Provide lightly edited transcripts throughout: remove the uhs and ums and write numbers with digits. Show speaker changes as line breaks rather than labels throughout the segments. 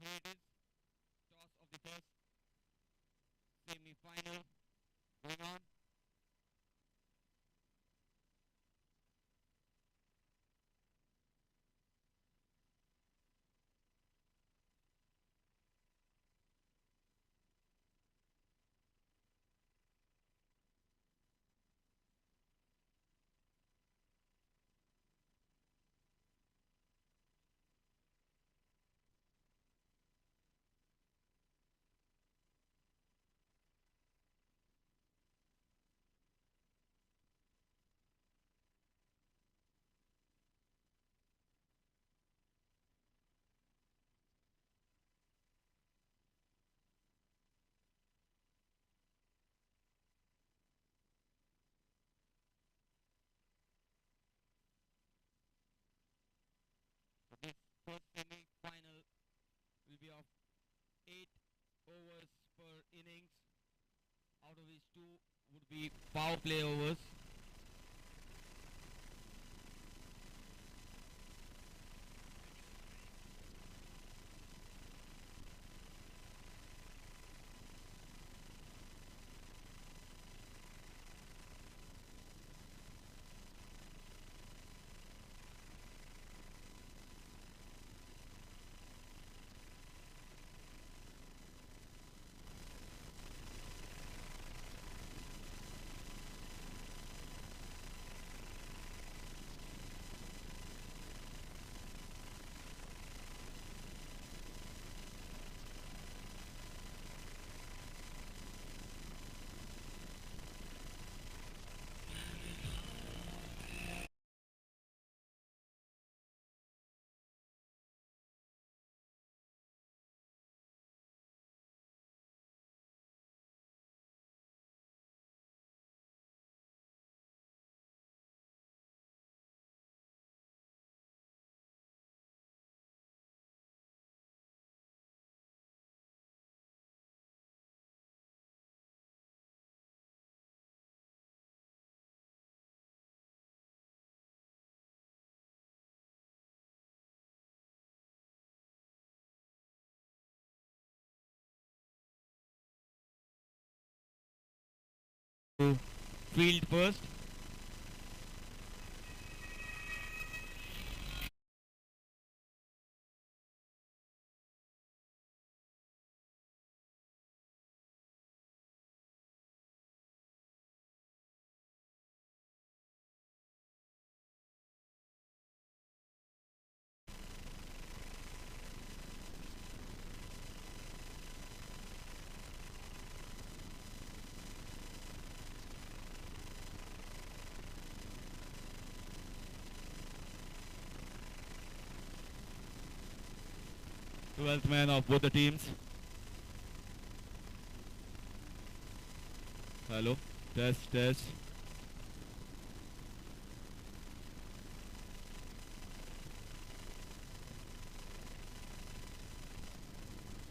here it is. Toss of the first semi-final going on. So this first semi-final will be of 8 overs per innings, out of which 2 would be power play overs. To field first. Twelfth man of both the teams. Hello. Test, test.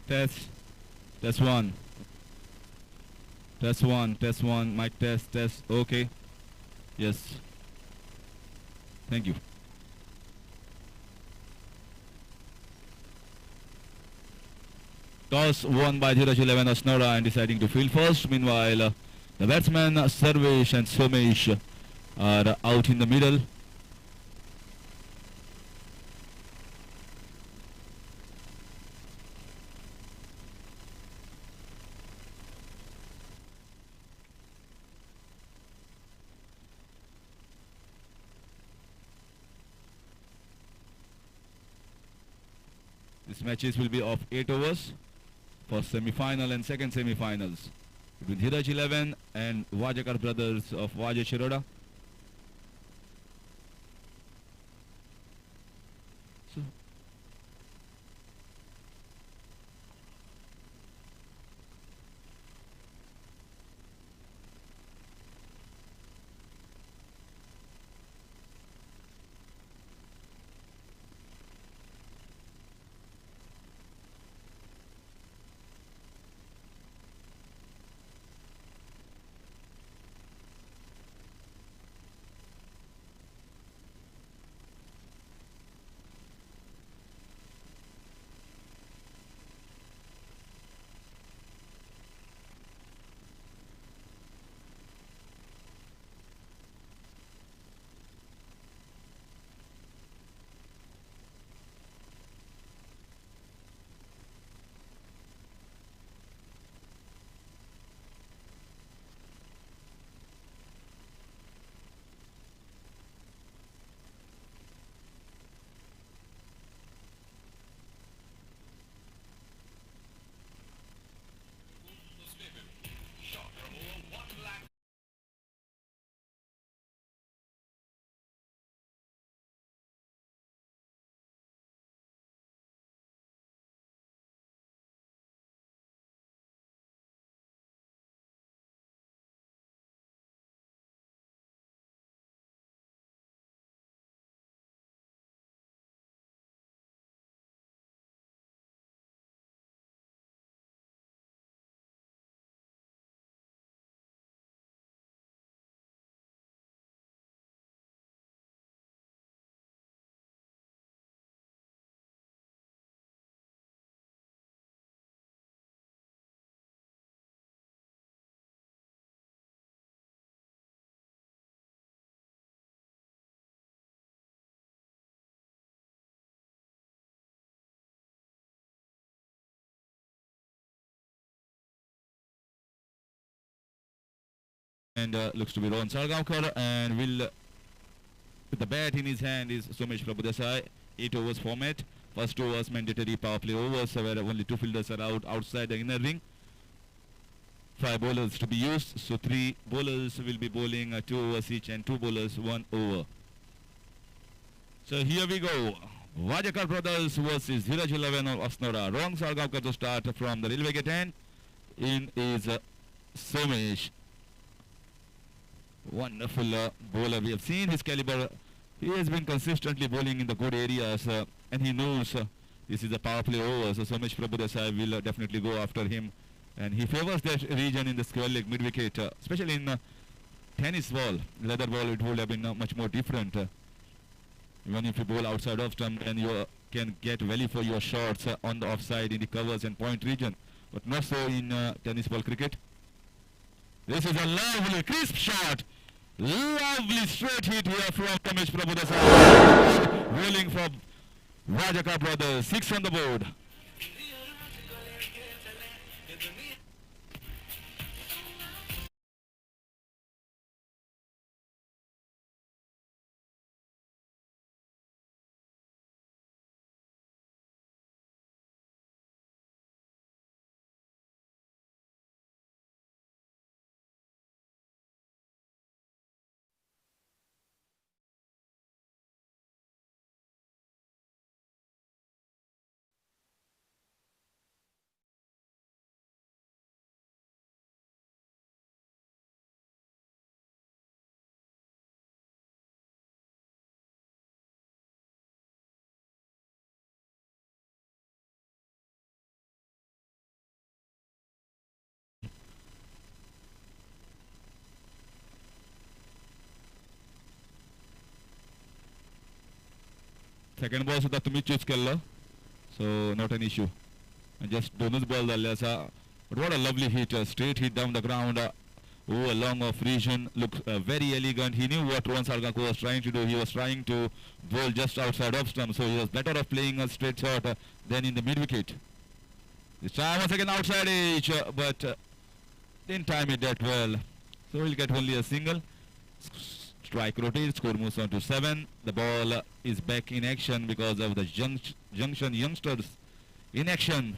Test. Test one. Test one. Test one. Mic test. Test. Okay. Yes. Thank you. Toss won by Dhiraj 11 Asnora and deciding to field first. Meanwhile, the batsmen Sarvesh and Somesh are out in the middle. This matches will be of 8 overs for semi-final and second semi-finals between Dhiraj 11 and Vajakar brothers of Vajay Shiroda. So,
and looks to be Rohan Sargaonkar, and will with the bat in his hand is Somesh Prabhudesai. 8 overs format. First 2 overs mandatory power play overs where only 2 fielders are out outside the inner ring. 5 bowlers to be used, so 3 bowlers will be bowling 2 overs each and 2 bowlers 1 over. So here we go. Vajakar brothers versus Village 11 of Asnora. Rohan Sargaonkar to start from the railway gate end. In is Somesh. Wonderful bowler. We have seen his caliber. He has been consistently bowling in the good areas and he knows this is a power play over. So Somesh Prabhudesai will definitely go after him. And he favors that region in the square leg mid wicket, especially in tennis ball. Leather ball, it would have been much more different. Even if you bowl outside off stump, then you can get value for your shots on the offside in the covers and point region. But not so in tennis ball cricket. This is a lovely crisp shot. Lovely straight hit here from Somesh Prabhudesai. Rolling from Vajakar brothers. 6 on the board. Second ball सुद्धा तुम्ही choose केलं, so not an issue. And just दोनच ball झाले असा. But what a lovely hit, straight hit down the ground. Oh, a long off region, looks very elegant. He knew what Rohan Sargaonkar was trying to do. He was trying to bowl just outside off stump, so he was better off playing a straight shot than in the mid wicket. This time once again outside edge, but didn't time it that well. So he'll get only a single. Strike rotates, score moves on to 7. The ball is back in action because of the Junction youngsters in action.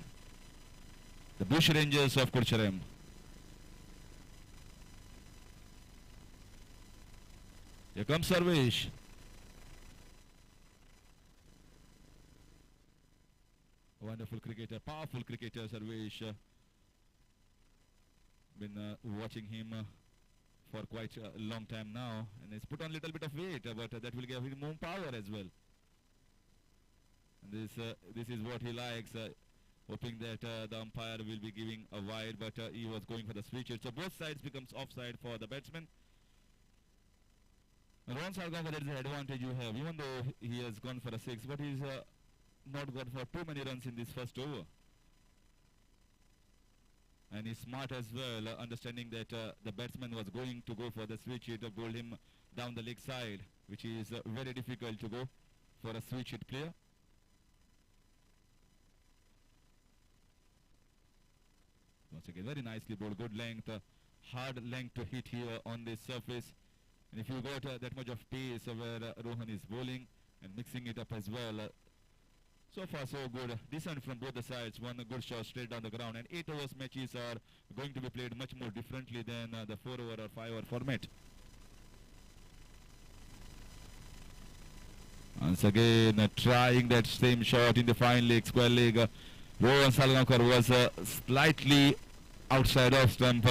The Bush Rangers of CURCHOREM. Here comes Sarvesh. Wonderful cricketer, powerful cricketer, Sarvesh. Been watching him for quite a long time now, and he's put on a little bit of weight, but that will give him more power as well. And this is what he likes, hoping that the umpire will be giving a wide, but he was going for the switch. So both sides becomes offside for the batsman. Rohan Sargaonkar, that is the advantage you have, even though he has gone for a 6, but he's not gone for too many runs in this first over. And he's smart as well, understanding that the batsman was going to go for the switch hit, bowled him down the leg side, which is very difficult to go for a switch hit player. Once again, very nicely bowled, good length, hard length to hit here on this surface. And if you got that much of pace where Rohan is bowling and mixing it up as well, so far so good. Decent from both the sides. One good shot straight down the ground. And 8 overs matches are going to be played much more differently than the 4 over or 5 over format. Once again, trying that same shot in the fine leg, square leg. Rohan Sargaonkar was slightly outside of stump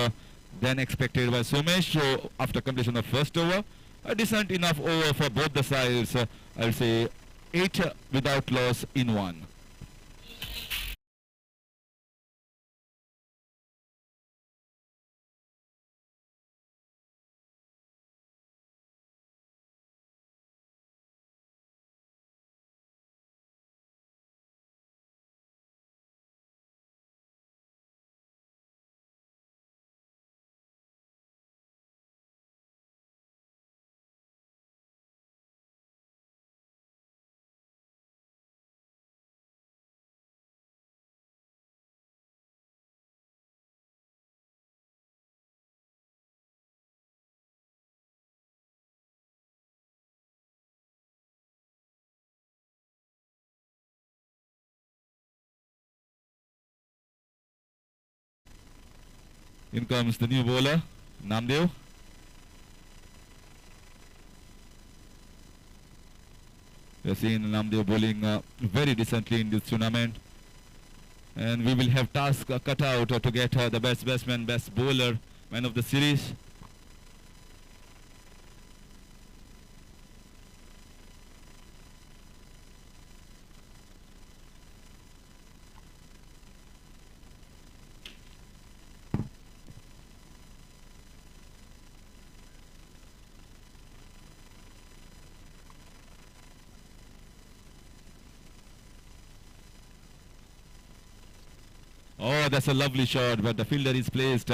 than expected by Somesh. So after completion of first over, a decent enough over for both the sides. I'll say 8 without loss in 1. In comes the new bowler, Namdev. We have seen Namdev bowling very decently in this tournament. And we will have task cut out to get the best batsman, best bowler, man of the series. Oh, that's a lovely shot, but the fielder is placed.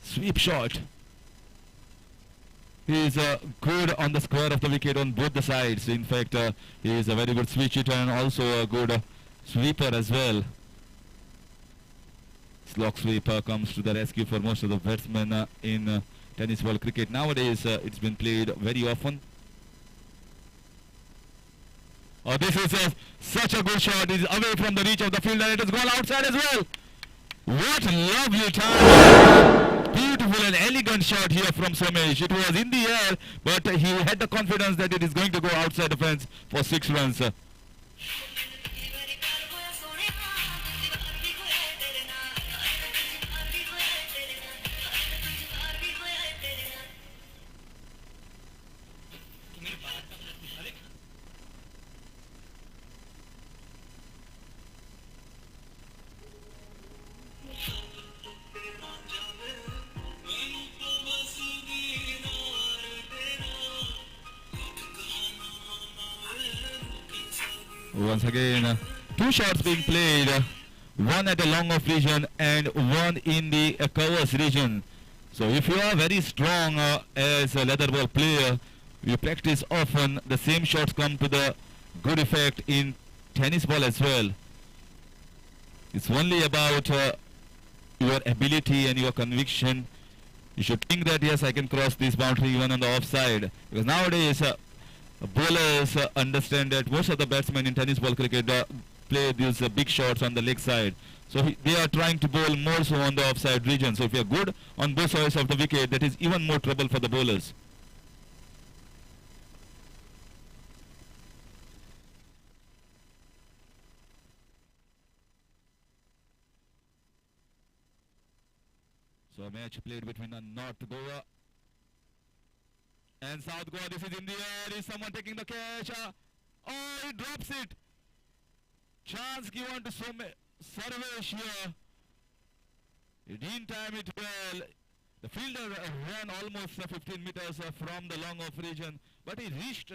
Sweep shot. He is good on the square of the wicket on both the sides. In fact, he is a very good switch hitter and also a good sweeper as well. Slog sweeper comes to the rescue for most of the batsmen in tennis ball cricket. Nowadays, it's been played very often. Oh, this is such a good shot. It is away from the reach of the fielder. It has gone outside as well. What a lovely time. Beautiful and elegant shot here from Somesh. It was in the air, but he had the confidence that it is going to go outside the fence for 6 runs. Once again, 2 shots being played, one at the long off region and one in the covers region. So if you are very strong as a leather ball player, you practice often, the same shots come to the good effect in tennis ball as well. It's only about your ability and your conviction. You should think that yes, I can cross this boundary even on the offside. Because nowadays bowlers understand that most of the batsmen in tennis ball cricket play these big shots on the leg side. So they are trying to bowl more so on the offside region. So if you are good on both sides of the wicket, that is even more trouble for the bowlers. So a match played between North Goa and South Goa. This is in the air. Is someone taking the catch? Oh, he drops it. Chance given to Sarvesh here. He didn't time it well. The fielder ran almost 15 meters from the long off region, but he reached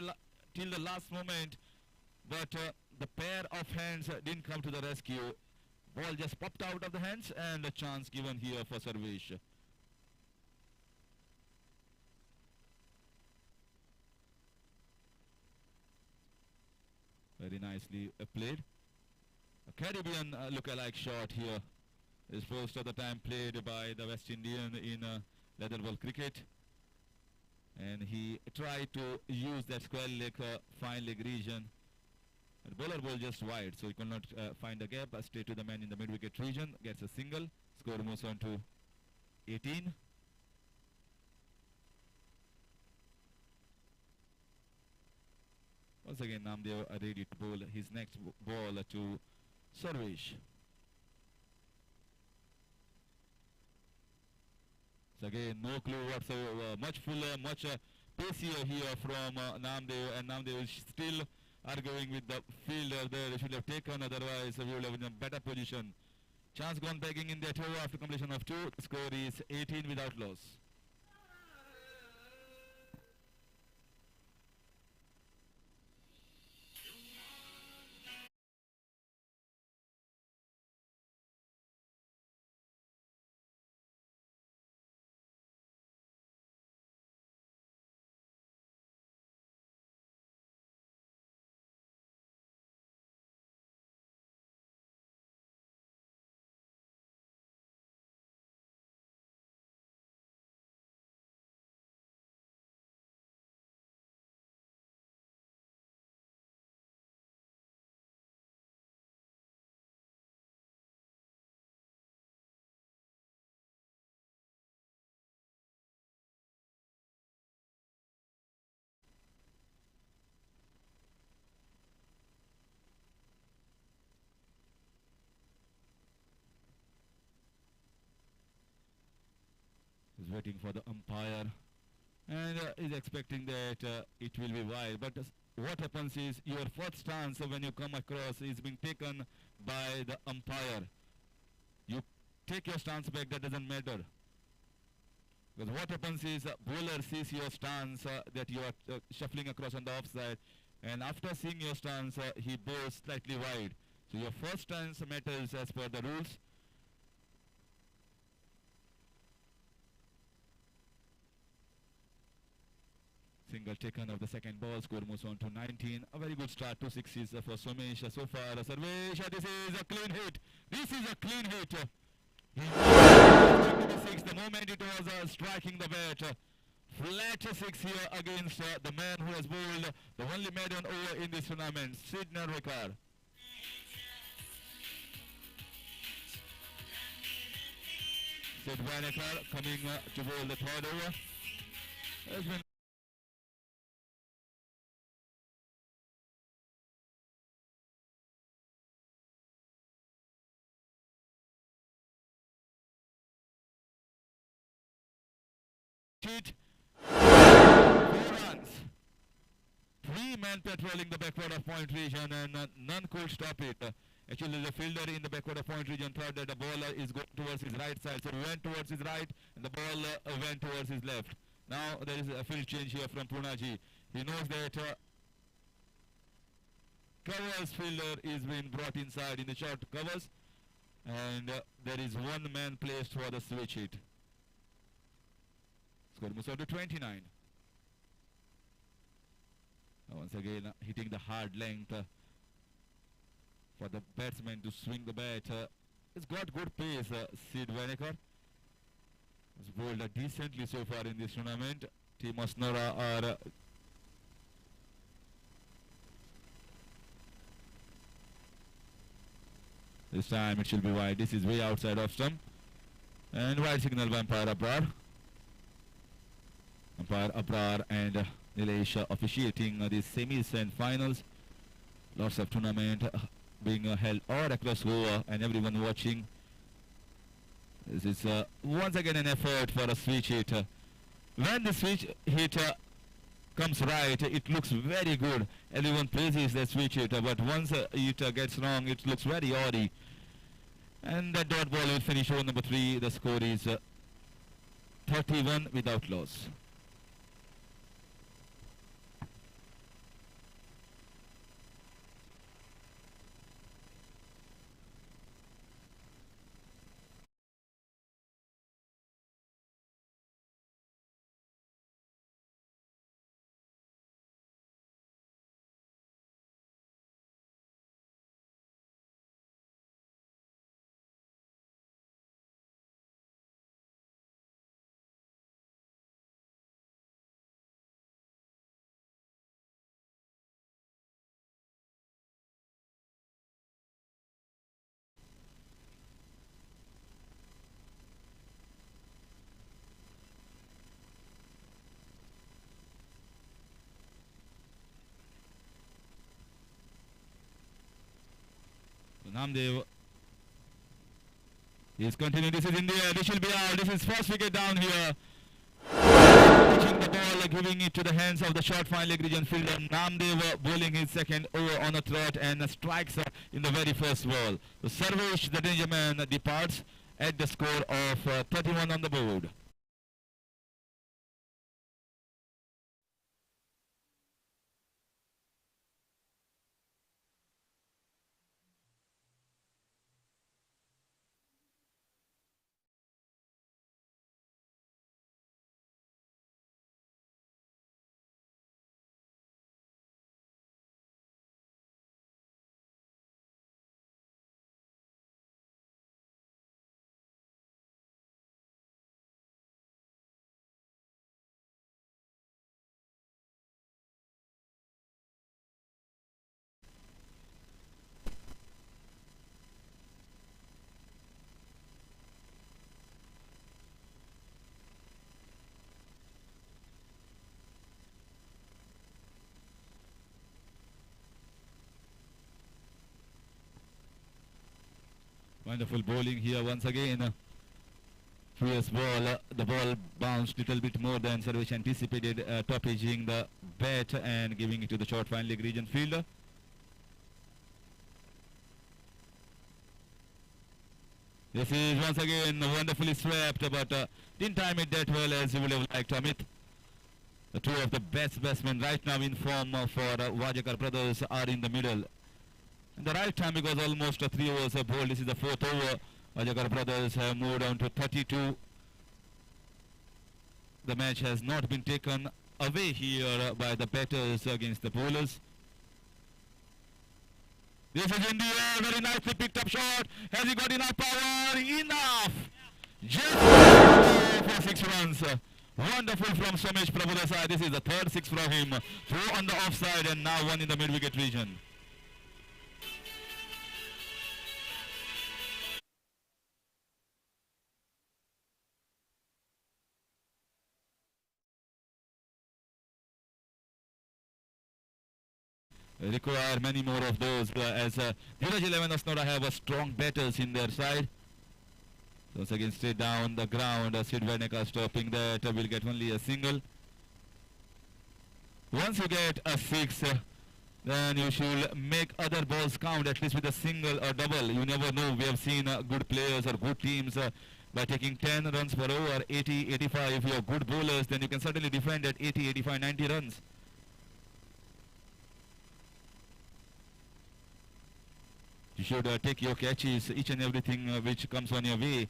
till the last moment. But the pair of hands didn't come to the rescue. Ball just popped out of the hands and a chance given here for Sarvesh. Very nicely played. A Caribbean look-alike shot here is most of the time played by the West Indian in leather ball cricket. And he tried to use that square leg, fine leg region. The bowler ball just wide, so he could not find a gap. Straight to the man in the mid-wicket region, gets a single. Score moves on to 18. Once again, Namdev ready to bowl his next ball to Sarvesh. So again, no clue whatsoever. Much fuller, much pacier here from Namdev, and Namdev is still arguing with the fielder there. They should have taken, otherwise we would have been in a better position. Chance gone begging in that over after completion of 2. The score is 18 without loss. He's waiting for the umpire and is expecting that it will be wide. But what happens is your first stance when you come across is being taken by the umpire. You take your stance back, that doesn't matter. Because what happens is bowler sees your stance that you are shuffling across on the offside, and after seeing your stance, he bowls slightly wide. So your first stance matters as per the rules. Single taken of the second ball, score moves on to 19. A very good start, 2 sixes for Somesh so far. Sarvesh, this is a clean hit. This is a clean hit. The moment it was striking the bat. Flat 6 here against the man who has bowled the only maiden over in this tournament, Sid Narwekar. Sid Narwekar coming to bowl the third over. Has been cheat. 4 runs. 3 men patrolling the backward of point region and none could stop it. Actually, the fielder in the backward of point region thought that the ball is going towards his right side, so he went towards his right and the ball went towards his left. Now there is a field change here from Punaji. He knows that covers fielder is being brought inside in the short covers, and there is 1 man placed for the switch hit. Score moves on to 29. Once again hitting the hard length for the batsman to swing the bat. He's got good pace, Sid Wanekar. He's bowled decently so far in this tournament. Team Osnora are this time it should be wide. This is way outside of stump. And wide signal by umpire Abrar. Umpire Abrar and Nilesh officiating the semis and finals. Lots of tournament being held all across Goa and everyone watching. This is once again an effort for a switch hit. When the switch hit comes right, it looks very good. Everyone praises the switch hit, but once it gets wrong, it looks very odd. And that dot ball will finish over number 3. The score is 31 without loss. Namdev is continuing. This is in the air. This will be out. This is first wicket down here. Pitching the ball, giving it to the hands of the short fine leg region fielder. Namdev bowling his second over on a threat and strikes in the very first ball. The Sarvesh, the danger man, departs at the score of 31 on the board. Wonderful bowling here once again Previous ball, the ball bounced little bit more than Sarvesh anticipated, top edging the bat and giving it to the short fine leg region fielder. This is once again wonderfully swept, but didn't time it that well as you would have liked, Amit. The two of the best batsmen right now in form for Vajakar brothers are in the middle. And the right time, because almost 3 overs are bowled. This is the 4th over. Vajakar brothers have moved on to 32. The match has not been taken away here by the batters against the bowlers. This is in the air, very nicely picked up shot. Has he got enough power? Enough! Just for 6 runs. Wonderful from Somesh Prabhudasai. This is the 3rd 6 from him. Throw on the offside and now one in the mid-wicket region. Require many more of those as Dhiraj 11 Asnora have strong batters in their side. Once again straight down the ground, Sid Verneka stopping that, will get only a single. Once you get a 6, then you should make other balls count at least with a single or double. You never know. We have seen good players or good teams by taking 10 runs per over, 80, 85. If you have good bowlers, then you can certainly defend at 80, 85, 90 runs. You should take your catches, each and everything which comes on your way.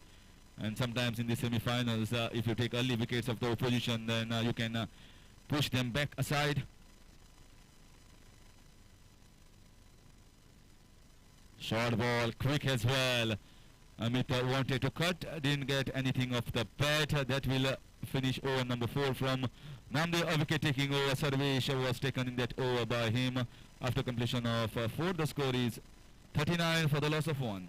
And sometimes in the semi-finals, if you take early wickets of the opposition, then you can push them back aside. Short ball, quick as well. Amit wanted to cut, didn't get anything off the bat. That will finish over number 4 from Namdev. A wicket taking over. Sarvesh was taken in that over by him after completion of 4. The score is 39 for the loss of 1.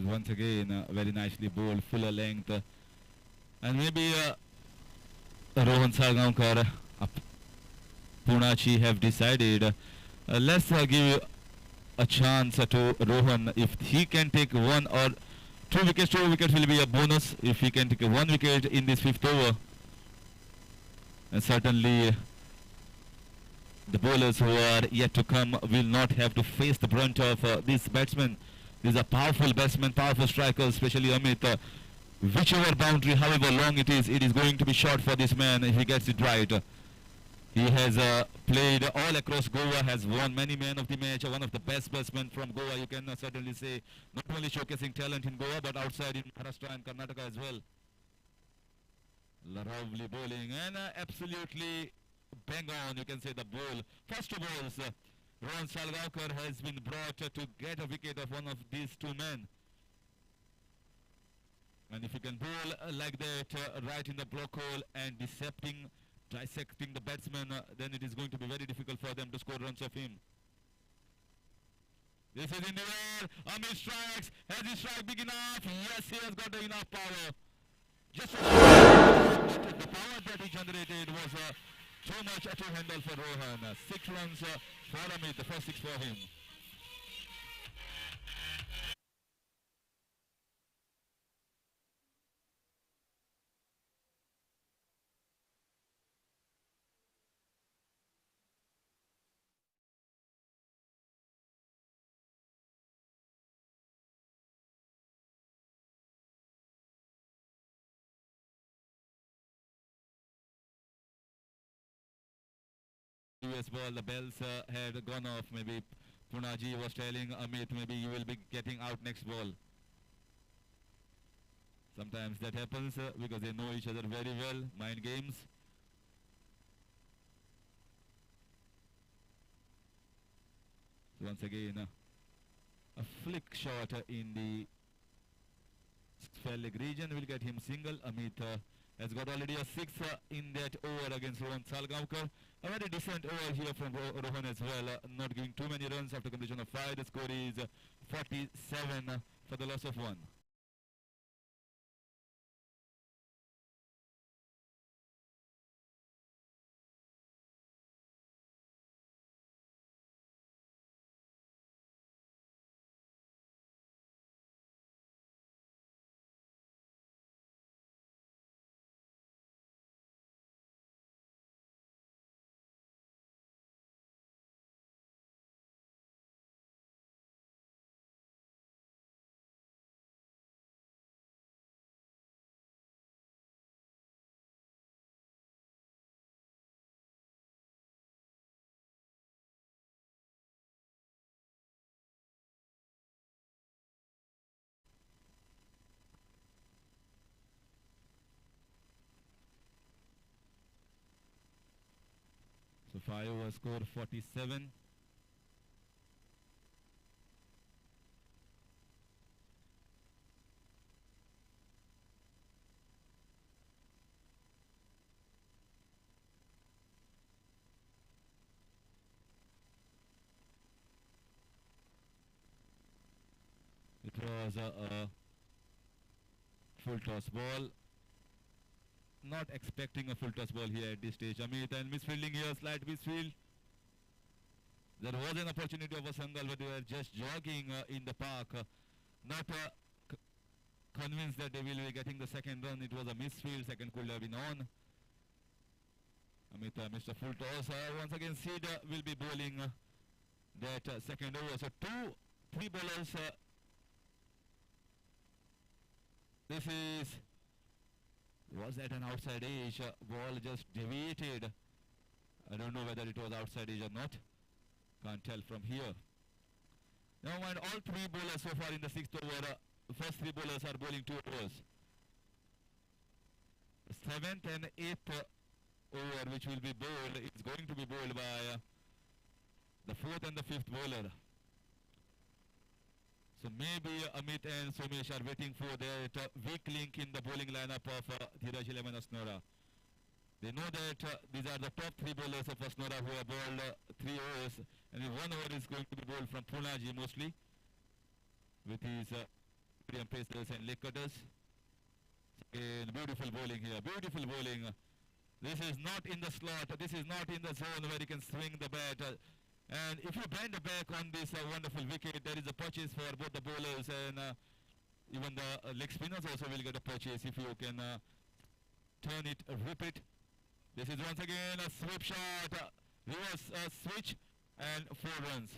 Once again, very nicely bowled, fuller length. And maybe Rohan Sargaonkar, Punachi have decided, let's give a chance to Rohan. If he can take 1 or 2 wickets, 2 wickets will be a bonus. If he can take 1 wicket in this 5th over, and certainly the bowlers who are yet to come will not have to face the brunt of this batsman. These are powerful batsmen, powerful strikers, especially Amit. Whichever boundary, however long it is going to be short for this man if he gets it right. He has played all across Goa, has won many men of the match, one of the best batsmen from Goa, you can certainly say, not only showcasing talent in Goa, but outside in Maharashtra and Karnataka as well. Lovely bowling and absolutely bang on, you can say, the ball. First two balls. Rohan Salgaonkar has been brought to get a wicket of one of these 2 men. And if you can bowl like that right in the block hole and dissecting the batsman, then it is going to be very difficult for them to score runs of him. This is in the air. Amit strikes. Has he struck big enough? Yes, he has got enough power. Just the power that he generated was too much to handle for Rohan. 6 runs for Amit, the first 6 for him. US ball, the bells had gone off maybe Punaji was telling Amit, maybe you will be getting out next ball. Sometimes that happens because they know each other very well. Mind games. So once again, a flick shot in the spell leg region will get him single. Amit has got already a 6 in that over against Rohan Salgaonkar. A very decent over here from Rohan as well, not giving too many runs after completion of 5. The score is 47 for the loss of 1. So 5 over score 47. It was a full toss ball. Not expecting a full toss ball here at this stage. Amit, and misfielding here, slight misfield. There was an opportunity of a single, but they were just jogging in the park. Not convinced that they will be getting the second run. It was a misfield. Second could have been on. Amit missed a full toss. Once again, Sid will be bowling that second over. So 3 bowlers. This is, was that an outside edge? Ball just deviated. I don't know whether it was outside edge or not. Can't tell from here. Never mind, all 3 bowlers so far in the 6th over. First 3 bowlers are bowling 2 overs. 7th and 8th over, which will be bowled, is going to be bowled by the 4th and the 5th bowler. So maybe Amit and Somesh are waiting for that weak link in the bowling lineup of Dhiraj 11 Asnora. They know that these are the top 3 bowlers of Asnora who have bowled 3 overs, and 1 over is going to be bowled from Punaji mostly with his medium pacers and leg cutters. Again, beautiful bowling here, beautiful bowling. This is not in the slot, this is not in the zone where you can swing the bat. And if you bend back on this wonderful wicket, there is a purchase for both the bowlers, and even the leg spinners also will get a purchase if you can turn it, rip it. This is once again a sweep shot, reverse switch, and 4 runs.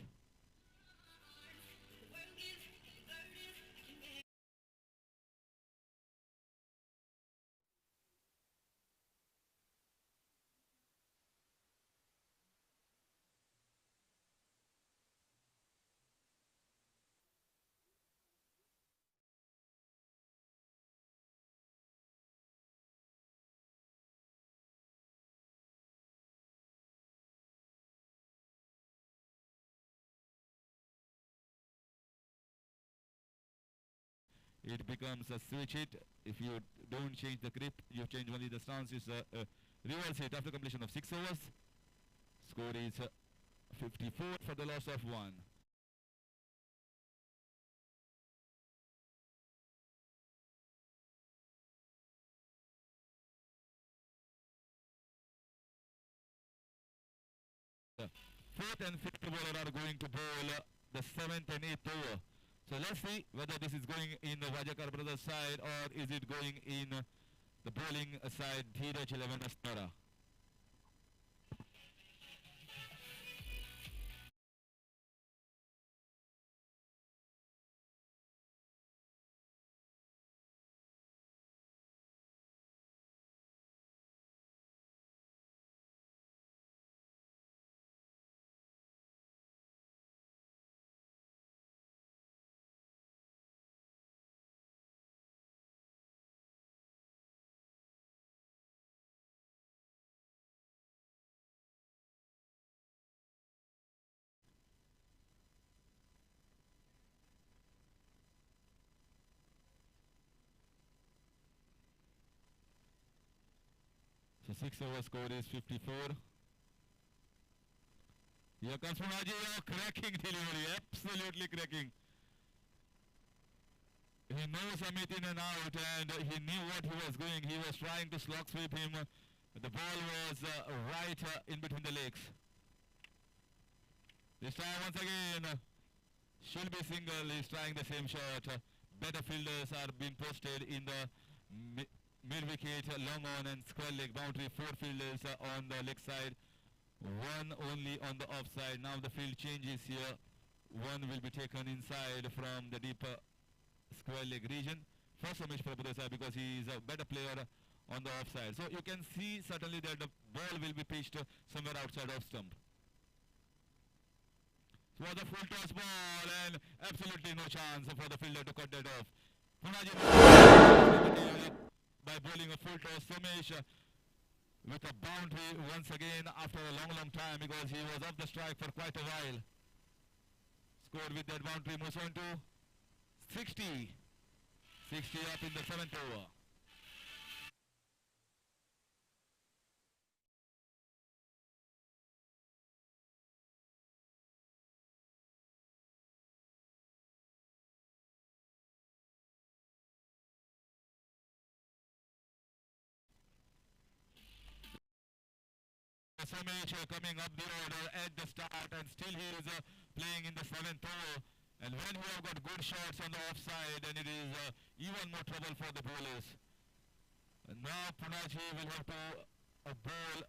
It becomes a switch hit. If you don't change the grip, you change only the stance. It's a reverse hit after completion of 6 overs. Score is 54 for the loss of 1. The 4th and 5th bowler are going to bowl the 7th and 8th over. So let's see whether this is going in the Vajakar brothers side or is it going in the bowling side Dhiraj 11 Asnora. So 6 over score is 54. Here comes Punaji, cracking delivery, absolutely cracking. He knows Amit in and out, and he knew what he was doing. He was trying to slog sweep him. The ball was right in between the legs. This time once again, should be single. He's trying the same shot. Better fielders are being posted in the mid-wicket, long on and square leg boundary. 4 fielders on the leg side, 1 only on the offside. Now the field changes here. 1 will be taken inside from the deeper square leg region for Somesh Prabhudesai because he is a better player on the offside. So you can see certainly that the ball will be pitched somewhere outside of stump. So the full toss ball and absolutely no chance for the fielder to cut that off. Punaji by bowling a full toss. Somesh with a boundary once again after a long time because he was off the strike for quite a while. Scored with that boundary, moves on to 60. 60 up in the 7th over. Somesh coming up the order at the start, and still he is playing in the 7th over. And when we have got good shots on the offside, then it is even more trouble for the bowlers. And now Punaji will have to bowl,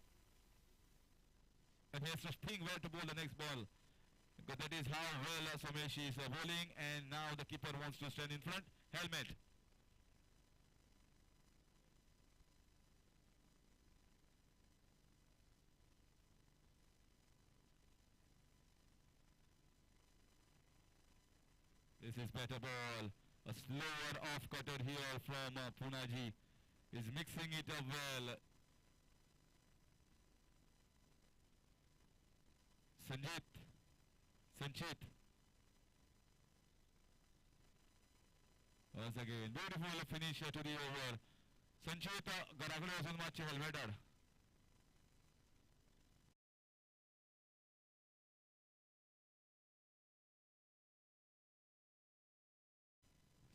and he has to think where to bowl the next ball. Because that is how well Somesh is bowling, and now the keeper wants to stand in front. Helmet. This is better ball. A slower off cutter here from Punaji. Is mixing it up well. Sanchit. Once again, beautiful finish to the over. Sanchit garagalo osun match helmeter.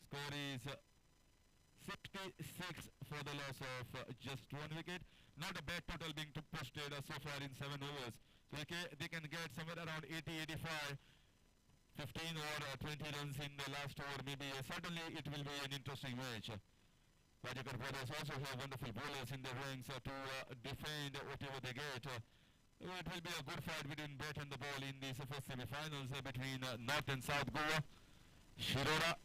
Score is 66 for the loss of just 1 wicket. Not a bad total being posted so far in 7 overs. So they can get somewhere around 80, 85, 15 or 20 runs in the last over. Maybe certainly it will be an interesting match. Pajakar brothers also have wonderful bowlers in their ranks to defend whatever they get. It will be a good fight between bat and the ball in these first semi-finals between North and South Goa. Shirora,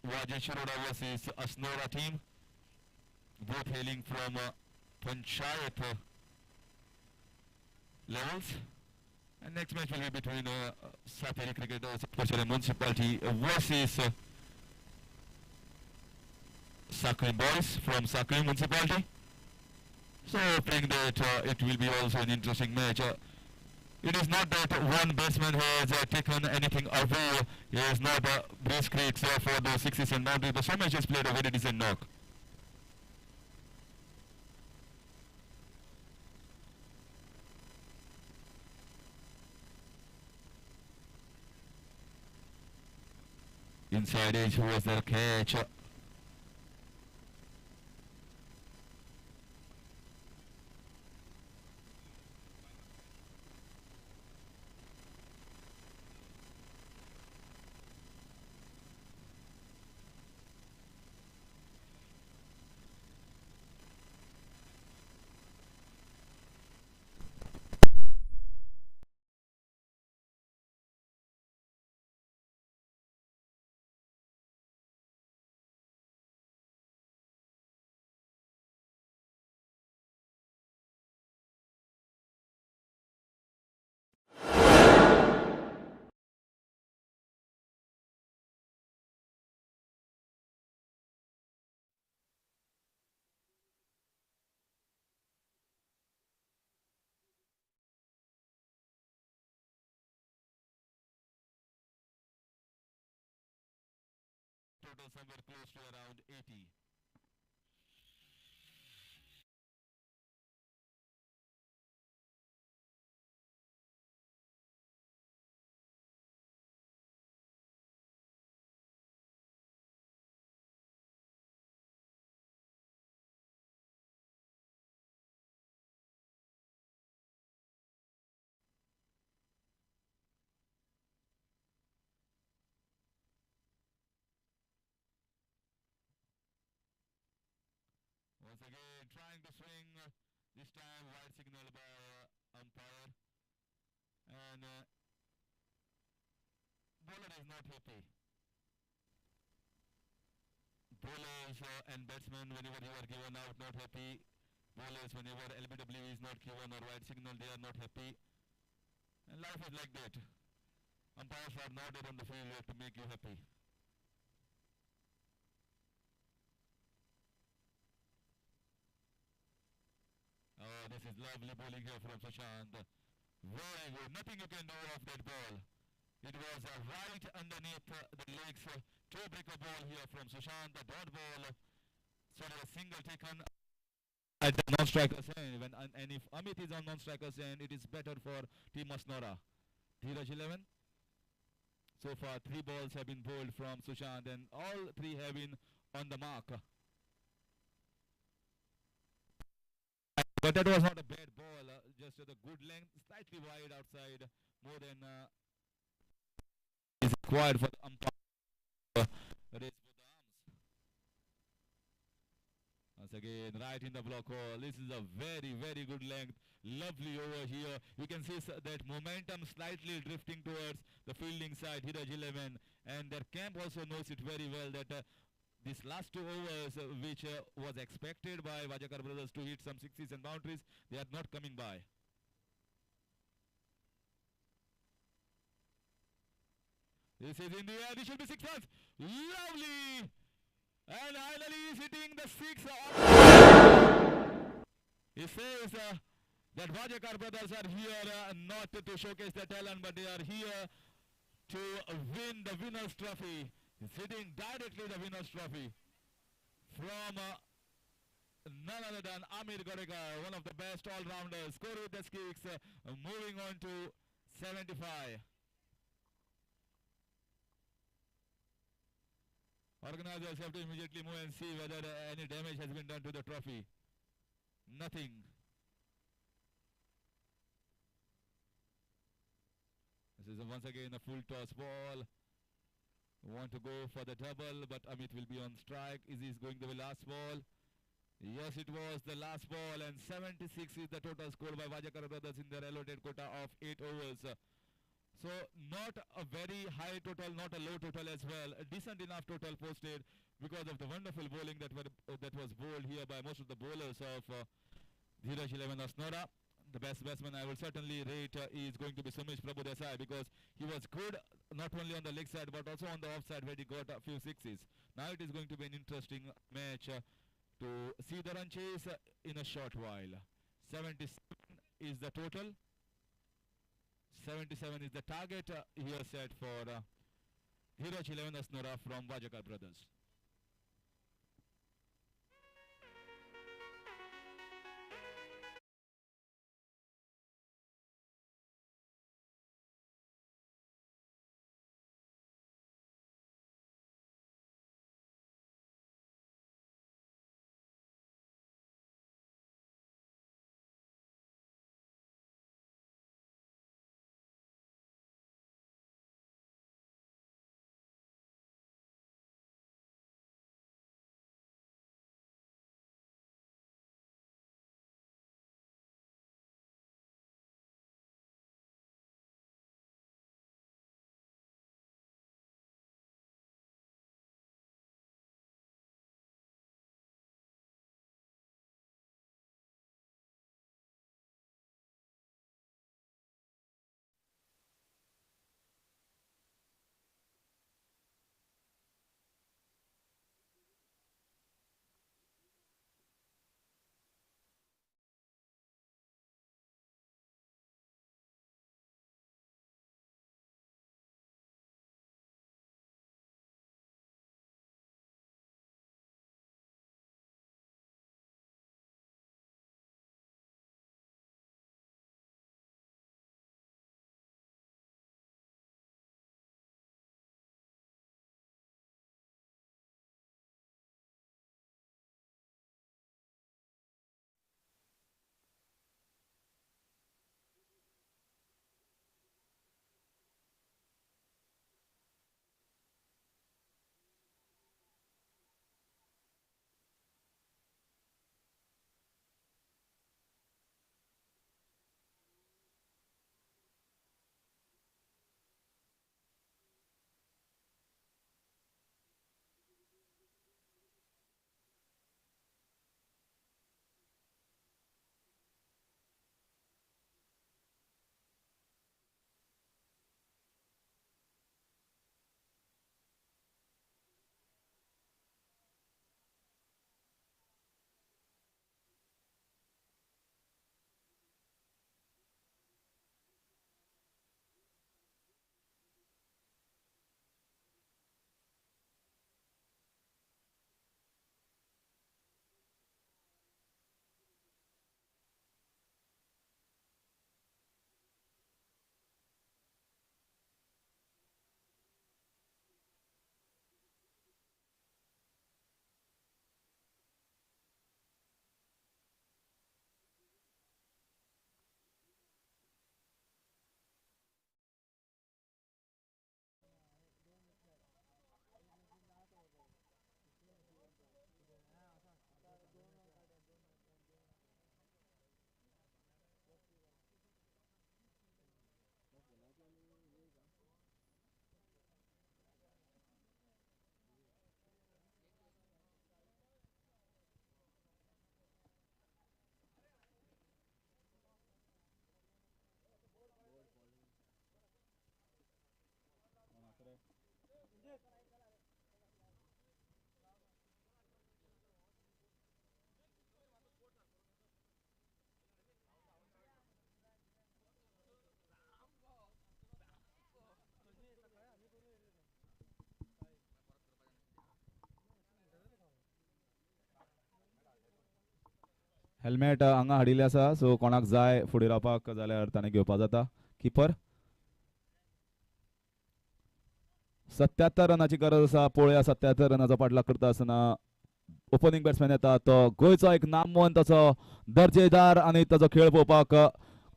Vajan Shirora versus Asnora team, both hailing from Panchayat levels. And next match will be between Saperi Cricketers, CURCHOREM Municipality versus Sakrim Boys from Sakrim Municipality. So hoping that it will be also an interesting match. It is not that one batsman has taken anything away. He has not breached creeks for the 6s and boundaries, but Somesh has played a very decent knock. Inside edge was the catch. Total somewhere close to around 80. Once again, trying to swing. This time, wide signal by umpire. And bowler is not happy. Bowlers and batsmen, whenever you are given out, not happy. Bowlers, whenever LBW is not given or wide signal, they are not happy. And life is like that. Umpires are not there on the field to make you happy. Oh, this is lovely bowling here from Sushant. Very good. Nothing you can do off that ball. It was right underneath the legs. Two breaker ball here from Sushant. The dot ball. So a single taken at the non-striker's end. And if Amit is on non-striker's end, it is better for Team Asnora. Dheeraj 11. So far, 3 balls have been bowled from Sushant, and all 3 have been on the mark. But that was not a bad ball, just a good length, slightly wide outside, more than is required for the umpire. Raise for the arms. Once again, right in the block hole. This is a very, very good length. Lovely over here. You can see that momentum slightly drifting towards the fielding side, Dheeraj 11. And their camp also knows it very well that these last 2 overs, which was expected by Vajakar brothers to hit some sixes and boundaries, they are not coming by. This is in the air. This should be 6 runs. Lovely! And finally he's hitting the 6. He says that Vajakar brothers are here not to showcase their talent, but they are here to win the winner's trophy. He's hitting directly the winner's trophy from none other than Amir Gorekar, one of the best all-rounders. Score with the kicks, moving on to 75. Organizers have to immediately move and see whether any damage has been done to the trophy. Nothing. This is once again a full toss ball. Want to go for the double, but Amit will be on strike. Is this going to be last ball? Yes, it was the last ball, and 76 is the total score by Vajakar brothers in their allotted quota of 8 overs. So not a very high total, not a low total as well. A decent enough total posted because of the wonderful bowling that was bowled here by most of the bowlers of Dheeraj 11 Asnora. The best batsman I will certainly rate is going to be Sumesh Prabhu Desai, because he was good not only on the leg side but also on the off side where he got a few sixes. Now it is going to be an interesting match to see the run chase in a short while. 77 is the total. 77 is the target here set for Dheeraj 11 Asnora from Vajakar brothers.
Helmet हांगा हाडिल्लें आसा सो कोणाक जाय फुडें रावपाक जाल्यार ताणें घेवपाक जाता. किपर 77 रनाची गरज आसा. पळोवया 77 रनाचो पाठलाग करता आसतना ओपनिंग बॅट्समॅन येता तो गोंयचो एक नामवंत असो दर्जेदार आनी ताचो खेळ पळोवपाक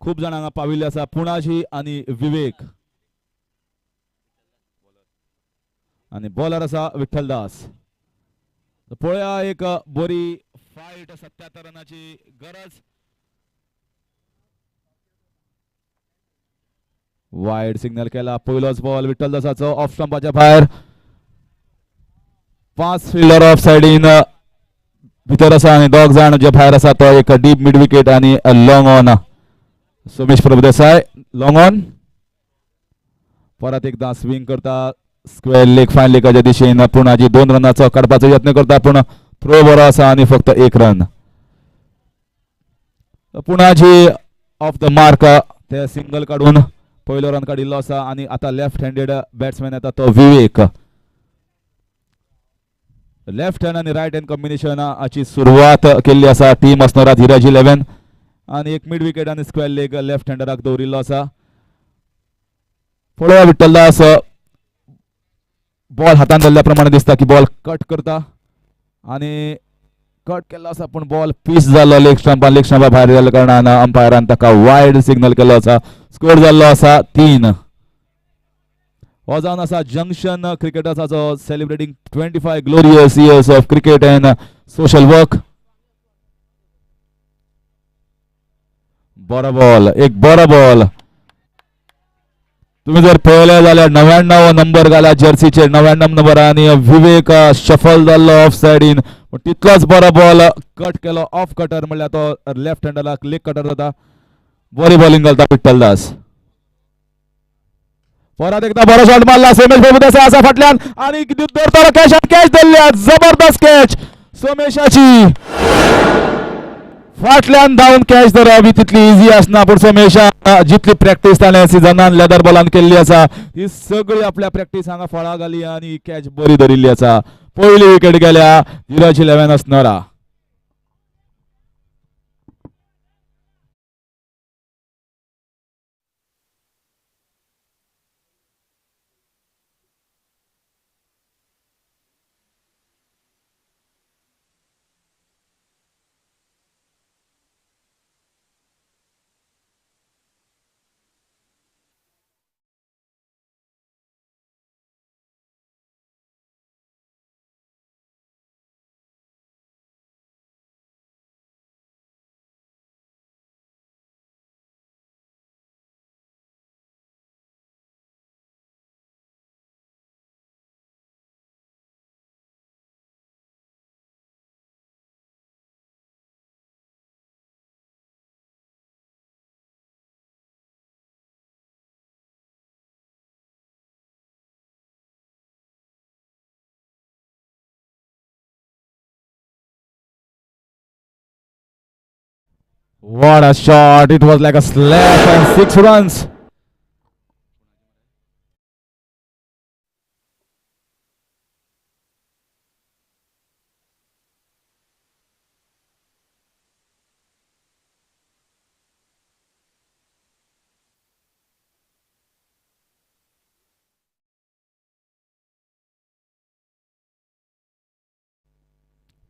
खूब जाण हांगा पाविल्ले आसा. पुणाजी आनी विवेक आनी बॉलर आसा विठ्ठल दास. पळोवया एक बरी फायट 77 रनाची गरज. वायड सिग्नल केला. पयलोच बॉल विठ्ठल दासाचो ऑफ स्टंपाच्या भायर. 5 फिल्डर ऑफ सायडीन भितर आसा आनी 2 जाण जे भायर आसा तो एक डीप मिड विकेट आनी long on. Somesh Prabhudesai long on. परत एकदा स्विंग करता स्क्वेअर लेग फायन लेगाच्या दिशेन. पुणाजी 2 रनाचो काडपाचो यत्न करता पूण थ्रो बरो आसा आनी फक्त 1 run. Punaji of the mark ते सिंगल काडून पयलो रन काडिल्लो आसा आनी आता लेफ्ट हँडेड बॅट्समॅन येता तो विवेक. लेफ्ट हँड आनी रायट हँड कॉम्बिनेशनाची सुरवात केल्ली आसा टीम असणारा धीरज 11 आनी एक मिड विकेट आनी स्क्वेअर लेग लेफ्ट हँडराक दवरिल्लो आसा. पळोवया विठ्ठल दास बॉल हातान धरल्या प्रमाणे दिसता की बॉल कट करता आनी कट केल्लो आसा पूण बॉल पीस जाल्लो लेग स्टंपा भायर गेल्ल्या कारणान अंपायरान ताका वायड सिग्नल केल्लो आसा. स्कोर जाल्लो आसा 3. हो जावन आसा जंक्शन क्रिकेटर्साचो celebrating 25 glorious years of cricket and social work. बरो बॉल एक बरो बॉल. तुम्ही जर पळयले जाल्यार 99 नंबर घाला जर्सीचेर 99 नंबर आनी विवेक शफल जाल्लो ऑफ सायडीन तितलोच बरो बॉल कट केलो ऑफ कटर म्हणल्यार तो लेफ्ट हँडराक लेग कटर जाता. बरी बॉलिंग घालता विठ्ठल दास. परत एकदा बरो शॉट मारला. सोमेश प्रभुदेसाय आसा फाटल्यान आनी दरतालो कॅच कॅच धरल्या. जबरदस्त कॅच सोमेशाची. फाटल्यान धांवन कॅच धरप तितली इजी आसना पूण सोमेश जितली प्रॅक्टीस ताणें सिजनान लेदर बॉलान केल्ली आसा ती सगळी आपल्या प्रॅक्टीस हांगा फळां घाली आनी कॅच बरी धरिल्ली आसा. पयली विकेट गेल्या धीरज 11 असणारा. What a shot! It was like a slap and 6 runs.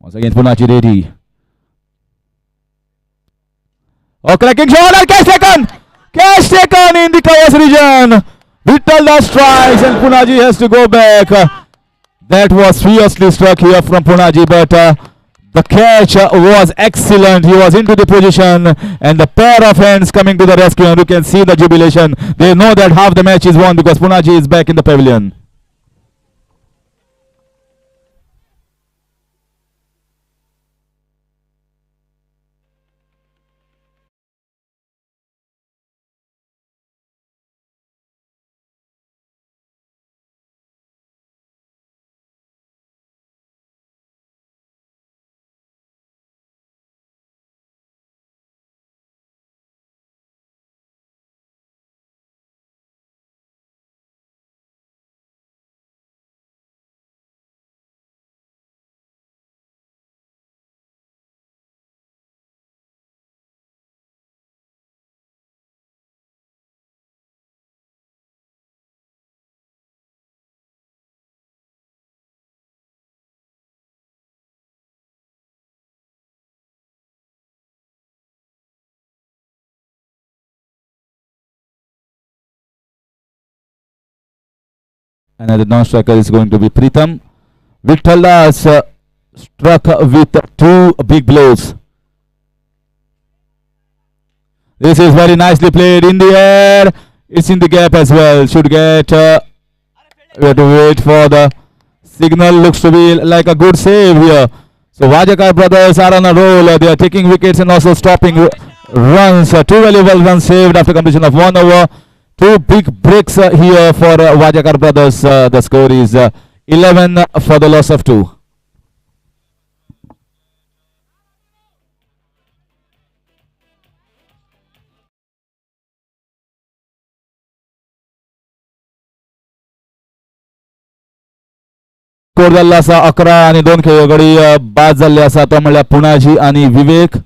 Once again, Punachi ready. Oh, cracking shot and catch taken! Catch taken in the Kayas region. Vittal Das strikes and Punaji has to go back. That was fiercely struck here from Punaji, but the catch was excellent. He was into the position and the pair of hands coming to the rescue, and you can see the jubilation. They know that half the match is won because Punaji is back in the pavilion. And the non-striker is going to be Pritham. Vithaldas struck with 2 big blows. This is very nicely played in the air. It's in the gap as well. Should get. We have to wait for the signal. Looks to be like a good save here. So Vajakar brothers are on a roll. They are taking wickets and also stopping runs. 2 valuable runs saved after completion of 1 over. 2 big breaks here for Vajakar brothers. The score is 11 for the loss of 2. Score झाला असा 11 आणि 2 खेळगडी बाद झाले असा तो म्हणल्यार पुणाजी आणि विवेक.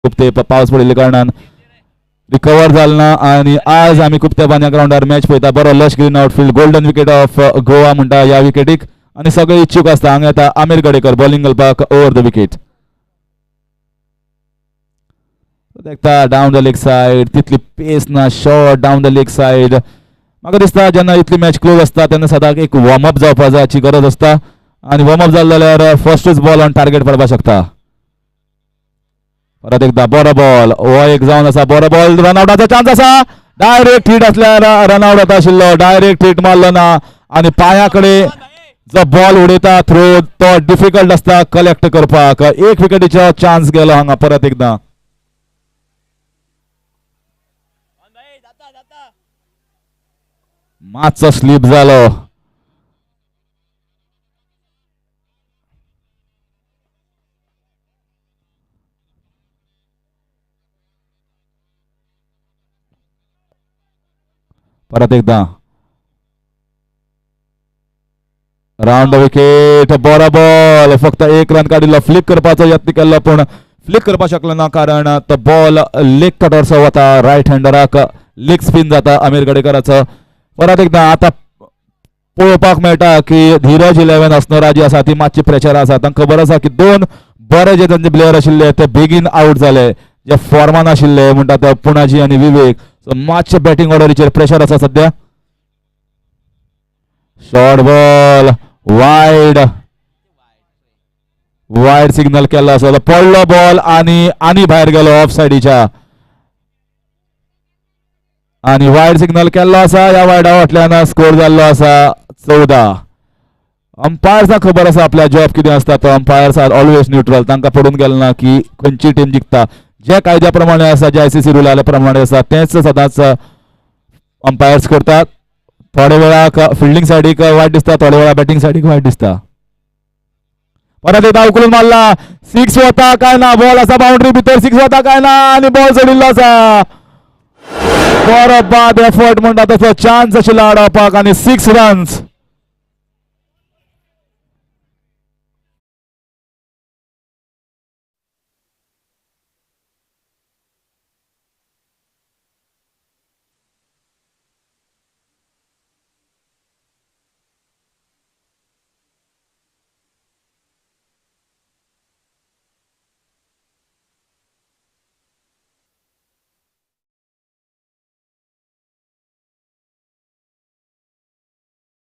कुप्ते पावस पडिल्ल्या कारणान रिकवर जालना आणि आज आम्ही कुप्त्या बांद्या ग्राउंडार मॅच पळयता. बरो lush green outfield golden wicket of Goa म्हणटा ह्या विकेटीक आणि सगळे इच्छुक असता. हांगा येता आमीर गडेकर बॉलिंग घालपाक ओव्हर द विकेट. देखता डावन द लेग साइड तितली पेस ना. Shot down the leg side. म्हाका दिसता जेन्ना इतली मॅच क्लोज असता तेन्ना सदांच एक वॉर्मअप जावपा जायची गरज असता आणि वॉर्मअप जालो जाल्यार फर्स्टच बॉल ऑन टार्गेट पडपाक शकता. परत एकदा बरो बॉल हो एक जावन आसा. बरो बॉल रनआउटाचो चान्स आसा. डायरेक्ट हिट असल्यार रनआउट जाता आशिल्लो. डायरेक्ट हिट मारलो ना आणि पायाकडे जो बॉल उडयता थ्रो तो डिफिकल्ट असता कलेक्ट करपाक. 1 विकेटीचो चान्स गेलो हांगा परत एकदा. मातसो स्लीप जालो. परत एकदा राउंड द विकेट. बरो बॉल फक्त 1 रन काडिल्लो. फ्लिक करपाचो यत्न केल्लो पण फ्लिक करपाक शकलो ना कारण तो बॉल लेग कटरचो वता. रायट हँडराक लेग स्पिन जाता आमीर गडेकराचो. परत एकदा आता पळोवपाक मेळटा की धीरज 11 असनोरा जी आसा ती मातशी प्रेशर आसा. तांकां खबर आसा की 2 बरे जे तांचे प्लेयर आशिल्ले ते बेगीन आउट जाले जे फॉर्मान आशिल्ले म्हणटा ते पुणाजी आणि विवेक. सो मातशे बॅटिंग ऑर्डरीचेर प्रेशर आसा सध्या. शॉर्ट बॉल वायड सिग्नल केल्लो आसा. पडलो बॉल आणि भायर गेलो ऑफ सायडीच्या आणि वायड सिग्नल केल्लो आसा. ह्या वायडा फाटल्यान स्कोर जाल्लो आसा 14. अंपायर्सांक खबर आसा आपल्या जॉब कितें आसता तो. Umpires are always neutral. तांकां पडून गेलो ना की खंयची टीम जिखता. जे कायद्या प्रमाणे आसा जे ICC रुला प्रमाणे आसा तेच सदांच अंपायर्स करतात. थोडे वेळाक फिल्डिंग सायडीक वायट दिसता. थोडे वेळा बॅटिंग सायडीक वायट दिसता. परत एकदा उखलून मारला. 6 वता काय ना. बॉल आसा बाउंड्री भितर. 6 वता काय ना आणि बॉल सोडिल्लो आसा. बरो बाद एफर्ट म्हणटा तसो चान्स आशिल्लो आडोवपाक आणि 6 रन्स.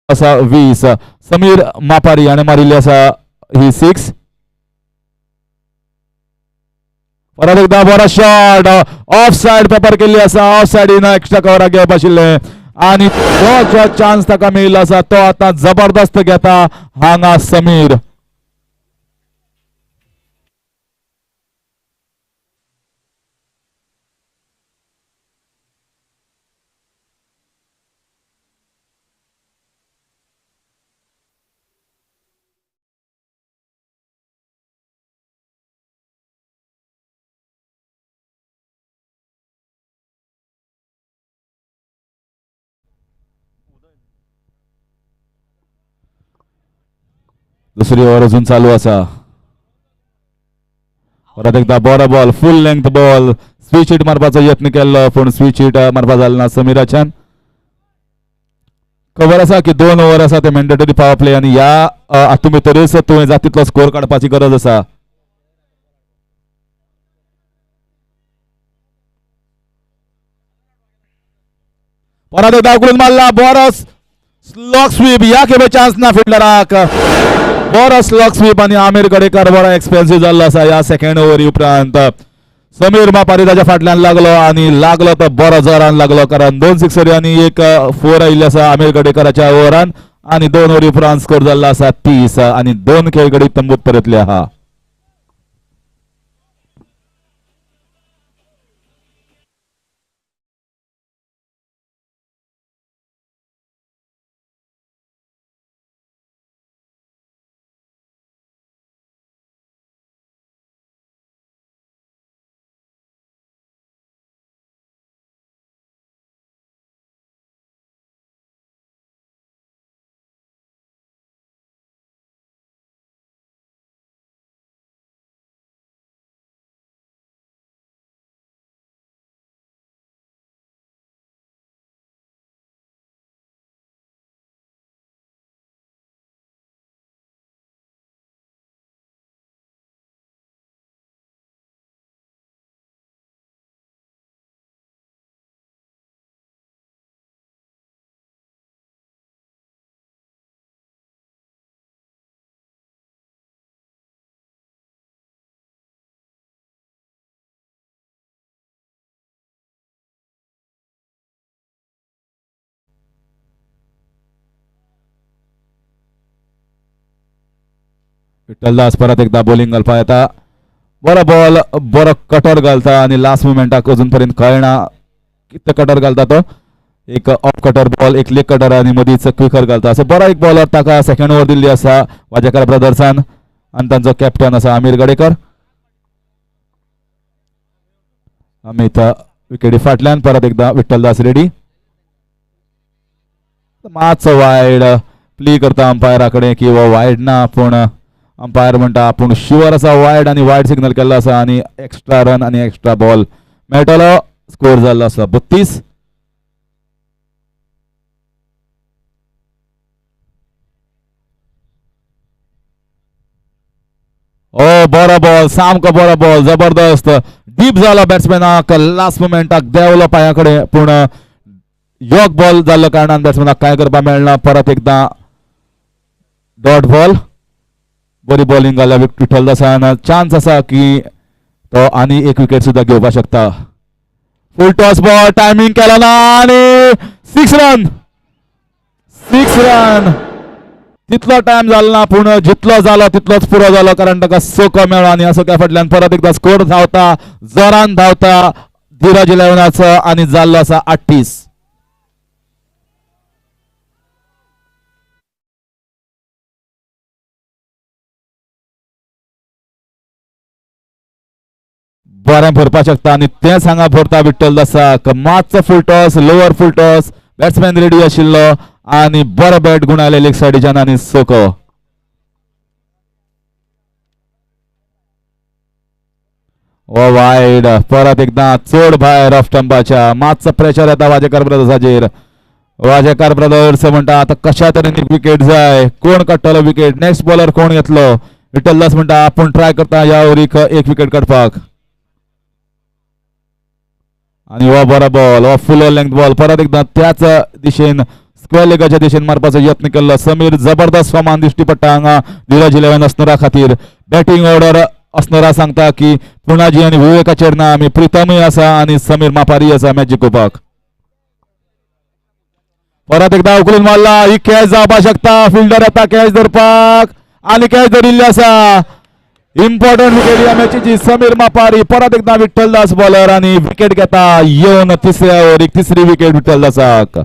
असा 20 समीर मापारी याने मारिल्ली असा ही 6. परत एकदा बरो शॉट ऑफ साइड पेपर केल्ली असा. ऑफ साइडीन एक्स्ट्रा कवराक घेवप आशिल्ले आणि तो जो चान्स ताका मेळिल्लो आसा तो आता जबरदस्त घेता हांगा समीर. दुसरी ओव्हर अजून चालू असा. परत एकदा बरो ball full length ball. Switch hit मारपाचो यत्न केल्लो पण स्विच हिट मारपा जालो ना समीराच्यान. खबर आसा की 2 ओव्हर आसा ते मॅन्डेटरी पावर प्ले आणि ह्या हातूंत भितरच तुवें जाता तितलो स्कोर काडपाची गरज आसा. परत एकदा उकळून मारला बरो स्लॉक स्वीप या खेपे चान्स ना फिल्डराक बरो स्लॉक स्वीप आणि आमिर गडेकर बरो एक्सपेन्सिव्ह जाल्लो आसा या सेकंड ओव्हरी उपरांत. समीर मापारी ताच्या फाटल्यान लागलो आणि लागलो तो बरो जोरान लागलो कारण 2 सिक्सरी आणि 1 4 आयिल्ली आसा आमिर गडेकराच्या ओव्हरान आणि 2 ओव्हरी उपरांत स्कोर जाल्लो आसा 30 आणि 2 खेळगडी तंबूत परतले आहा. विठ्ठलदास परत एकदा बॉलिंग घालपा येता. बरो बॉल बरो कटर घालता आणि लास्ट मुमेंटाक अजून पर्यंत कळना कितले कटर घालता तो. एक ऑफ कटर बॉल एक लेग कटर आणि मदींच क्विकर घालता असो बरो एक बॉलर ताका सेकंड ओव्हर दिल्ली आसा वाजेकार ब्रदर्सान आणि तांचो कॅप्टन आसा आमिर गडेकर. अमित विकेटी फाटल्यान परत एकदा विठ्ठलदास रेडी. मातसो वायड प्ले करता अंपायरा कडेन की हो वायड ना पूण अंपायर म्हणटा पूण शुअर आसा वायड आणि वायड सिग्नल केल्लो आसा आणि एक्स्ट्रा रन आणि एक्स्ट्रा बॉल मेळटलो. स्कोर जाल्लो आसा 32. ओ बरो बॉल सामको बरो बॉल जबरदस्त डीप जालो बॅट्समॅनाक लास्ट मुमेंटाक देंवलो पांया कडेन पूण योग बॉल जाल्ल्या कारणान बॅट्समॅनाक कांय करपाक मेळना. परत एकदा डॉट बॉल बरी बॉलिंग घाल्या विठ्ठलदासान चान्स आसा की तो आनी एक विकेट सुद्धा घेवपाक शकता. फुल टॉस बॉल टायमिंग केला ना आणि 6 रन 6 रन तितलो टाइम जालो ना पूण जितलो जालो तितलोच पुरो जालो कारण ताका सोको मेळ्ळो आणि असो त्या फाटल्यान परत एकदा स्कोर धांवता जोरान धांवता धीरज 11 आणि जाल्लो आसा 38. बरें भरपाक शकता आणि तेच हांगा भरता विठ्ठलदासाक मातसो full toss lower full toss batsman ready आशिल्लो आणि बरो बॅट गुणायले लेग सायडीच्यान आणि सोको. ओ वायड परत एकदा चड भायर ऑफ स्टंपाच्या मातसो प्रेशर येता वाजेकार ब्रदर्साचेर. वाजेकार ब्रदर्स म्हणटा आता कशा तरेन एक विकेट जाय कोण काडटलो विकेट नेक्स्ट बॉलर कोण घेतलो. विठ्ठलदास म्हणटा आपूण ट्राय करता ह्या ओव्हरीक एक विकेट काडपाक आणि हो बरो बॉल हो फुल लेंथ बॉल परत एकदा त्याच दिशेन स्क्वेअर लेगाच्या दिशेन मारपाचो यत्न केल्लो. समीर जबरदस्त फॉर्मान दिश्टी पडटा हांगा धीरज 11 असनरा खातीर. बॅटिंग ऑर्डर असनरा सांगता की पुणाजी आणि विवेकाचेर ना आमी प्रितमूय आसा आणि समीर मापारी आसा मॅच जिखोवपाक. परत एकदा उखलून मारला ही कॅच जावपाक शकता फिल्डर येता कॅच धरपाक आणि कॅच धरिल्ली आसा. इम्पॉर्टंट विकेट या मॅचीची समीर मापारी परत एकदा विठ्ठलदास बॉलर आणि विकेट घेता येवन तिसऱ्या ओव्हरीक तिसरी विकेट विठ्ठलदासाक.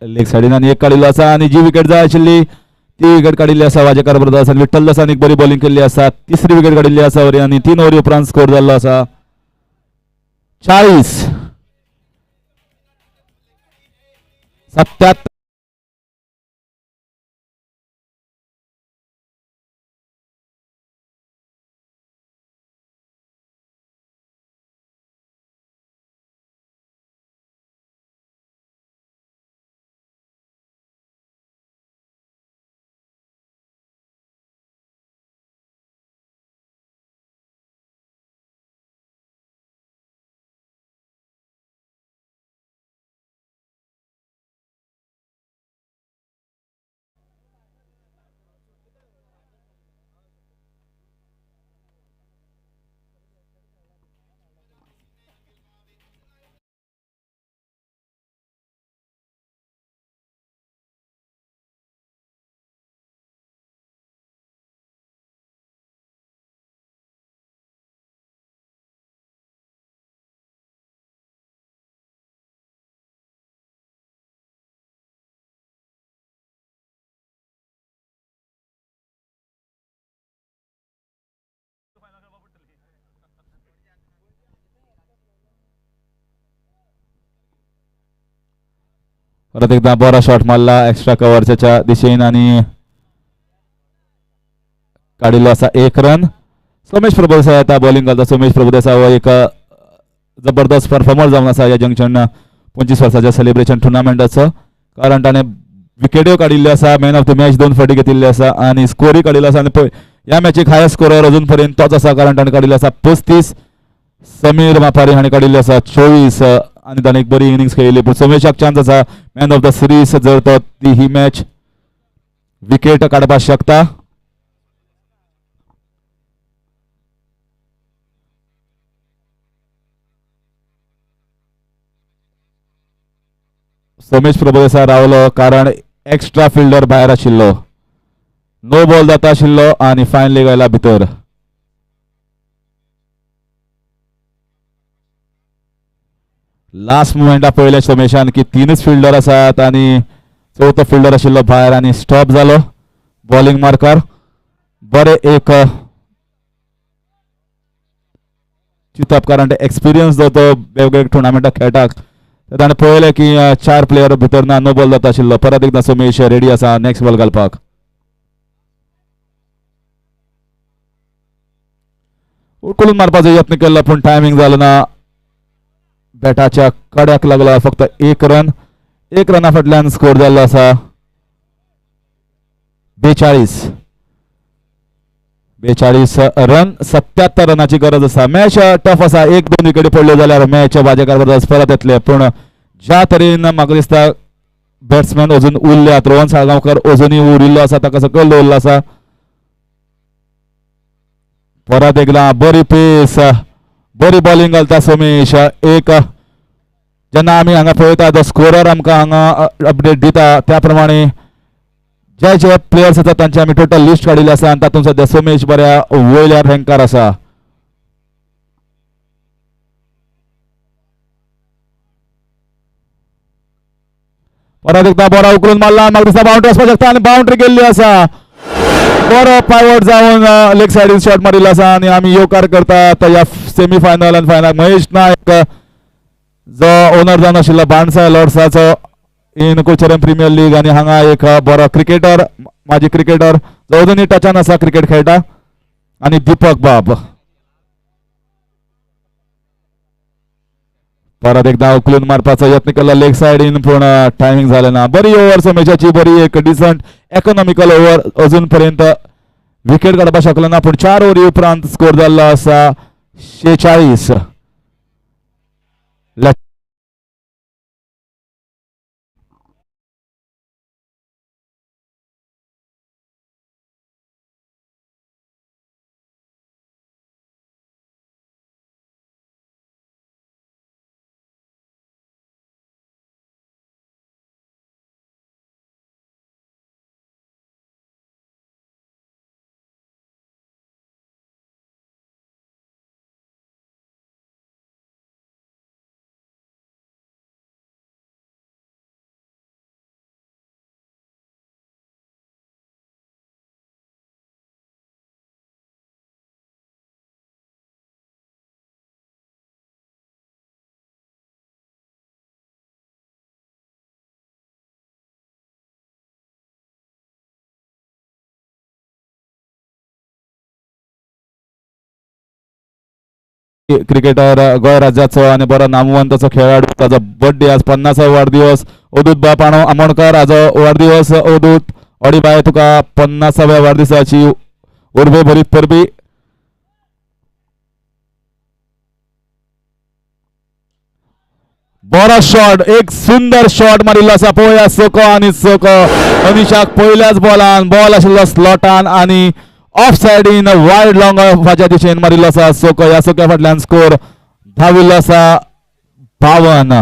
लेग सायडीन आनी एक काडिल्लो आसा आनी जी विकेट जाय आशिल्ली ती विकेट काडिल्ली आसा वाजेकार ब्रदर्स आनी विठ्ठल दासान एक बरी बॉलिंग केल्ली आसा तिसरी विकेट काडिल्ली आसा ओव्हरी आनी 3 ओव्हरी उपरांत स्कोर जाल्लो आसा 40-77. परत एकदा बरा शॉट मारला एक्स्ट्रा कव्हरच्या दिशेन आणि काढिल्लो आसा 1 रन सोमेश प्रभुदेसाय आता बॉलिंग घालता सोमेश प्रभुदेसाय हो एक जबरदस्त परफॉर्मर जावन आसा ह्या जंक्शन 25 वर्साच्या सेलिब्रेशन टुर्नामेंटाचो कारण ताणें विकेट्यो काडिल्ल्यो आसा मॅन ऑफ द मॅच 2 फावटी घेतिल्ले आसा आनी स्कोरूय काडिल्लो आसा आनी ह्या मॅचीक हायस्ट स्कोरर अजून पर्यंत तोच आसा कारण ताणें काडिल्लो आसा 35 समीर मापारी हाणें काडिल्ले आसा 24 आनी ताणें एक बरी इनिंग्स खेळिल्ली पूण सोमेशाक चान्स आसा मॅन ऑफ द सिरीज जर तो ही मॅच विकेट काडपाक शकता सोमेश प्रभुदेसाय रावलो कारण एक्स्ट्रा फिल्डर भायर आशिल्लो नो बॉल जाता आशिल्लो आनी फायन लेग आयला भितर लास्ट मुमेंटा पळयलें सोमेशान की 3च फिल्डर आसात आनी चवथो फिल्डर आशिल्लो भायर आनी स्टॉप जालो बॉलिंग मार्कर बरें एक चिंतप कारण एक्सपिरियन्स जो तो वेगवेगळ्या टुर्नामेंटाक खेळटाक ताणें पळयलें की 4 प्लेयर भितर ना नो बॉल जाता आशिल्लो परत एकदां सोमेश रेडी आसा नेक्स्ट बॉल घालपाक उखलून मारपाचो यत्न केल्लो पूण टायमींग जालो ना बॅटाच्या कड्याक लागला फक्त 1 रन 1 रना फाटल्यान स्कोर जाल्लो आसा 42 रन 77 रनाची गरज आसा मॅच टफ आसा 1-2 विकेटी पडल्यो जाल्यार मॅच वाजेकार ब्रदर्स परत येतले पूण ज्या तरेन म्हाका दिसता बॅट्समॅन अजून उरल्यात रोहन साळगांवकर अजुनूय उरिल्लो आसा ताका सकयल दवरलो आसा परत एकदा बरी पेस बरी बॉलिंग घालता सोमेश एक जेन्ना आमी हांगा पळयता जो स्कोरर आमकां हांगा अपडेट दिता त्या प्रमाणे जे जे प्लेयर्स आसात तांची आमी टोटल लिस्ट काडिल्ली आसा आनी तातूंत सद्या सोमेश बऱ्या वयल्या रँकार आसा परत एकदा बरो उखलून मारला म्हाका दिसता बाउंड्री वचपाक शकता आनी बाउंड्री गेल्ली आसा बरो पायवट जावन लेग सायडीन शॉट मारिल्लो आसा आनी आमी येवकार करतात ह्या सेमी फायनल आनी फायनल महेश नायक जो ओनर जावन आशिल्लो बाणसाय लॉर्ड्साचो इन कुर्चोरेम प्रिमियर लीग आनी हांगा एक बरो क्रिकेटर माजी क्रिकेटर जो अजुनूय टचान आसा क्रिकेट खेळटा आनी दीपक बाब परत एकदा उखलून मारपाचो यत्न केलो लेग सायडीन पूण टायमींग जालें ना बरी ओव्हर सोमेशाची बरी एक डिसंट इकॉनॉमिकल ओव्हर अजून पर्यंत विकेट काडपाक शकलो ना पूण 4 ओव्हरी उपरांत स्कोर जाल्लो आसा 46 क्रिकेटर गोंय राज्याचो आणि बरो नामवंतचो खेळाडू ताजो बर्थडे आज 50वा वाडदिवस अवधूत बाप आमोणकर हाजो वाडदिवस अवधूत ऑडी बाय तुका 50व्या वाडदिसाची उर्बे भरीत परबी बरो शॉट एक सुंदर शॉट मारिल्लो आसा पळया सोको आणि सोको अनिशाक पहिल्याच बॉलान बॉल आशिल्लो स्लॉटान आणि ऑफ सायडीन वायड लॉंग ऑफाच्या दिशेन मारिल्लो आसा सोको ह्या सोक्या फाटल्यान स्कोर धाविल्लो आसा 52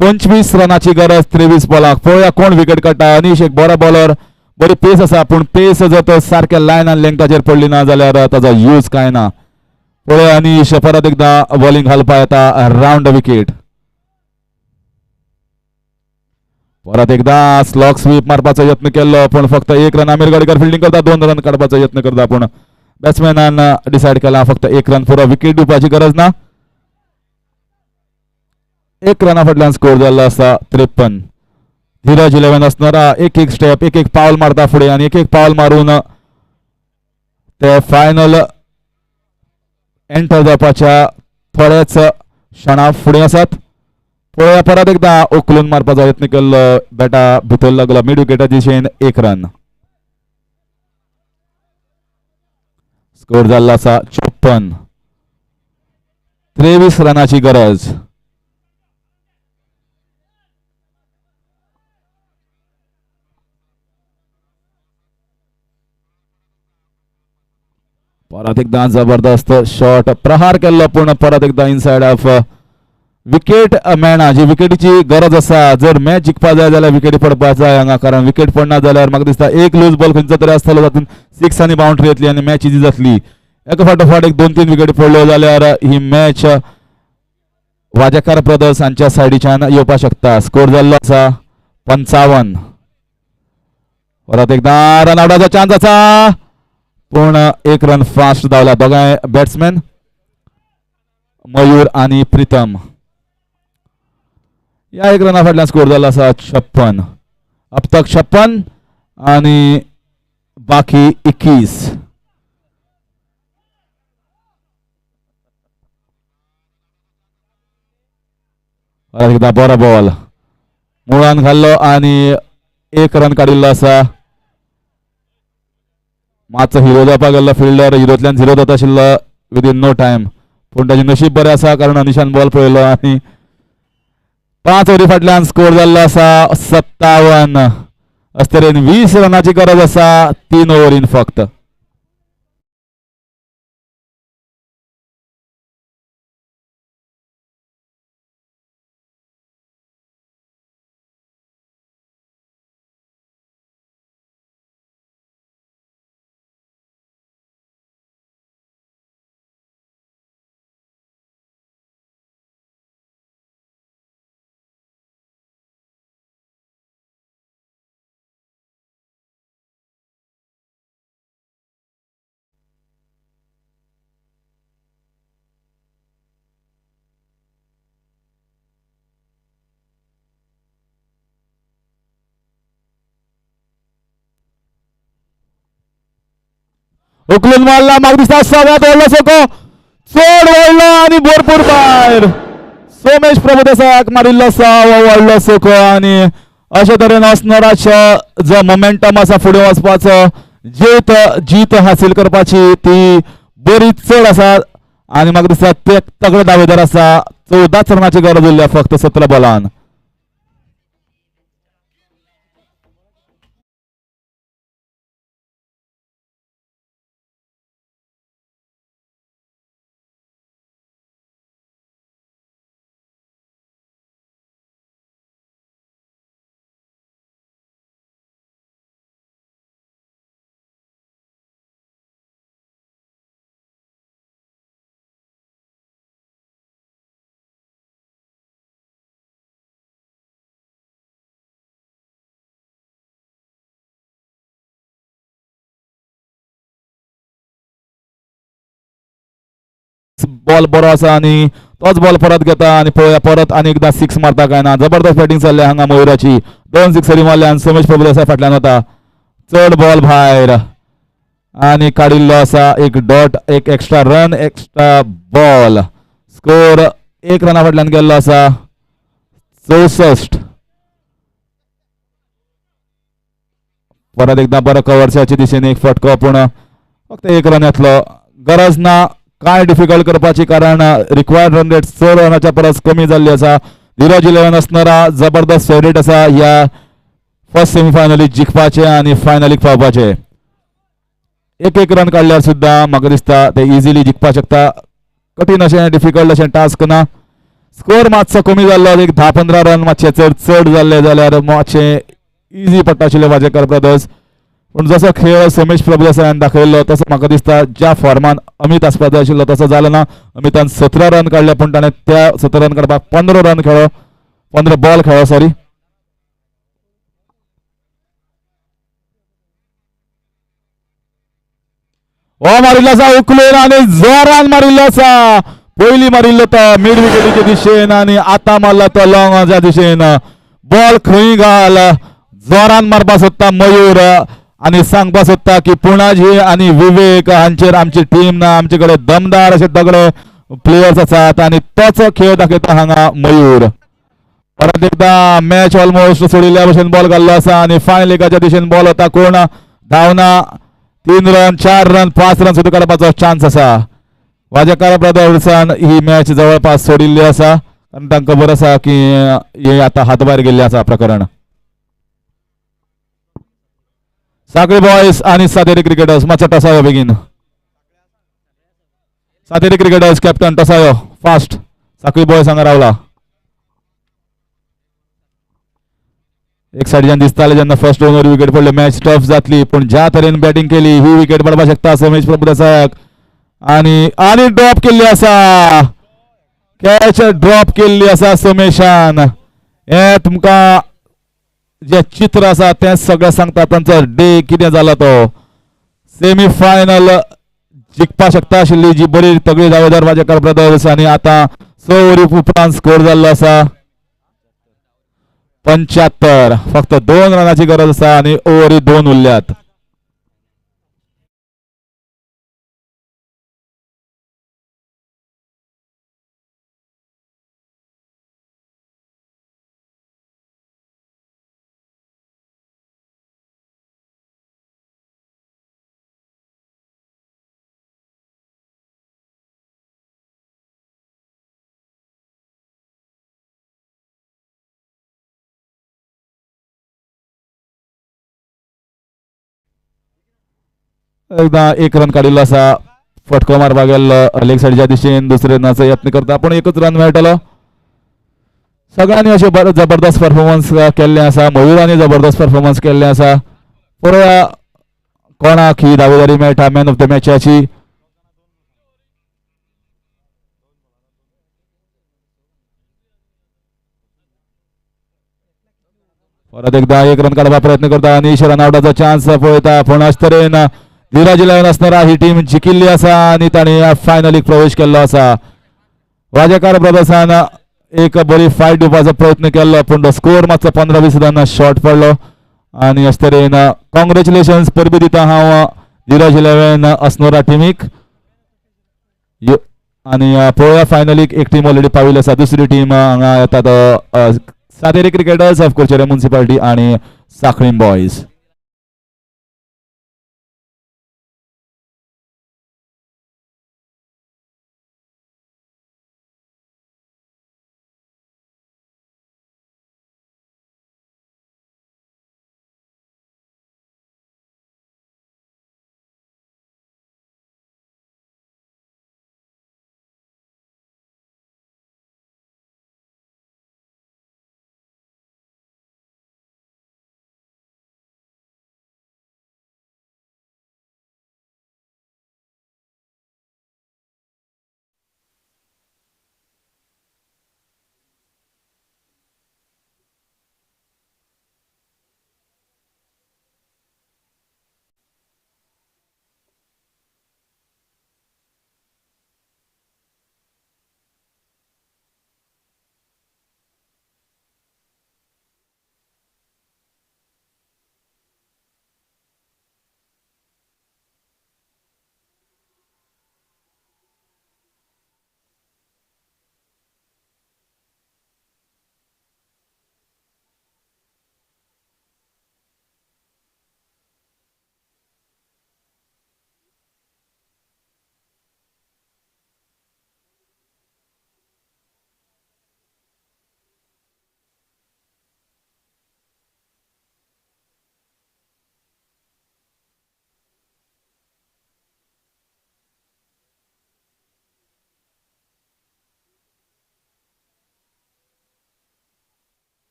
25 रनाची गरज 23 बॉलाक पळया कोण विकेट काडटा अनिश एक बरो बॉलर बरी पेस आसा पूण पेस जर तो सारक्या लायन आनी लेंथाचेर पडली ना जाल्यार ताजो यूज काय ना पळया अनिश परत एकदा बॉलिंग घालपा येता राउंड विकेट परत एकदा स्लॉक स्वीप मारपाचो यत्न केल्लो पण फक्त एक रन आमिर गडकर फिल्डिंग करता 2 रन काडपाचो यत्न करता पूण बॅट्समॅनान डिसायड केला फक्त एक रन पुरो विकेट दिवपाची गरज ना एक रना फाटल्यान स्कोर जाल्लो आसा 53 धीरज 11 आसनारा एक एक स्टेप एक एक पावल मारता फुडें आनी एक एक पावल मारून ते फायनल एंटर जावपाच्या थोड्याच क्षणा फुडें आसात पळया परत एकदा उखलून मारपाचो यत्न केल्लो बॅटा भितर लागलो मिड विकेटा दिशेन एक रन स्कोर जाल्लो आसा 54 23 रनाची गरज परत एकदा जबरदस्त शॉट प्रहार केल्लो पूण परत एकदा इनसाइड ऑफ विकेट मेळना जी विकेटीची गरज आसा जर मॅच जिखपा जाय जाल्यार विकेटी पडपा जाय हांगा कारण विकेट पडना जाल्यार म्हाका दिसता एक लूज बॉल खंयचो तरी आसतलो तातूंत 6 आनी बाउंड्री येतली आनी मॅच इजी जातली एका फाटोफाट एक 2-3 विकेटी पडल्यो जाल्यार ही मॅच वाजेकार ब्रदर्स हांच्या सायडीच्यान येवपा शकता स्कोर जाल्लो आसा 55 परत एकदा रन आउटाचो चान्स आसा पूण एक रन फास्ट धांवला दोगांय बॅट्समॅन मयूर आणि प्रीतम या एक रना फाटल्यान स्कोर जाल्लो आसा 56 अब तक 56 आणि बाकी 21 एकदा बरो बॉल मुळान घाल्लो आणि एक रन काडिल्लो आसा मातसो हिरो जावपाक गेल्लो फिल्डर हिरोतल्यान झिरो जाता आशिल्लो विदीन नो टायम पूण ताचें नशीब बरें आसा कारण अनिशान बॉल पळयलो आनी 5 ओव्हरी फाटल्यान स्कोर जाल्लो आसा 57 अशे तरेन 20 रनाची गरज आसा 3 ओव्हरीन फक्त उकलून मारला म्हाका दिसता सगळ्यात व्हडलो सोको चड व्हडलो आणि भरपूर भायर सोमेश प्रभुदेसाक मारिल्लो आसा व्हडलो सोको आणि अशे तरेन असनराचो जो मोमेंटम आसा फुडें वचपाचो जीत हासील करपाची ती बरी चड आसा आणि म्हाका दिसता ते तगडो दावेदार आसा 14 रनाची गरज उरल्या फक्त 17 बॉलान बॉल बरो आसा आणि तोच बॉल परत घेता आणि पळया परत आणि एकदा सिक्स मारता काय ना. जबरदस्त बॅटिंग चल्ल्या हांगा मयुराची. 2 सिक्सरी मारल्या आणि समेश प्रभुदेसाय फाटल्यान वता. चड बॉल भायर आणि काडिल्लो आसा एक डॉट, एक extra run, extra ball. Score 1 रना फाटल्यान गेल्लो आसा 64. परत एकदा बरो कव्हरच्या दिशेने एक फटको पूण फक्त 1 रन येतलो. गरज ना काय डिफिकल्ट करपाची कारण रिक्वायर्ड रन रेट 6 रनाच्या परस कमी जाल्ली आसा. धीरज 11 असणारा जबरदस्त फेवरेट आसा ह्या फर्स्ट सेमीफायनलीक जिखपाचे आणि फायनलीक पावपाचे. एक रन काडल्यार सुद्दां म्हाका दिसता ते इजिली जिखपाक शकता. कठीण अशें डिफिकल्ट अशें टास्क ना. स्कोर मातसो कमी जाल्लो एक 10-15 रन मातशे चड जाल्ले जाल्यार मातशें इजी पडटा आशिल्लें वाजेकर ब्रदर्स. पूण जसो खेळ समेश प्रभुदेसायान दाखयल्लो तसो म्हाका दिसता ज्या फॉर्मान अमित आसपाक जाय आशिल्लो तसो जालो ना. अमितान 17 रन काडले पूण ताणें त्या 17 रन काडपाक 15 रन खेळ्ळो, 15 बॉल खेळ्ळो सॉरी. हो मारिल्लो आसा उखलून आणि जोरान मारिल्लो आसा. पयली मारिल्लो तो मिड विकेटीचे दिशेन आणि आता मारला तो लॉंग ऑनच्या दिशेन. बॉल खंय घाल जोरान मारपा सोदता मयूर आणि सांगपा सोदता की पुणाजी आणि विवेक हांचेर आमची टीम ना. आमचे कडेन दमदार असे तगडे प्लेयर्स आसात आणि तोच खेळ दाखयता हांगा मयूर. परत एकदा मॅच ऑलमोस्ट सोडिल्ल्या भशेन बॉल घाल्लो आसा आणि फायनल एकाच्या दिशेन बॉल होता. कोण धावना 3 रन 4 रन 5 रन सुद्दां काडपाचो चान्स आसा. वाजेकार ब्रदर्सान ही मॅच जवळपास सोडिल्ली आसा कारण तांकां खबर आसा की हे आता हातभायर गेल्ले आसा प्रकरण. साखळी बॉयज आणि सातेरी क्रिकेटर्स मातसो टसायो बेगीन. सातेरी क्रिकेटर्स कॅप्टन टसायो फास्ट. साखळी बॉयज हांगा रावला. एक सायडीच्यान दिसताले जेन्ना फर्स्ट ओव्हर विकेट पडले मॅच टफ जातली पूण ज्या तरेन बॅटिंग केली ही विकेट पडपाक शकता समेश प्रभुदेसायाक. आणि ड्रॉप केल्ली आसा. कॅच ड्रॉप केल्ली आसा समेशान. हे तुमकां जे चित्र आसा तेच सगळें सांगता तांचो डे कितें जाला तो. सेमी फायनल जिखपाक शकता आशिल्ली जी बरी तगडी दावेदार वाजेकार ब्रदर्स आणि आता 6 ओव्हरी उपरांत स्कोर जाल्लो आसा 75. फक्त 2 रनाची गरज आसा आणि ओव्हरी 2 उरल्यात. एकदा 1 रन काडिल्लो आसा. फटको मारपाक गेल्लो लेग सायडीच्या दिशेन दुसरे रनाचो यत्न करता पूण एकच रन मेळटलो. सगळ्यांनी अशें जबरदस्त परफॉर्मन्स केल्लें आसा. मयुरांनी जबरदस्त परफॉर्मन्स केल्लें आसा. पळोवया कोणाक ही दावेदारी मेळटा मॅन ऑफ द मॅचाची. परत एकदा 1 रन काडपाक प्रयत्न करता आणि रन आउटाचो चान्स पळयता पूण अशे तरेन धीरज 11 असणारा ही टीम जिखिल्ली आसा आणि ताणी फायनलीक प्रवेश केल्लो आसा. वाजेकार ब्रदर्सान एक बरी फायट दिवपाचो प्रयत्न केल्लो पूण तो स्कोर मातसो 15-20 रन शॉर्ट पडलो आणि अशे तरेन कॉंग्रॅच्युलेशन्स परबी दिता हांव धीरज 11 असनोरा टीमीक. आणि पळोवया फायनलीक एक टीम ऑलरेडी पाविल्ली आसा. दुसरी टीम हांगा येता तो Sateri cricketers of Curchorem municipality आणि साखळीम बॉयज.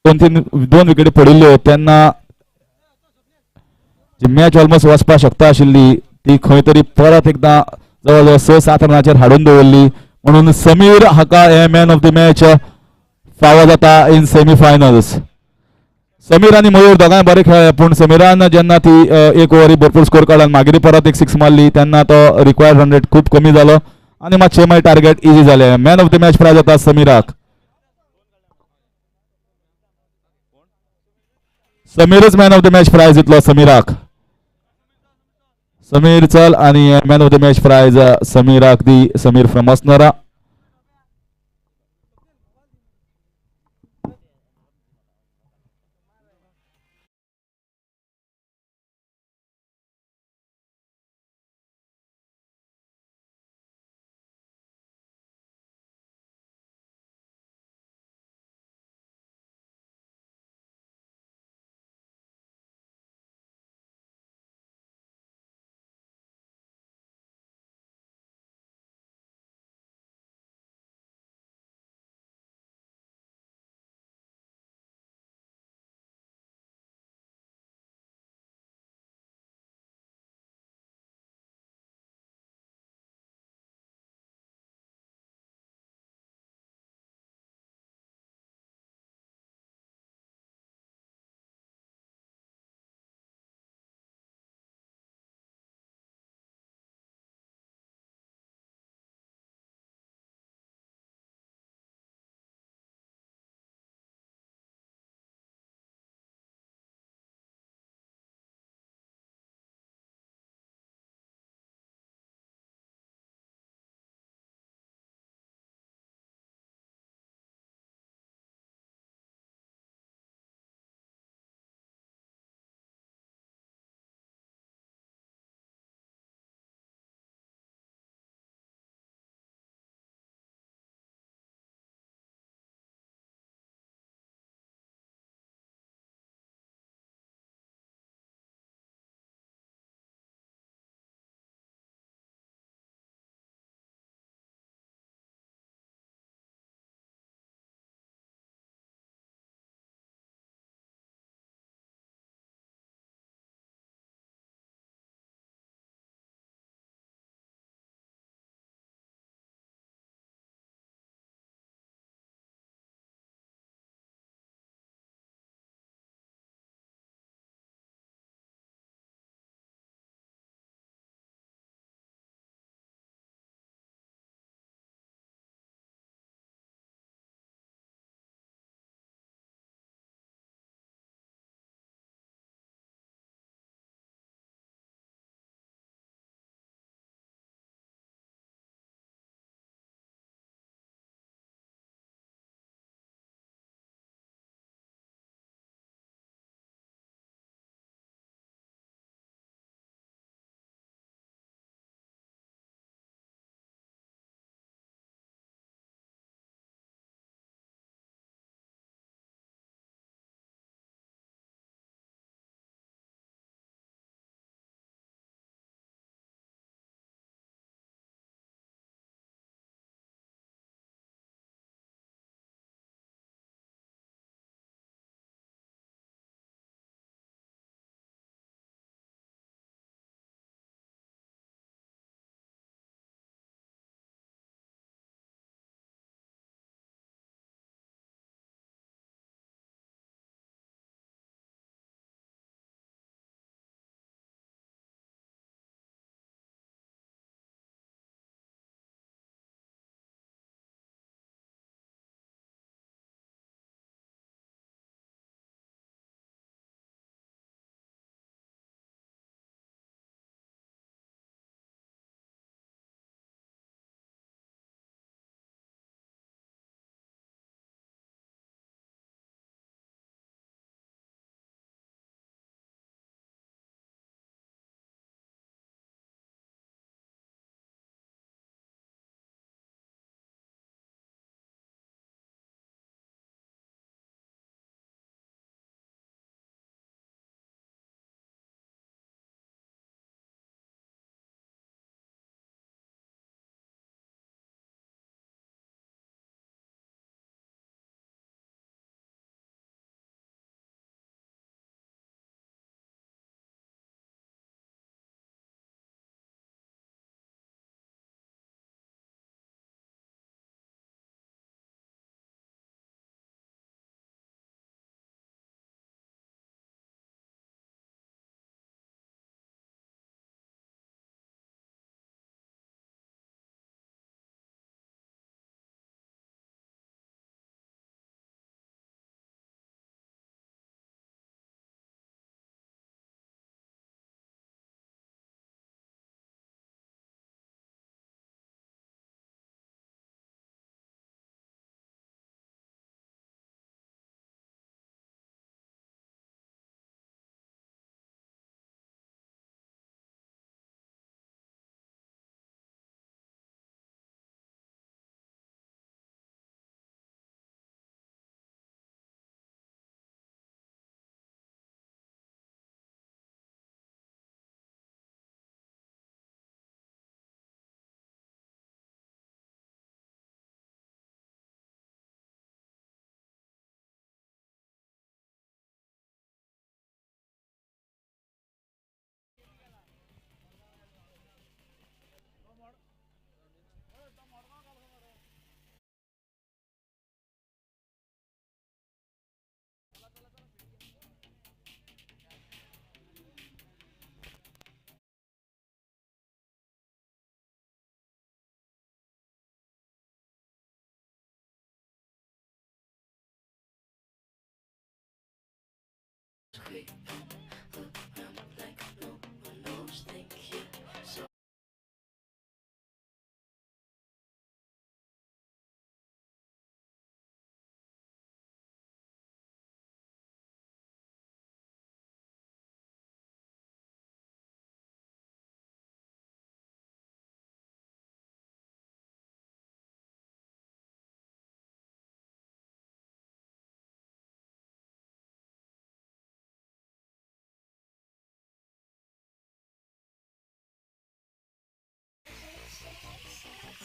दोन विकेटी पडिल्ल्यो तेन्ना जी मॅच ऑलमोस्ट वचपाक शकता आशिल्ली ती खंय तरी परत एकदा जवळ जवळ 6-7 रनाचेर हाडून दवरली म्हणून समीर हाका हे मॅन ऑफ द मॅच फावो जाता इन सेमीफायनल्स. समीर आणि मयूर दोगांय बरे खेळ्ळे पूण समीरान जेन्ना ती एक ओव्हरी भरपूर स्कोर काडला मागीर परत एक 6 मारली तेन्ना तो रिक्वायर्ड रन रेट खूब कमी जालो आनी मातशें मागीर टार्गेट इजी जालें. Man of the match prize जाता समीराक. समीरच man of the match prize दितलो समीराक. समीर चल आणि man of the match prize समीराक दी. Sameer from Assonora.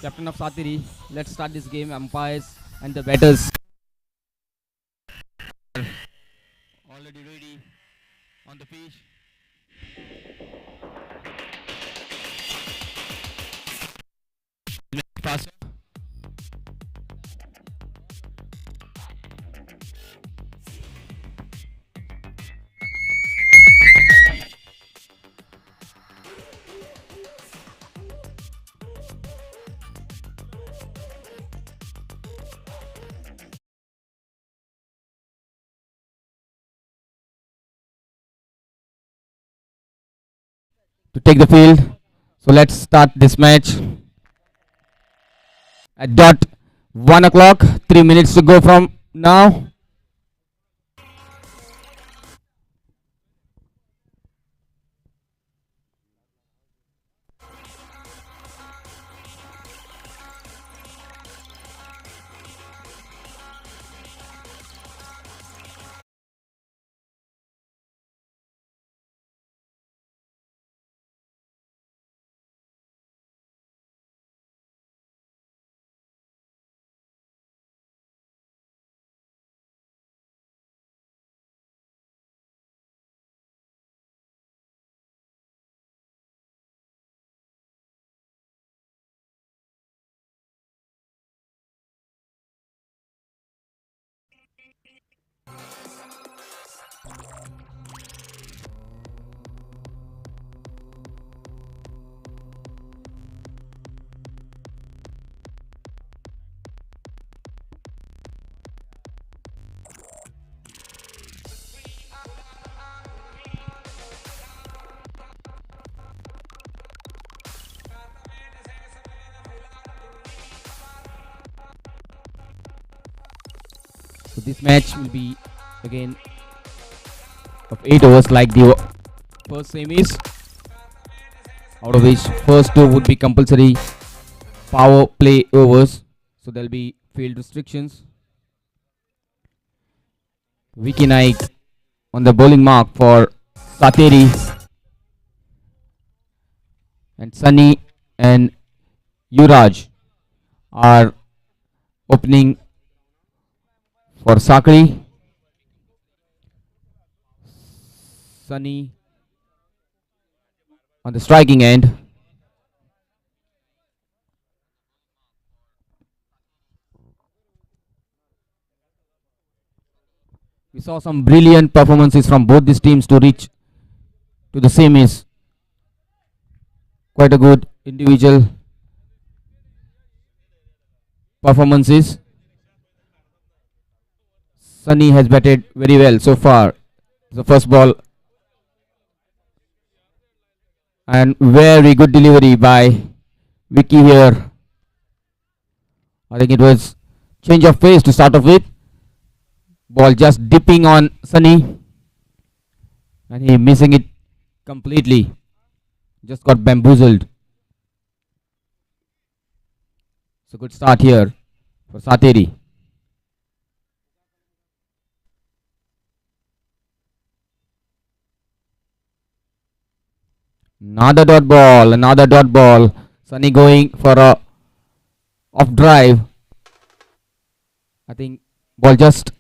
Captain of Satiri, let's start this game. Umpires and the batters already ready on the pitch.
Faster.
To take the field. So let's start this match at dot 1 o'clock. 3 minutes to go from now. So this match will be again of 8 overs like the first semis, out of which first 2 would be compulsory power play overs. So there'll be field restrictions. Vicky Naik on the bowling mark for Sateri, and Sunny and Yuraj are opening for Sakri. Sunny on the striking end. We saw some brilliant performances from both these teams to reach to the semis. Quite a good individual performances. Sunny has batted very well so far. The first ball and very good delivery by Vicky here. I think it was change of pace to start off with. Ball just dipping on Sunny and he missing it completely. Just got bamboozled. So good start here for Sateri. Another dot ball, another dot ball. Sunny going for a off drive. I think ball just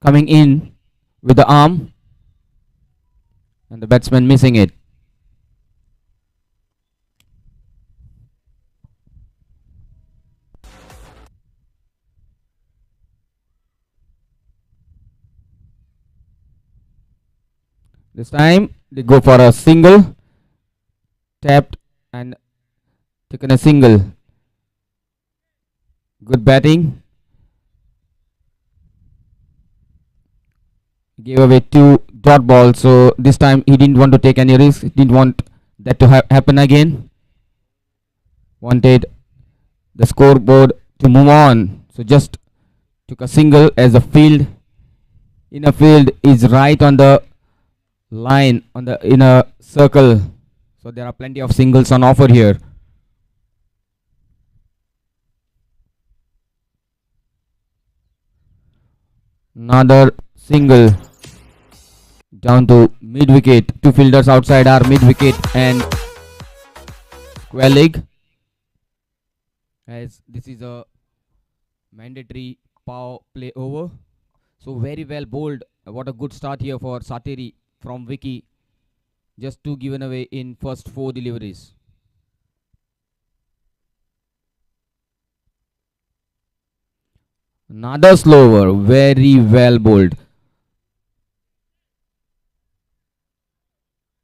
coming in with the arm and the batsman missing it. This time they go for a single, tapped and taken a single. Good batting.
gave away 2 dot balls, so this time he didn't want to take any risk. He didn't want that to happen again. Wanted the scoreboard to move on, so just took a single as the field inner field is right on the line on the inner circle, so there are plenty of singles on offer here. Another single down to mid wicket. 2 fielders outside are mid wicket and square leg, as this is a mandatory power play over. So very well bowled. What a good start here for Sateri from Vicky. Just 2 given away in first 4 deliveries. Another slower, very well bowled.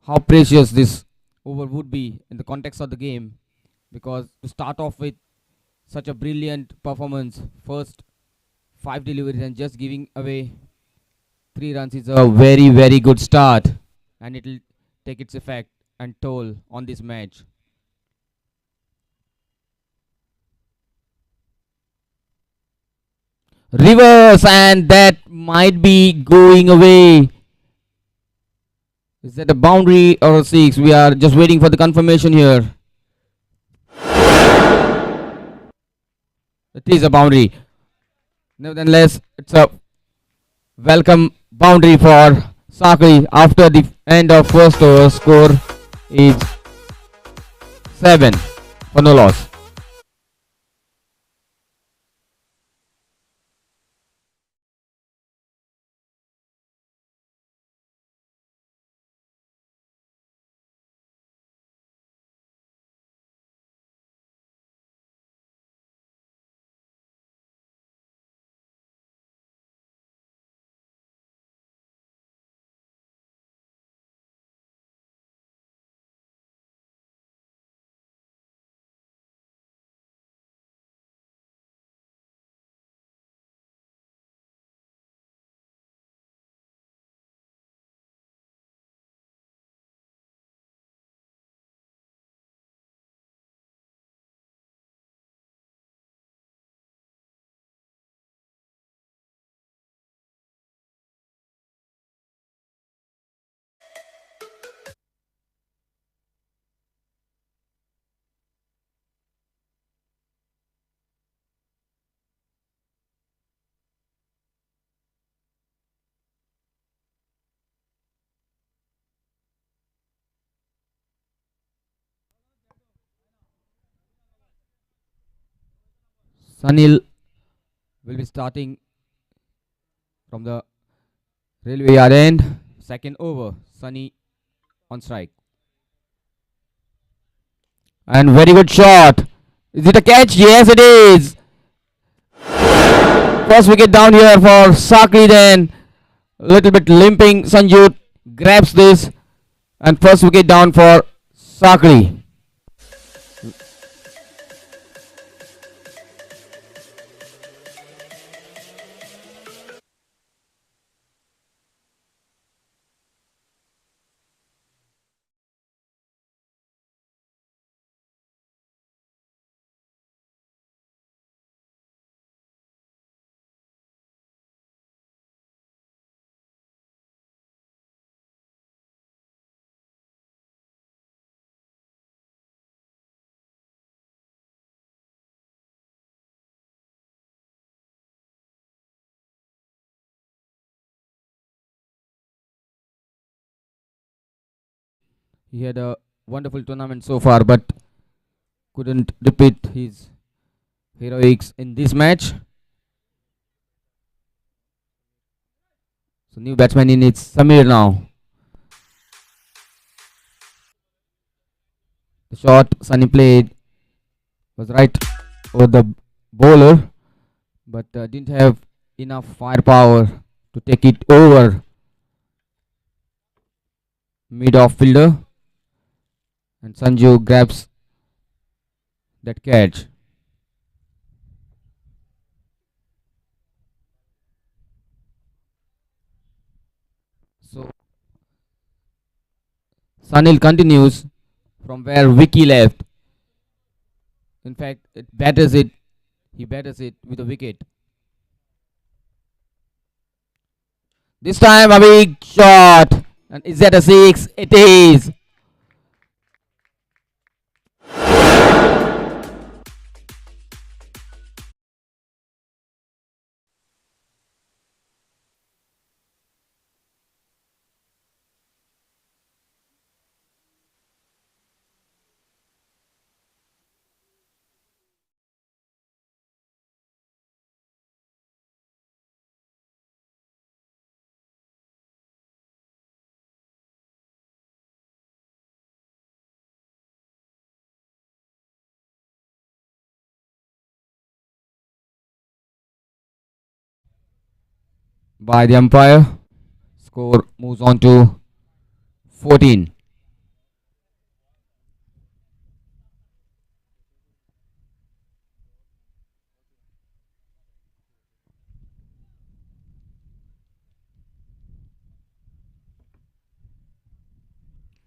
How precious this over would be in the context of the game, because to start off with such a brilliant performance, first 5 deliveries and just giving away 3 runs is a very good start, and it will take its effect and toll on this match. Reverse, and that might be going away. Is that a boundary or a 6? We are just waiting for the confirmation here. It is a boundary. Nevertheless, it's a welcome boundary for Sakri after the end of first over. Score is 7 for no loss. Sunil will be starting from the railway yard end. Second over, Sunny on strike. And very good shot. Is it a catch? Yes, it is. First wicket down here for Sakri, then a little bit limping. Sanju grabs this, and first wicket down for Sakri. He had a wonderful tournament so far, but couldn't repeat his heroics in this match. So new batsman in, it's Samir now. The shot Sunny played was right over the bowler, but didn't have enough firepower to take it over mid off fielder, and Sanju grabs that catch. Sunil continues from where Vicky left. In fact, he batters it with a wicket. This time a big shot. And is that a six? It is. By the umpire. Score moves on to 14.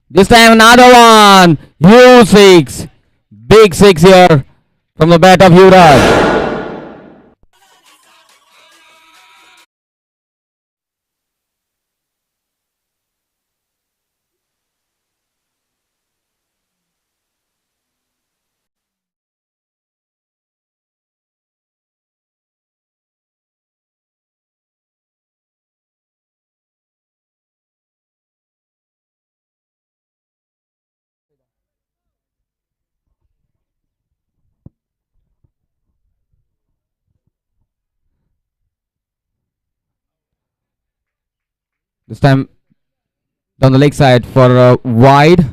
This time another one. Huge six. Big six here from the bat of Yuvraj. This time down the leg side for a wide.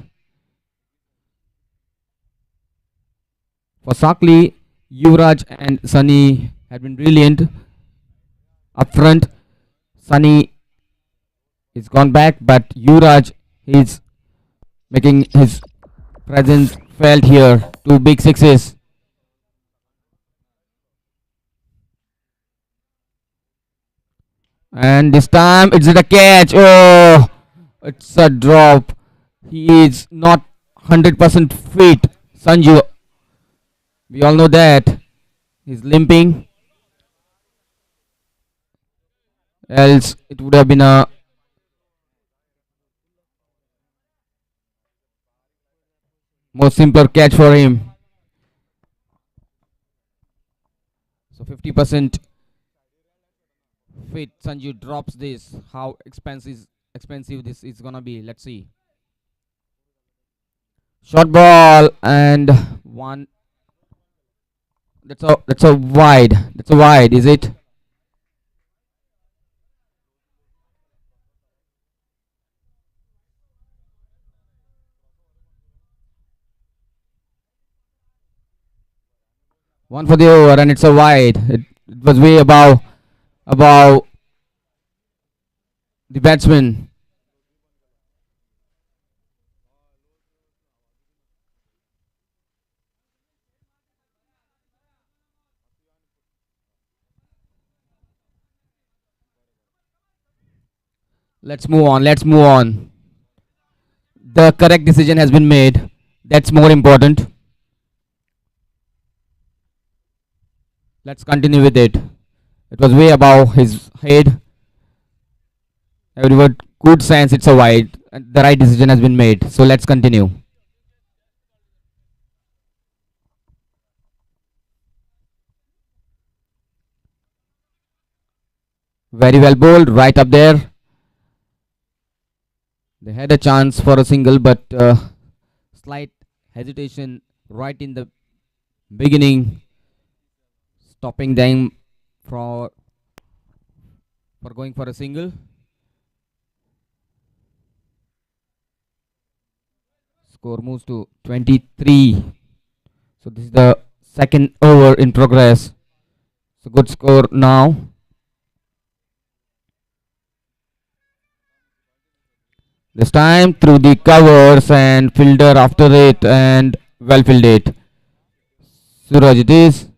For Sakli, Yuvraj and Sunny had been brilliant. Up front, Sunny is gone back, but Yuvraj is making his presence felt here. Two big sixes. And this time it's a catch. Oh, it's a drop. He is not 100% fit. Sanju, we all know that. He's limping. Else it would have been a more simpler catch for him. So 50% fit. Sanju drops this. How expensive this is gonna be. Let's see. Short ball and one. That's a wide. That's a wide, is it? One for the over and it's a wide. It was way above the batsman. Let's move on. Let's move on. The correct decision has been made. That's more important. Let's continue with it. It was way above his head. Every good sense it's a wide. And the right decision has been made. So let's continue. Very well bowled, right up there. They had a chance for a single, but slight hesitation right in the beginning, stopping them for going for a single. Score moves to 23. So this is the second over in progress. So good score now. This time through the covers and fielder after it and well fielded. Suraj it is.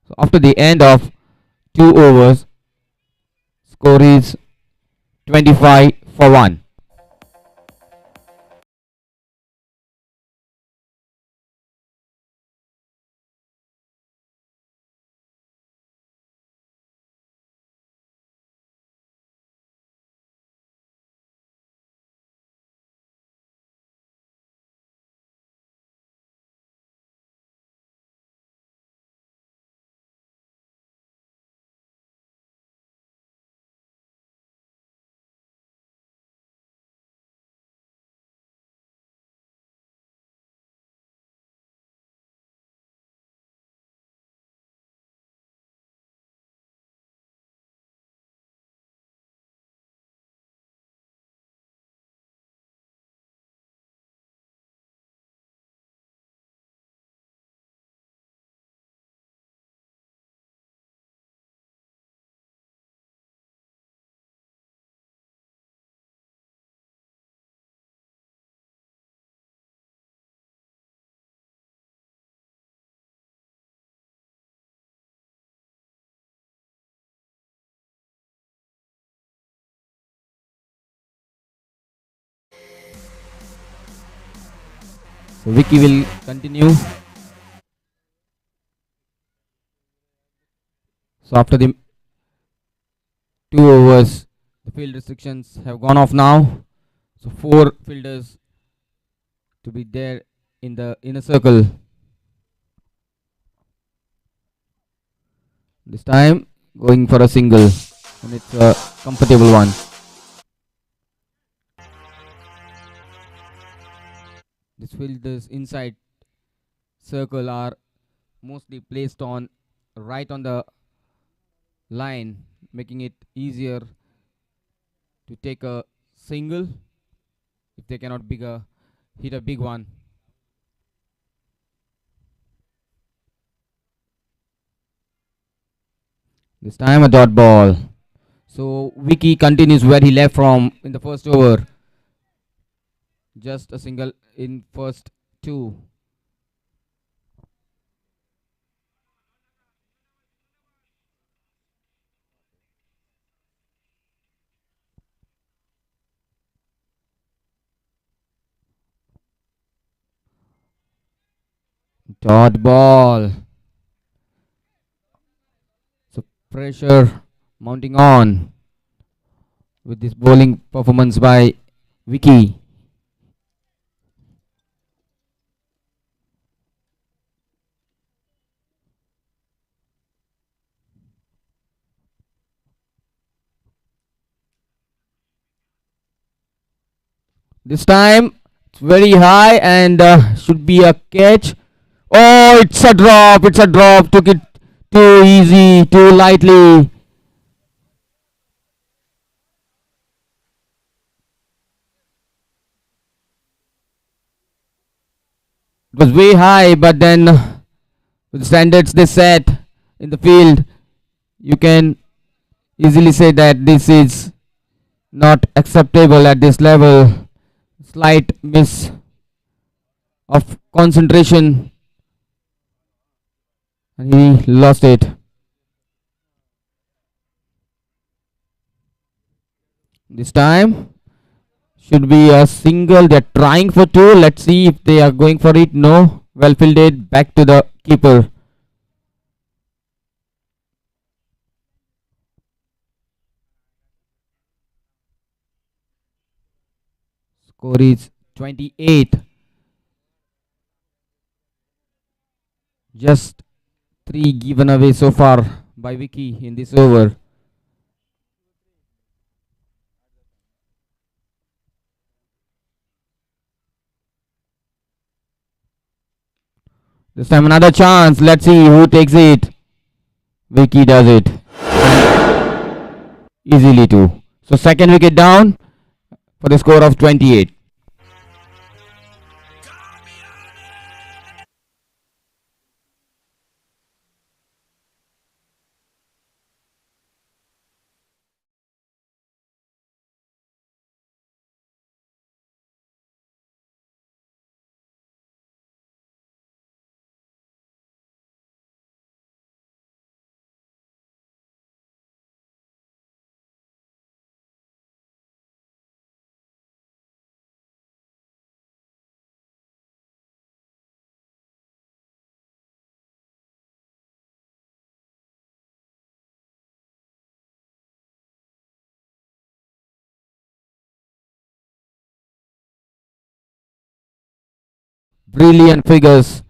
So after the end of 2 overs, Score is 25 for 1. So Vicky will continue. So after the 2 overs, the field restrictions have gone off now. So 4 fielders to be there in the inner circle. This time going for a single, and it's a comfortable one. These fielders inside circle are mostly placed on right on the line, making it easier to take a single if they cannot hit a big one. This time a dot ball. So Vicky continues where he left from in the first over. Just a single in first 2. Dot ball. So pressure mounting on with this bowling performance by Vicky. This time it's very high and should be a catch. Oh, it's a drop. It's a drop. Took it too easy, too lightly. It was way high, but then with the standards they set in the field, you can easily say that this is not acceptable at this level. Slight miss of concentration, and he lost it. This time should be a single. They're trying for 2. Let's see if they are going for it. No. Well fielded. Back to the keeper. Score is 28. Just 3 given away so far by Vicky in this over. This time another chance. Let's see who takes it. Vicky does it. Easily too. So second wicket down for the score of 28. Brilliant figures.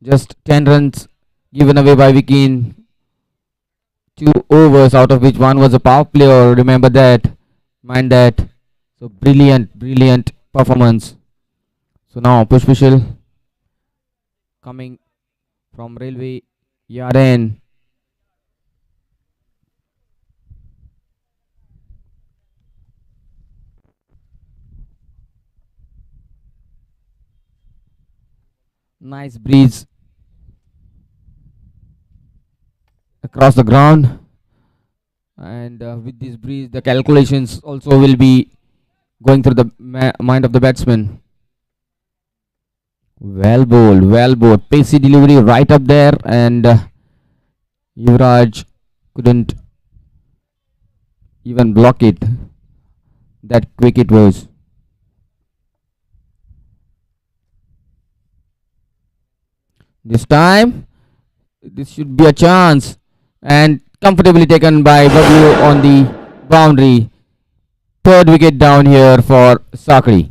Just 10 runs given away by Vicky in 2 overs, out of which one was a power play. Or remember that, mind that. So brilliant performance. So now Pushpishil coming from Railway Yard. Nice breeze across the ground, and with this breeze the calculations also will be going through the mind of the batsman. Well bowled, pacey delivery right up there, and Yuvraj couldn't even block it. That quick it was. This time, this should be a chance, and comfortably taken by W on the boundary. Third wicket down here for Sakri.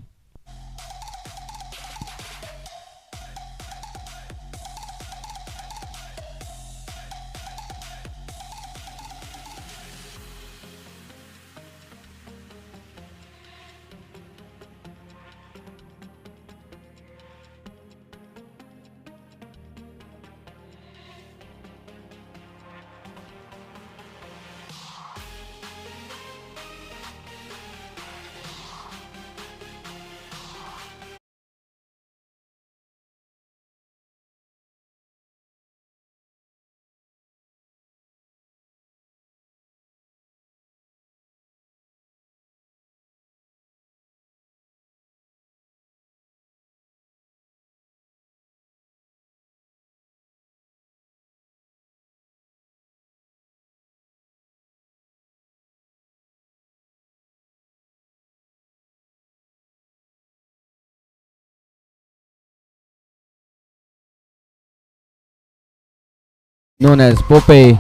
Known as Pope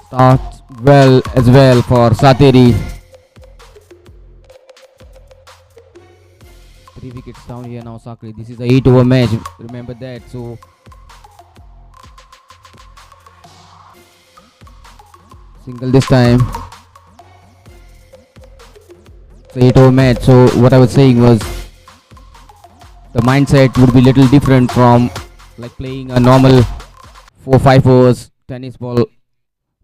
starts well as well for Sateri. 3 wickets down here now, Sakri. This is a 8-over match. Remember that. So single this time. It's a 8-over match. So what I was saying was the mindset would be little different from like playing a normal 4-5 overs tennis ball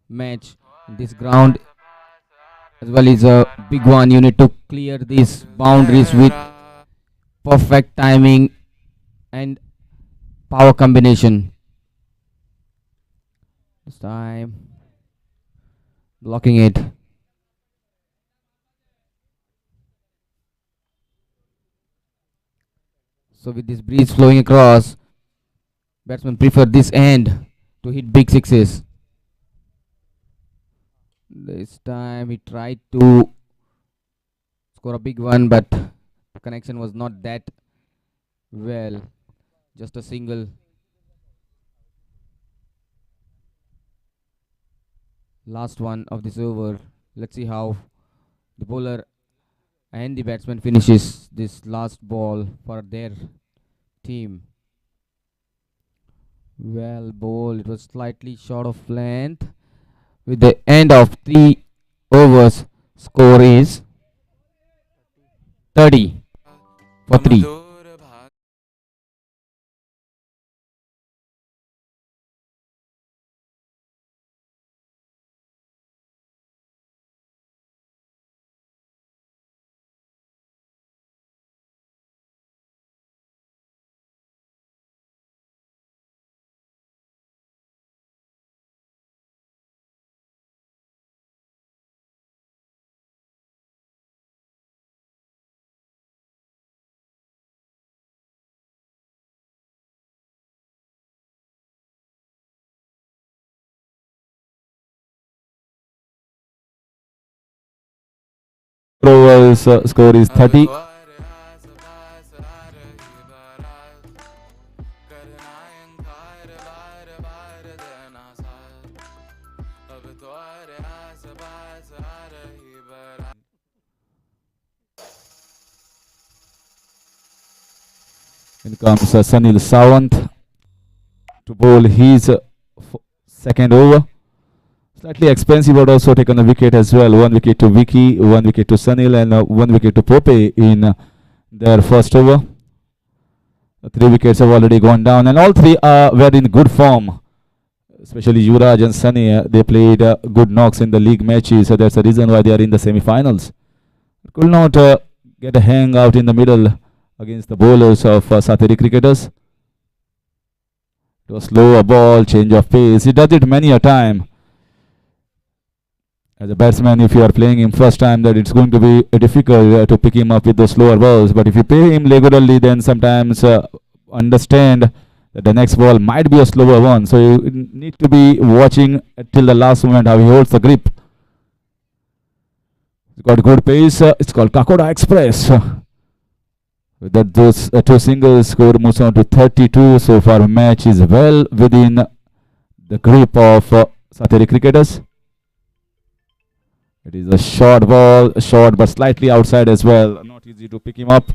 match. This ground as well is a big one. You need to clear these boundaries with perfect timing and power combination. This time blocking it. So with this breeze flowing across, batsmen prefer this end to hit big sixes. This time he tried to score a big one, but the connection was not that well. Just a single. Last one of this over. Let's see how the bowler and the batsman finishes this last ball for their team. Well bowled. It was slightly short of length. With the end of 3 overs, score is 30 for 3.
Overs score is 30. In comes Sunil Sawant to bowl his second over. Slightly expensive, but also taken a wicket as well. 1 wicket to Vicky, 1 wicket to Sunil, and 1 wicket to Pope in their first over. 3 wickets have already gone down, and all three were in good form. Especially Yuvraj and Sunny, they played good knocks in the league matches, so that's the reason why they are in the semi-finals. Could not get a hang out in the middle against the bowlers of Sateri cricketers. It was slow ball, change of pace. He does it many a time. As a batsman, if you are playing him first time, that it's going to be difficult to pick him up with those slower balls. But if you play him regularly, then sometimes understand that the next ball might be a slower one. So you need to be watching till the last moment how he holds the grip. He's got good pace. It's called Kakoda Express. With that, those two singles, score moves on to 32. So far, match is well within the grip of Sateri cricketers. It is a short ball, short but slightly outside as well. Not easy to pick him up.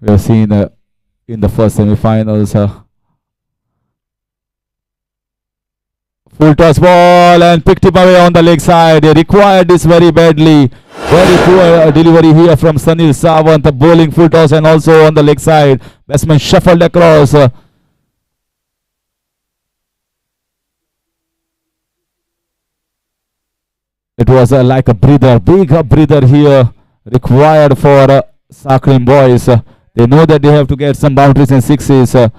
We have seen in the first semi-finals full toss ball and picked him away on the leg side. They required this very badly. Very poor delivery here from Sunil Sawant, bowling full toss and also on the leg side. Batsman shuffled across. It was like a breather, big breather here required for CURCHOREM boys. They know that they have to get some boundaries and sixes. It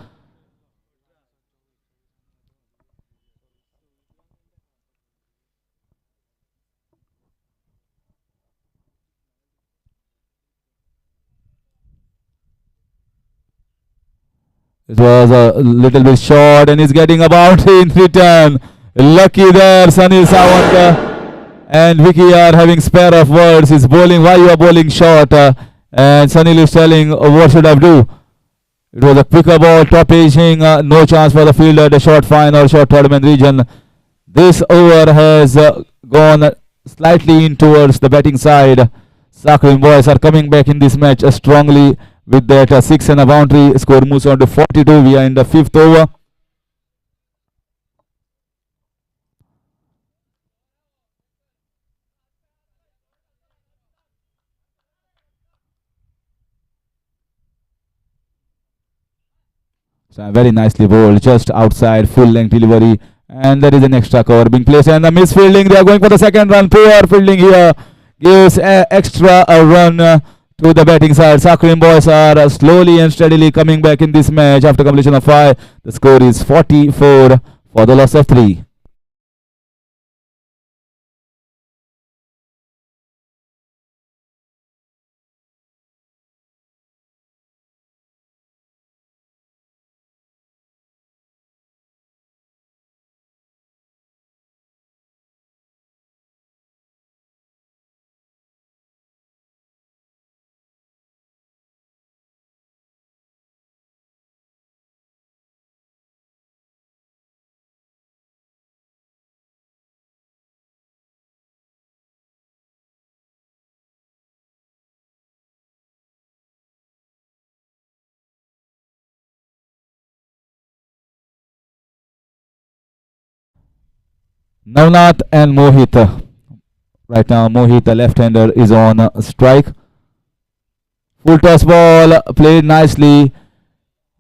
was a little bit short and he's getting a boundary in return. Lucky there, Sunil Sawant and Vicky are having spare of words. He's bowling, why you are bowling short? And Sunil is telling, what should I do? It was a quicker ball, top aging, no chance for the fielder, the short fine or short tournament region. This over has gone slightly in towards the batting side. CURCHOREM boys are coming back in this match strongly with that 6 and a boundary. Score moves on to 42. We are in the 5th over. So very nicely bowled, just outside, full length delivery, and there is an extra cover being placed. And the misfielding, they are going for the second run. Poor fielding here gives extra run to the batting side. CURCHOREM boys are slowly and steadily coming back in this match after completion of 5. The score is 44 for the loss of 3. Navnath and Mohit. Right now, Mohit, the left-hander, is on strike. Full toss ball played nicely.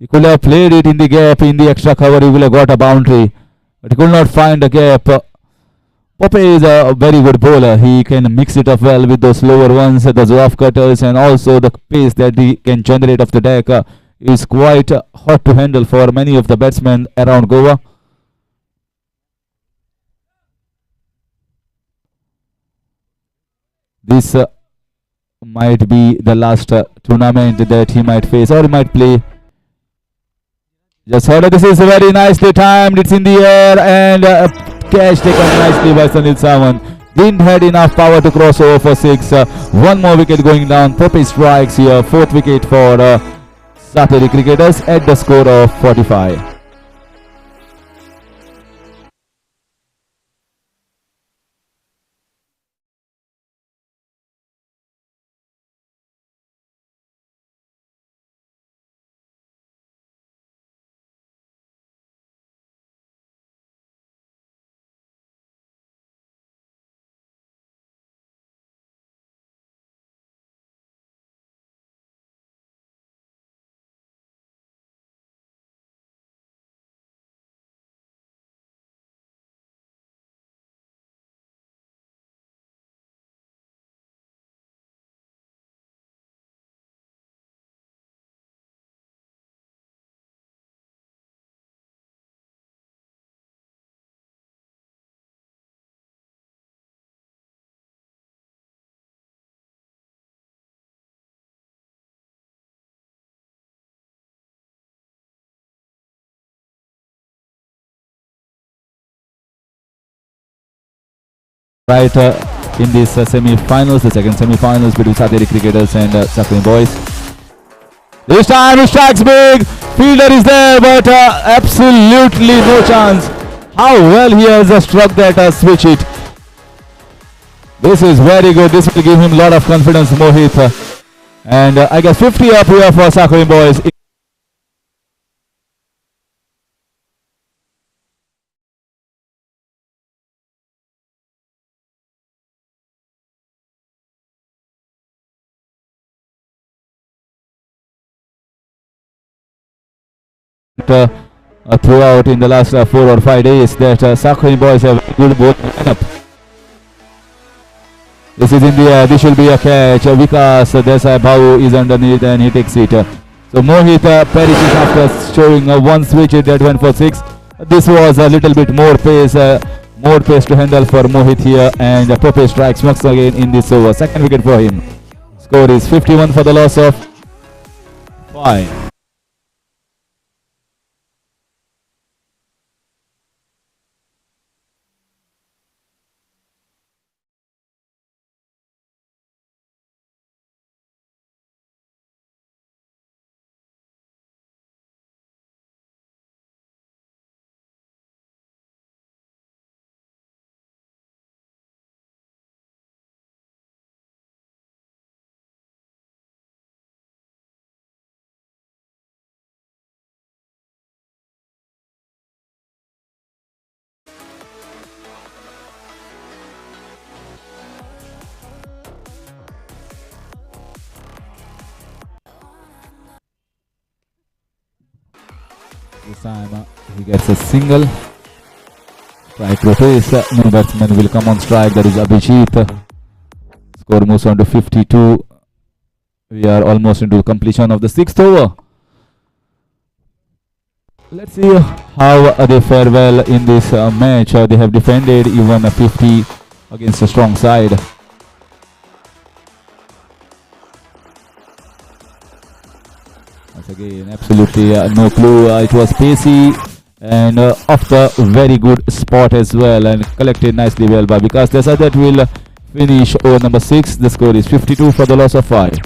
He could have played it in the gap, in the extra cover. He will have got a boundary, but he could not find a gap. Pope is a very good bowler. He can mix it up well with those lower ones, those off cutters, and also the pace that he can generate off the deck is quite hot to handle for many of the batsmen around Goa. This might be the last tournament that he might face or he might play. Just heard this is very nicely timed. It's in the air and catch taken nicely by Sunil Sawan. Didn't had enough power to cross over for 6. One more wicket going down. Poppy strikes here. Fourth wicket for Sateri cricketers at the score of 45. Right in this semi-finals, the second semi-finals between Sateri cricketers and Sakrin boys. This time he strikes big. Fielder is there, but absolutely no chance. How well he has struck that switch hit. This is very good. This will give him a lot of confidence, Mohit. And I guess 50 up here for Sakrin boys. Throughout in the last 4 or 5 days that Sakrin boys have good bowling lineup. This is in the air. This will be a catch. Vikas Desai Bhavu is underneath and he takes it. So Mohit perishes after showing one switch that went for 6. This was a little bit more pace to handle for Mohit here, and Pope strikes once again in this over. Second wicket for him. Score is 51 for the loss of 5. This time he gets a single. Strike rotates. No batsman will come on strike. That is Abhijit. Score moves on to 52. We are almost into completion of the 6th over. Let's see how they fare well in this match. They have defended even a 50 against a strong side. Once again, absolutely no clue. It was pacey and off the very good spot as well, and collected nicely well by Vikas Desai. That will finish over number 6. The score is 52 for the loss of 5.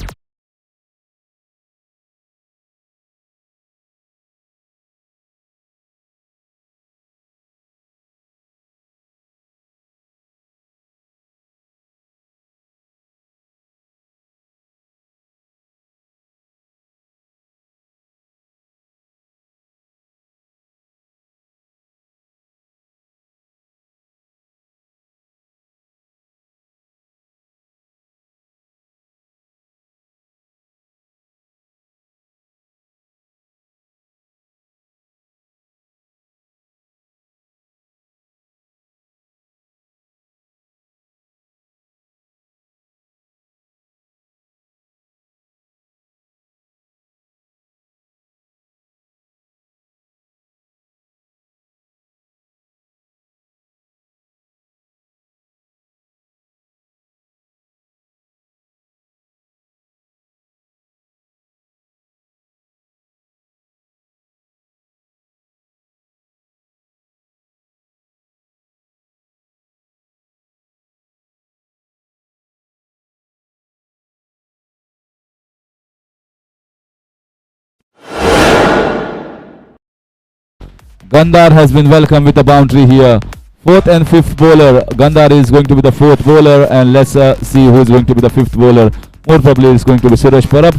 Gandhar has been welcomed with a boundary here. Fourth and fifth bowler. Gandhar is going to be the fourth bowler, and let's see who is going to be the fifth bowler. More probably it's going to be Suraj Parab.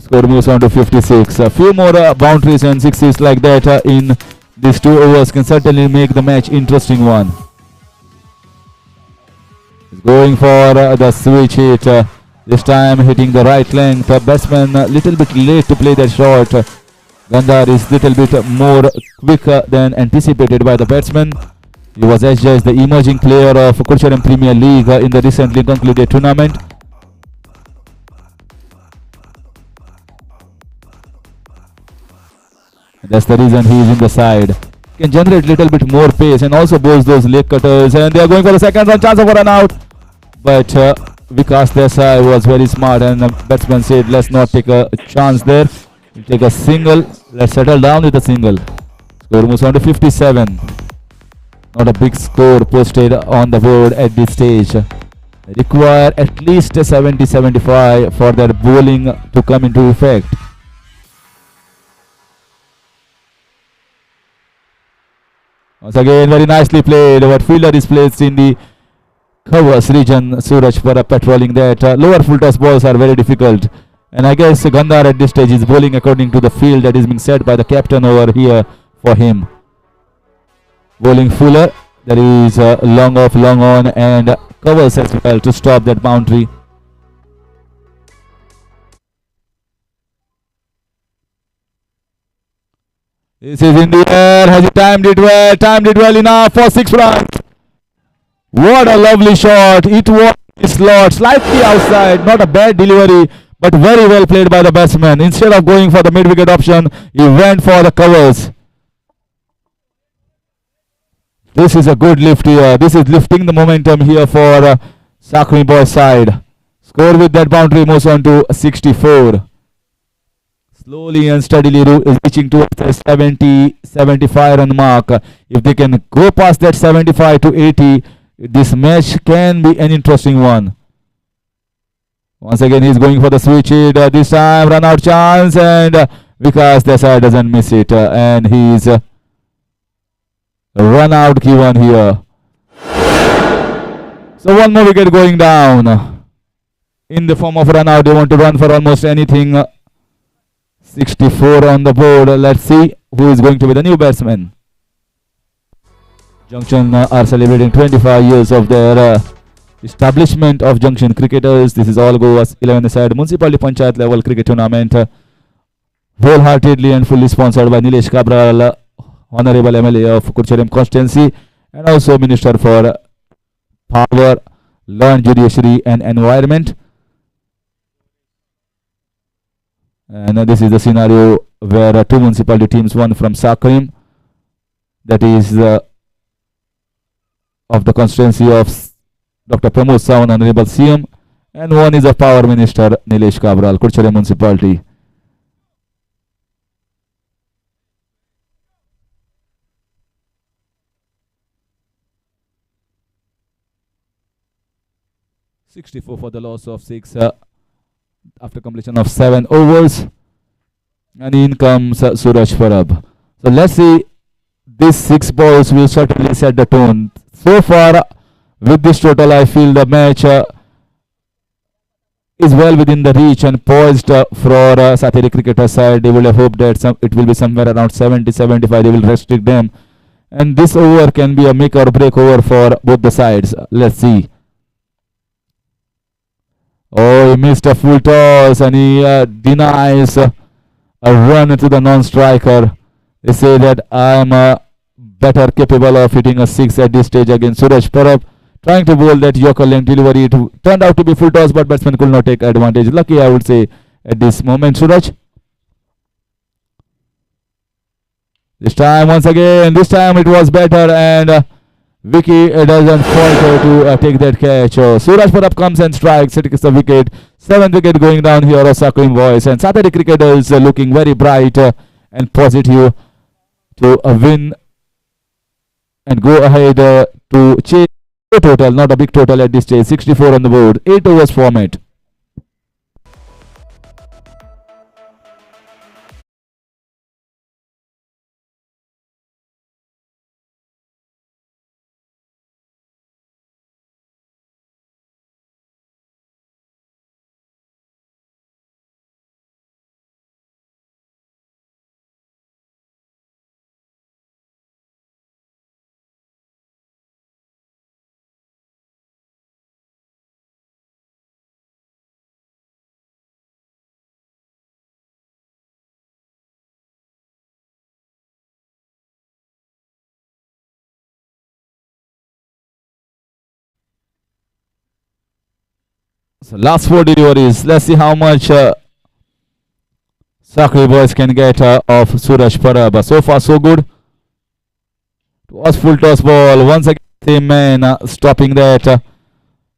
Score moves on to 56. A few more boundaries and sixes like that in these 2 overs can certainly make the match interesting one. He's going for the switch hit. This time hitting the right length. Batsman a little bit late to play that shot. Gandhar is little bit more quicker than anticipated by the batsman. He was edged as the emerging player of CURCHOREM Premier League in the recently concluded tournament. That's the reason he is in the side. Can generate little bit more pace and also bowls those leg cutters, and they are going for the second run, chance of a run out. But Vikas Desai was very smart, and the batsman said, let's not take a chance there. We'll take a single. Let's settle down with a single. Score moves on to 57. Not a big score posted on the board at this stage. They require at least 70-75 for their bowling to come into effect. Once again, very nicely played. What fielder is placed in the covers region. Suraj Parab patrolling that. Lower full toss balls are very difficult. And I guess Gandhar at this stage is bowling according to the field that is being set by the captain over here for him. Bowling fuller. There is long off, long on, and covers as well to stop that boundary. This is in the air. Has he timed it well? Timed it well enough for 6 runs. What a lovely shot. It was slot slightly outside. Not a bad delivery, but very well played by the batsman. Instead of going for the mid-wicket option, he went for the covers. This is a good lift here. This is lifting the momentum here for Sakri boys side. Score with that boundary moves on to 64. Slowly and steadily is reaching towards the 70-75 run mark. If they can go past that 75 to 80, this match can be an interesting one. Once again, he's going for the switch hit. This time, run out chance, and Vikas Desai doesn't miss it. And he's run out given here. So one more wicket going down. In the form of run out, they want to run for almost anything. 64 on the board. Let's see who is going to be the new batsman. Junction are celebrating 25 years of their establishment of Junction cricketers. This is all Goa's 11th municipality panchayat level cricket tournament, wholeheartedly and fully sponsored by Nilesh Cabral, Honorable MLA of CURCHOREM constituency, and also Minister for Power, Law and Judiciary and Environment. And this is the scenario where 2 municipality teams, one from Sakrim, that is of the constituency of Dr. Pramod Sawant, Honorable CM, and one is a Power Minister, Nilesh Cabral, CURCHOREM municipality. (64) for the loss of 6 after completion of 7 overs, and in comes Suraj Parab. So let's see, these 6 balls will certainly set the tone. So far, with this total, I feel the match is well within the reach and poised for Satiri cricketer side. They will have hoped that it will be somewhere around 70-75. They will restrict them, and this over can be a make or break over for both the sides. Let's see. Oh, he missed a full toss, and he denies a run to the non-striker. They say that I am better capable of hitting a 6 at this stage against Suraj Parab. Trying to bowl that Yorker length delivery. It turned out to be full toss, but batsman could not take advantage. Lucky, I would say, at this moment, Suraj. This time, once again, this time it was better, and Vicky doesn't falter to take that catch. Suraj Parab comes and strikes. It is the wicket. 7th wicket going down here of Sakrim boys. And Saturday cricketers looking very bright and positive to win and go ahead to chase a total, not a big total at this stage. 64 on the board. 8 overs format. So last 4 deliveries. Let's see how much Sakri boys can get of Suraj Parab. So far so good. It was full toss ball. Once again, same man stopping that.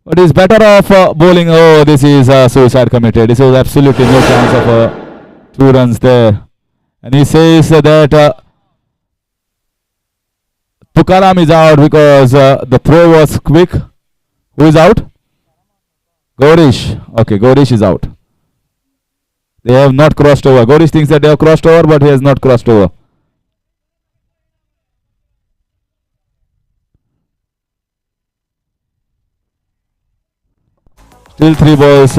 But he's better off bowling. Oh, this is suicide committed. This is absolutely no chance of 2 runs there. And he says that Tukaram is out because the throw was quick. Who is out? Gaurish. Okay, Gaurish is out. They have not crossed over. Gaurish thinks that they have crossed over, but he has not crossed over. Still 3 balls.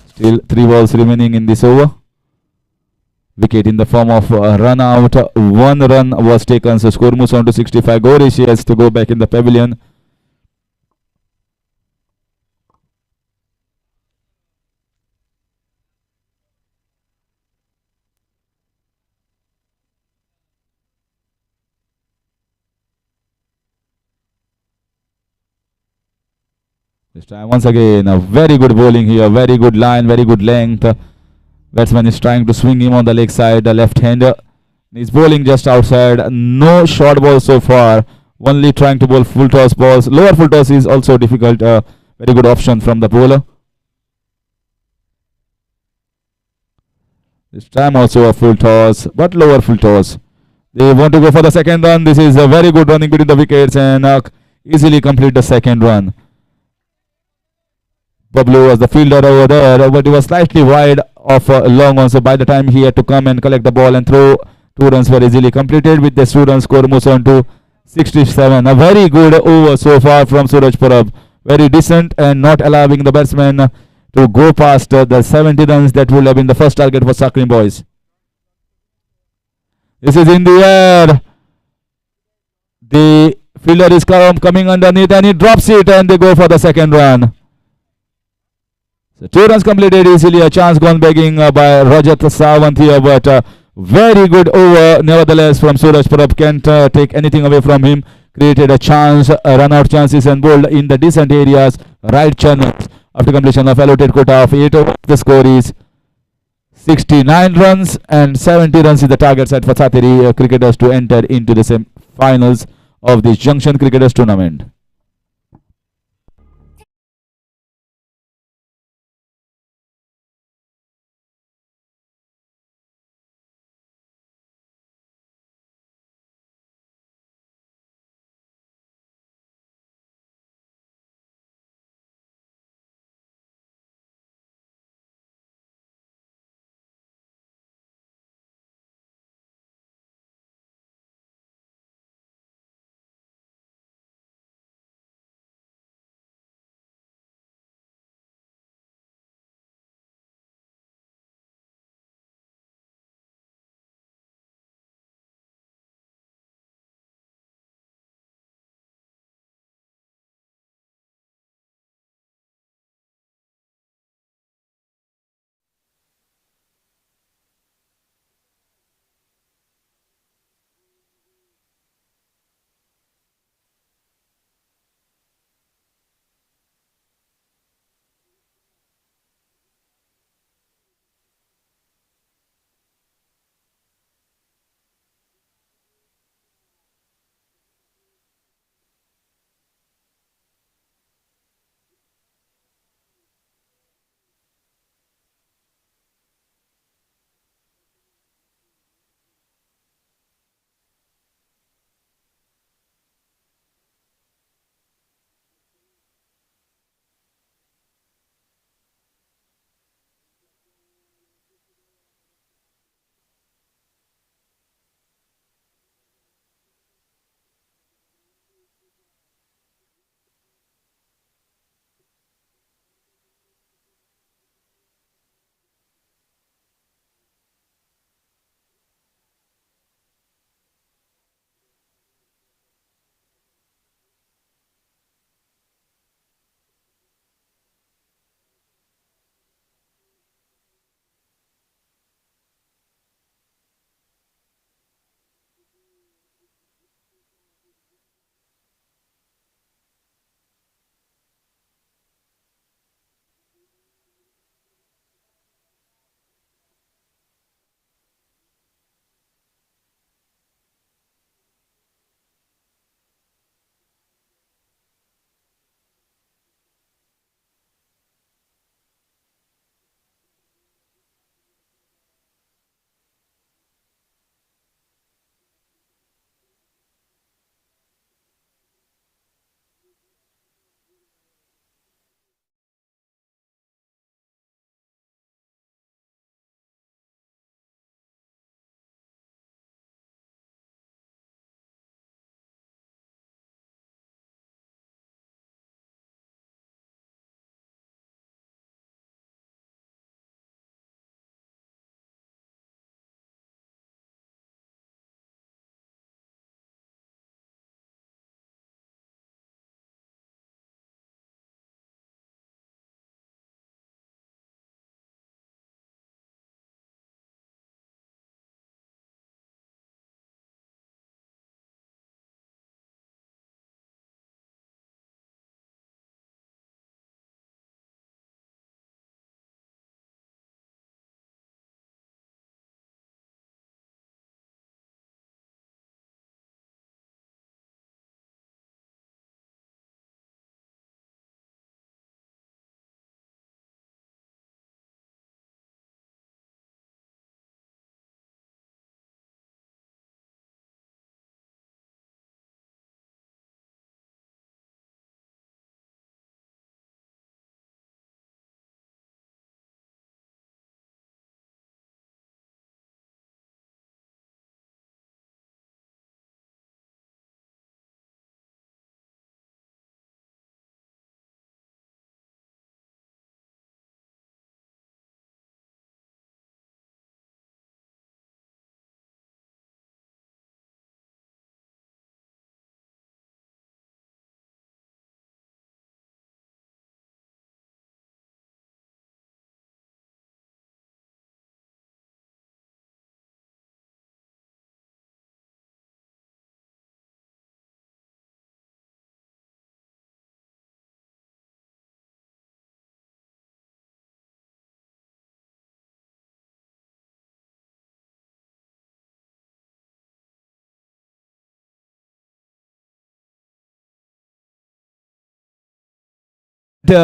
Still 3 balls remaining in this over. Wicket in the form of run out. 1 run was taken. So score moves on to 65. Gaurish has to go back in the pavilion. This time once again a very good bowling here, very good line, very good length. Batsman is trying to swing him on the leg side, the left hander. He's bowling just outside. No short ball so far. Only trying to bowl full toss balls. Lower full toss is also difficult. Very good option from the bowler. This time also a full toss, but lower full toss. They want to go for the second run. This is a very good running between the wickets and easily complete the second run. Bablu was the fielder over there, but he was slightly wide of a long one. So by the time he had to come and collect the ball and throw, 2 runs were easily completed. With the 2 run score moves on to 67. A very good over so far from Suraj Parab. Very decent and not allowing the batsman to go past the 70 runs that would have been the first target for Sakri boys. This is in the air. The fielder is coming underneath and he drops it and they go for the second run. So 2 runs completed easily. A chance gone begging by Rajat Sawant here, but very good over nevertheless from Suraj Parab. Can't take anything away from him. Created a chance, run out chances and bowled in the decent areas, right channels. After completion of allotted quota of 8 overs, the score is 69 runs and 70 runs is the target set for Satiri cricketers to enter into the semi-finals of this Junction Cricketers Tournament.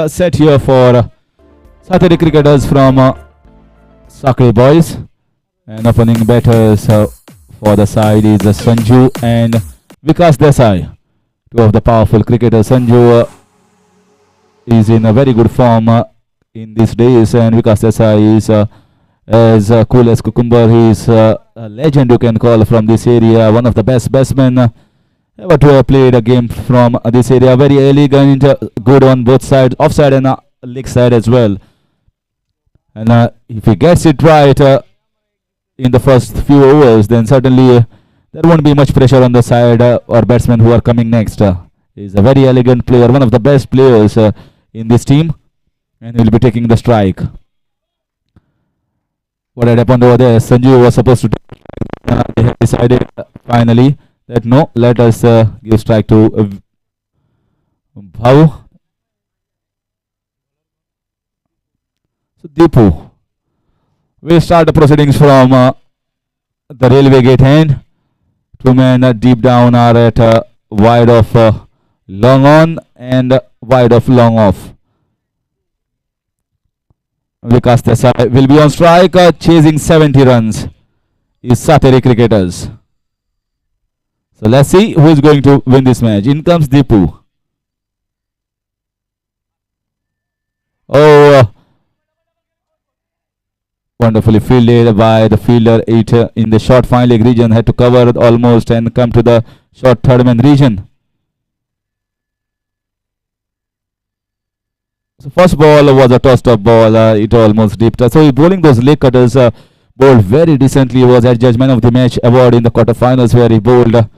set here for Saturday cricketers from Sakri boys. And opening batters for the side is Sanju and Vikas Desai. Two of the powerful cricketers. Sanju is in a very good form in these days, and Vikas Desai is as cool as cucumber. He is a legend, you can call, from this area. One of the best batsmen ever to have played a game from this area. Very elegant, good on both sides, offside and leg side as well. And if he gets it right in the first few overs, then certainly there won't be much pressure on the side or batsmen who are coming next. He's a very elegant player, one of the best players in this team, and he will be taking the strike. What had happened over there? Sanju was supposed to take, they have decided finally that no, let us give strike to Bhav. So Deepu will start the proceedings from the railway gate end. Two men deep down are at wide of long on and wide of long off. Vikas Desai will be on strike, chasing 70 runs. Is Sateri cricketers. So let's see who is going to win this match. In comes Deepu. Oh, wonderfully fielded by the fielder. It in the short fine leg region, had to cover almost and come to the short third man region. So first ball was a tossed up ball. It almost dipped. So he bowling those leg cutters. Bowled very decently. He was adjudged man of the match award in the quarterfinals, where he bowled a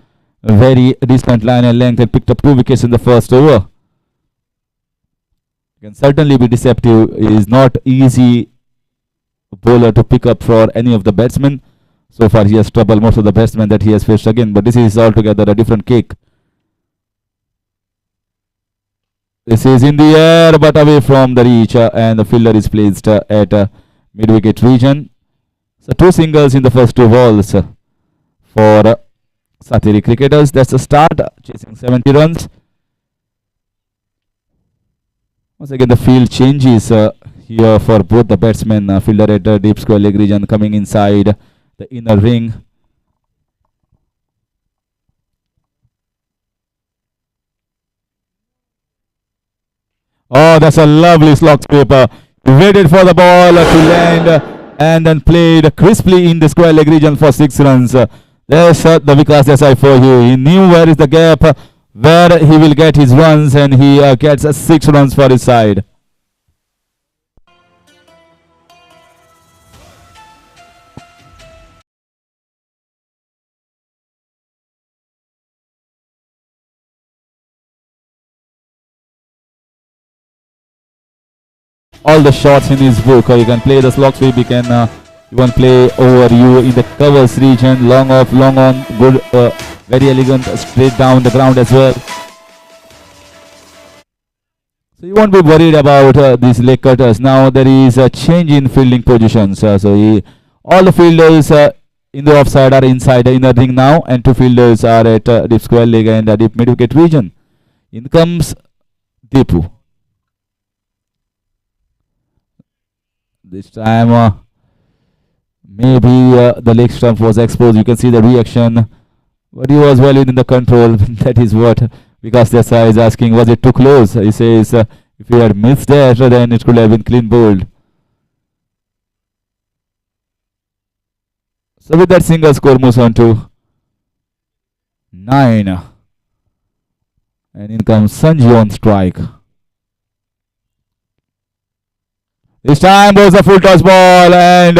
very decent line and length and picked up 2 wickets in the first over. Can certainly be deceptive. It is not easy bowler to pick up for any of the batsmen. So far he has troubled most of the batsmen that he has faced again, but this is altogether a different cake. This is in the air but away from the reach, and the fielder is placed at mid-wicket region. So 2 singles in the first 2 balls for Sateri cricketers. That's the start, chasing 70 runs. Once again the field changes here for both the batsmen. Fielder at deep square leg region, coming inside the inner ring. Oh, that's a lovely slog sweep. Waited for the ball to land and then played crisply in the square leg region for 6 runs. There's the Vikas Desai for you. He knew where is the gap, where he will get his runs, and he gets 6 runs for his side. All the shots in his book. You can play the slog sweep. You can even play over you in the covers region. Long off, long on. Good, very elegant. Straight down the ground as well. So you won't be worried about these leg cutters. Now there is a change in fielding positions. All the fielders in the offside are inside the inner ring now, and 2 fielders are at deep square leg and deep mid wicket region. In comes Deepu. This time maybe the leg stump was exposed. You can see the reaction, but he was well within the control. That is what Vikas Desai is asking. Was it too close? He says if he had missed that, then it could have been clean bowled. So with that, single score moves on to 9. And in comes Sanju on strike. This time was a full toss ball, and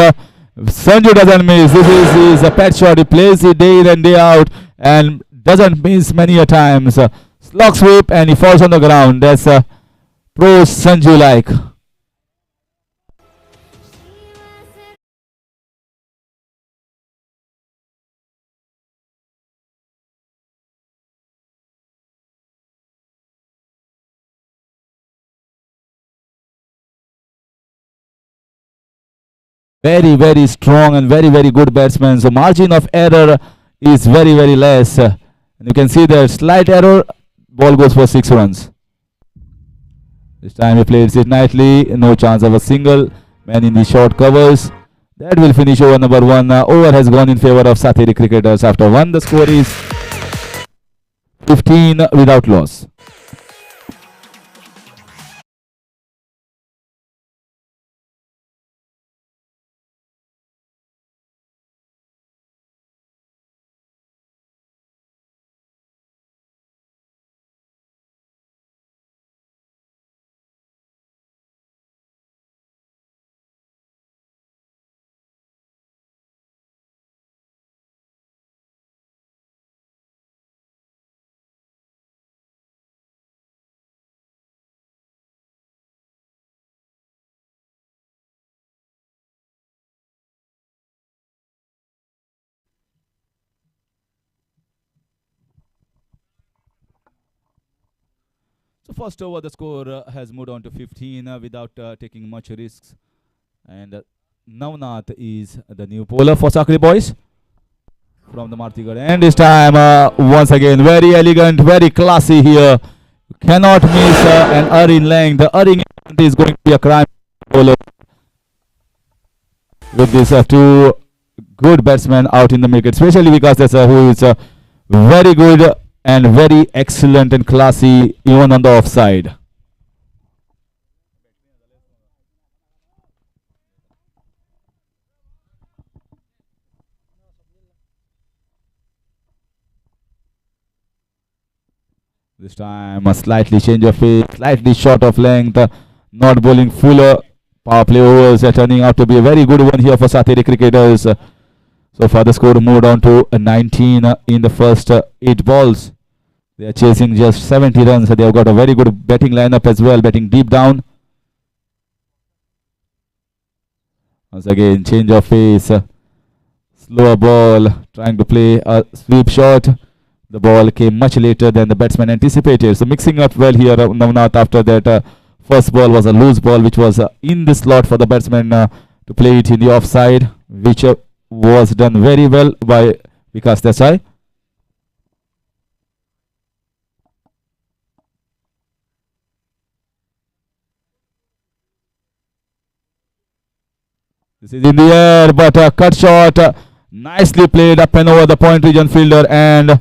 Sanju doesn't miss. This is a pet shot. He plays it day in and day out and doesn't miss many a times. Slog sweep, and he falls on the ground. That's pro Sanju like. Very, very strong and very, very good batsman. So margin of error is very, very less. And you can see the slight error, ball goes for 6 runs. This time he plays it nicely. No chance of a single man in the short covers. That will finish over number 1. Over has gone in favor of Satiri cricketers. After 1, the score is 15 without loss. So first over, the score has moved on to 15 without taking much risks. And Navnath is the new bowler for Sakri boys from the Martigarh. And this time, once again, very elegant, very classy here. You cannot miss an erring length. The erring is going to be a crime bowler with these two good batsmen out in the wicket, especially because there's who is very good and very excellent and classy even on the offside. This time a slightly change of pace, slightly short of length, not bowling fuller. Power play overs are turning out to be a very good one here for Satiri cricketers. So far the score moved on to 19 in the first 8 balls. They are chasing just 70 runs. They have got a very good batting lineup as well, batting deep down. Once again, change of pace, slower ball, trying to play a sweep shot. The ball came much later than the batsman anticipated. So mixing up well here, Navnath. After that, first ball was a loose ball, which was in the slot for the batsman to play it in the offside, which was done very well by Vikas Desai. This is in the air, but a cut shot, nicely played up and over the point region fielder, and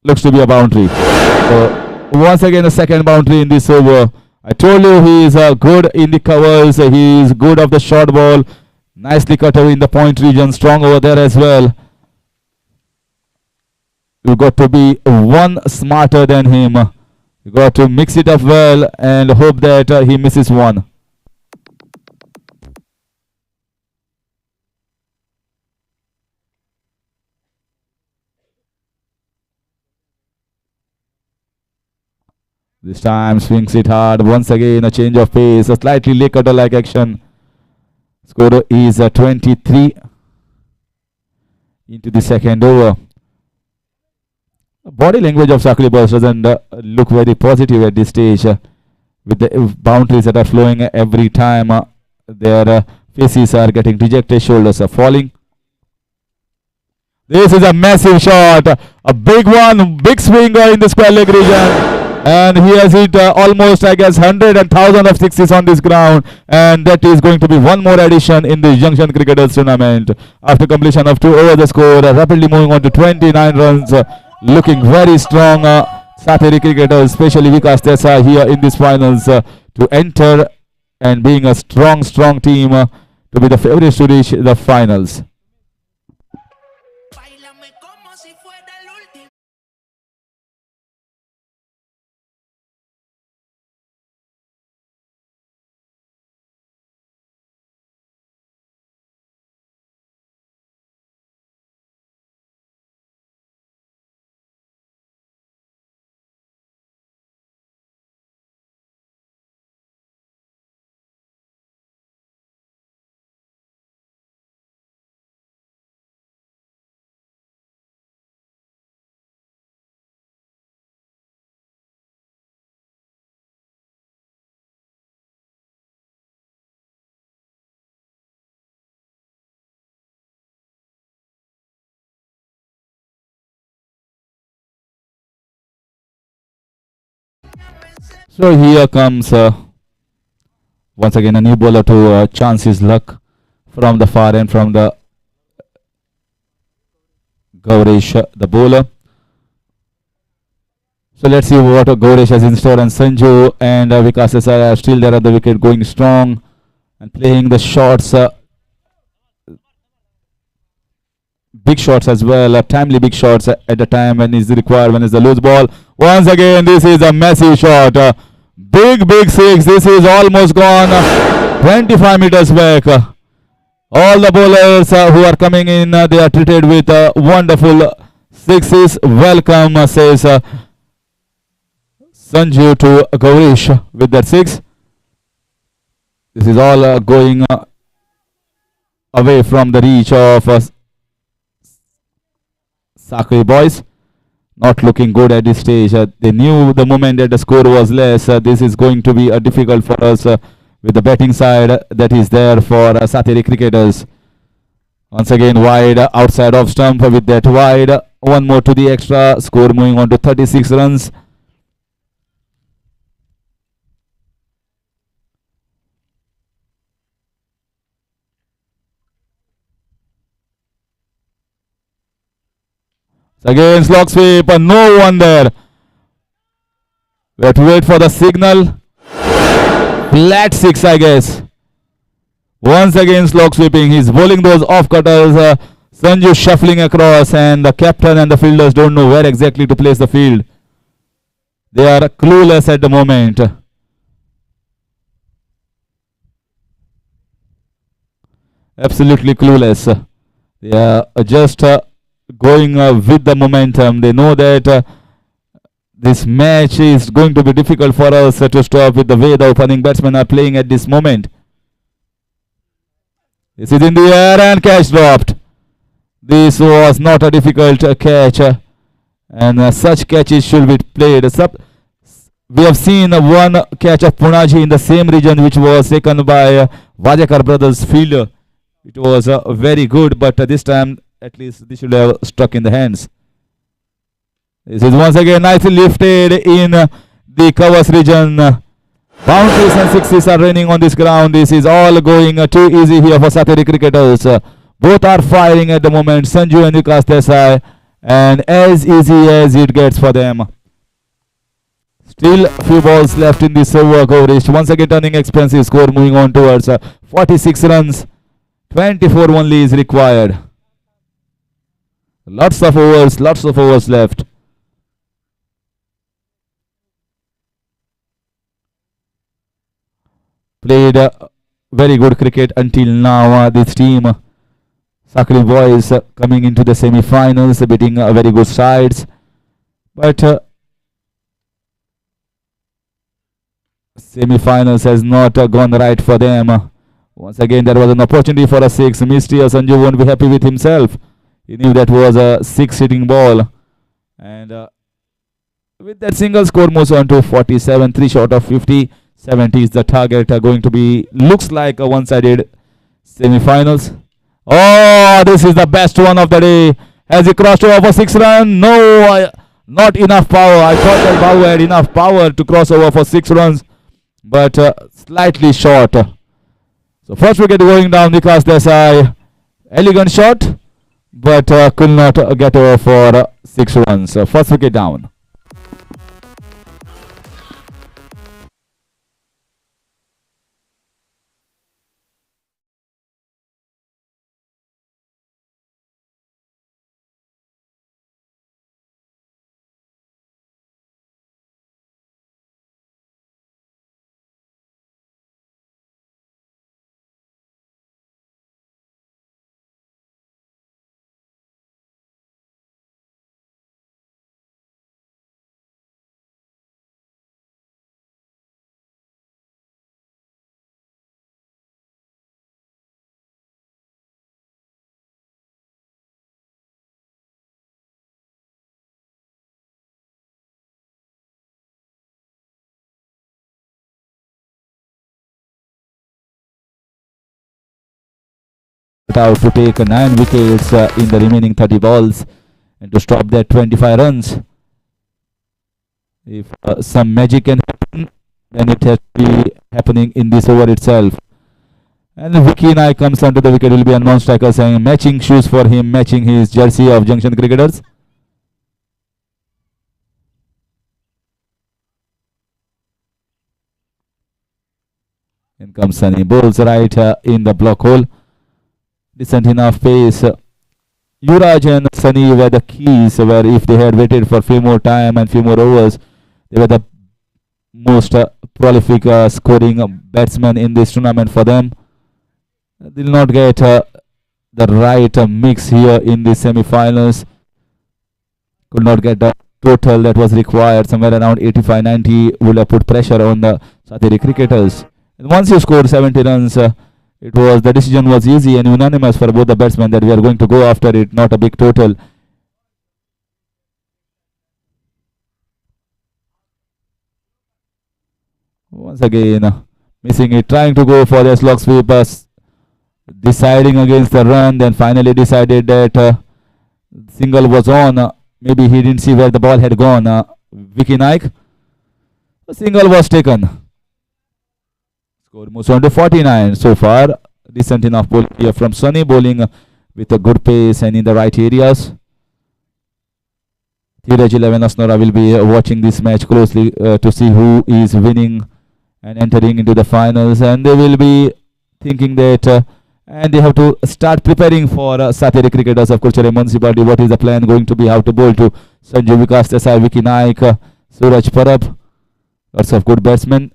looks to be a boundary. So once again, a second boundary in this over. I told you he is good in the covers. He is good off the short ball. Nicely cut away in the point region. Strong over there as well. You got to be one smarter than him. You got to mix it up well and hope that he misses one. This time swings it hard. Once again, a change of pace. A slightly leg cutter-like action. Score is 23 into the second over. Body language of Sakri boys doesn't look very positive at this stage. With the boundaries that are flowing every time, their faces are getting dejected, shoulders are falling. This is a massive shot, a big one, big swinger in the square leg region. And he has hit almost, I guess, 100 and 1,000 of sixes on this ground. And that is going to be one more addition in the Junction Cricketers tournament. After completion of 2 overs, the score rapidly moving on to 29 runs. Looking very strong. Satiri cricketers, especially Vikas Desai here in these finals to enter and being a strong team to be the favorites to reach the finals. So here comes once again a new bowler to chance his luck from the far end from the Gaurish, the bowler. So let's see what Gaurish has in store, and Sanju and Vikas Desai are still there on the wicket, going strong and playing the shots, big shots as well, timely big shots at the time when is required, when is the loose ball. Once again, this is a massive shot, big six. This is almost gone 25 meters back. All the bowlers who are coming in, they are treated with wonderful sixes. Welcome, says Sanju to Gaurish with that six. This is all going away from the reach of Sakri boys. Not looking good at this stage. They knew the moment that the score was less. This is going to be difficult for us with the batting side that is there for Satiri cricketers. Once again wide, outside of stump with that wide. One more to the extra. Score moving on to 36 runs. Again slog sweep, no one there. We have to wait for the signal. Flat six, I guess. Once again slog sweeping. He's bowling those off cutters. Sanju shuffling across, and the captain and the fielders don't know where exactly to place the field. They are clueless at the moment. Absolutely clueless. They are just going with the momentum. They know that this match is going to be difficult for us to stop with the way the opening batsmen are playing at this moment. This is in the air and catch dropped. This was not a difficult catch, and such catches should be played. We have seen one catch of Punaji in the same region which was taken by Vajakar brothers fielder. It was very good, but this time at least this should have struck in the hands. This is once again nicely lifted in the covers region. Boundaries and sixes are raining on this ground. This is all going too easy here for Satiri cricketers. Both are firing at the moment, Sanju and Vikas Desai, and as easy as it gets for them. Still few balls left in this over. Gaurish once again turning expensive. Score moving on towards 46 runs. 24 only is required. Lots of overs left. Played very good cricket until now. This team, Sakri boys, coming into the semi-finals, beating very good sides. But semi-finals has not gone right for them. Once again, there was an opportunity for a six. Misty Sanju won't be happy with himself. He knew that was a six-hitting ball. And with that single, score moves on to 47. 3 short of 50. 70 is the target. Going to be, looks like a one-sided semi-finals. Oh, this is the best one of the day. Has he crossed over for 6 runs? No, not enough power. I thought that Babu had enough power to cross over for 6 runs. But slightly short. So first wicket going down, Vikas Desai. Elegant shot, but could not get over for 6 runs. First wicket down. Out to take 9 wickets in the remaining 30 balls and to stop that 25 runs. If some magic can happen, then it has to be happening in this over itself. And Vicky Naik comes onto the wicket. Will be a non-striker saying matching shoes for him, matching his jersey of Junction Cricketers. In comes Sunny, bowls right in the block hole. Decent enough pace. Yuvraj and Sunny were the keys, where if they had waited for few more time and few more overs, they were the most prolific scoring batsmen in this tournament for them. They will not get the right mix here in the semi-finals. Could not get the total that was required. Somewhere around 85-90 would have put pressure on the Satiri cricketers. And once you scored 70 runs, the decision was easy and unanimous for both the batsmen that we are going to go after it, not a big total. Once again, missing it, trying to go for the slog sweep, deciding against the run, then finally decided that single was on. Maybe he didn't see where the ball had gone. Vicky Naik. The single was taken. Score moves on to 49 so far. Decent enough bowling here from Sunny, bowling with a good pace and in the right areas. Dheeraj 11 Asnora will be watching this match closely to see who is winning and entering into the finals, and they will be thinking that and they have to start preparing for Satiri cricketers of CURCHOREM municipality. What is the plan going to be? How to bowl to Sanju Vikas Desai, Vicky Naik, Suraj Parab. Lots of good batsmen.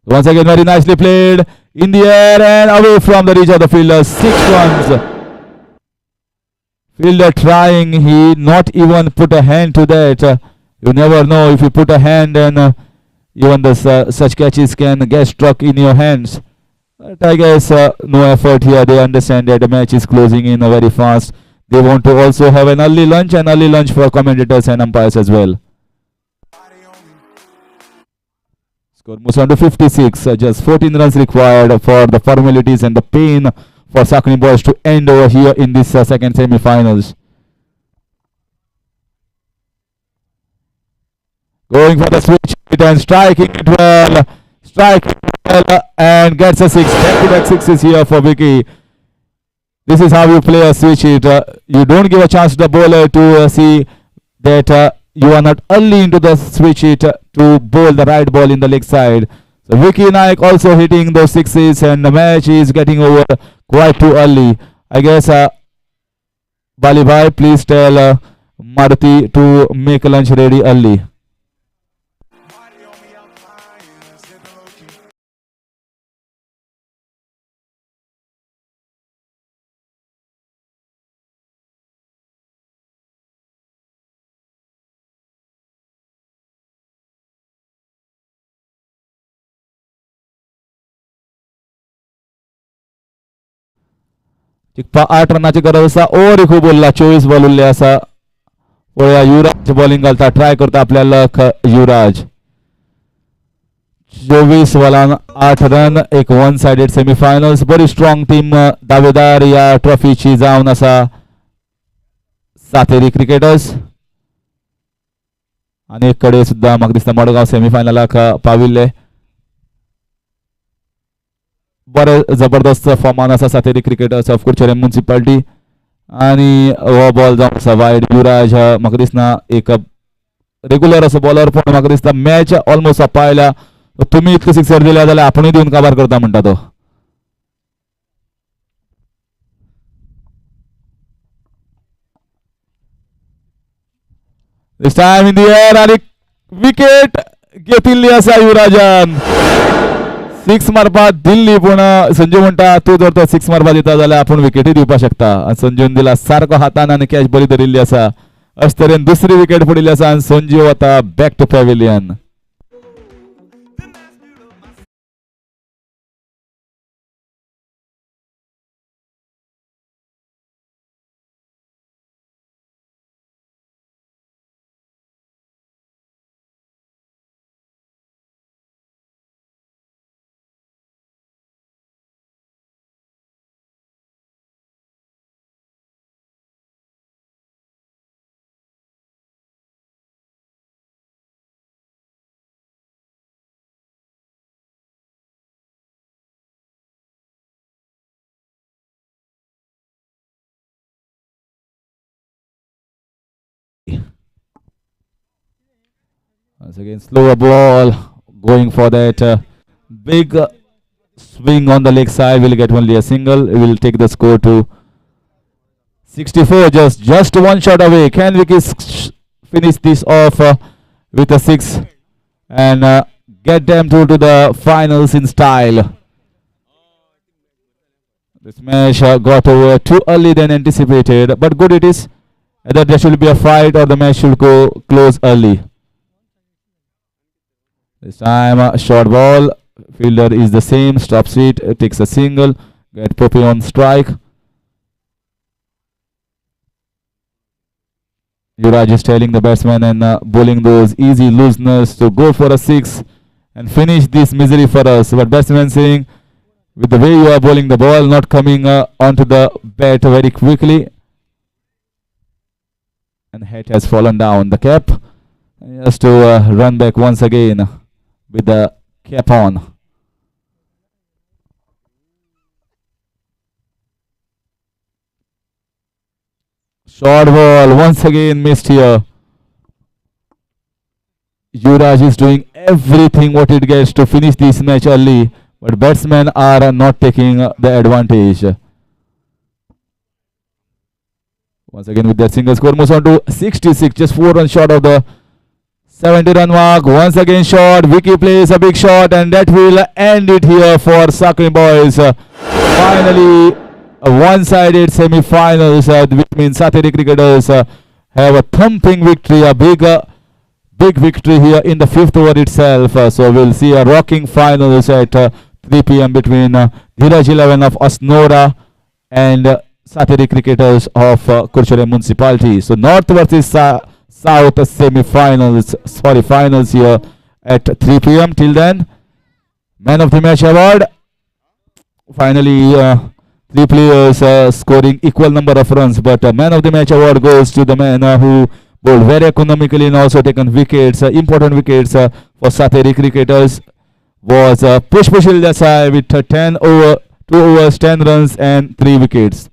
Once again, very nicely played in the air and away from the reach of the fielder. 6 runs. Fielder trying, he not even put a hand to that. You never know if you put a hand and even the such catches can get struck in your hands. But I guess no effort here. They understand that the match is closing in very fast. They want to also have an early lunch for commentators and umpires as well. Score moves on to 56. Just 14 runs required for the formalities and the pain for Sakni boys to end over here in this second semi-finals. Going for the switch and striking it well. And gets a 6. Back-to-back sixes here for Vicky. This is how you play a switch hit. You don't give a chance to the bowler to see that you are not early into the switch hit to bowl the right ball in the leg side. So Vicky Naik also hitting those sixes, and the match is getting over quite too early. I guess Bali Bhai, please tell Maruti to make lunch ready early. चिकपा 8 रनाची गरज आसा. Over खूब Urla. 24 ball उरले आसा. पळया युवराज bowling घालता. Try करता आपल्या luck युवराज. 24 बॉलान 8 run. एक वन साइडेड सेमीफायनल्स. बरी स्ट्रॉंग टीम दावेदार या ट्रॉफीची जावन आसा सातेरी क्रिकेटर्स. आणि एक कडे सुद्धा म्हाका दिसता मडगांव सेमीफायनलाक पाविल्ले. बरे जबरदस्त फॉर्मान आसा Sateri cricketers of CURCHOREM municipality. आणि हो बॉल जावन आसा वायड. युवराज म्हाका दिसना एक रेग्युलर असो बॉलर, पण म्हाका दिसता मॅच ऑलमोस्ट सोंपायल्या. तुमी इतके सिक्सर दिल्या जाल्यार आपुणूय दिवन काबार करता म्हणटा तो. This time in the air आणि विकेट घेतिल्ली आसा युवराजान. 6 मारपा दिल्ली, पण संजू म्हणटा तू जर तो 6 मारपा दिता जाल्यार आपूण विकेटी दिवपाक शकता. संजून दिला सारको हातान आणि कॅच बरी धरिल्ली आसा. अशे तरेन दुसरी विकेट पडिल्ली आसा आणि संजू वता back to pavilion. Once again, slower ball. Going for that big swing on the leg side. Will get only a single. Will take the score to 64. Just one shot away. Can Vicky finish this off with a six and get them to the finals in style? This match got over too early than anticipated, but good it is. Either there should be a fight or the match should go close early. This time, short ball. Fielder is the same. Stops it. Takes a single. Get Poppy on strike. Yuvraj is telling the batsman and bowling those easy looseners to go for a six and finish this misery for us. But batsman saying, with the way you are bowling the ball, not coming onto the bat very quickly. And hat has fallen down. The cap has to run back once again with the cap on. Short ball once again missed here. Yuvraj is doing everything what it gets to finish this match early, but batsmen are not taking the advantage. Once again with that single score moves on to 66, just 4 runs short of the 70 run mark. Once again shot. Vicky plays a big shot and that will end it here for Sakri boys. Finally a one-sided semi-finals which means Satiri cricketers have a thumping victory, a big victory here in the 5th over itself. So we'll see a rocking finals at 3 p.m. between Dhiraj 11 of Asnora and Satiri cricketers of CURCHOREM municipality. So North versus South semi-finals, finals here at 3 p.m. Till then, man of the match award. Finally, 3 players scoring equal number of runs, but man of the match award goes to the man who bowled very economically and also taken wickets, important wickets for Satiri cricketers. Was Pushpashil Desai with 2 overs, 10 runs and 3 wickets.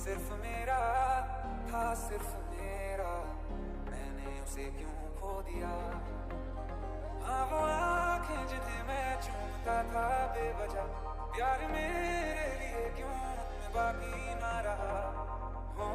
सिर्फ मेरा था, सिर्फ मेरा, मैंने उसे क्यों खो दिया। हाँ वो आंखें जिन्हें मैं चूमता था बेवजह, प्यार मेरे लिए क्यों मैं बाकी ना रहा। हो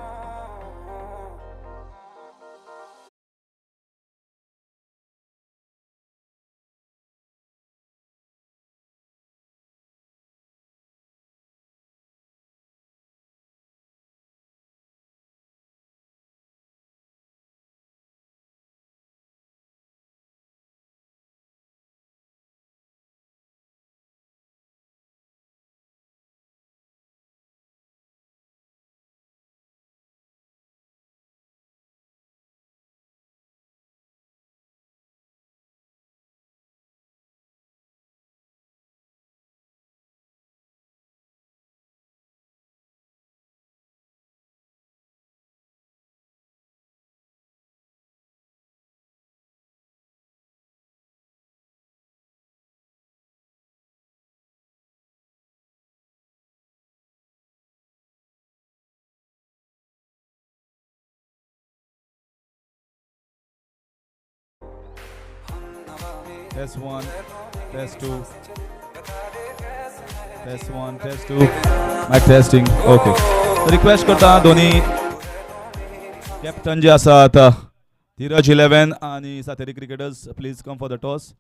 Test 1, test 2, test 1, test 2. Mic testing. Okay. So request करता दोन्ही कॅप्टन जे आसात धीरज 11 आणि Sateri cricketers, please come for the toss.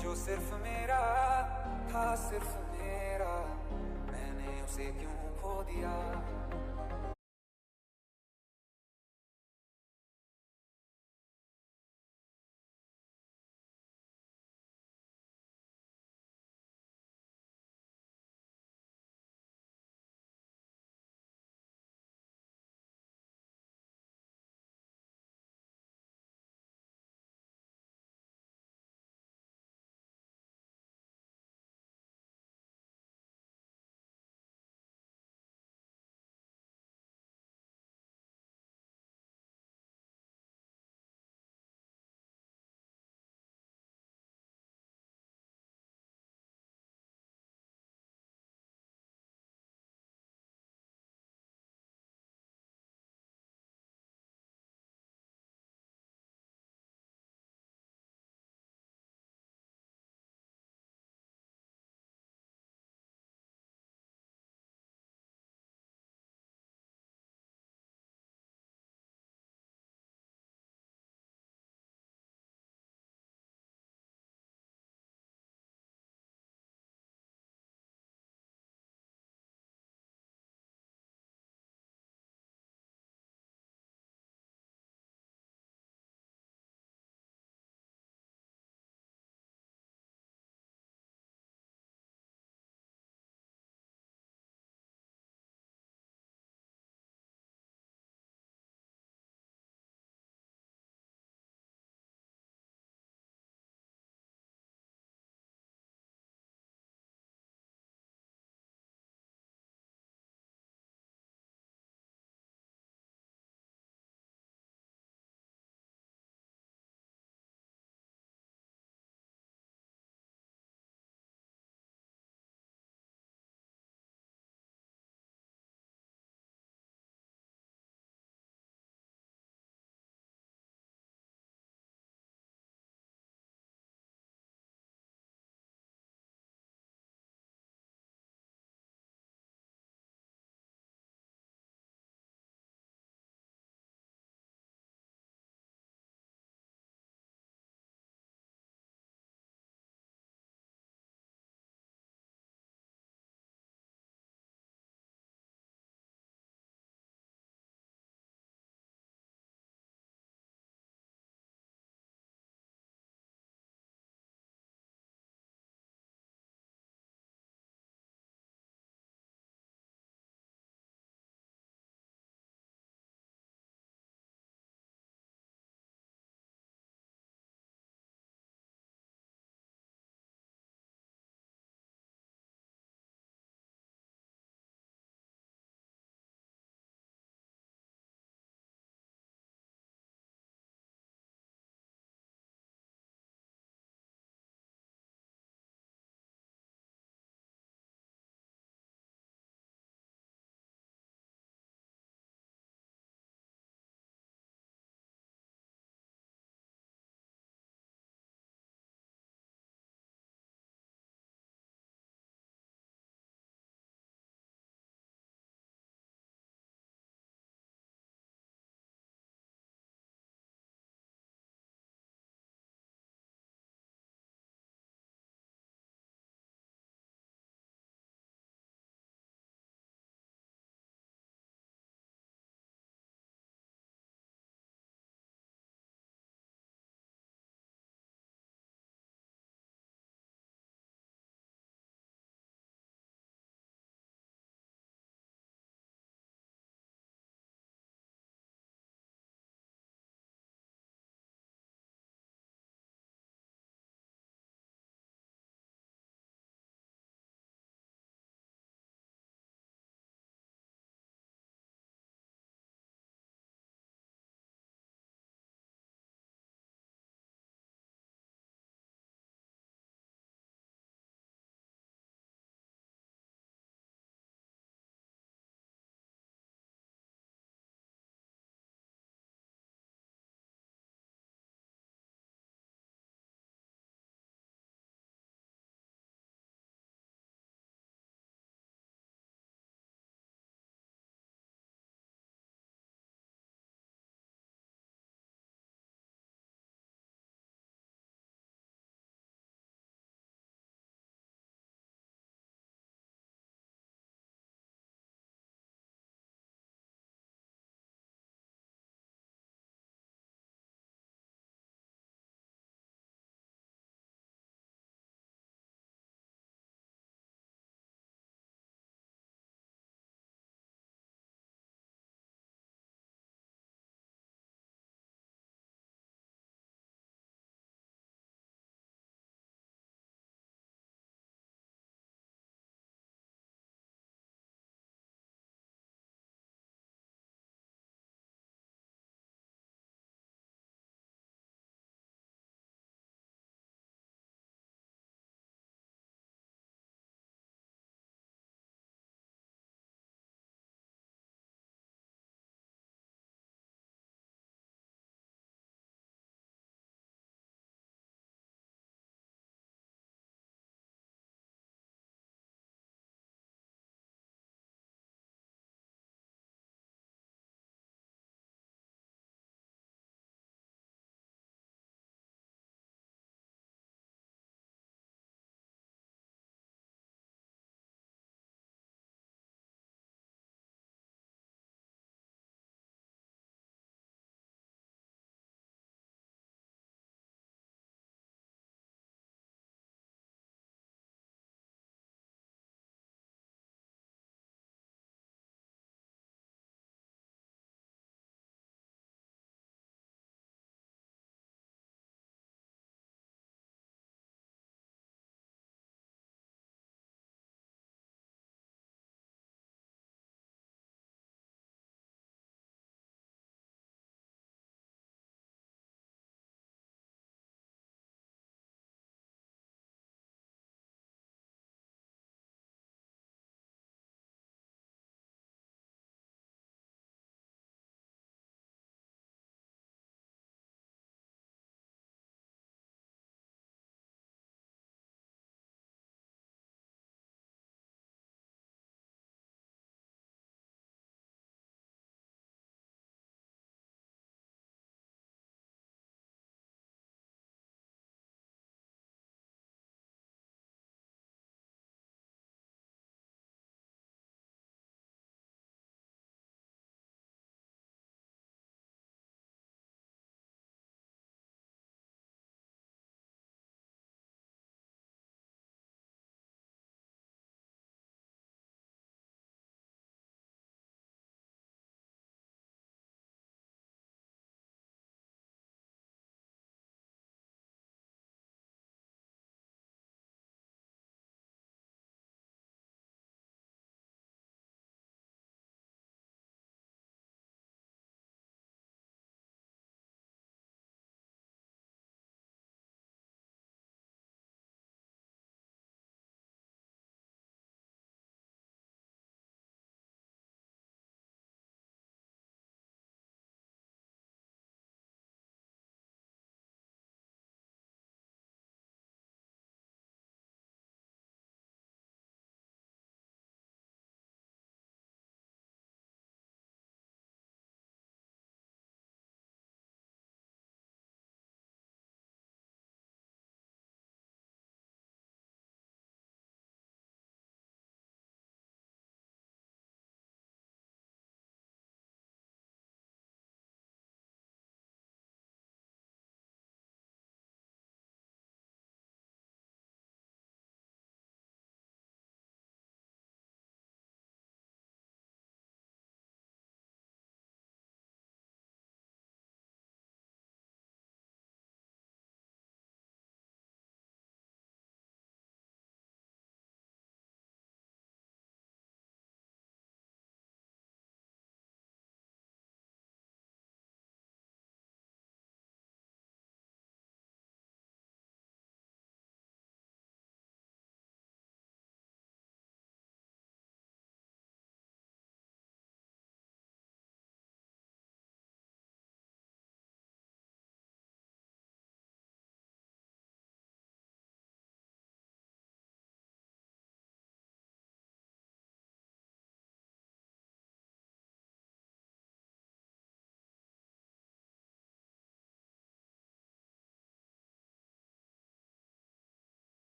जो सिर्फ मेरा था, सिर्फ मेरा, मैंने उसे क्यों खो दिया।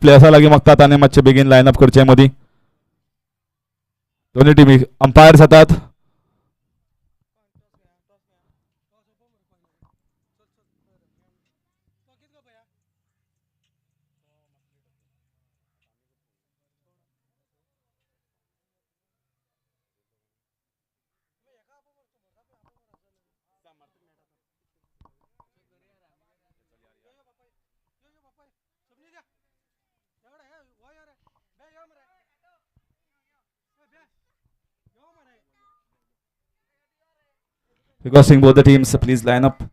प्लेयर्सा लागीं मागतात आनी मातशें बेगीन लायनअप करचें मदीं. दोन्ही टिमी अंपायर जातात. Requesting both the teams, please line up.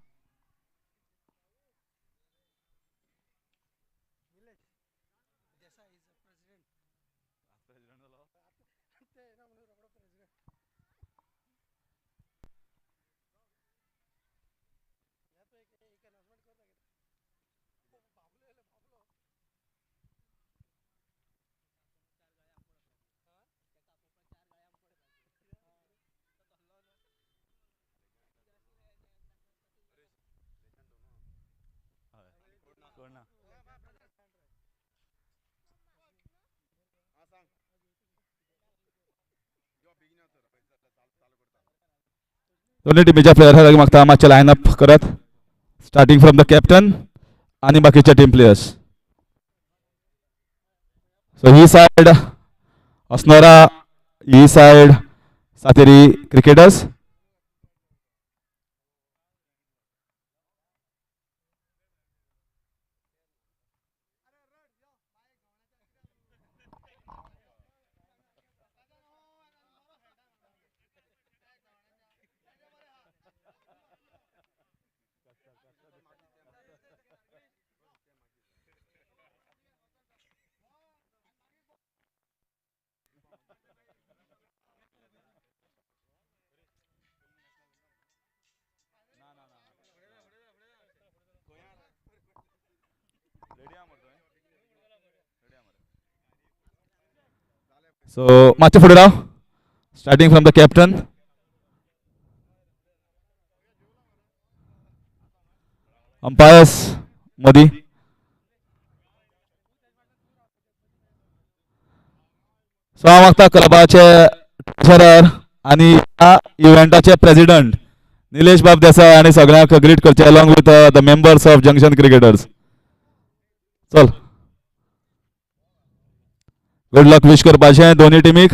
दोन्ही टिमीच्या प्लेयर्सा लागीं मागता मातशें लायनअप करत. स्टार्टिंग फ्रॉम द कॅप्टन आनी बाकीचे टीम प्लेयर्स. सो ही सायड अस्नोरा, ही सायड सातेरी क्रिकेटर्स. सो मातशें फुडें Rao. Starting from the captain. Umpires मदीं. सो हांव मागता क्लबाचे ट्रेझरर आनी ह्या इव्हेंटाचे प्रेसिडेंट निलेश बाब देसाय आनी सगळ्यांक ग्रीट करचे along with the members of junction cricketers. चल गुड लक विश करपाचें दोन्ही टिमीक.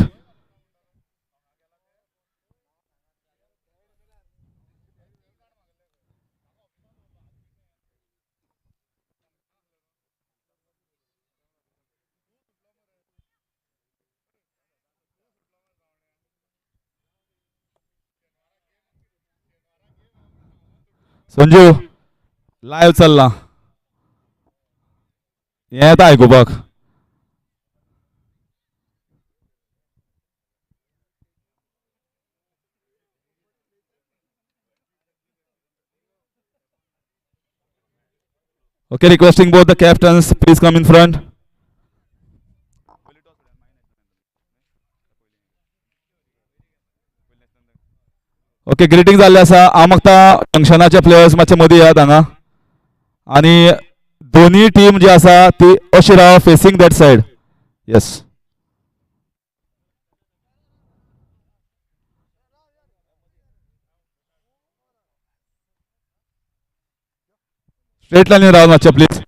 संजू लाईव्ह चल्ला हें येता आयकुपाक. Okay, requesting both the captains, please come in front. Okay greeting जाल्लें आसा. हांव मागता जंक्शनाचे प्लेयर्स मातशे मदीं येयात हांगा. आनी दोनी टीम जी आसा ती अशी राव facing that side. Yes straight लाईनीन राव मातशे प्लीज.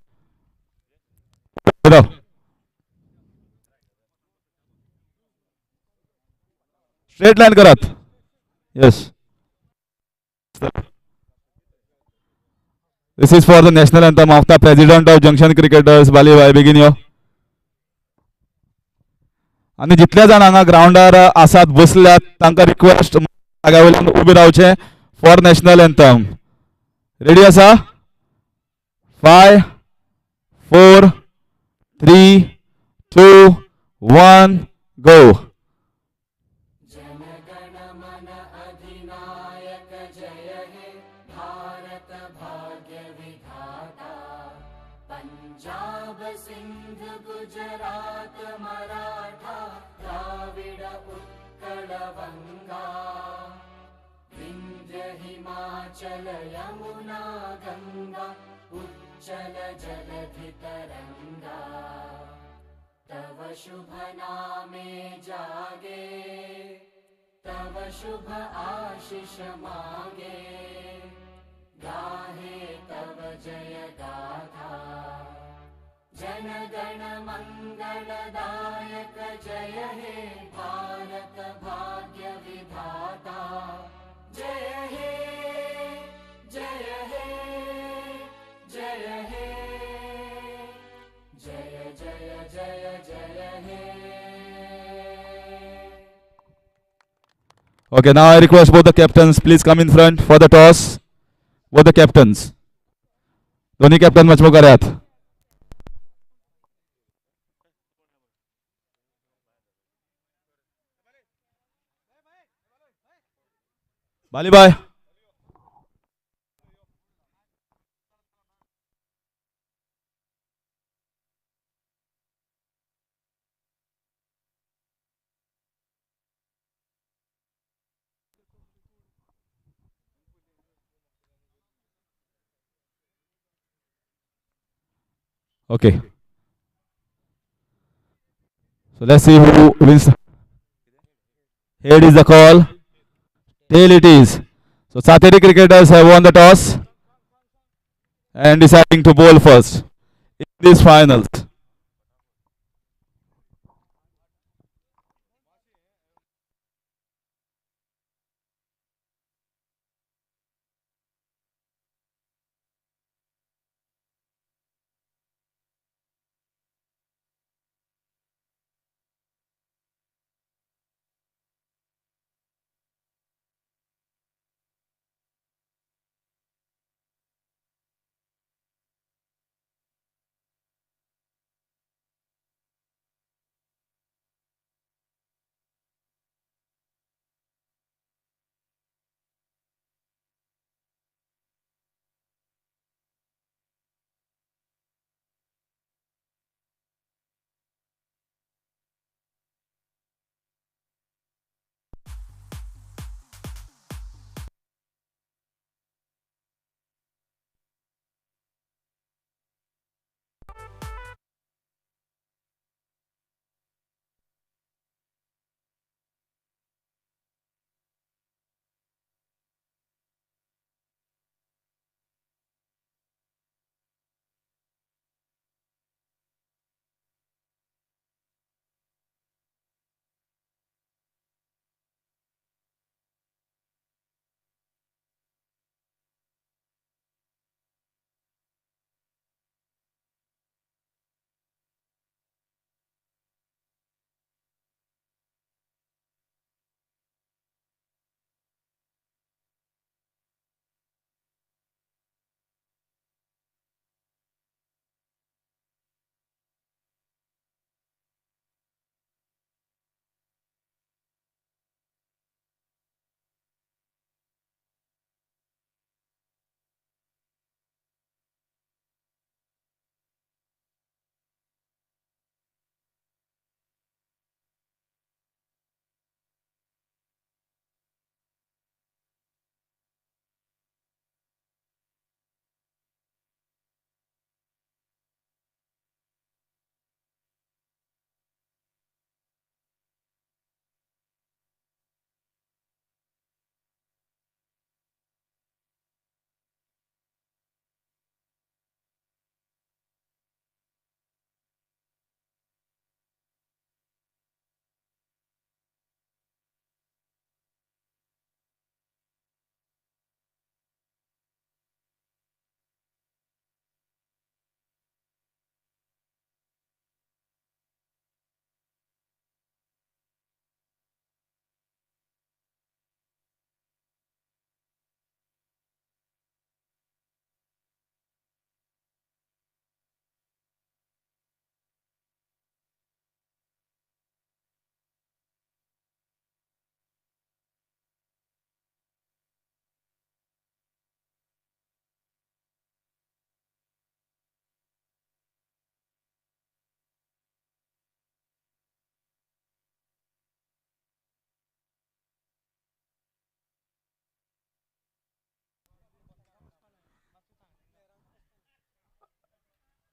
राव स्ट्रेट लाईन करात. Yes this is for the national anthem. मागता प्रेसिडेंट ऑफ जंक्शन क्रिकेटर्स बाली बाय बेगीन यो. आनी जितले जाण हांगा ग्राउंडार आसात बसल्यात तांकां रिक्वेस्ट जाग्या वयल्यान उबे रावचे फॉर नॅशनल एंथम. रेडी आसा. 5 4 3 2 1 गो.
पंजाब सिंध गुजरात मराठा द्राविड उत्कल बंगा विंध्य हिमाचल यमुना गंगा उच्चल जलधि तरंगा. शुभ नामे जागे तव शुभ आशीष मागे गाहे तव जय गाथा जन गण मंगलदायक जय हे भारत भाग्य विधाता जय हे जय हे जय हे जय जय जय जय हे.
Okay, now I request both the captains, please come in front for the toss. Both the captains. दोन्ही कॅप्टन मचमो करात. बाली बाय. Okay. So let's see who wins. Head is the call. Tail it is. So Sateri cricketers have won the toss and deciding to bowl first in these finals.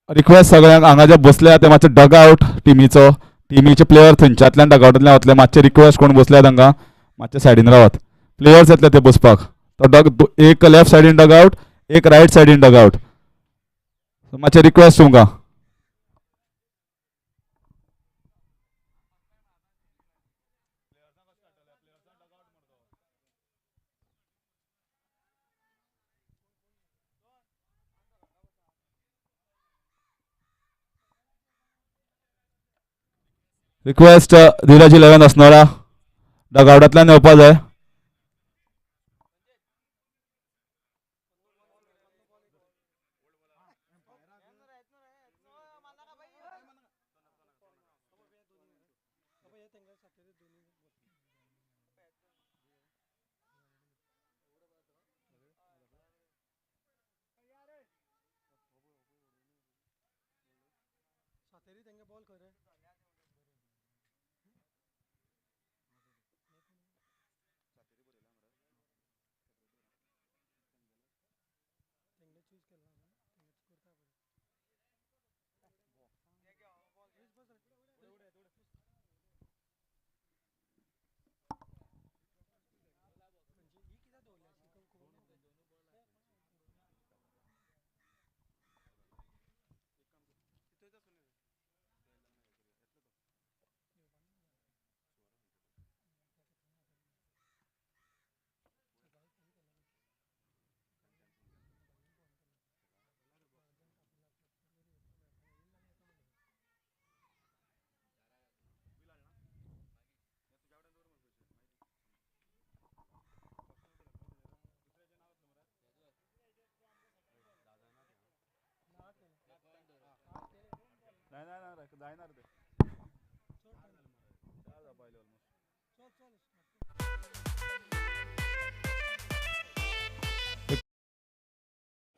Request सगळ्यांक हांगा जे बसल्या ते मातशे डग आउट टिमीचो टिमीचे प्लेयर थंयच्यातल्यान डगआउटांतल्यान वतले. मातशे request कोण बसल्या तांकां मातशे सायडीन रावात. प्लेयर्स येतले ते बसपाक. तो एक लेफ्ट सायडीन डगआउट, एक रायट सायडीन डगआउट. मातशे रिक्वेस्ट तुमकां. रिक्वेस्ट धीरज 11 असणारा डगआउटांतल्यान येवपा जाय.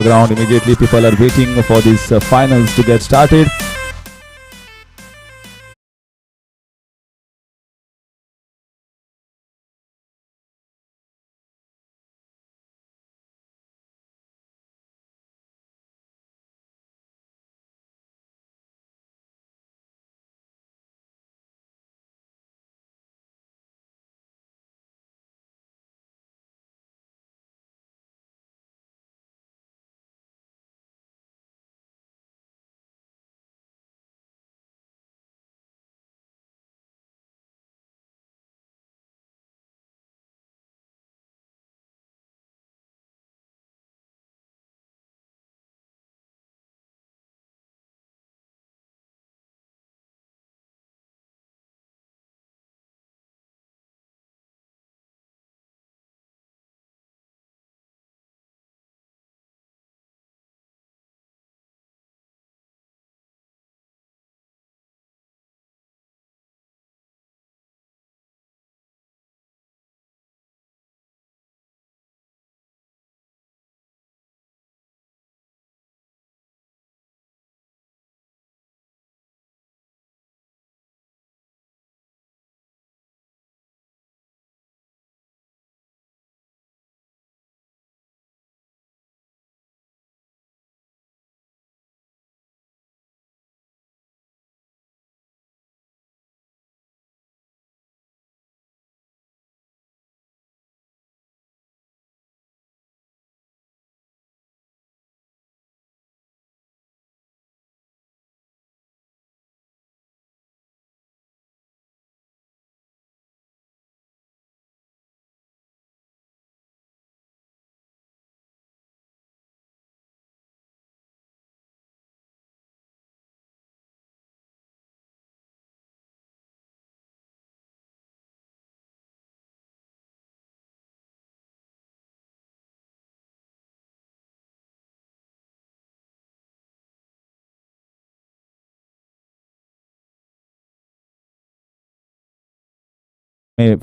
Ground immediately. People are waiting for these finals to get started.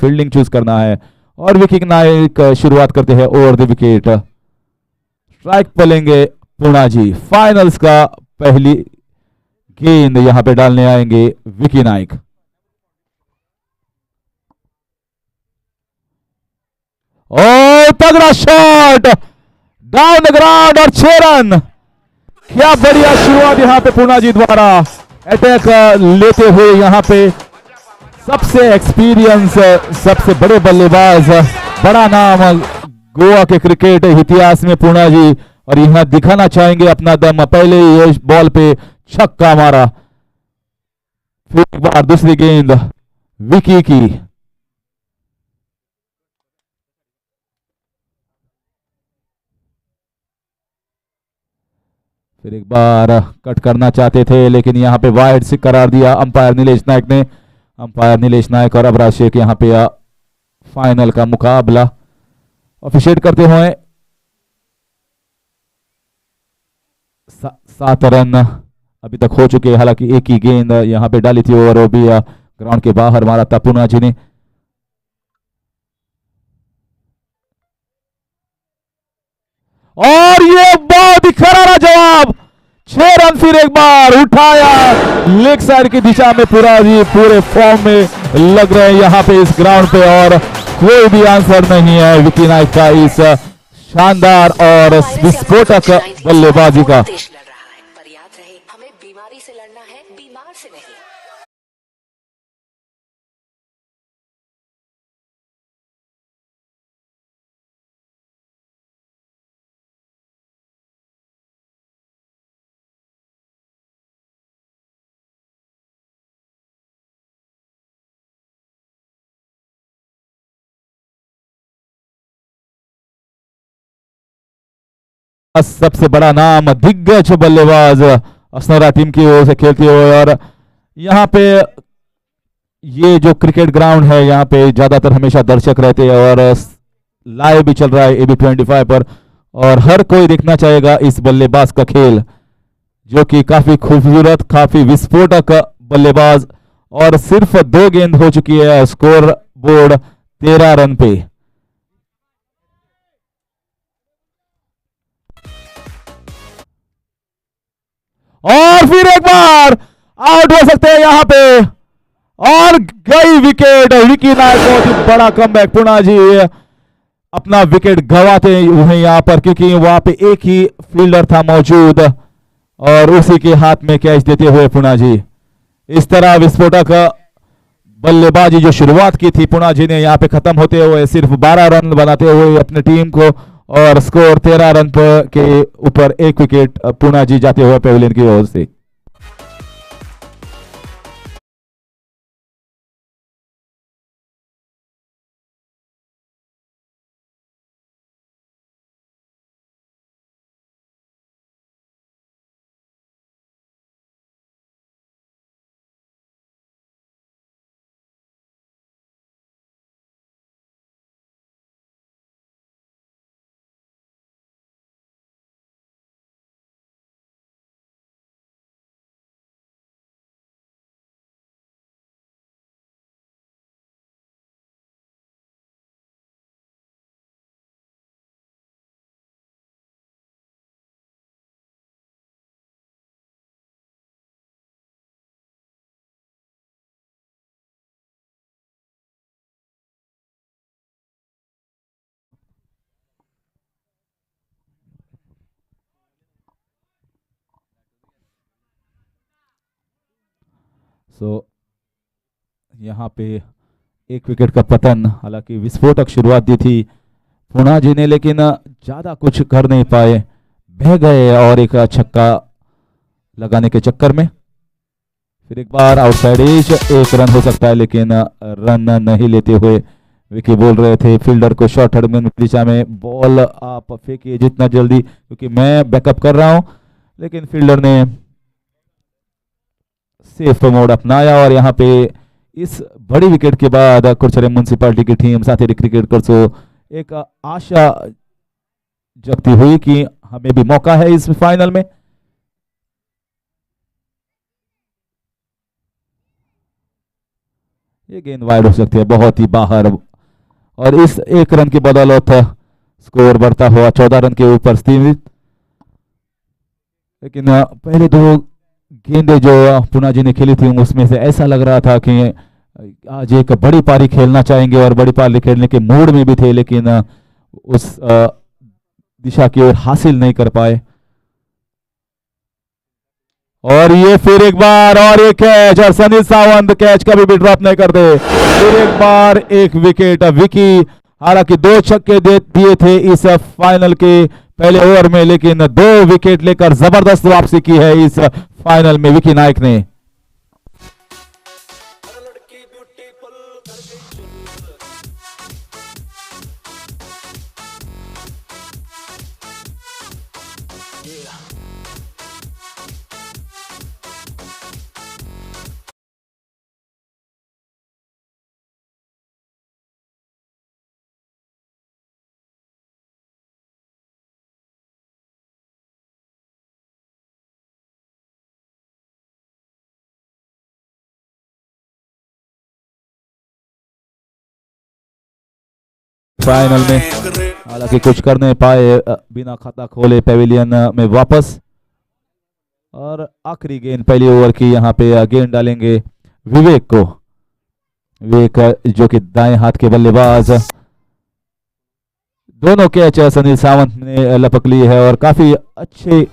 Fielding choose करना है और विकी नायक शुरुआत करते हैं ओवर द विकेट. स्ट्राइक पर लेंगे पूना जी. फाइनल्स का पहली गेंद यहां पे डालने आएंगे विकी नायक. और तगड़ा शॉट डाउन द ग्राउंड और 6 रन. क्या बढ़िया शुरुआत यहां पे पूना जी द्वारा. अटैक लेते हुए यहाँ पे सबसे एक्सपीरियंस, सबसे बड़े बल्लेबाज, बड़ा नाम गोवा के क्रिकेट इतिहास में पूना जी, और यहाँ दिखाना चाहेंगे अपना दम। पहले ही बॉल पे छक्का मारा, फिर एक बार दूसरी गेंद विकी की, फिर एक बार कट करना चाहते थे लेकिन यहाँ पे वाइड से करार दिया अंपायर नीलेश नायक ने। अंपायर नीलेश नायक और अबराज शेख यहाँ पे फाइनल का मुकाबला ऑफिशिएट करते हुए। 7 रन अभी तक हो चुके हैं, हालांकि एक ही गेंद यहाँ पे डाली थी और वो भी ग्राउंड के बाहर मारा था पूना जी ने। और ये बहुत ही करारा जवाब, 6 रन फिर एक बार उठाया लेग साइड की दिशा में। पूरा जी पूरे फॉर्म में लग रहे हैं यहाँ पे इस ग्राउंड पे, और कोई भी आंसर नहीं है विकी नायक का इस शानदार और विस्फोटक बल्लेबाजी का।
पर याद रहे, हमें बीमारी से लड़ना है, बीमार से नहीं।
सबसे बड़ा नाम, दिग्गज बल्लेबाज असनोरा टीम की ओर से खेलते हुए, और यहाँ पे ये जो क्रिकेट ग्राउंड है यहाँ पे ज्यादातर हमेशा दर्शक रहते हैं और लाइव भी चल रहा है AB25 पर, और हर कोई देखना चाहेगा इस बल्लेबाज का खेल, जो कि काफी खूबसूरत, काफी विस्फोटक बल्लेबाज। और सिर्फ 2 गेंद हो चुकी है, स्कोर बोर्ड 13 रन पे। और फिर एक बार आउट हो सकते हैं यहाँ पे, और गई विकेट। विकी नायक बहुत ही बड़ा कमबैक, पुना जी अपना विकेट गंवाते हुए यहाँ पर, क्योंकि वहां पे एक ही फील्डर था मौजूद और उसी के हाथ में कैच देते हुए पुना जी। इस तरह विस्फोटक बल्लेबाजी जो शुरुआत की थी पुना जी ने, यहाँ पे खत्म होते हुए सिर्फ 12 रन बनाते हुए अपनी टीम को, और स्कोर 13 रन पर के ऊपर 1 विकेट पुना जी जाते हुए पेविलियन की ओर से। यहाँ पे 1 विकेट का पतन, हालांकि विस्फोटक शुरुआत दी थी पुना जी ने, लेकिन ज्यादा कुछ कर नहीं पाए, बह गए और एक छक्का लगाने के चक्कर में। फिर एक बार आउटसाइड एज, 1 रन हो सकता है, लेकिन रन नहीं लेते हुए विकी बोल रहे थे फील्डर को शॉर्ट हर्ड दिशा में बॉल आप फेंकिए जितना जल्दी, क्योंकि मैं बैकअप कर रहा हूं। लेकिन फील्डर ने सेफ मोड अपनाया, और यहाँ पे इस बड़ी विकेट के बाद कुरचरेम म्युनिसिपालिटी की टीम साथी क्रिकेट को एक आशा जगती हुई कि हमें भी मौका है इस फाइनल में। ये गेंद वाइड हो सकती है, बहुत ही बाहर, और इस 1 रन की बदौलत स्कोर बढ़ता हुआ 14 रन के ऊपर सीमित। लेकिन पहले 2 गेंदें जो पुना जी ने खेली थी उसमें से ऐसा लग रहा था कि आज एक बड़ी पारी खेलना चाहेंगे और बड़ी पारी खेलने के मूड में भी थे, लेकिन उस दिशा की ओर हासिल नहीं कर पाए। और ये फिर एक बार और एक कैच, और सनी सावंत कैच कभी भी ड्रॉप नहीं करते। फिर एक बार एक विकेट विकी, हालांकि 2 छक्के दिए थे इस फाइनल के पहले ओवर में, लेकिन 2 विकेट लेकर जबरदस्त वापसी की है इस फाइनल में विकी नायक ने। फाइनल में हालांकि कुछ कर नहीं पाए, बिना खाता खोले पेविलियन में वापस। और आखिरी गेंद पहली ओवर की यहाँ पे गेंद डालेंगे विवेक को। विवेक जो कि दाएं हाथ के बल्लेबाज। दोनों कैच सनी सावंत ने लपक ली है और काफी अच्छे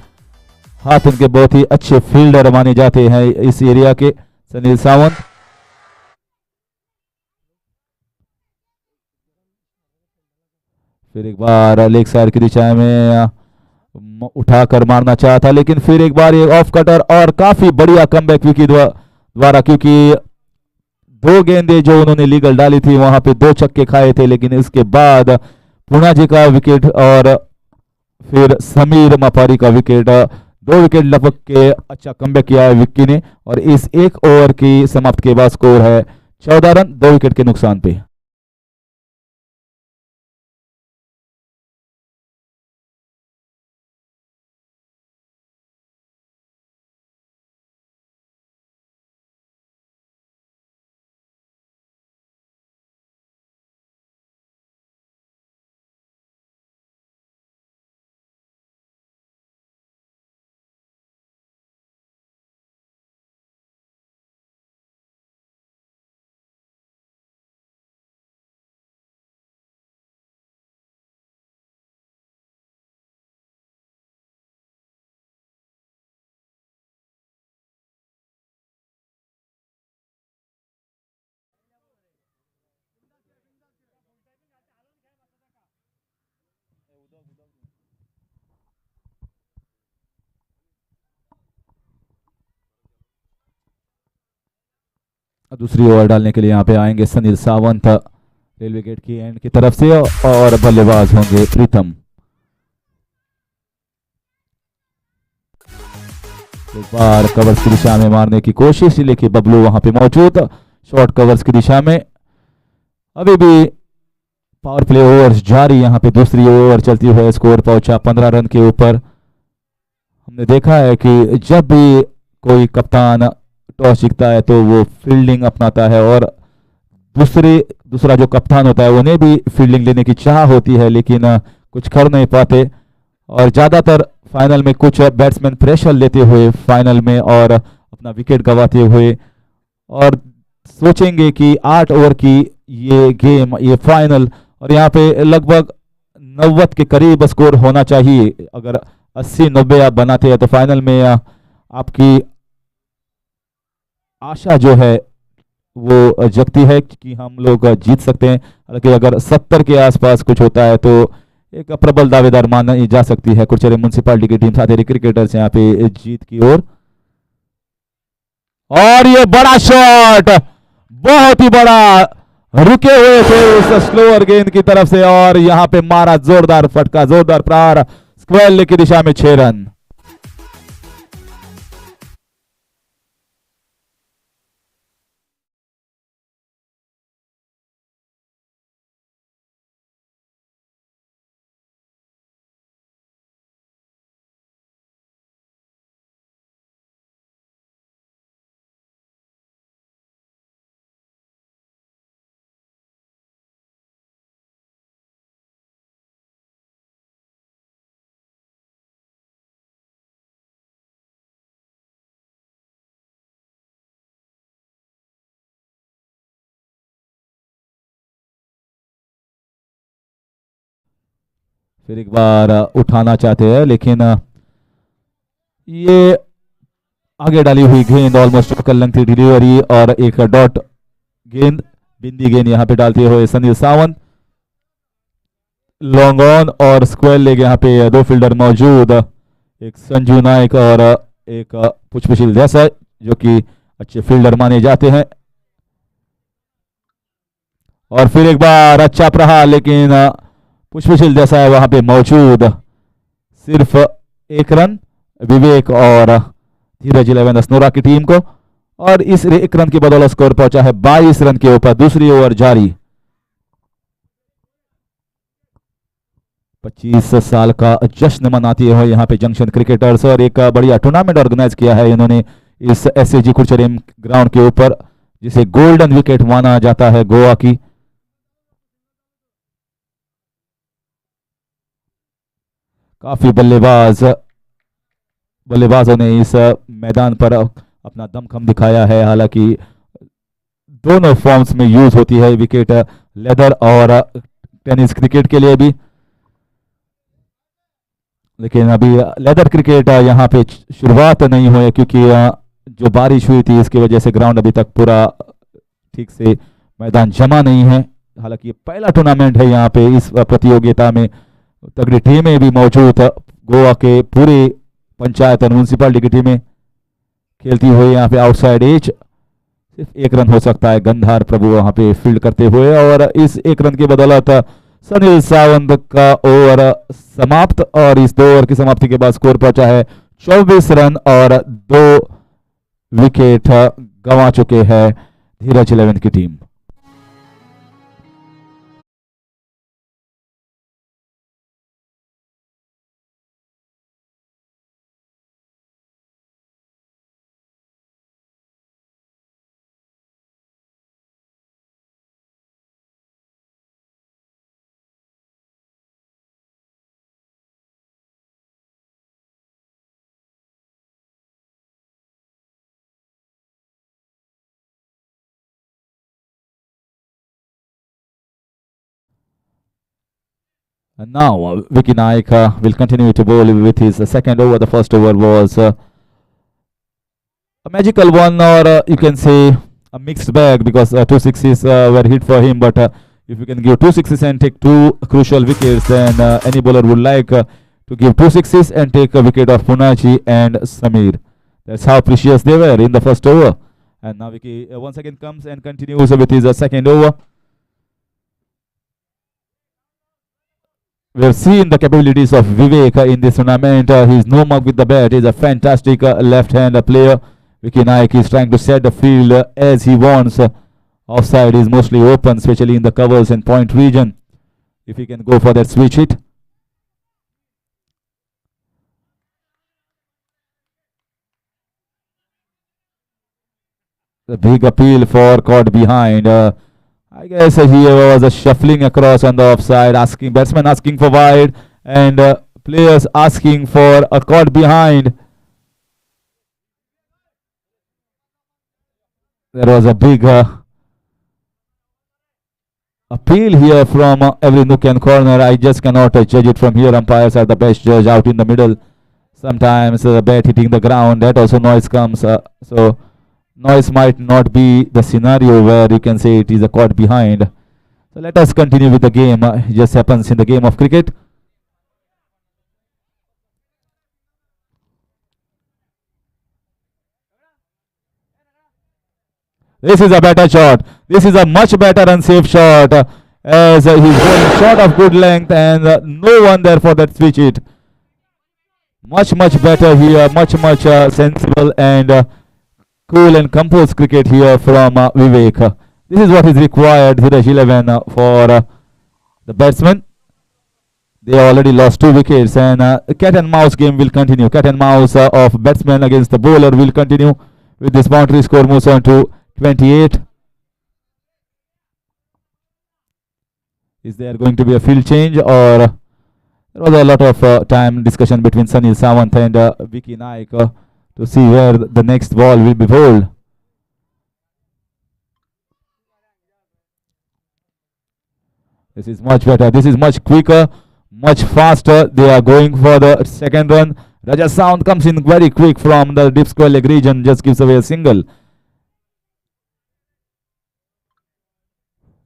हाथ, इनके बहुत ही अच्छे फील्डर माने जाते हैं इस एरिया के सनी सावंत। फिर एक बार लेग साइड की दिशा में उठाकर मारना चाहा था, लेकिन फिर एक बार ये ऑफ कटर और काफी बढ़िया कमबैक विकी द्वारा, क्योंकि 2 गेंदें जो उन्होंने लीगल डाली थी वहां पे 2 छक्के खाए थे, लेकिन इसके बाद पूना जी का विकेट और फिर समीर मापारी का विकेट, 2 विकेट लपक के अच्छा कमबैक किया है विक्की ने। और इस एक ओवर की समाप्त के बाद स्कोर है 14 रन 2 विकेट के नुकसान पे। दूसरी ओवर डालने के लिए यहाँ पे आएंगे सनील सावंत रेलवे गेट की एंड की तरफ से, और बल्लेबाज होंगे प्रीतम। एक बार कवर्स की दिशा में मारने की कोशिश, लेकिन बबलू वहां पे मौजूद शॉर्ट कवर्स की दिशा में। अभी भी पावर प्ले ओवर्स जारी, यहाँ पे दूसरी ओवर चलती हुई स्कोर पहुंचा 15 रन के ऊपर। हमने देखा है कि जब भी कोई कप्तान टॉस जीतता है तो वो फील्डिंग अपनाता है, और दूसरा जो कप्तान होता है उन्हें भी फील्डिंग लेने की चाह होती है, लेकिन कुछ कर नहीं पाते। और ज़्यादातर फाइनल में कुछ बैट्समैन प्रेशर लेते हुए फाइनल में और अपना विकेट गंवाते हुए, और सोचेंगे कि 8 ओवर की ये गेम, ये फाइनल, और यहाँ पे लगभग 90 के करीब स्कोर होना चाहिए। अगर 80-90 आप बनाते हैं तो फाइनल में आपकी आशा जो है वो जगती है कि हम लोग जीत सकते हैं। हालांकि अगर 70 के आसपास कुछ होता है तो एक प्रबल दावेदार मानी जा सकती है कुरचरेम म्युनिसिपैलिटी की टीम, साथ ही क्रिकेटर्स यहाँ पे जीत की ओर। और ये बड़ा शॉट, बहुत ही बड़ा, रुके हुए थे उस स्लोअर गेंद की तरफ से, और यहाँ पे मारा जोरदार फटका, जोरदार प्रहार, स्क्वायर लेग की दिशा में 6 रन। फिर एक बार उठाना चाहते हैं, लेकिन ये आगे डाली हुई गेंद ऑलमोस्ट कर लंगती डिलीवरी और एक डॉट गेंद बिंदी गेंद यहाँ पे डालते हुए सनी सावंत लॉन्ग ऑन और स्क्वायर लेग यहाँ पे दो फील्डर मौजूद, एक संजू नायक और एक पुष्पशील देसाई जो कि अच्छे फील्डर माने जाते हैं। और फिर एक बार अच्छा प्रहार, लेकिन पुष्पशील देसाई वहां पे मौजूद। सिर्फ एक रन विवेक और धीरज 11 स्नोरा की टीम को, और इस एक रन की बदौलत स्कोर पहुंचा है 22 रन के ऊपर। दूसरी ओवर जारी। 25 साल का जश्न मनाती है यहाँ पे जंक्शन क्रिकेटर्स, और एक बढ़िया टूर्नामेंट ऑर्गेनाइज किया है इन्होंने इस एसएजी कुरचोरेम ग्राउंड के ऊपर, जिसे गोल्डन विकेट माना जाता है गोवा की। काफी बल्लेबाजों ने इस मैदान पर अपना दमखम दिखाया है। हालांकि दोनों फॉर्म्स में यूज होती है विकेट, लेदर और टेनिस क्रिकेट के लिए भी, लेकिन अभी लेदर क्रिकेट यहाँ पे शुरुआत नहीं हुई क्योंकि जो बारिश हुई थी इसकी वजह से ग्राउंड अभी तक पूरा ठीक से मैदान जमा नहीं है। हालांकि ये पहला टूर्नामेंट है यहाँ पे इस प्रतियोगिता में तगड़ी टीमें भी मौजूद है। गोवा के पूरे पंचायत और म्यूनसिपालिटी की टीमें खेलती हुई यहाँ पे आउटसाइड एज। सिर्फ एक रन हो सकता है गंधार प्रभु वहां पे फील्ड करते हुए, और इस एक रन की बदौलत सनील सावंत का ओवर समाप्त, और इस 2 ओवर की समाप्ति के बाद स्कोर पहुंचा है 24 रन और 2 विकेट गंवा चुके हैं धीरज 11 की team. And now Vicky Naik will continue to bowl with his second over. The first over was a magical one, or you can say a mixed bag, because 2 sixes were hit for him. But if you can give 2 sixes and take 2 crucial wickets, then any bowler would like to give 2 sixes and take a wicket of Punaji and Samir. That's how precious they were in the first over. And now Vicky once again comes and continues with his second over. We have seen the capabilities of Vivek in this tournament. He's no mug with the bat. He's a fantastic left-hand player. Vicky Naik is trying to set the field as he wants. Offside is mostly open, especially in the covers and point region. If he can go for that switch hit. The big appeal for caught behind. I guess he was shuffling across on the offside, batsman asking for wide, and players asking for a caught behind. There was a big appeal here from every nook and corner. I just cannot judge it from here. Umpires are the best judge out in the middle. Sometimes the bat hitting the ground, that also noise comes. So noise might not be the scenario where you can say it is a caught behind. So let us continue with the game. It just happens in the game of cricket. This is a better shot. This is a much better and safe shot, as he's going short of good length and no one there for that switch hit. Much better here. Much sensible and cool and composed cricket here from Vivek. This is what is required, Dhiraj 11, for the batsman. They already lost 2 wickets, and cat and mouse game will continue. Cat and mouse of batsman against the bowler will continue with this boundary score moves on to 28. Is there going to be a field change, or there was a lot of time discussion between Sunil Sawant and Vicky Naik to see where the next ball will be bowled. This is much better. This is much quicker, much faster. They are going for the second run. Raja Sound comes in very quick from the deep square leg region, just gives away a single.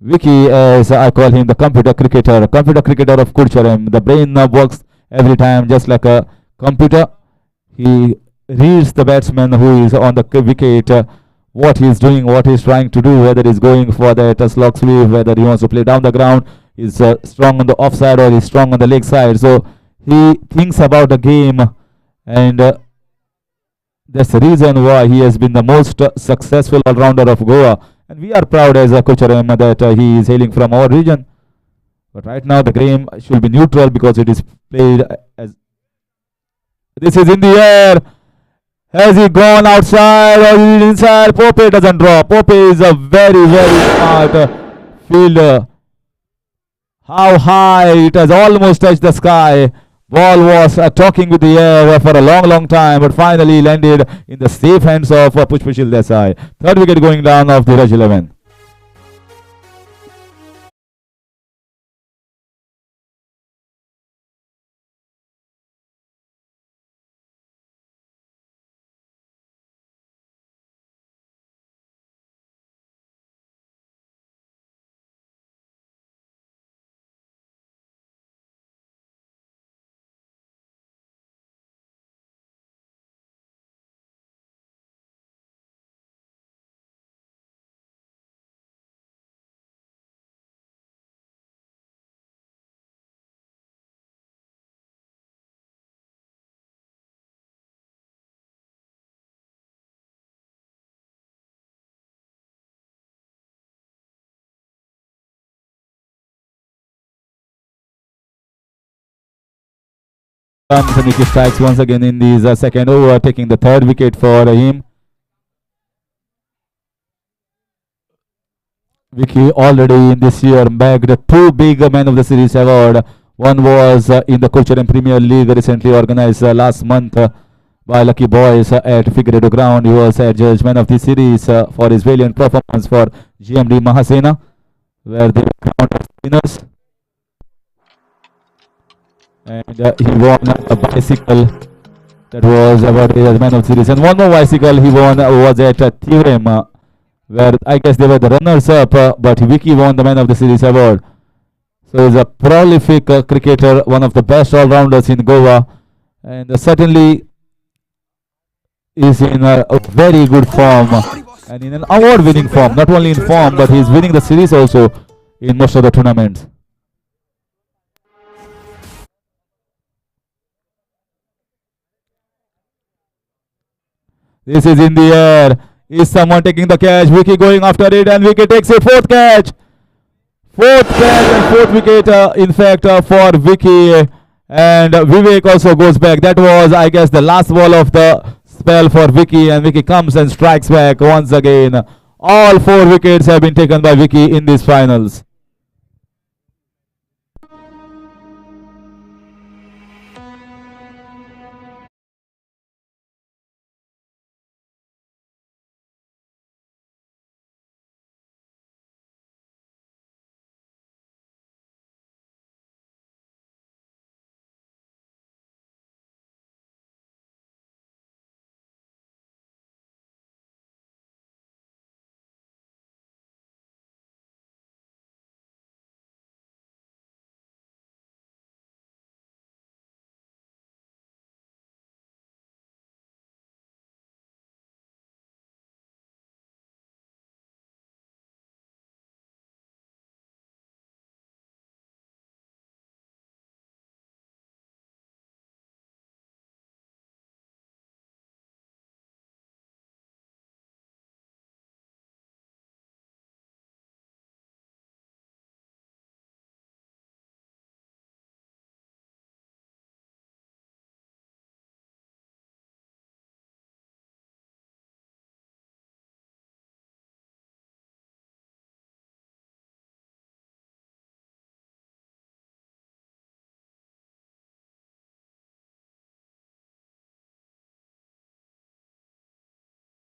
Vicky, as I call him, the computer cricketer of CURCHOREM. The brain works every time just like a computer. He reads the batsman who is on the wicket, what he is doing, what he is trying to do, whether he is going for that slog sweep, whether he wants to play down the ground, is strong on the offside or is strong on the leg side. So he thinks about the game, and that's the reason why he has been the most successful all-rounder of Goa. And we are proud as a CURCHOREM that he is hailing from our region. But right now the game should be neutral because it is played as... This is in the air. Has he gone outside or is he inside? Pope doesn't draw. Pope is a very, very smart fielder. How high? It has almost touched the sky. Ball was talking with the air for a long, long time, but finally landed in the safe hands of Pushpashil Desai. Third wicket going down of the Raj 11. Saniki strikes once again in his second over, taking the third wicket for him. Vicky already in this year bagged two big Man of the Series award. One was in the CURCHOREM Premier League recently organized last month by Lucky Boys at Figueredo Ground. He was adjudged Man of the Series for his valiant performance for GMD Mahasena, where they crowned as winners. And he won a bicycle that was awarded as Man of the Series. And one more bicycle he won was at Theorem, where I guess they were the runners-up, but Vicky won the Man of the Series award. So he's a prolific cricketer, one of the best all-rounders in Goa, and certainly is in a very good form and in an award-winning form. Not only in form, but he's winning the series also in most of the tournaments. This is in the air. Is someone taking the catch? Vicky going after it, and Vicky takes a fourth catch. Fourth catch and fourth wicket, in fact, for Vicky. And Vivek also goes back. That was, I guess, the last ball of the spell for Vicky, and Vicky comes and strikes back once again. All four wickets have been taken by Vicky in these finals.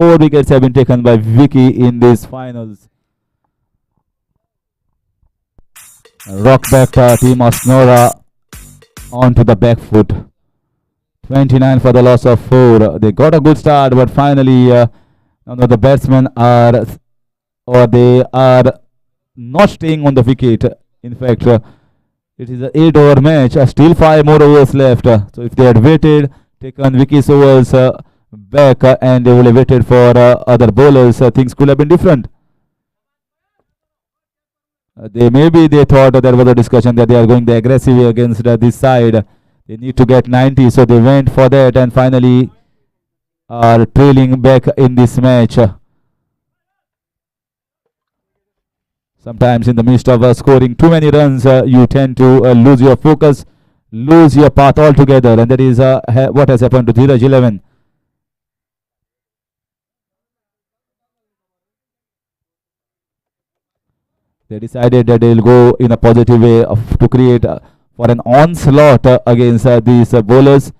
Four wickets have been taken by Vicky in these finals. Rock back team of Snora onto the back foot. 29 for the loss of 4. They got a good start, but finally, now the batsmen are, or they are not staying on the wicket. In fact, it is an 8-over match. Still 5 more overs left. So if they had waited, taken Vicky's overs back, and they would have waited for other bowlers, things could have been different. They thought there was a discussion that they are going the aggressive way against this side. They need to get 90, so they went for that and finally are trailing back in this match. Sometimes in the midst of scoring too many runs, you tend to lose your focus, lose your path altogether, and that is what has happened to Dhiraj 11. They decided that they'll go in a positive way to create for an onslaught against these bowlers,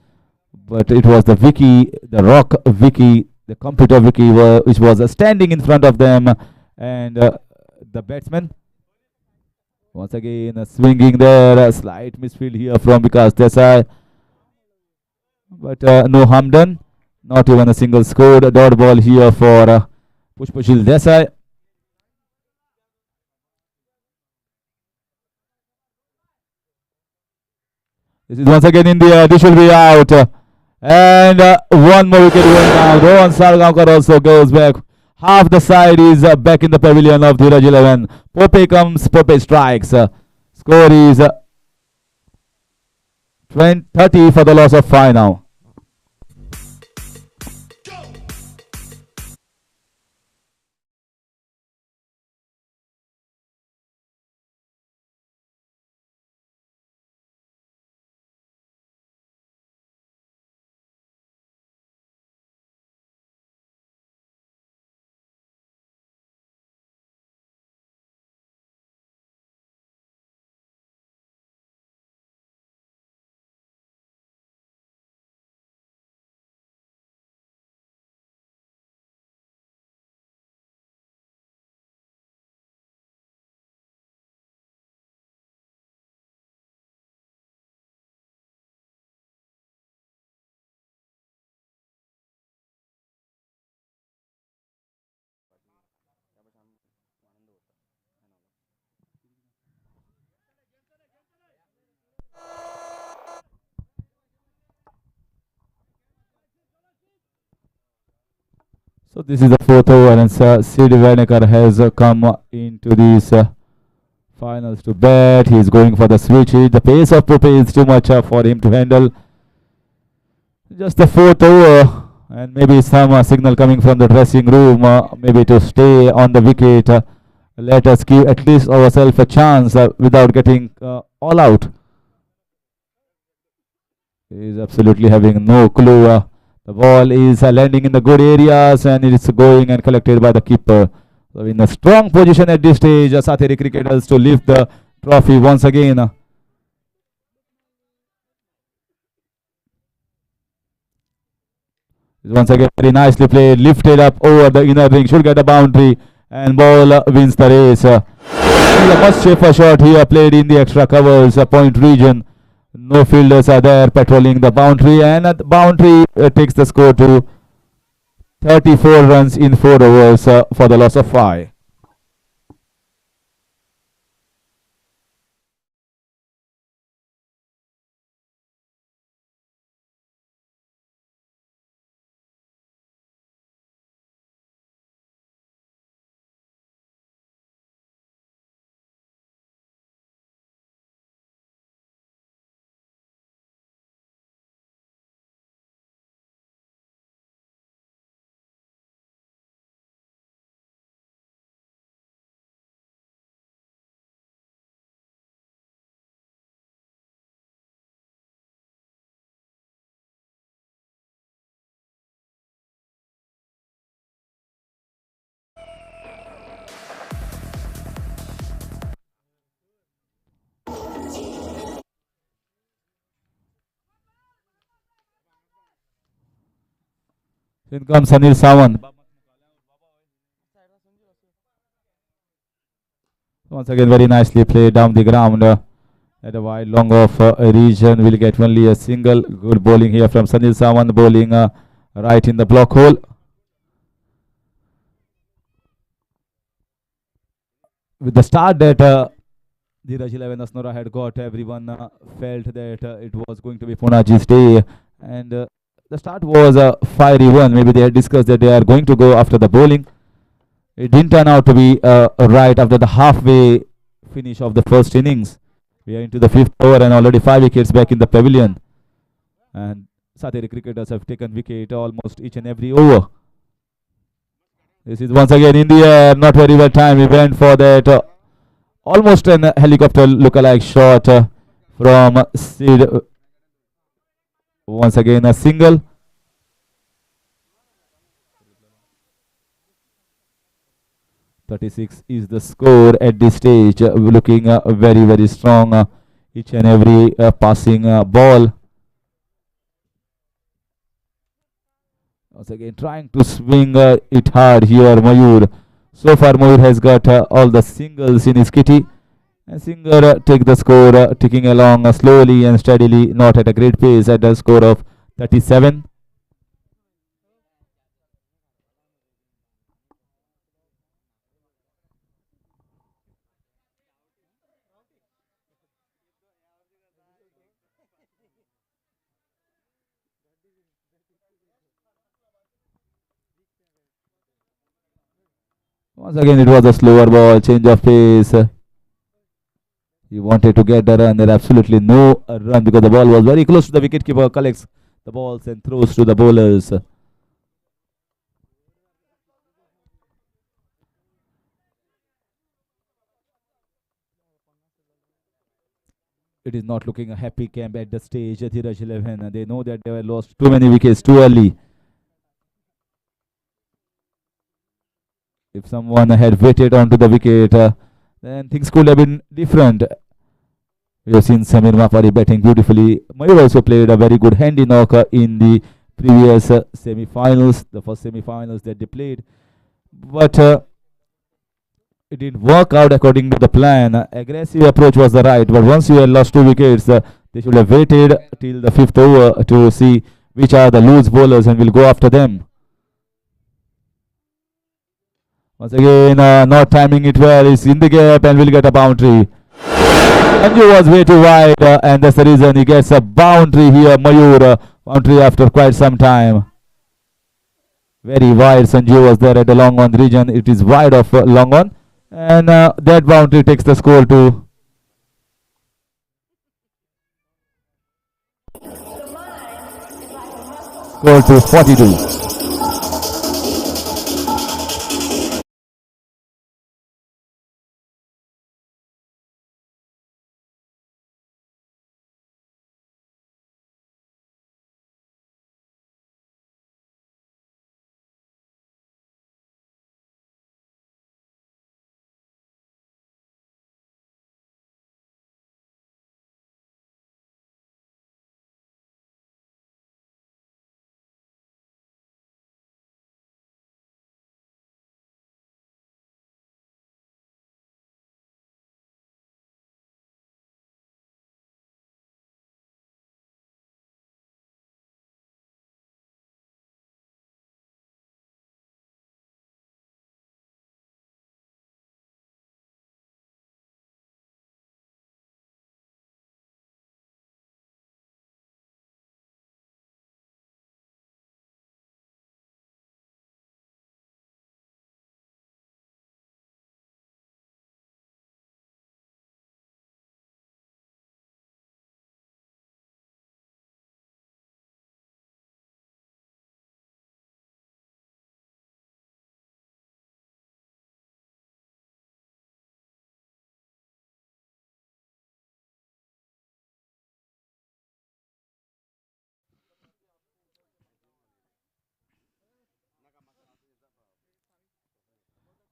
but it was the Vicky, the rock Vicky, the computer Vicky, which was standing in front of them, and the batsman once again swinging there. A slight misfield here from Vikas Desai, but no harm done. Not even a single scored. Dot ball here for Pushpashil Desai. This is once again in the air. This will be out. And one more wicket going down. Rohan Sargaonkar also goes back. Half the side is back in the pavilion of Dhiraj 11. Pope comes, Pope strikes. Score is 30 for the loss of 5 now. So this is the fourth over, and Sid Vainekar has come into these finals to bat. He is going for the switch. The pace of Pope is too much for him to handle. Just the fourth over, and maybe some signal coming from the dressing room, maybe to stay on the wicket. Let us give at least ourselves a chance without getting all out. He is absolutely having no clue. The ball is landing in the good areas and it is going and collected by the keeper. So in a strong position at this stage, Satheri cricketers to lift the trophy once again. Once again, very nicely played, lifted up over the inner ring, should get a boundary, and ball wins the race. A much safer shot here, played in the extra covers, point region. No fielders are there patrolling the boundary, and the boundary takes the score to 34 runs in 4 overs for the loss of 5. In comes Anil Sawant. Once again, very nicely played down the ground. At a wide long of region will get only a single. Good bowling here from Sanil Samant, bowling right in the block hole. With the start that Dheeraj 11 Asnora had got, everyone felt that it was going to be Punaji's day, and the start was a fiery one. Maybe they had discussed that they are going to go after the bowling. It didn't turn out to be right after the halfway finish of the first innings. We are into the fifth over and already 5 wickets back in the pavilion. And Sateri cricketers have taken wicket almost each and every over. This is once again in the air, not very well timed. We went for that almost an helicopter lookalike shot from Sid. Once again a single. .36 is the score at this stage. Looking very, very strong. Each and every passing ball. Once again trying to swing it hard here, Mayur. So far Mayur has got all the singles in his kitty. And Singer take the score, ticking along slowly and steadily, not at a great pace, at a score of 37. Once again it was a slower ball, change of pace. He wanted to get the run. There absolutely no run because the ball was very close to the wicketkeeper. Collects the balls and throws to the bowlers. It is not looking a happy camp at the stage. Dheeraj 11. They know that they were lost too many wickets too early. If someone had waited onto the wicket, then things could have been different. We have seen Samir Mapari batting beautifully. Mayur also played a very good handy knocker in the previous semi-finals, the first semi-finals that they played. But it didn't work out according to the plan. Aggressive approach was the right, but once you had lost 2 wickets, they should have waited till the 5th over to see which are the loose bowlers and will go after them. Once again, not timing it well. He's in the gap and will get a boundary. Sanju was way too wide, and that's the reason he gets a boundary here. Mayur, boundary after quite some time. Very wide. Sanju was there at the long on region. It is wide of long on, and that boundary takes the score to 42.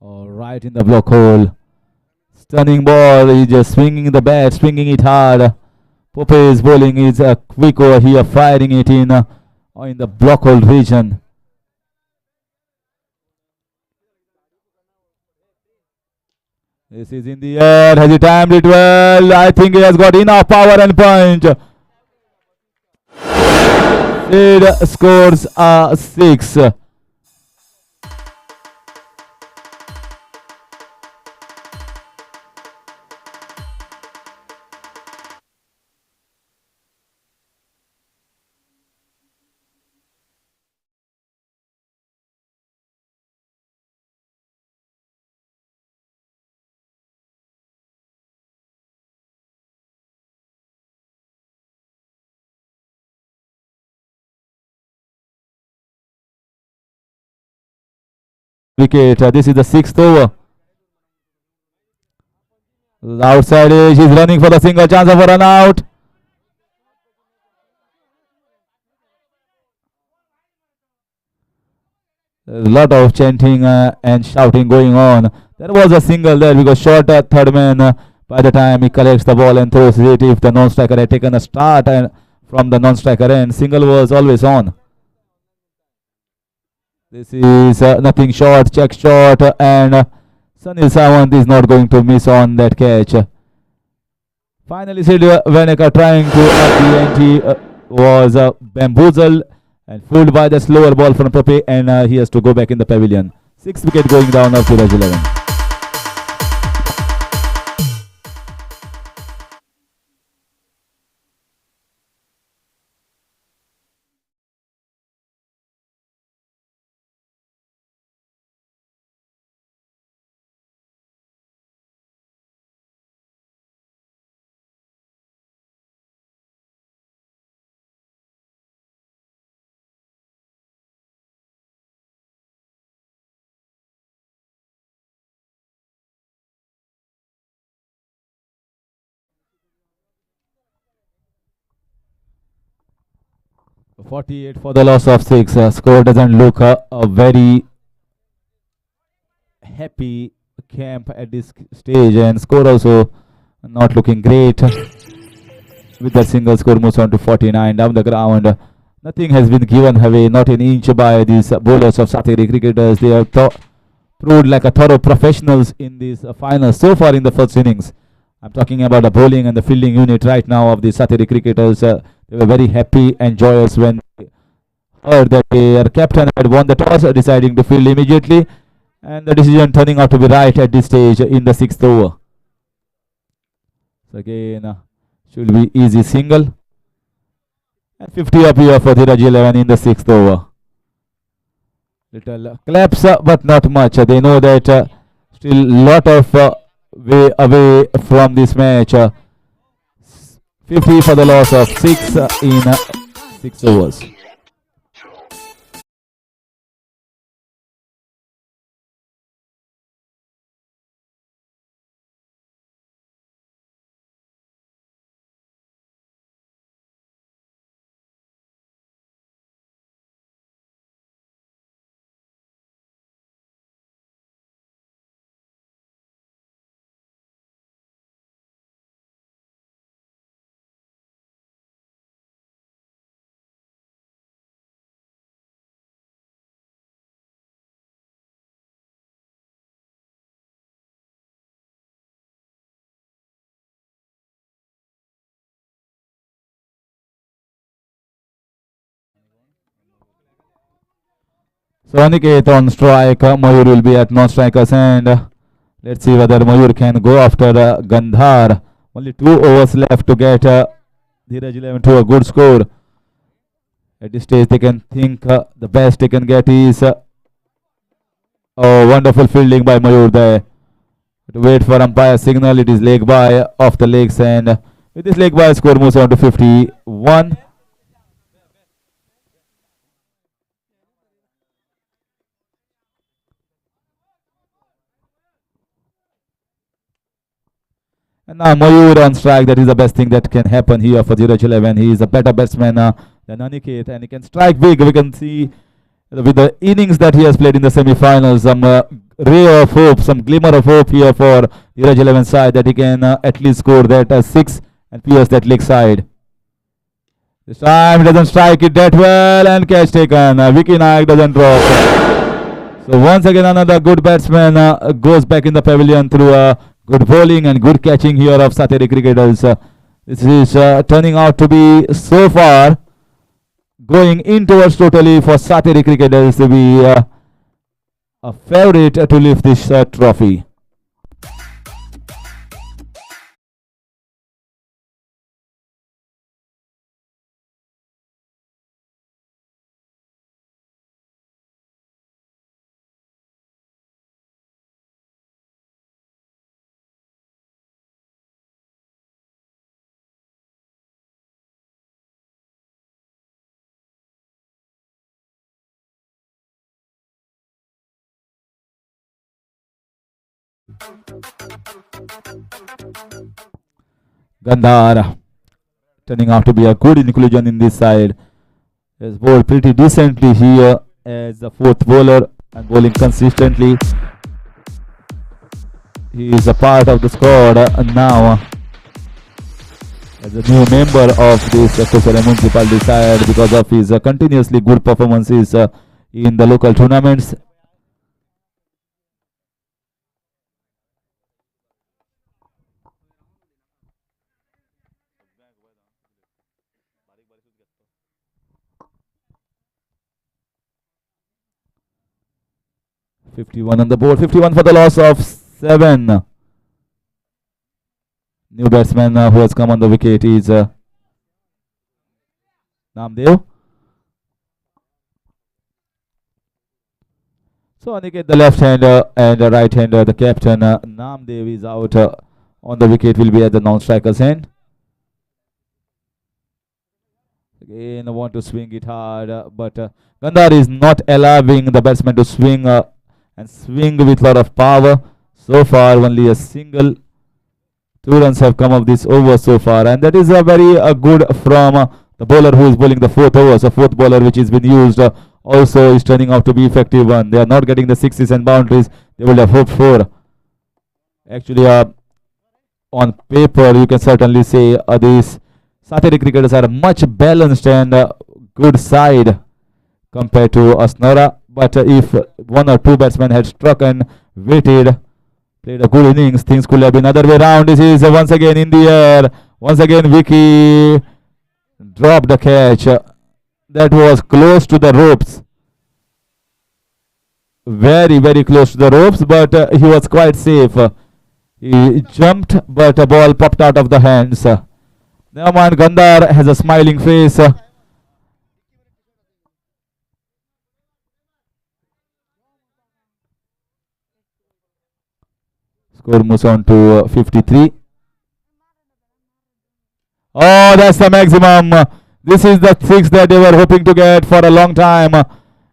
All right, in the block hole. Stunning ball. He's just swinging the bat, swinging it hard. Pope is bowling. Is quick over here, firing it in the block hole region. This is in the air. Has he timed it well? I think he has got enough power and punch. Sid scores a 6. Wicket. This is the 6th over. The outside edge. He's running for the single. Chance of a run out. There's a lot of chanting and shouting going on. There was a single there because short third man by the time he collects the ball and throws it. If the non-striker had taken a start and from the non-striker end, single was always on. This is nothing short, check short, and Sunil Sawant is not going to miss on that catch. Finally, Sid Veneka trying to the was bamboozled and fooled by the slower ball from Pepe, and he has to go back in the pavilion. 6th wicket going down of Siraj 11. So 48 for the loss of 6. Score doesn't look a very happy camp at this stage, and score also not looking great. With that single, score moves on to 49 down the ground. Nothing has been given away, not an inch by these bowlers of Satiri cricketers. They have proved like a thorough professionals in these finals so far in the first innings. I'm talking about the bowling and the fielding unit right now of the Satiri cricketers. They were very happy and joyous when they heard that their captain had won the toss, deciding to field immediately, and the decision turning out to be right at this stage in the 6th over. So again, should be easy single. And 50 up here for Dhiraj 11 in the 6th over. Little claps, but not much. They know that still lot of way away from this match. 50 for the loss of 6 in 6 overs. So Aniket on strike, Mayur will be at non-strikers, and let's see whether Mayur can go after Gandhar. Only 2 overs left to get Dhiraj 11 to a good score. At this stage, they can think the best they can get is wonderful fielding by Mayur there. To wait for umpire signal, it is leg by off the legs, and with this leg by, score moves on to 51. And now Mayur on strike. That is the best thing that can happen here for 0-11. He is a better batsman than Aniket, and he can strike big. We can see with the innings that he has played in the semi-finals, some ray of hope, some glimmer of hope here for 0-11 side, that he can at least score that 6 and pierce that leg side. This time he doesn't strike it that well, and catch taken. Vicky Nayak doesn't drop. So once again another good batsman goes back in the pavilion through a Good bowling and good catching here of Sateri cricketers. This is turning out to be so far going in towards totally for Sateri cricketers to be a favorite to lift this trophy. Gandhar turning out to be a good inclusion in this side. Has bowled pretty decently here as the fourth bowler and bowling consistently. He is a part of the squad now as a new member of this CURCHOREM municipality side because of his continuously good performances in the local tournaments. .51 on the board, 51 for the loss of 7. New batsman who has come on the wicket is Namdev. So Aniket, the left-hander and the right-hander, the captain Namdev is out on the wicket, will be at the non-striker's end. Again, I want to swing it hard, but Gandhar is not allowing the batsman to swing and swing with a lot of power. So far, only a single 2 runs have come of this over so far, and that is a very good from the bowler who is bowling the 4th over. So 4th bowler which has been used also is turning out to be effective one. They are not getting the sixes and boundaries they would have hoped for. Actually, on paper, you can certainly say these Sateri cricketers are a much balanced and good side compared to Asnara. But if 1 or 2 batsmen had struck and waited, played a good innings, things could have been other way around. This is once again in the air. Once again, Vicky dropped the catch. That was close to the ropes. Very, very close to the ropes, but he was quite safe. He jumped, but a ball popped out of the hands. Never mind, Gandhar has a smiling face. Score moves on to 53. Oh, that's the maximum. This is the 6 that they were hoping to get for a long time.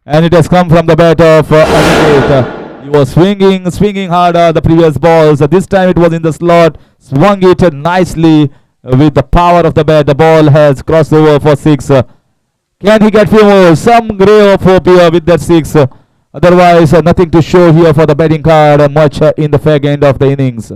And it has come from the bat of Aniket. He was swinging harder the previous balls. This time it was in the slot. Swung it nicely with the power of the bat. The ball has crossed over for 6. Can he get few more? Some ray of hope here with that 6. Otherwise, nothing to show here for the batting card much in the fag end of the innings.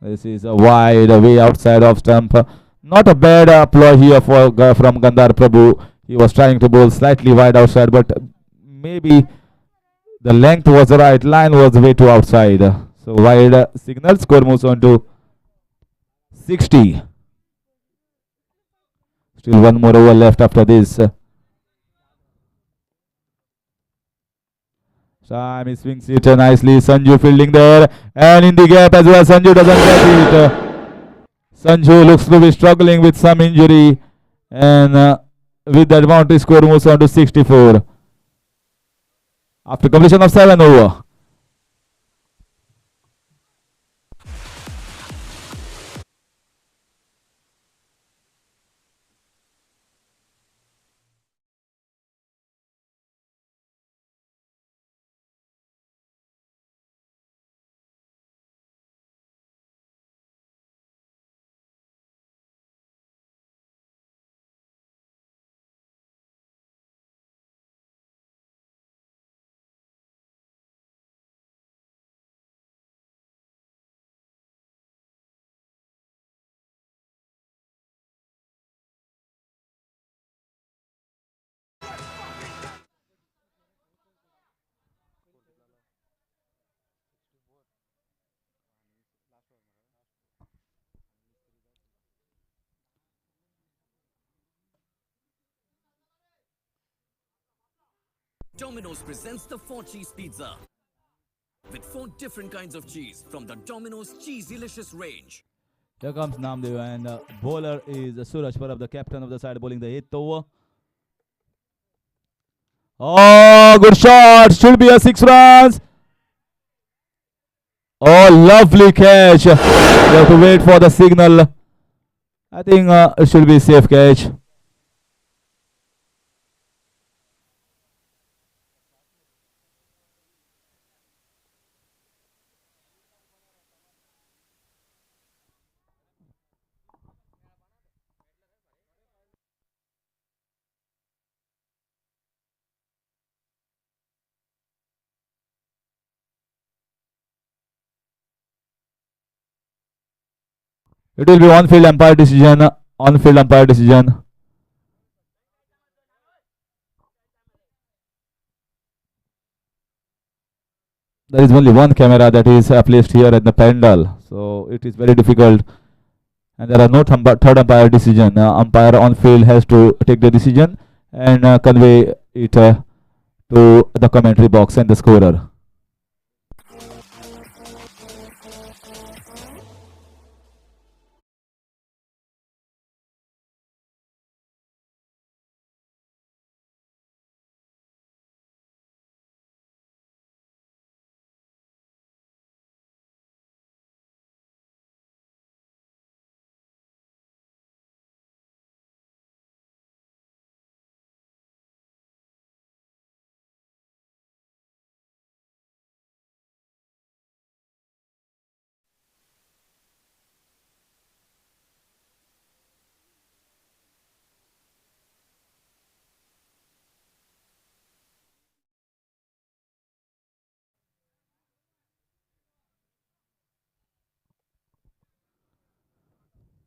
This is a wide way outside of stump. Not a bad ploy here from Gandhar Prabhu. He was trying to bowl slightly wide outside, but maybe the length was right, line was way too outside. So wide signal, score moves on to 60. Still 1 more over left after this. Shami swings it nicely. Sanju fielding there. And in the gap as well. Sanju doesn't get it. Sanju looks to be struggling with some injury. And with that boundary, score moves on to 64. After completion of 7 over.
Domino's presents the 4-cheese pizza with 4 different kinds of cheese from the Domino's Cheesy-licious range.
Here comes Namdev, and bowler is Suraj Parab, the captain of the side, bowling the 8th over. Oh, good shot. Should be a 6 runs. Oh, lovely catch. You have to wait for the signal. I think it should be a safe catch. It will be on-field umpire decision. On-field umpire decision. There is only one camera that is placed here at the pendal, so it is very difficult. And there are no third umpire decision. Umpire on-field has to take the decision and convey it to the commentary box and the scorer.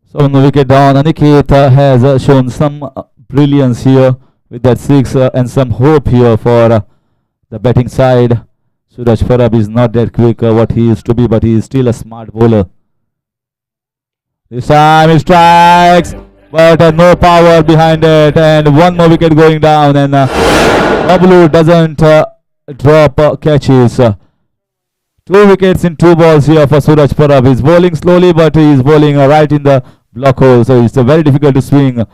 So on the wicket down, Aniket has shown some brilliance here with that 6 and some hope here for the batting side. Suraj Parab is not that quick what he used to be, but he is still a smart bowler. This time he strikes, but no power behind it, and one more wicket going down, and Bablu doesn't drop catches. 2 wickets in 2 balls here for Suraj Parab. He's bowling slowly, but he is bowling right in the block hole, so it's very difficult to swing.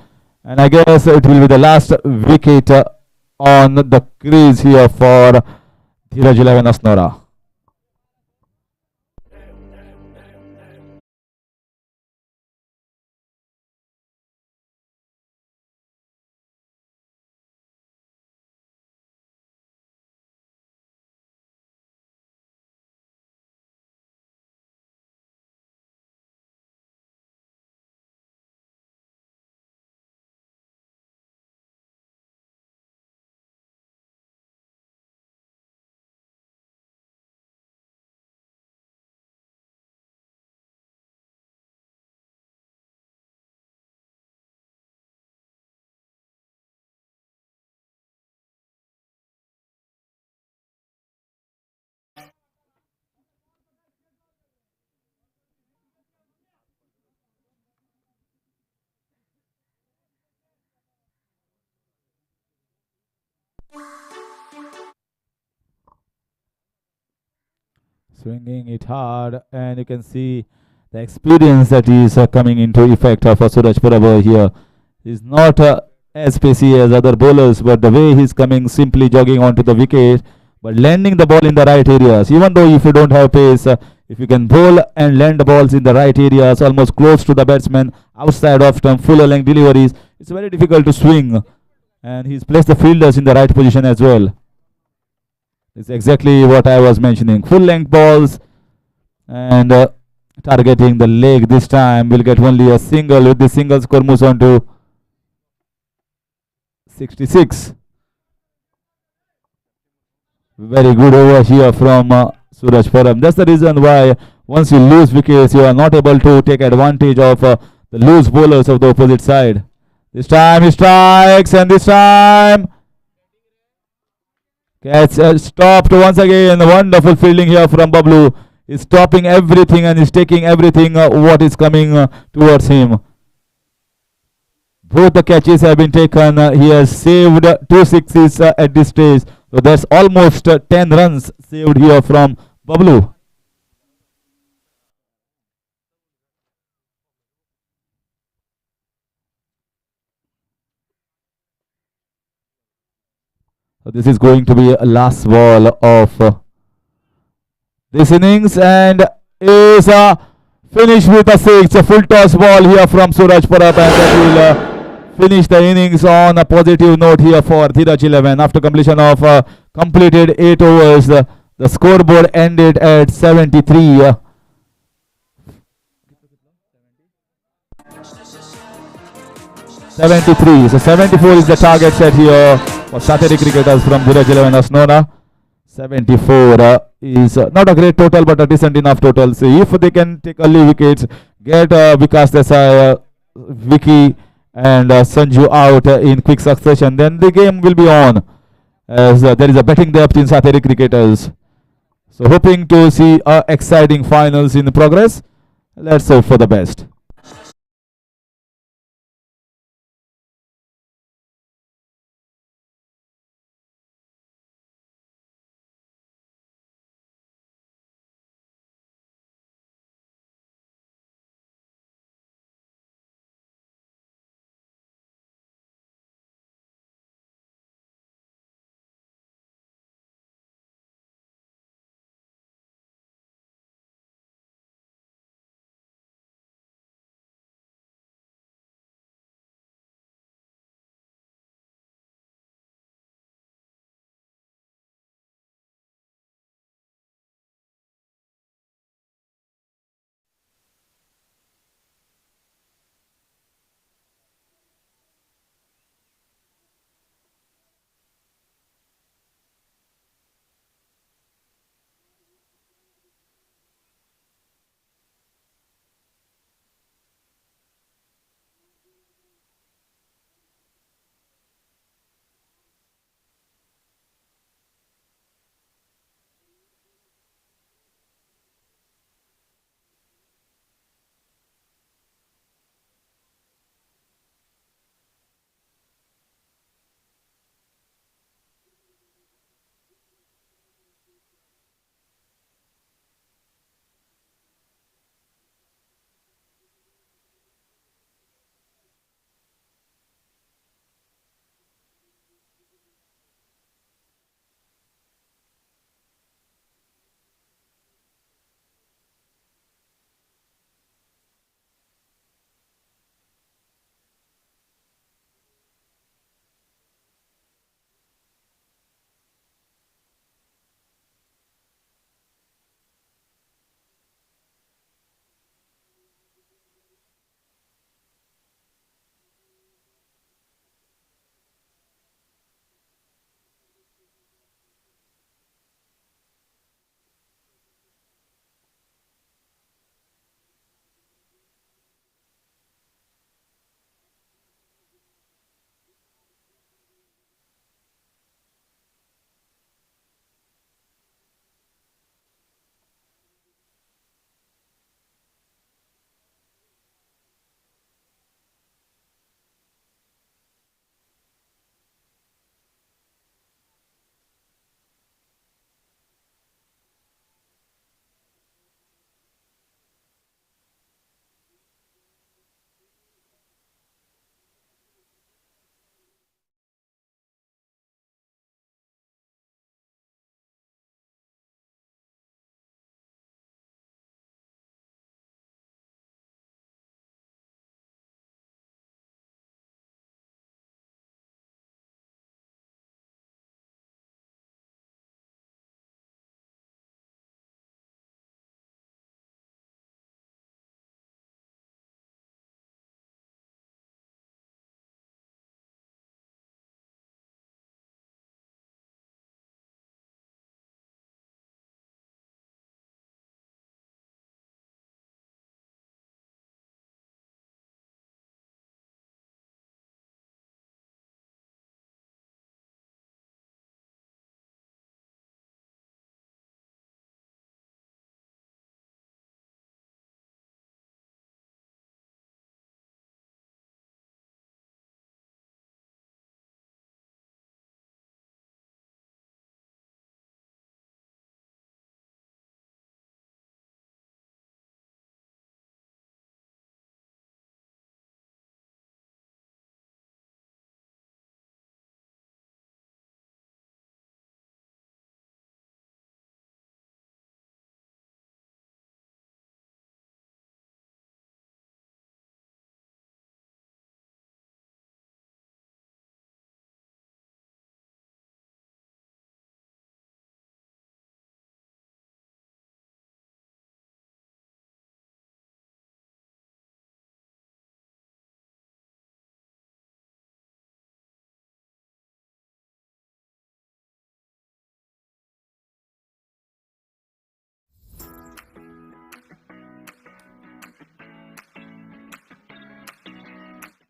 And I guess it will be the last wicket on the crease here for Dhiraj 11 Asnora. Swinging it hard, and you can see the experience that is coming into effect for Suraj Parab here. He's not as pacey as other bowlers, but the way he's coming, simply jogging onto the wicket, but landing the ball in the right areas. Even though if you don't have pace, if you can bowl and land the balls in the right areas, almost close to the batsman, outside of stump, full length deliveries, it's very difficult to swing. And he's placed the fielders in the right position as well. It's exactly what I was mentioning. Full length balls and targeting the leg this time. Will get only a single. With the single, score moves on to 66. Very good over here from Suraj Parab. That's the reason why once you lose wickets, you are not able to take advantage of the loose bowlers of the opposite side. This time he strikes, and this time catch stopped once again. Wonderful fielding here from Bablu. He's stopping everything and he's taking everything what is coming towards him. Both the catches have been taken. He has saved 2 sixes at this stage So that's almost 10 runs saved here from Bablu. So this is going to be a last ball of this innings and is finished with a six. A full toss ball here from Suraj Parab, and that will finish the innings on a positive note here for Dhiraj 11. After completion of completed 8 overs, the scoreboard ended at 73. 73. So 74 is the target set here for Sateri cricketers from Dhiraj 11 Asnona. 74 is not a great total, but a decent enough total. So if they can take early wickets, get Vikas Desai, Vicky, and Sanju out in quick succession, then the game will be on. As there is a betting depth in Sateri cricketers. So hoping to see exciting finals in progress. Let's hope for the best.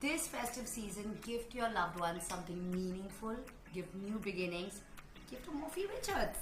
This festive season, gift your loved ones something meaningful, give new beginnings, give to Murphy Richards.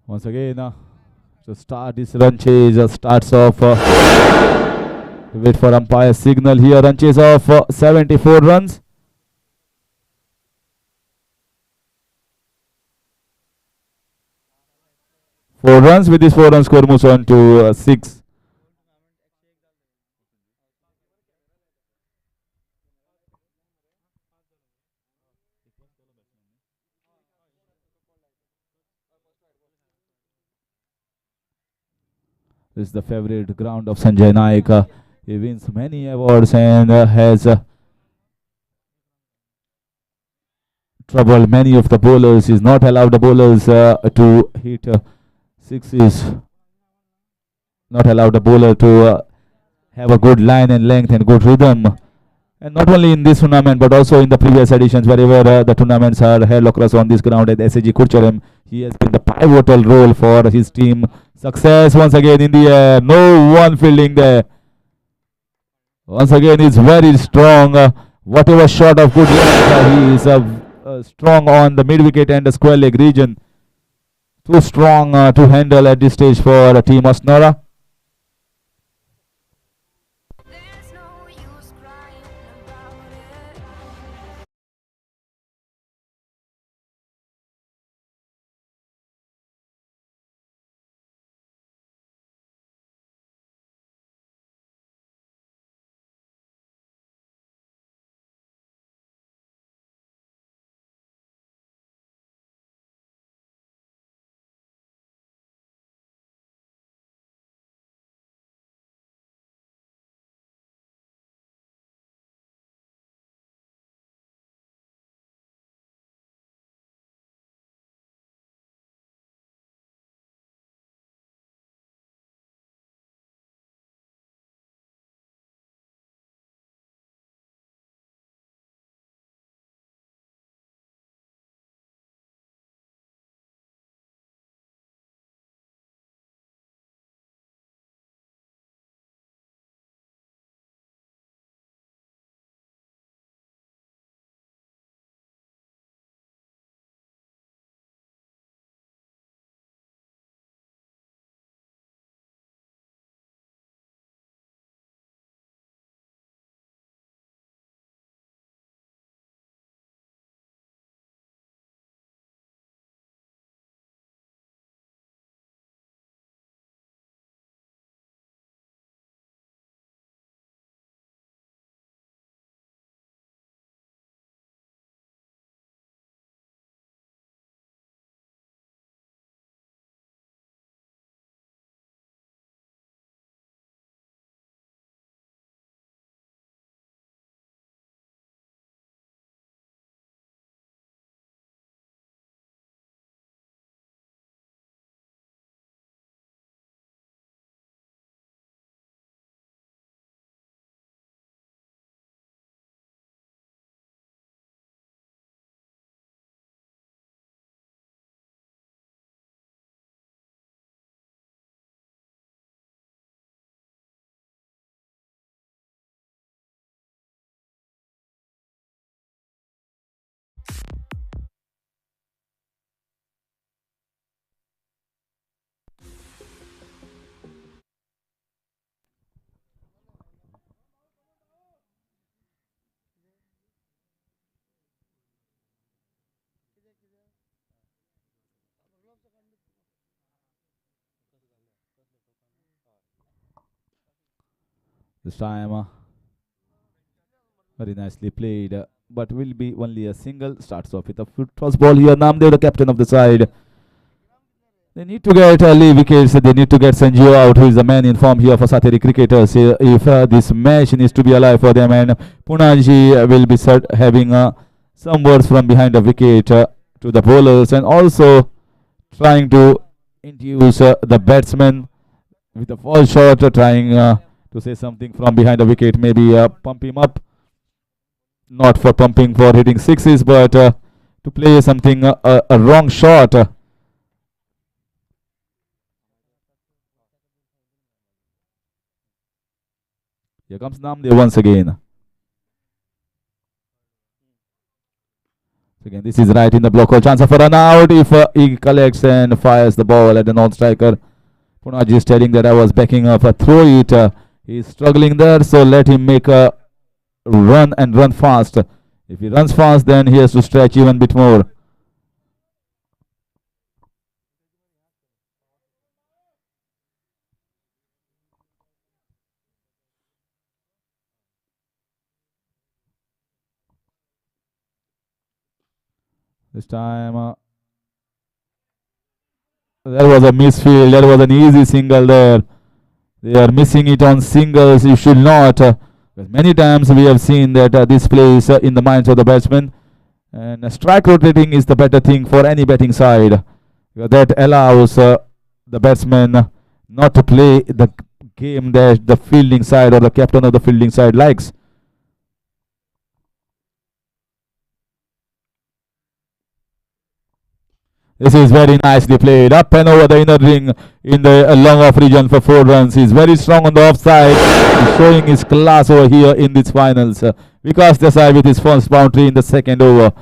Once again, to start this run chase, starts off. Wait for umpire signal here. Run chase of 74 runs. Four runs. With this 4 run score moves on to 6. This is the favorite ground of Sanjay Naik. He wins many awards and has troubled many of the bowlers. He's not allowed the bowlers to hit sixes. Not allowed the bowler to have a good line and length and good rhythm. And not only in this tournament, but also in the previous editions, wherever the tournaments are held across on this ground at SAG CURCHOREM, he has been the pivotal role for his team success. Once again in the air, no one fielding there. Once again, he's very strong. Whatever shot of good length, he is strong on the mid wicket and the square leg region. Too strong to handle at this stage for Team Asnora. This time, very nicely played, but will be only a single. Starts off with a toss ball here. Namdev, the captain of the side. They need to get early wickets. They need to get Sanjeev out, who is the man in form here for Sateri cricketers. If this match needs to be alive for them, and Punaji will be having some words from behind the wicket to the bowlers, and also trying to induce the batsman with a fall shot, trying to say something from behind the wicket, maybe pump him up. Not for pumping for hitting sixes, but to play something a wrong shot. Here comes Namdev once again. Again, this is right in the block. Chance for run out if he collects and fires the ball at the non-striker. Punaji is telling that I was backing up. Throw it. He's struggling there, so let him make a run and run fast. If he runs fast, then he has to stretch even a bit more. This time, there was a misfield. There was an easy single there. They are missing it on singles. You should not. Many times we have seen that this plays in the minds of the batsmen. And strike rotating is the better thing for any batting side. That allows the batsman not to play the game that the fielding side or the captain of the fielding side likes. This is very nicely played. Up and over the inner ring in the long off region for 4 runs. He's very strong on the offside. He's showing his class over here in these finals. Vikas Desai with his first boundary in the second over.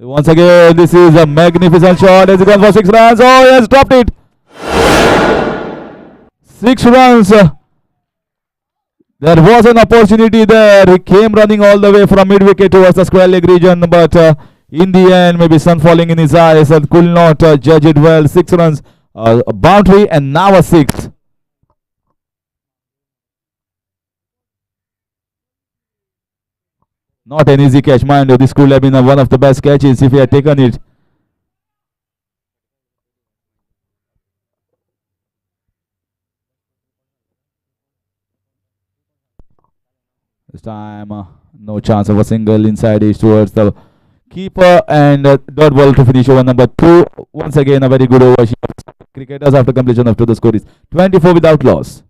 Once again, this is a magnificent shot as he goes for 6 runs. Oh, he has dropped it. 6 runs. There was an opportunity there. He came running all the way from mid-wicket towards the square leg region, but in the end, maybe sun falling in his eyes and could not judge it well. 6 runs, a boundary, and now a 6. Not an easy catch, mind you. This could have been one of the best catches if he had taken it. This time, no chance of a single inside edge towards the keeper, and dot ball to finish over number 2. Once again, a very good over. Cricketers after completion of 2, the score is 24 without loss.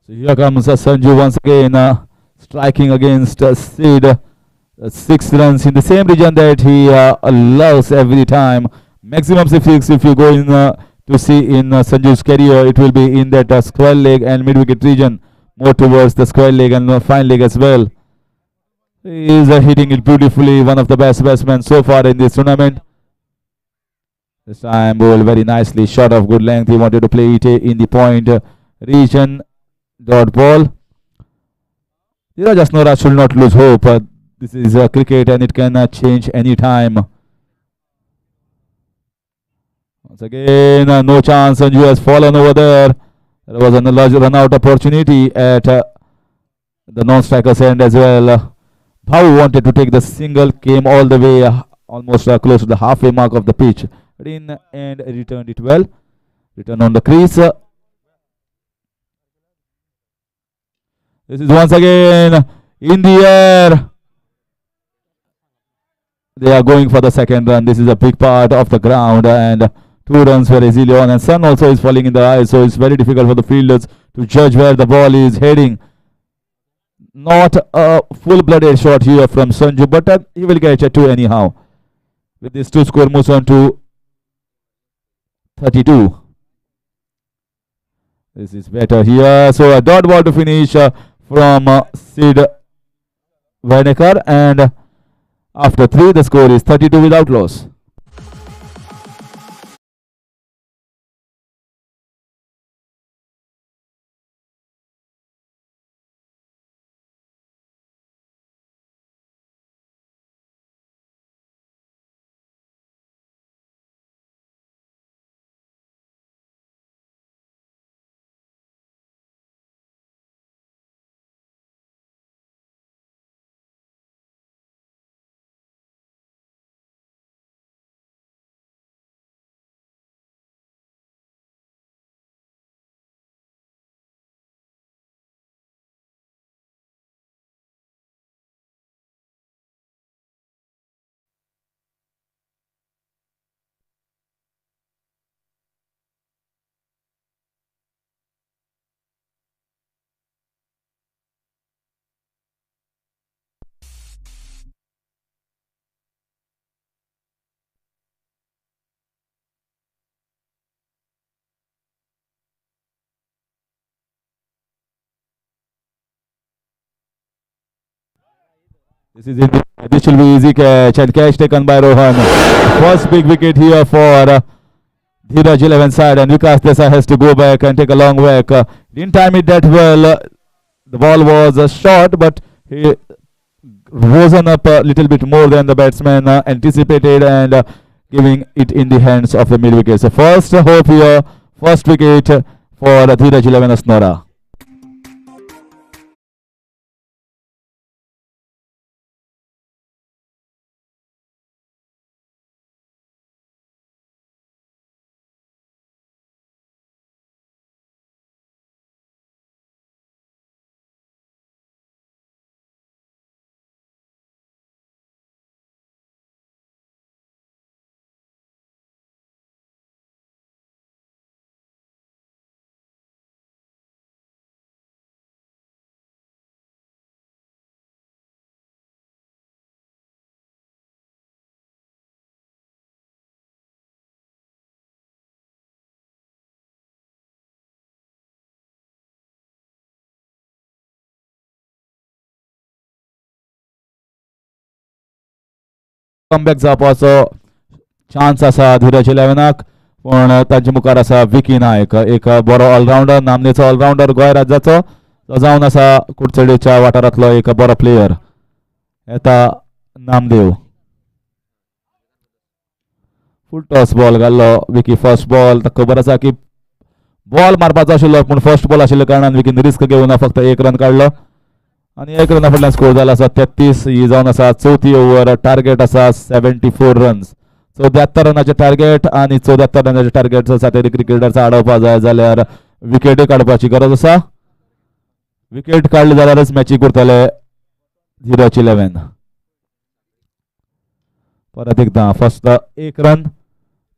So here comes Sanju once again, striking against Sid. 6 runs in the same region that he loves every time. Maximum 6 if you go in to see in Sanju's career, it will be in that square leg and mid wicket region, more towards the square leg and fine leg as well. He is hitting it beautifully, one of the best batsmen so far in this tournament. This time ball very nicely, shot of good length. He wanted to play it in the point region. Dot ball. Dheeraj Asnora should not lose hope. This is cricket and it can change any time. Once again, no chance. Sanju has fallen over there. There was a large run out opportunity at the non-striker's end as well. Bhavu wanted to take the single, came all the way almost close to the halfway mark of the pitch. In and returned it well. Return on the crease. This is once again in the air. They are going for the second run. This is a big part of the ground and 2 runs for easily on. And sun also is falling in the eye, so it's very difficult for the fielders to judge where the ball is heading. Not a full-blooded shot here from Sanju, but he will get a 2 anyhow. With this 2 score moves on to 32. This is better here. So a dot ball to finish from Sid Vainekar, and after 3 the score is 32 without loss. This will be easy catch, and catch taken by Rohan. First big wicket here for Dheeraj 11 side, and Vikas Desai has to go back and take a long whack. Didn't time it that well. The ball was short, but he risen up a little bit more than the batsman anticipated, and giving it in the hands of the mid wicket. So first hope here, first wicket for Dheeraj 11 Asnora. Comeback जावपाचो also chance असा धीरज 11क, पण तांचे मुखार असा विकी नायक, एक बरो allrounder, नामनेचो allrounder Goa राज्याचो, तो जावन असा कुडचडेच्या वाठारांतलो एक बरो प्लेयर. येता नामदेव. फुल टॉस बॉल घाल्लो विकी. फर्स्ट बॉल ताका खबर आसा की बॉल मारपाचो आशिल्लो, पण फर्स्ट बॉल आशिल्ल्या कारणान विकीन रिस्क घेवन फक्त 1 रन काडलो आणि 1 रना फाटल्यान स्कोर जाला आसा 33. ही जावन आसा चौथी ओव्हर. टार्गेट आसा 74 रन्स. 74 रनाचे टार्गेट आणि 74 रनाचे टार्गेट जर सातेरी क्रिकेटर्स आडोवपा जाय जाल्यार विकेट काडपाची गरज आसा. विकेट काडली जाल्यारच मॅचीक उरतले धीरज 11. परत एकदा फक्त 1 रन.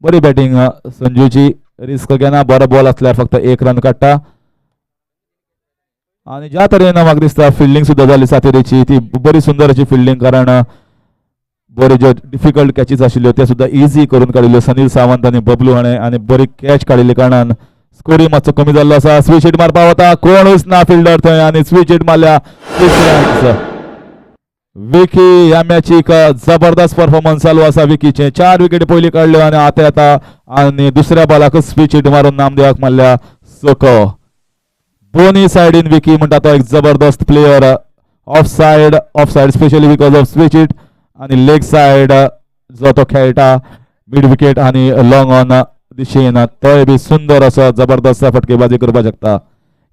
बरी बॅटिंग संजूची. रिस्क घेना. बरो बॉल असल्यार फक्त 1 रन काडटा. आणि ज्या तरेन म्हाका दिसता फिल्डिंग सुद्दां जाली सातेरीची ती बरी सुंदर अशी फिल्डिंग कारण बऱ्यो ज्यो डिफिकल्ट कॅचीस आशिल्ल्यो त्यो सुद्दां इजी करून काडिल्ल्यो सनील सावंत आनी बबलू हाणें आनी बरी कॅच काडिल्ले कारणान स्कोरींग मातसो कमी जाल्लो आसा. स्वीच हिट मारपा वता कोणूच ना फिल्डर थंय आनी स्वीच हिट मारल्या 6 रन्स. विकी ह्या मॅचीक जबरदस्त परफॉर्मन्स चालू आसा विकीचे 4 विकेटी पयलीं काडल्यो आनी आतां येता आनी दुसऱ्या बॉलाकच स्वीच हिट मारून नामदेवाक मारल्या सोको. बोनी सायडीन विकी म्हणटा तो एक जबरदस्त player. Of side specially because of switch hit आणि लेग सायड जो तो खेळटा मिड विकेट आणि लॉंग ऑन दिशेन तोय बी सुंदर असो जबरदस्त फटकेबाजी करपाक शकता.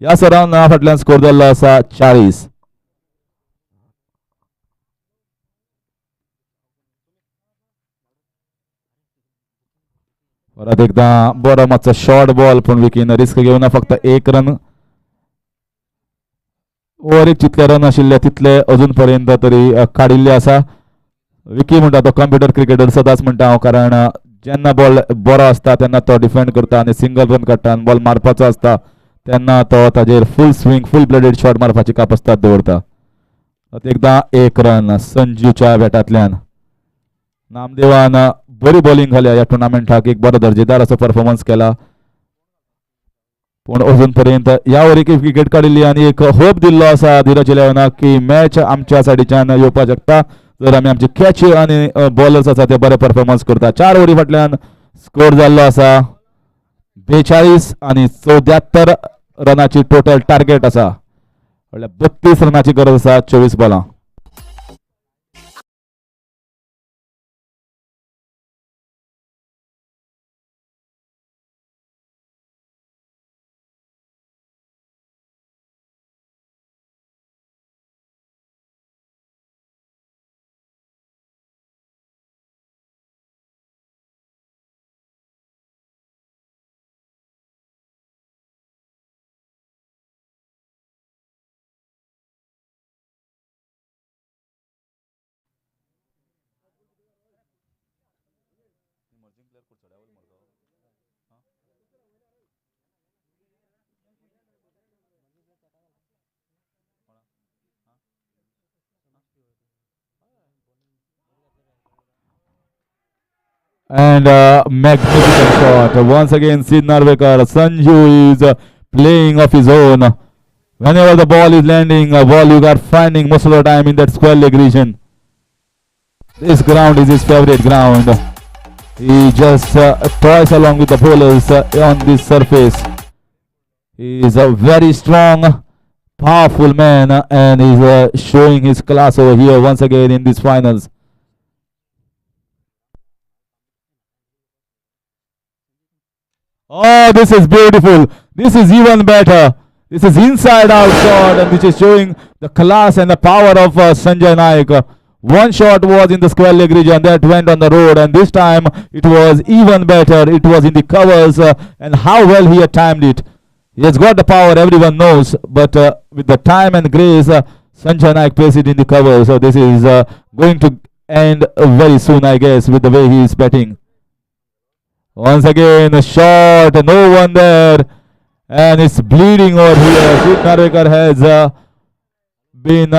ह्या सरावन फाटल्यान स्कोर जाल्लो आसा 40. परत एकदा बरो मातसो शॉर्ट बॉल पूण विकीन रिस्क घेवना फक्त 1 रन. ओव्हरीक जितले रन आशिल्ले तितले अजून पर्यंत तरी काडिल्ले आसा. विकी म्हणटा तो कंप्युटर क्रिकेटर सदांच म्हणटा हांव कारण जेन्ना बॉल बरो आसता तेन्ना तो डिफेंड करता आनी सिंगल रन काडटा आनी बॉल मारपाचो आसता तेन्ना तो ताजेर फूल स्विंग फूल ब्लेडेड शॉट मारपाची कापस्ताद दवरता. एकदा 1 रन संजूच्या बॅटांतल्यान. नामदेवान बरी बॉलिंग घाल्या ह्या टुर्नामेंटाक एक बरो दर्जेदार असो परफॉर्मन्स केला पूण अजून पर्यंत ह्या वरीक एक विकेट काडिल्ली आनी एक होप दिल्लो आसा धीरज इलेवनाक की मॅच आमच्या सायडीच्यान येवपाक शकता जर आमी आमचे कॅच आनी बॉलर्स आसा ते बरे परफॉर्मन्स करता. 4 ओव्हरी फाटल्यान स्कोर जाल्लो आसा 42 आनी 74 रनाची टोटल टार्गेट आसा. म्हळ्यार 32 रनाची गरज आसा 24 बॉलां. And magnificent shot once again. Sid Narvekar. Sanju is playing of his own. Whenever the ball is landing, a ball you are finding most of the time in that square leg region. This ground is his favorite ground. He just toys along with the bowlers on this surface. He is a very strong, powerful man and is showing his class over here once again in these finals. Oh, this is beautiful. This is even better. This is inside out shot and which is showing the class and the power of Sanjay Naik. One shot was in the square leg region that went on the road and this time it was even better. It was in the covers and how well he had timed it. He has got the power, everyone knows, but with the time and grace, Sanjay Naik plays it in the cover. So this is going to end very soon, I guess, with the way he is batting. Once again, a shot, no one there, and it's bleeding over here. Sid Narvekar has been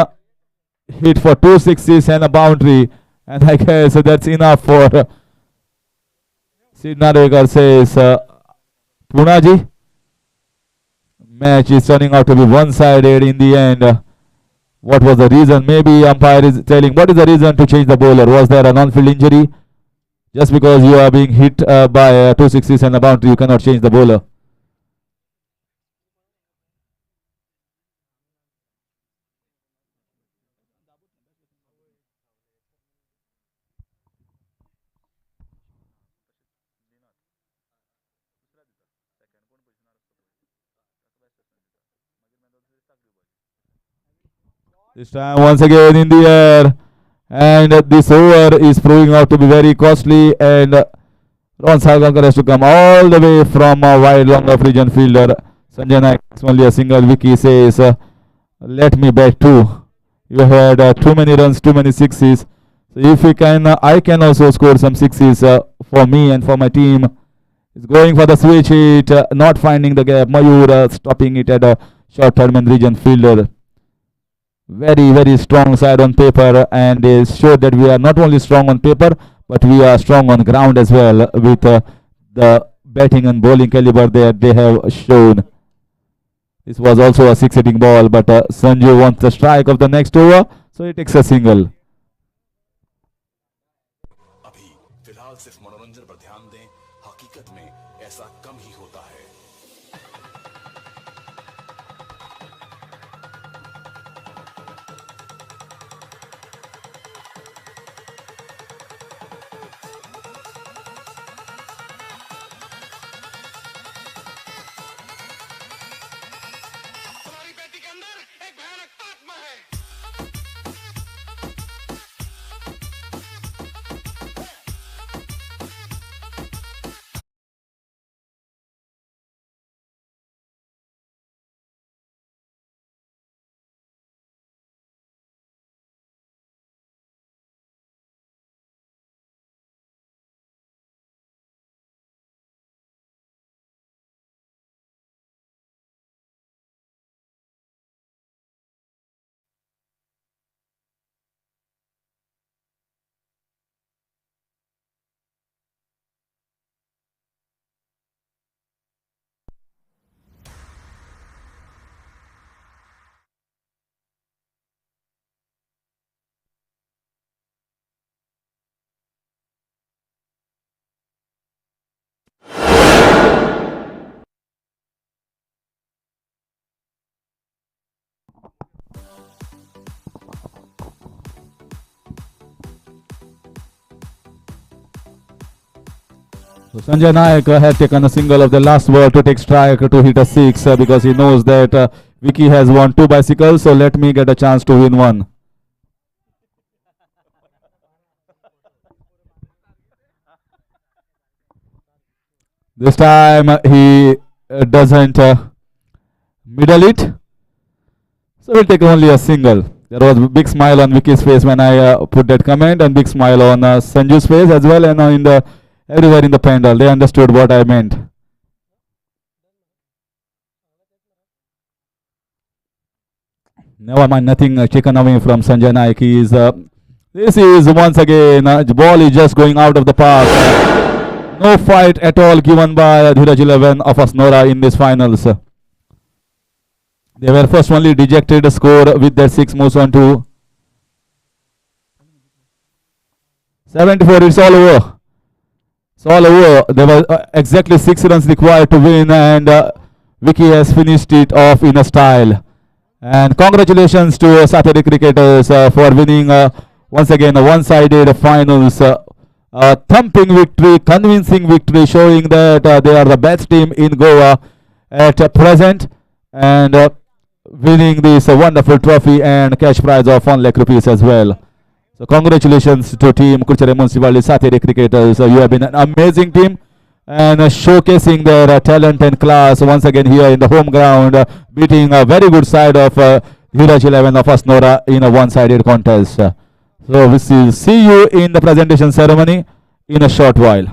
hit for 2 sixes and a boundary, and I guess that's enough for Sid Narvekar says, Punaji, match is turning out to be one-sided in the end. What was the reason? Maybe umpire is telling, what is the reason to change the bowler? Was there a non-field injury? Just because you are being hit by 2 sixes and a boundary, you cannot change the bowler. This time once again in the air. And this over is proving out to be very costly. And Ron Salgankar has to come all the way from a wide long off region fielder. Sanjay Naik only a single. Vicky says, let me bet 2. You had too many runs, too many sixes. So if we can, I can also score some sixes for me and for my team. He's going for the switch hit, not finding the gap. Mayur stopping it at a short third-man region fielder. Very, very strong side on paper, and they showed that we are not only strong on paper, but we are strong on ground as well with the batting and bowling caliber that they have shown. This was also a six-hitting ball, but Sanju wants the strike of the next over, so he takes a single.
अभी फिलहाल सिर्फ मनोरंजन पर ध्यान दें, हकीकत में ऐसा कम ही होता है।
So Sanjay Naik had taken a single of the last ball to take strike to hit a six because he knows that Vicky has won 2 bicycles, so let me get a chance to win one. This time he doesn't middle it, so we'll take only a single. There was a big smile on Vicky's face when I put that comment, and big smile on Sanju's face as well, and in the everywhere in the pandal. They understood what I meant. Never mind, nothing taken away from Sanjay Naik. This is once again, the ball is just going out of the park. No fight at all given by Dhiraj 11 of Asnora in these finals. They were first only dejected score with their 6 moves on to 74. It's all over. It's all over. There were exactly 6 runs required to win, and Vicky has finished it off in a style. And congratulations to Saturday cricketers for winning once again a one-sided finals. Thumping victory, convincing victory, showing that they are the best team in Goa at present, and winning this wonderful trophy and cash prize of 1 lakh rupees as well. So congratulations to team CURCHOREM Municipality Saturday cricketers. You have been an amazing team and showcasing their talent and class once again here in the home ground, beating a very good side of Dhiraj 11 of Asnora in a one-sided contest. So we will see you in the presentation ceremony in a short while.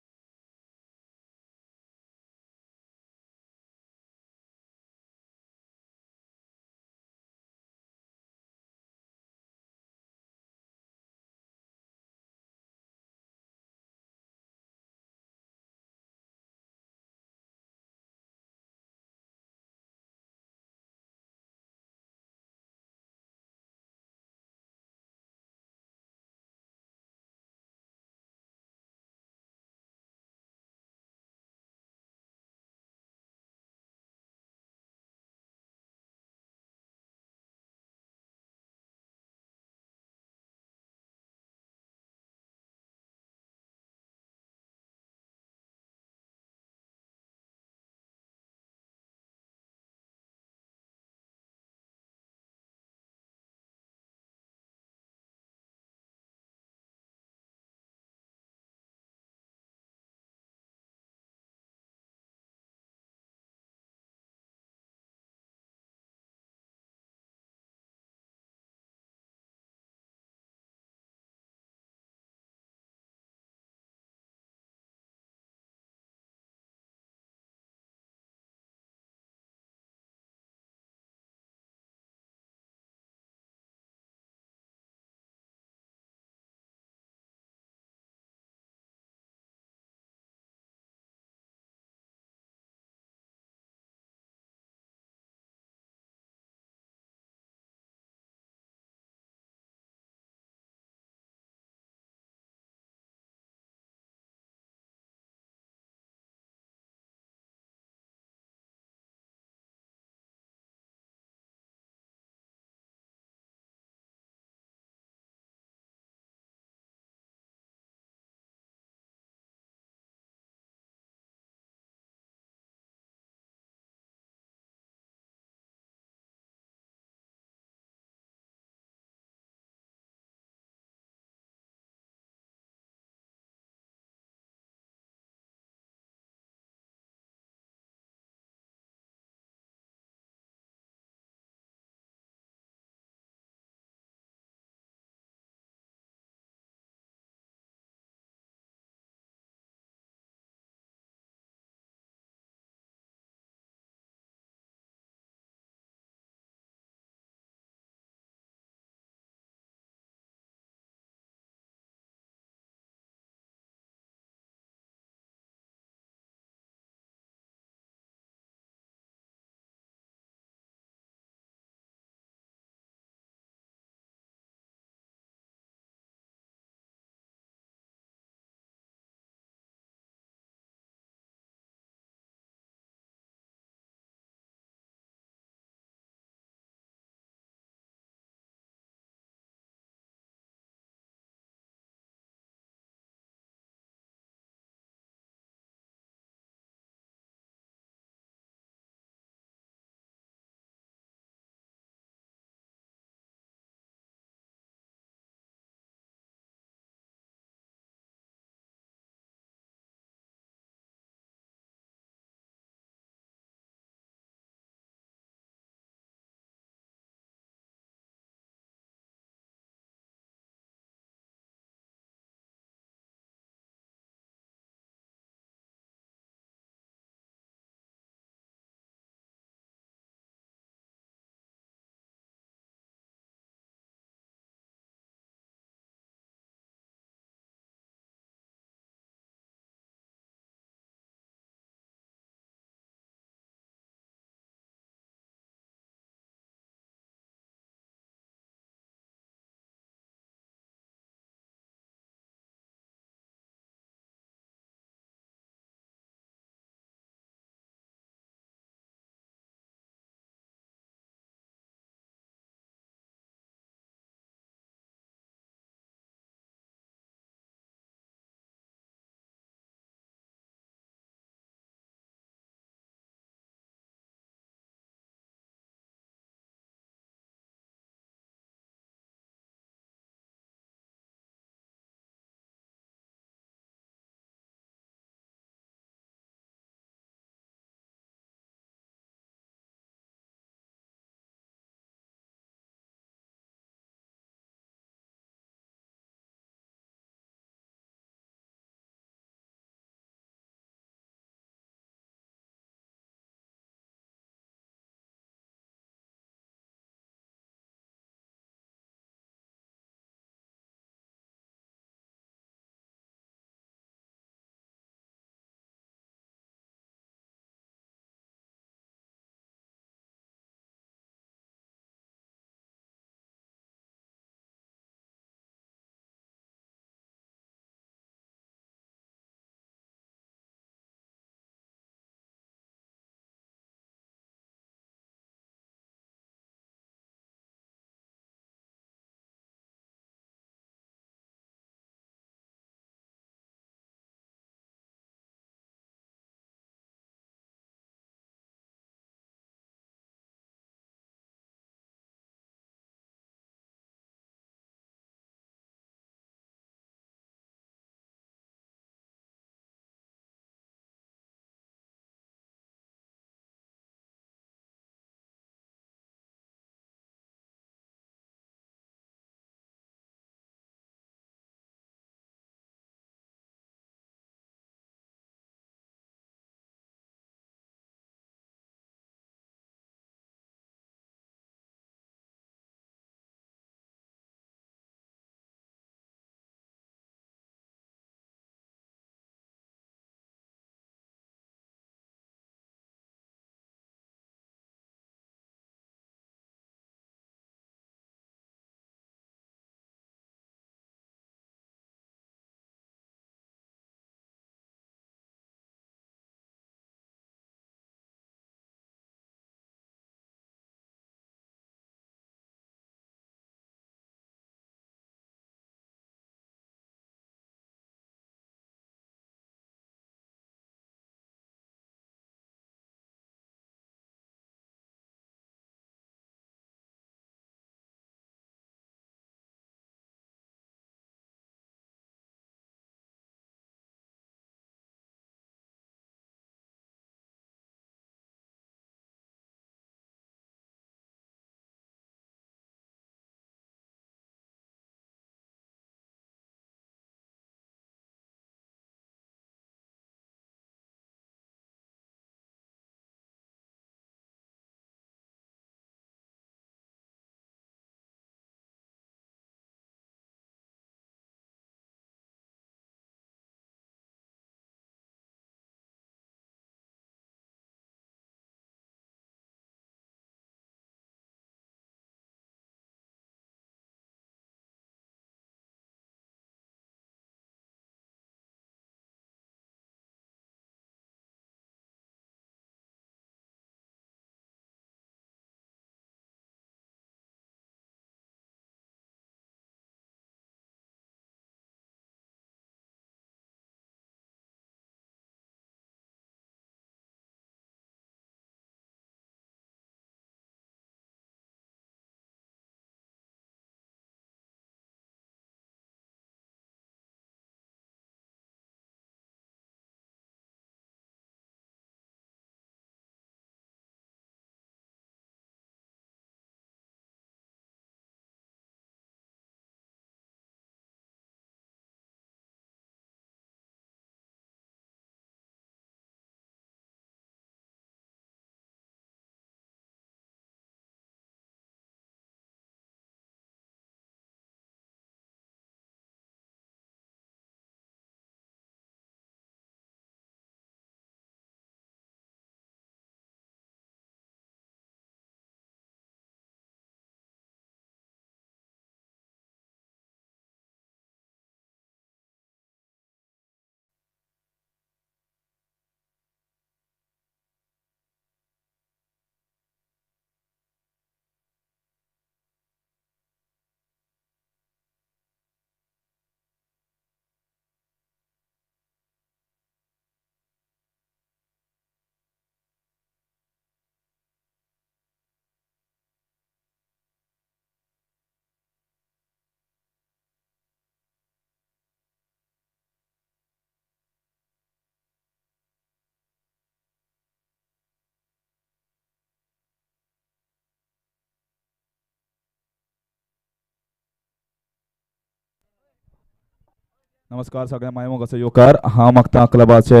नमस्कार सगळ्या मायमोग असो येवकार. हांव मागता क्लबाचे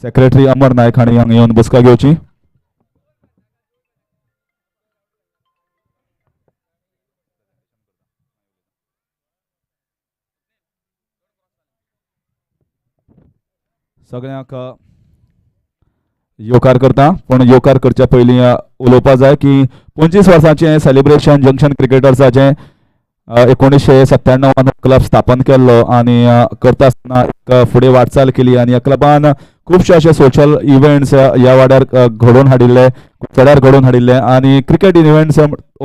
secretary अमर नायक हांणी हांगा येवन बसका घेवची. सगळ्यांक येवकार करता. पण येवकार करच्या पयलीं उलोवपा जाय की 25 वर्सांचें सेलिब्रेशन जंक्शन क्रिकेटर्साचें 1997 क्लब स्थापन केल्लो आनी करता आसतना एक फुडें वाटचाल केली आनी ह्या क्लबान खुबशे अशे सोशल इव्हेंट्स ह्या वाड्यार घडोवन हाडिल्ले, चेड्यार घडोवन हाडिल्ले आनी क्रिकेट इव्हेंट्स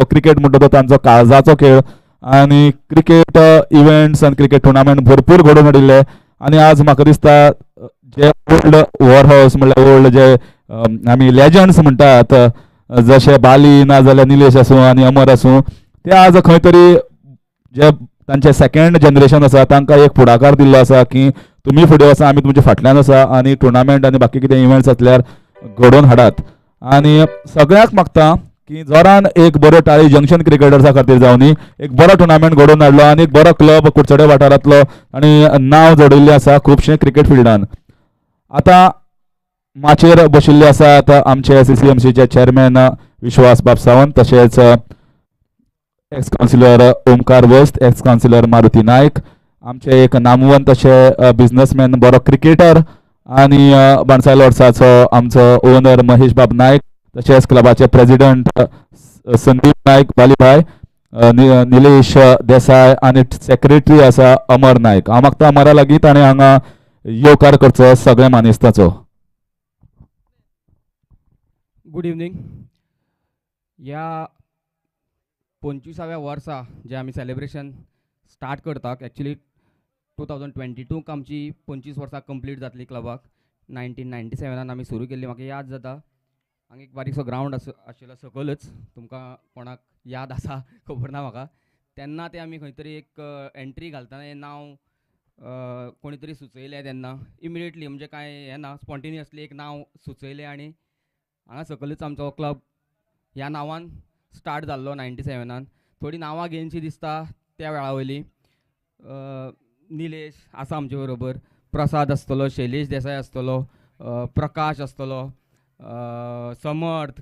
क्रिकेट म्हणटा तो तांचो काळजाचो खेळ आनी क्रिकेट इव्हेंट्स आनी क्रिकेट टुर्नामेंट भरपूर घडोवन हाडिल्ले. आनी आज म्हाका दिसता जे ओल्ड वॉर हावस म्हणल्यार ओल्ड जे आमी लेजंड्स म्हणटात जशे बाली नाजाल्यार निलेश आसूं आनी अमर आसूं ते आज खंय तरी जे तांचे सेकंड जनरेशन आसा तांकां एक फुडाकार दिल्लो आसा की तुमी फुडें वचा, आमी तुमच्या फाटल्यान आसा आनी टुर्नामेंट आनी बाकी कितें इव्हेंट्स आसल्यार घडोवन हाडात. आनी सगळ्यांक मागता की जोरान एक बरो टाळी जंक्शन क्रिकेटर्सा खातीर जावनी. एक बरो टुर्नामेंट घडोवन हाडलो आनी एक बरो क्लब कुडचडे वाठारांतलो आनी नांव जोडिल्लें आसा खुबशे क्रिकेट फिल्डान. आतां माचेर बशिल्ले आसात आमचे CCMCचे चेअरमॅन विश्वास बाब सावंत, तशेंच एक्स कावन्सिलर ओमकार वस्त, एक्स कावन्सिलर मारुती नायक, आमचे एक नामवंत अशे बिझनसमॅन बरो क्रिकेटर आनी बाणसाय लॉर्ड्साचो आमचो ओनर महेश बाब नायक, तशेंच क्लबाचे प्रेसिडेंट संदीप नायक बालीभाय, निलेश देसाय आनी सेक्रेटरी आसा अमर नायक. हांव मागता अमरा लागीं ताणें हांगा येवकार करचो सगळ्या मानेस्ताचो.
Good evening. ह्या 25व्या वर्सा जे आमी सेलिब्रेशन स्टार्ट करतात, एक्चुली 2022 आमची 25 वर्सां कंप्लीट जातली क्लबाक. 1997 आमी सुरू केल्ली. म्हाका याद जाता हांगा एक बारीकसो ग्रावंड आशिल्लो सकयलच, तुमकां कोणाक याद आसा खबर ना म्हाका. तेन्ना ते आमी खंय तरी एक एंट्री घालतना हें नांव कोणी तरी सुचयलें तेन्ना इमिडिएटली, म्हणजे कांय हें ना, स्पॉन्टेनियसली एक नांव सुचयलें आनी हांगा सकयलच आमचो क्लब ह्या नांवान स्टार्ट जाल्लो 97. थोडी नांवां घेवनशी दिसता त्या वेळा वयली. निलेश आसा आमचे बरोबर, प्रसाद आसतलो, शैलेश देसाय आसतलो, प्रकाश आसतलो, समर्थ,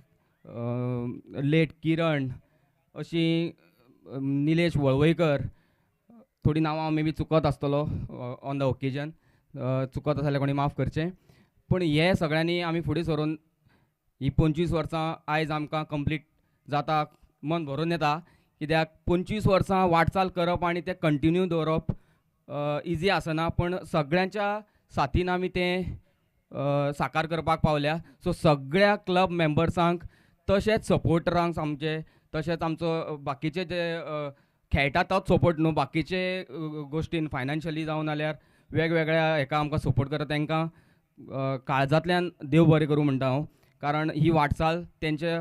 लेट किरण, अशी निलेश वळवयकर. थोडी नांवां मे बी चुकत आसतलो ऑन द ओकेजन, चुकत आसा जाल्यार कोणी माफ करचें. पूण हे सगळ्यांनी आमी फुडें सरून ही 25 वर्सां आयज आमकां कंप्लीट जाता मन भरून येता. कित्याक 25 वर्सां वाटचाल करप आनी तें कंटिन्यू दवरप इजी आसना, पण सगळ्यांच्या साथीन आमी तें साकार करपाक पावल्या. सो सगळ्या क्लब मेंबर्सांक, तशेंच सपोर्टरांक आमचे, तशेंच आमचो बाकीचे जे खेळटा तोच सपोर्ट न्हू, बाकीचे गोश्टीन फायनान्शियली जावन नाल्यार वेगवेगळ्या हेका आमकां सपोर्ट करता तांकां काळजांतल्यान देव बरें करूं म्हणटा हांव. कारण ही वाटचाल तेंचे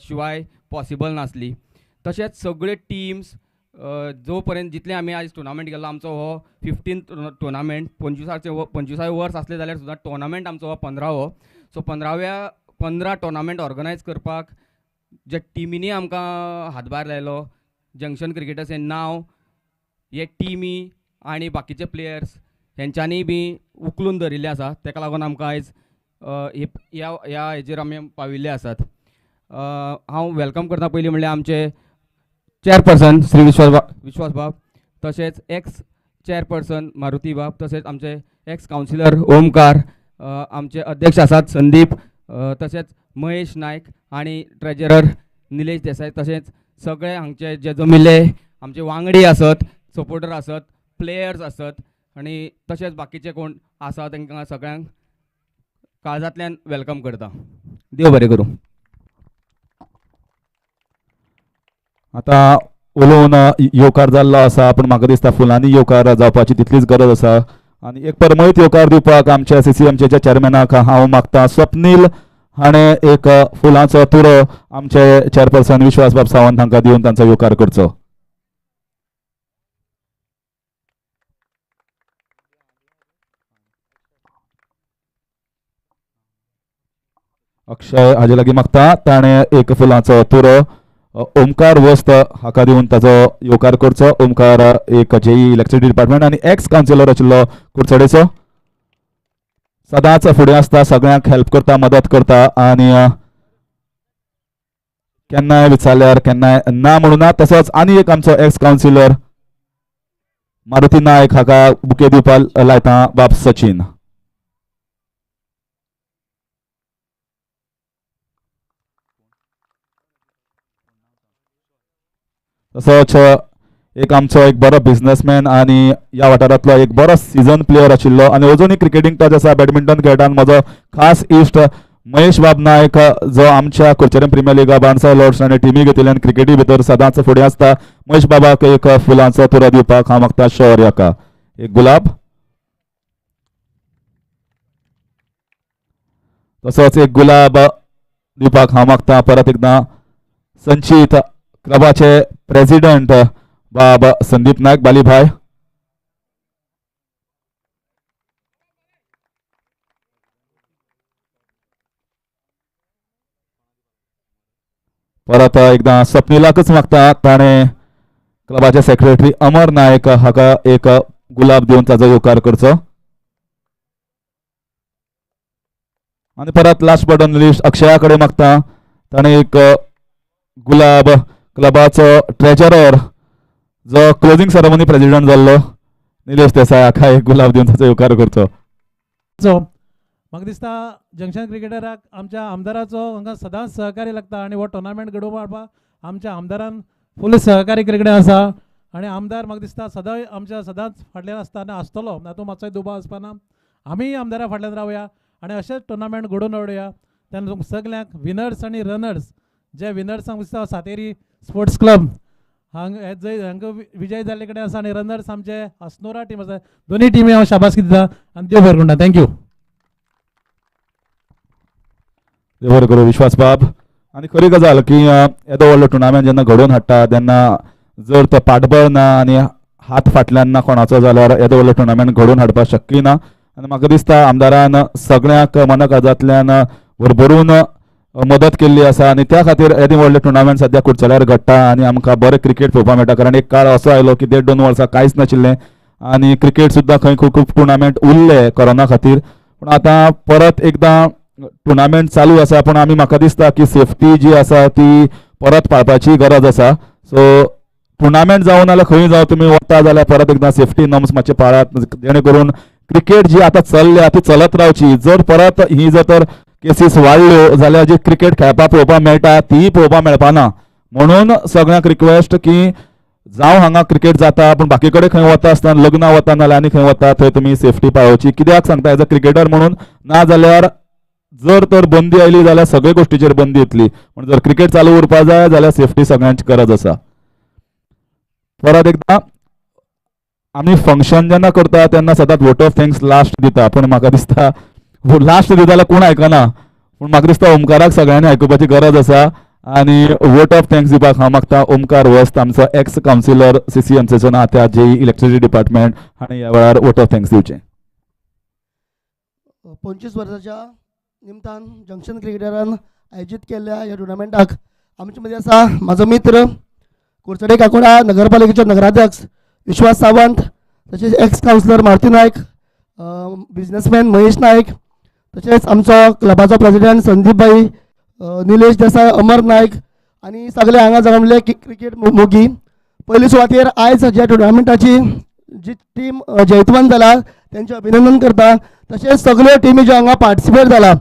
शिवाय पॉसिबल नासली. तशेंच सगळे टिम्स जो पर्यंत जितले आमी आयज टुर्नामेंट केल्लो, आमचो हो 15th टुर्नामेंट. 25 वर्स आसले जाल्यार सुद्दां टुर्नामेंट आमचो हो 15वो. सो 15 टुर्नामेंट ऑर्गनायज करपाक जे टिमींनी आमकां हातभार लायलो, जंक्शन क्रिकेटर्स हें नांव हे टिमी आनी बाकीचे प्लेयर्स हेंच्यांनी बी उखलून धरिल्लें आसा. तेका लागून आमकां आयज ह्या हेजेर आमी पाविल्ले आसात. हांव वेलकम करता पयलीं म्हणल्यार आमचे चेअरपर्सन श्री विश्वास बाब, तशेंच एक्स चेअरपर्सन मारुती बाब, तशेंच आमचे एक्स कावन्सिलर ओमकार, आमचे अध्यक्ष आसात संदीप, तशेंच महेश नायक आनी ट्रेजरर निलेश देसाय, तशेंच सगळे हांगचे जे जमिल्ले आमचे वांगडी आसत, सपोर्टर आसत, प्लेयर्स आसत आनी तशेंच बाकीचे कोण आसा तांकां सगळ्यांक काळजांतल्यान वेलकम करता. देव बरें करूं.
आतां उलोवन येवकार जाल्लो आसा, पूण म्हाका दिसता फुलांनी येवकार जावपाची तितलीच गरज आसा. आनी एक परमळीत येवकार दिवपाक आमच्या CCMCच्या चेअरमॅनाक हांव मागता स्वप्नील हाणें एक फुलांचो तुरो आमचे चेअरपर्सन विश्वास बाब सावंत हांकां दिवन तांचो येवकार करचो. अक्षय हाजे लागीं मागता ताणें एक फुलांचो तुरो ओमकार वस्त हाका दिवन ताचो येवकार करचो. ओमकार एक JEE इलेक्ट्रिसिटी डिपार्टमेंट आनी एक्स कावन्सिलर आशिल्लो कुडचडेचो. सदांच फुडें आसता, सगळ्यांक हेल्प करता, मदत करता आनी केन्नाय विचारल्यार केन्नाय ना म्हणूना. तसोच आनी एक आमचो एक्स कावन्सिलर मारुती नायक हाका बुके दिवपाक लायता बाब सचिन. तसोच एक आमचो एक बरो बिझनेसमॅन आनी ह्या वाठारांतलो एक बरो सीझन प्लेयर आशिल्लो आनी अजुनूय क्रिकेटींग टच आसा, बॅडमिंटन खेळटा. म्हजो खास इश्ट महेश बाब नायक जो आमच्या कुर्चोरेम प्रिमियर लीग बाणसाय लॉर्ड्स आनी टिमी घेतिल्ल्यान क्रिकेटी भितर सदांच फुडें आसता. महेश बाबाक एक फुलांचो तुरो दिवपाक हांव मागता. शौर्य हाका एक गुलाब. तसोच एक गुलाब दिवपाक हांव मागता परत एकदां संचीत क्लबाचे प्रेसिडेंट बाब संदीप नायक बालीभाय. परत एकदां स्वप्निलाकच मागता. ताणें क्लबाचे सेक्रेटरी अमर नायक हाका एक गुलाब दिवन ताचो येवकार करचो. आनी परत लास्ट बट ऑन लिस्ट अक्षया कडेन मागता. ताणें एक गुलाब क्लबाचो ट्रेजरर जो क्लोजिंग सेरेमनी प्रेसिडेंट जाल्लो निलेश देसाय हाका एक गुलाब दिवन ताचो येवकार करचो.
म्हाका दिसता जंक्शन क्रिकेटराक आमच्या आमदाराचो हांगा सदांच सहकार्य लागता आनी हो टुर्नामेंट घडोवन हाडपाक आमच्या आमदारान फूल सहकारी क्रिकेटान आसा आनी आमदार म्हाका दिसता सदांच आमच्या सदांच फाटल्यान आसता आनी आसतलो. तातूंत मातसोय दुबाव आसपाना. आमी आमदारा फाटल्यान रावया आनी अशेंच टुर्नामेंट घडोवन हाडुया. तेन्ना सगल्यांक विनर्स आनी रनर्स जे विनर्सांक दिसता सातेरी स्पोर्ट्स क्लब हांगा विजय जाल्ले कडेन आसा आनी रनर्स आमचे अस्नोरा टीम आसा. दोनी टिमी हांव शाबासकी दिता आनी देव बरें करूं. थँक्यू.
देव बरें करूं विश्वास बाब. आनी खरी गजाल की येदो व्हडलो टुर्नामेंट जेन्ना घडोवन हाडटा तेन्ना जर तो पाठबळ ना आनी हात फाटल्यान ना कोणाचो जाल्यार येदो व्हडलो टुर्नामेंट घडोवन हाडपाक शक्य ना. आनी म्हाका दिसता आमदारान सगळ्यांक मनकाजांतल्यान भरभरून मदत केल्ली आसा आनी त्या खातीर येदें व्हडलें टुर्नामेंट सद्या कुडचड्यार घडटा आनी आमकां बरें क्रिकेट पळोवपाक मेळटा. कारण एक काळ असो आयलो की 1.5-2 वर्सां कांयच नाशिल्लें आनी क्रिकेट सुद्दां खंय खूब टुर्नामेंट उरले कोरोना खातीर. पूण आतां परत एकदां टुर्नामेंट चालू आसा. पूण आमी म्हाका दिसता की सेफ्टी जी आसा ती परत पाळपाची गरज आसा. सो टुर्नामेंट जावं नाल्यार खंय जावं तुमी वता जाल्यार परत एकदां सेफ्टी नॉर्म्स मातशे पाळात जेणे करून क्रिकेट जी आतां चल्ल्या ती चलत रावची. जर परत ही जर तर केसीस वाडल्यो जाल्यार जी क्रिकेट खेळपाक पळोवपाक मेळटा ती पळोवपाक मेळपाना. म्हणून सगळ्यांक रिक्वेस्ट की जावं हांगा क्रिकेट जाता पूण बाकी कडेन खंय वता आसतना लग्ना वता नाल्यार आनी खंय वता थंय तुमी सेफ्टी पाळोवची. कित्याक सांगता एज अ क्रिकेटर म्हणून ना जाल्यार जर तर बंदी आयली जाल्यार सगळे गोष्टीचेर बंदी येतली. पूण जर क्रिकेट चालू उरपा जाय जाल्यार सेफ्टी सगळ्यांची गरज आसा. परत एकदां आमी फंक्शन जेन्ना करता तेन्ना सदांच वोट ऑफ थँक्स लास्ट दिता. पूण म्हाका दिसता लास्ट दिता जाल्यार कोण आयकना. पूण म्हाका दिसता ओमकाराक सगळ्यांनी आयकुपाची गरज आसा आनी वोट ऑफ थँक्स दिवपाक हांव मागता ओमकार वस्त आमचो एक्स कावन्सिलर CCMCचो ना त्या JEE इलेक्ट्रिसिटी डिपार्टमेंट हाणें ह्या वेळार वोट ऑफ थँक्स दिवचें.
25 वर्साच्या निमतान जंक्शन क्रिकेटरान आयोजीत केल्ल्या ह्या टुर्नामेंटाक आमचे मदीं आसा म्हाजो मित्र कुडचडे काकोडा नगरपालिकेचो नगराध्यक्ष विश्वास सावंत, तशेंच एक्स कावन्सिलर मारुती नायक, बिझनेसमॅन महेश नायक, तशेंच आमचो क्लबाचो प्रेसिडेंट संदीप भाई, निलेश देसाय, अमर नायक आनी सगळे हांगा जमले क्रिकेट मोगी. पयली सुवातेर आयज ह्या टुर्नामेंटाची जी टीम जैतवंत जाला त्यांचे अभिनंदन करता. तशेंच सगळ्यो टिमी ज्यो हांगा पार्टिसिपेट जाला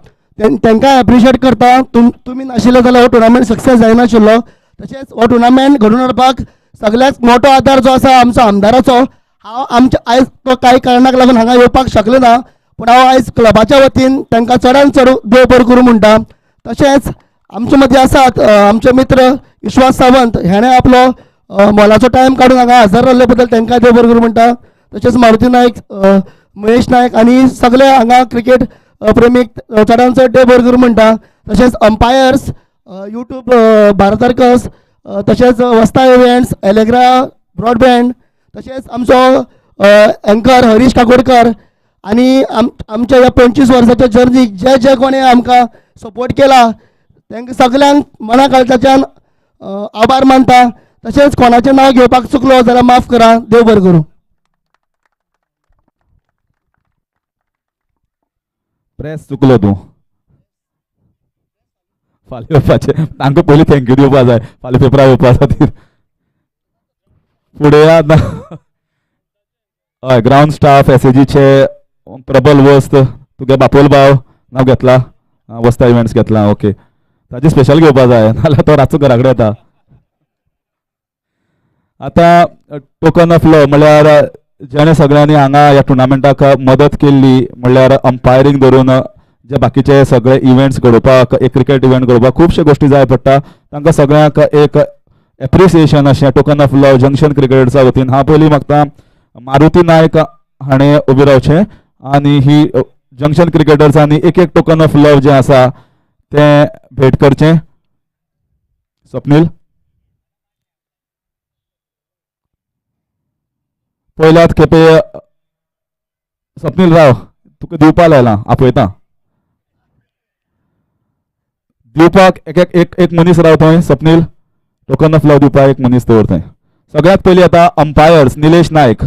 तांकां एप्रिशिएट करता. तुमी नाशिल्ले जाल्यार हो टुर्नामेंट सक्सेस जायनाशिल्लो. तशेंच हो टुर्नामेंट घडोवन हाडपाक सगळ्यात मोठो आदार जो आसा आमचो आमदाराचो. हांव आमच्या आयज तो कांय कारणाक लागून हांगा येवपाक शकलो ना. पूण हांव आयज क्लबाच्या वतीन तांकां चडांत चड देव बरें करूं म्हणटा. तशेंच आमचे मदीं आसात आमचे मित्र विश्वास सावंत, हेणें आपलो मोलाचो टायम काडून हांगा हजर रावले बद्दल तांकां देव बरें करूं म्हणटा. तशेंच मारुती नायक, महेश नायक आनी सगळे हांगा क्रिकेट प्रेमीक चडांत चड देव बरें करूं म्हणटा. तशेंच अंपायर्स, यूट्यूब भारतार्कस, तशेंच वस्ता इव्हेंट्स, एलेग्रा ब्रॉडबँड, तशेंच आमचो एंकर हरीश काकोडकर आनी आमच्या ह्या 25 वर्साच्या जर्नीक जे कोणी आमकां सपोर्ट केला तांकां सगळ्यांक मना काळजाच्यान आभार मानता. तशेंच कोणाचें नांव घेवपाक चुकलो जाल्यार माफ करा. देव बरें करूं.
प्रेस चुकलो तूं. फाल्यां येवपाचें. तांकां पयलीं थँक्यू दिवपा जाय फाल्यां पेपरार येवपा खातीर. फुडें आतां हय ग्रावंड स्टाफ एसएजीचे प्रबल वस्त तुगे बापोल भाव नांव घेतला. वस्ता इव्हेंट्स घेतला. ओके ताजी स्पेशल घेवपा जाय नाल्यार तो रातचो घरा कडेन येता. आतां टोकन ऑफ लव म्हणल्यार जेणे सगळ्यांनी हांगा ह्या टुर्नामेंटाक मदत केल्ली म्हणल्यार अंपायरींग धरून जे बाकीचे सगळे इव्हेंट्स घडोवपाक एक क्रिकेट इव्हेंट घडोवपाक खुबशे गोश्टी जाय पडटा. तांकां सगळ्यांक एक एप्रिसिएशन अशें टोकन ऑफ लव जंक्शन क्रिकेटर्सा वतीन हांव पयलीं मागता मारुती नायक हाणें उबें रावचें आनी ही जंक्शन क्रिकेटर्सांनी एक एक टोकन ऑफ लव जें आसा तें भेट करचें. स्वप्नील पयल्यात खेपे स्वप्नील राव तुका दिवपा लायलां आपयता. दिवपाक एक मनीस राव थंय. स्वप्नील टोकन ऑफ लव दिवपाक एक मनीस दवर थंय. सगळ्यात पयलीं आतां अंपायर्स निलेश नायक.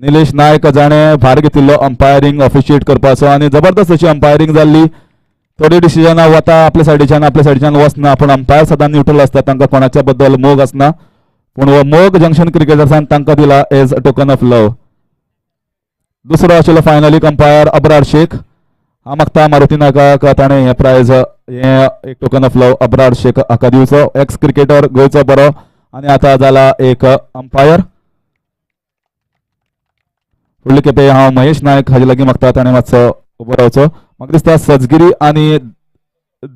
निलेश नायक जाणें भार घेतिल्लो अंपायरींग ऑफिशिएट करपाचो आनी जबरदस्त अशी अंपायरींग जाल्ली. थोडी डिसिजनां वता आपल्या सायडीच्यान वचना पूण अंपायर सदां न्यूट्रल आसता. तांकां कोणाच्या बद्दल मोग आसना पूण हो मोग जंक्शन क्रिकेटर्सान तांकां दिला एज टोकन ऑफ लव. दुसरो आशिल्लो फायनलीक अंपायर अब्रार शेख. हांव मागता मारुती नायकाक ताणें हें प्रायज हें एक token of love Abrar Shaikh हाका दिवचो. एक्स क्रिकेटर गोंयचो बरो आनी आतां जाला एक अंपायर. फुडले खेपे हांव महेश नायक हाजे लागीं मागता ताणें मातसो उबो रावचो. म्हाका दिसता सजगिरी आनी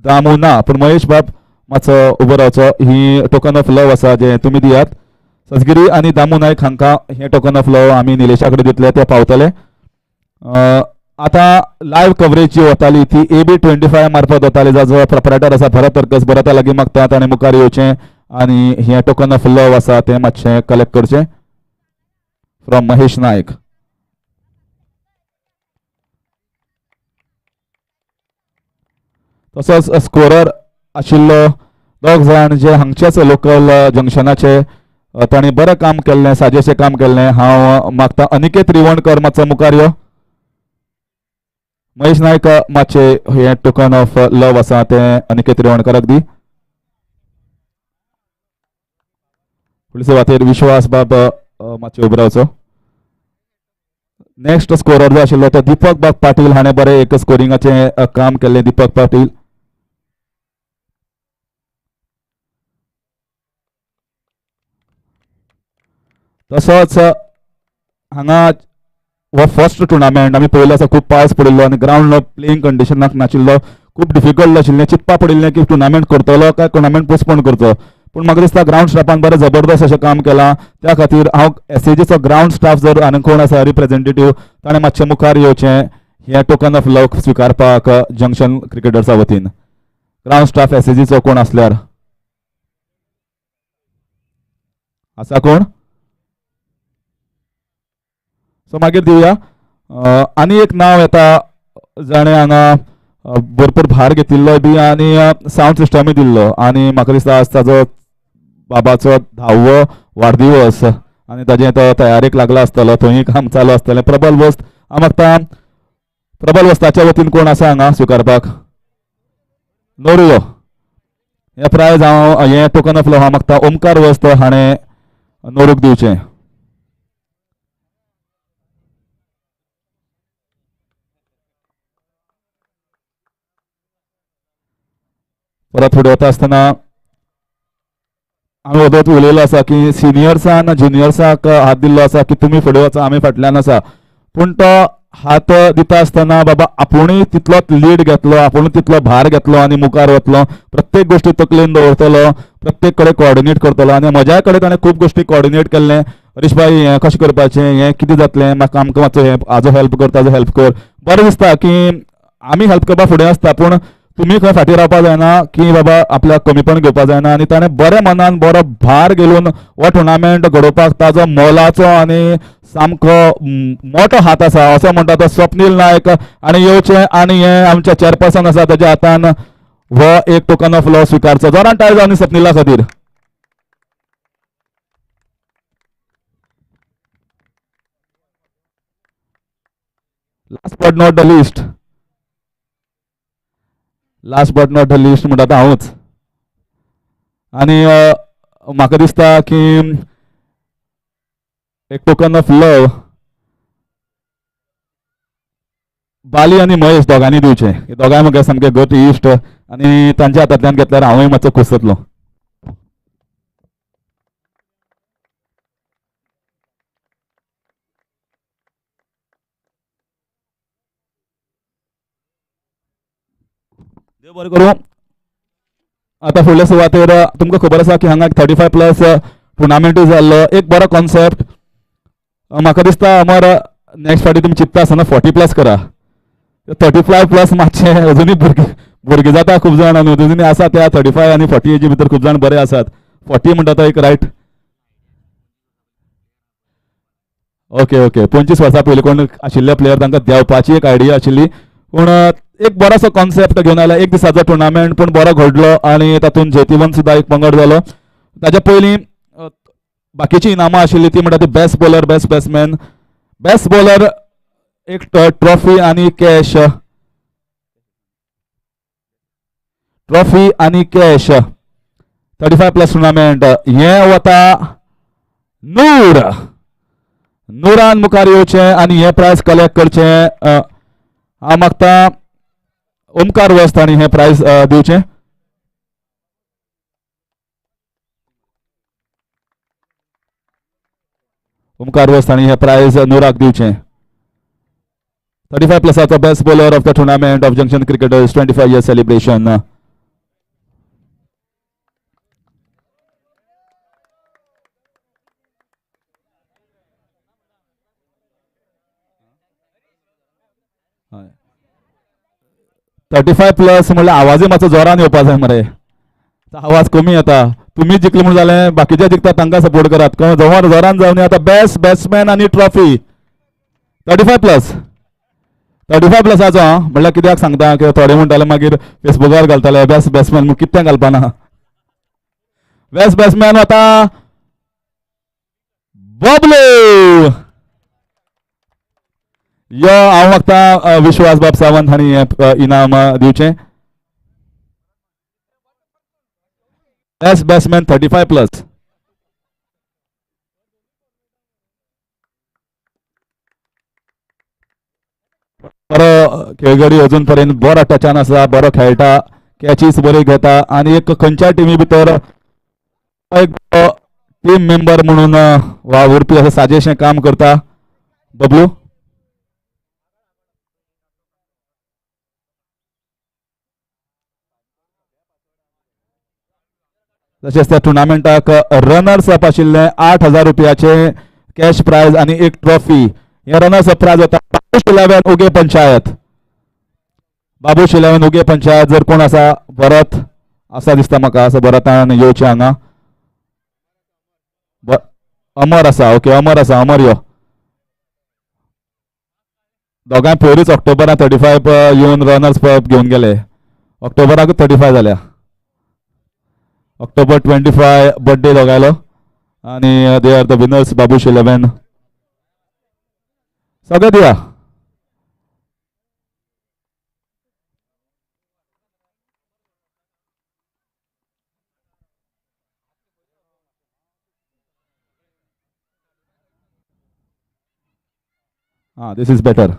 दामू ना पूण महेश बाब मातसो उबो रावचो. ही टोकन ऑफ लव आसा जें तुमी दियात. सजगिरी आनी दामू नायक हांकां हें टोकन ऑफ लव आमी निलेशा कडेन दितले ते पावतले. आतां लायव्ह कवरेज जी वताली ती AB25 मार्फत वताली जाचो प्रोपरायटर आसा भरत अर्कस. भरता लागीं मागता ताणें मुखार येवचें आनी हें टोकन ऑफ लव आसा तें मातशें कलेक्ट करचें फ्रॉम महेश नायक. तसोच स्कोरर आशिल्लो दोग जाण जे हांगचेच लोकल जंक्शनाचे तांणी बरें काम केल्लें साजेशें काम केल्लें. हांव मागता अनिकेत रिवणकर मातसो मुखार यो. महेश नायक मातशें हें टोकन ऑफ लव आसा तें अनिकेत रिवणकराक दी. फुडले सुवातेर विश्वास बाब मातशें उबो रावचो. नेक्स्ट स्कोरर जो आशिल्लो तो दीपक बाब पाटील. हाणें बरें एक स्कोरिंगाचें काम केल्लें. दीपक पाटील तसोच हांगा हो फर्स्ट टुर्नामेंट आमी पळयलो आसा खूब पावस पडिल्लो आनी ग्रावंड प्लेइंग कंडिशनाक नाशिल्लो. खूब डिफिकल्ट आशिल्लें. चिंतपा पडिल्लें की टुर्नामेंट करतलो काय टुर्नामेंट पोस्टपोन करचो पूण म्हाका दिसता ग्रावंड स्टाफान बरें जबरदस्त अशें काम केलां. त्या खातीर हांव एसएजीचो ग्रावंड स्टाफ जर आनी कोण आसा रिप्रेझेंटेटीव ताणें मातशें मुखार येवचें हें टोकन ऑफ लव स्विकारपाक जंक्शन क्रिकेटर्सा वतीन. ग्रावंड स्टाफ एसएजीचो कोण आसल्यार आसा कोण? सो मागीर दिवया. आनी एक नांव येता जाणें हांगा भरपूर भार घेतिल्लो बी आनी सावंड सिस्टमूय दिल्लो आनी म्हाका दिसता आज ताजो बाबाचो 10वो वाडदिवस आनी ताजें तो तयारेक लागला आसतलो. थंय काम चालू आसतलें. प्रबल वस्त हांव मागता प्रबल वस्ताच्या वतीन कोण आसा हांगा स्विकारपाक? नोरुयो. हें प्रायज हांव हें टोकन ऑफ लव हांव मागता ओमकार वस्त हाणें नोरूक दिवचें. परत फुडें वता आसतना हांवें वदत उलयलो आसा की सिनियर्सान ज्युनियर्साक हात दिल्लो आसा की तुमी फुडें वचा आमी फाटल्यान आसा पूण तो हात दिता आसतना बाबा आपुणूय तितलोच लीड घेतलो आपुणूय तितलो भार घेतलो आनी मुखार वतलो. प्रत्येक गोश्टी तकलेन दवरतलो. प्रत्येक कडेन कॉर्डिनेट करतलो आनी म्हज्या कडेन ताणें खूब गोश्टी कॉर्डिनेट केल्लें. हरीश भाई हें कशें करपाचें हें कितें जातलें म्हाका आमकां मातसो हें हाजो हेल्प कर ताजो हेल्प कर. बरें दिसता की आमी हेल्प करपा फुडें आसता पूण तुमी खंय फाटीं रावपा जायना की बाबा आपल्याक कमीपण घेवपा जायना आनी ताणें बऱ्या मनान बरो भार घेवन हो टुर्नामेंट घडोवपाक ताजो मोलाचो आनी सामको मोठो हात आसा असो म्हणटा तो स्वप्नील नायक. आनी येवचें आनी हें आमचे चेअरपर्सन आसा ताच्या हातान वो एक टोकन ऑफ लॉस स्वीकारचा. जोरान टाळी जावनी स्वप्नीला खातीर. Last but not the list. Last but not the list म्हणटा आतां हांवूच. आनी म्हाका दिसता की एक टोकन ऑफ लव बाली आनी महेश दोगांनी दिवचे. दोगांय म्हाका सामके घट इश्ट आनी तांच्या हातांतल्यान घेतल्यार हांवूय मातसो खूश जातलो. देव बरें करूं. आतां फुडल्या सुवातेर तुमकां खबर आसा की हांगा 35+ टुर्नामेंटूय जाल्लो. एक बरो कॉन्सेप्ट. म्हाका दिसता अमर नेक्स्ट फावटी तुमी चिंतता आसतना 40+ करा. 35+ मातशे अजुनूय भुरगे जाता खूब जाण न्हू. अजुनूय आसा त्या 35 आनी 40 एजी भितर खूब जाण बरे आसात. 40 म्हणटा तो एक रायट. ओके ओके 25 वर्सां पयलीं कोण आशिल्ले प्लेयर तांकां देंवपाची एक आयडिया आशिल्ली. पूण एक बरोसो कॉन्सेप्ट घेवन आयला. एक दिसाचो टुर्नामेंट पूण बरो घडलो आनी तातूंत जेतीवन सुद्दां एक पंगड जालो. ताच्या पयलीं बाकीची इनामां आशिल्ली ती म्हणटा ती best bowler, best batsman, best bowler एक ट्रॉफी आनी कॅश. ट्रॉफी आनी कॅश 35+ टुर्नामेंट हें वता नूर. नूरान मुखार येवचें आनी हें प्रायज कलेक्ट करचें. हांव मागता ओमकार वस्त आनी हें प्रायज दिवचें. ओमकार वस्त आनी हें प्रायज नूराक दिवचें. 35+ best bowler of the tournament of junction cricketers 25 year celebration. हय 35+ म्हणल्यार आवाजूय मातसो जोरान येवपा जाय मरे. आवाज कमी येता. तुमी जिखले म्हूण जालें बाकीचे जिखता तांकां सपोर्ट करात. जोर जोरान जावन आतां बेस्ट बॅट्समॅन आनी ट्रॉफी 35+. 35+ाचो म्हणल्यार कित्याक सांगता की थोडे म्हणटाले मागीर फेसबुकार घालताले बेस्ट बॅट्समॅन म्हूण. कितें घालपाना. बेस्ट बॅट्समॅन वता बबलू. यो हांव मागता विश्वास बाब सावंत हांणी हें इनाम दिवचें. Best batsman 35+. बरो खेळगडी अजून पर्यंत बरो टचान आसा. बरो खेळटा. कॅचीस बरी घेता आनी एक खंयच्याय टिमी भितर एक टीम मेंबर म्हणून वावुरपी अशें साजेशें काम करता बबलू. तशेंच त्या टुर्नामेंटाक रनर्स अप आशिल्ले 8,000 रुपयाचे कॅश प्रायज आनी एक ट्रॉफी. हे रनर्स अप प्रायज वता बाबूश 11 उगे पंचायत. बाबूश 11 उगे पंचायत. जर कोण आसा भरत आसा दिसता म्हाका. असो भरतान येवचें हांगा. अमर आसा. ओके अमर आसा. अमर यो. दोगांय पयरूच ऑक्टोबराक 35 येवन रनर्स अप घेवन गेले. ऑक्टोबराकूच 35 जाल्या. ऑक्टोबर 25 बर्थडे दोगायलो आनी they are the winners Babush 11. सगळे दिया. This is better.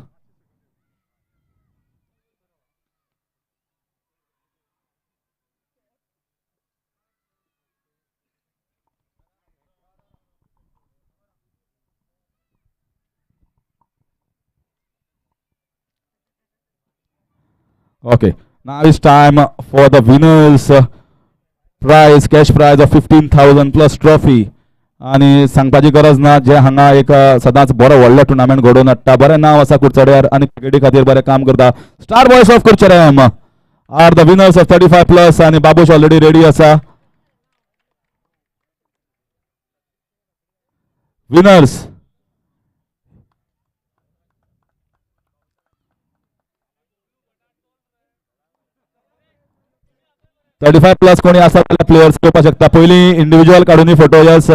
Okay, now it's time for the winners prize, cash prize of 15,000 plus trophy. आणि सांगपाची गरज ना. जे हांगा एक सदांच बरो व्हडलो टुर्नामेंट घडोवन हाडटा. बरें नांव आसा कुडचड्यार आनी क्रिकेटी खातीर बरें काम करता. स्टार बॉयज ऑफ कुडचड्यार आर द विनर्स ऑफ 35+ आनी बाबूश ऑलरेडी रेडी आसा. विनर्स 35+ कोणी आसा जाल्यार प्लेयर्स घेवपाक शकता. पयलीं इंडिविज्युअल काडून फोटो. यस,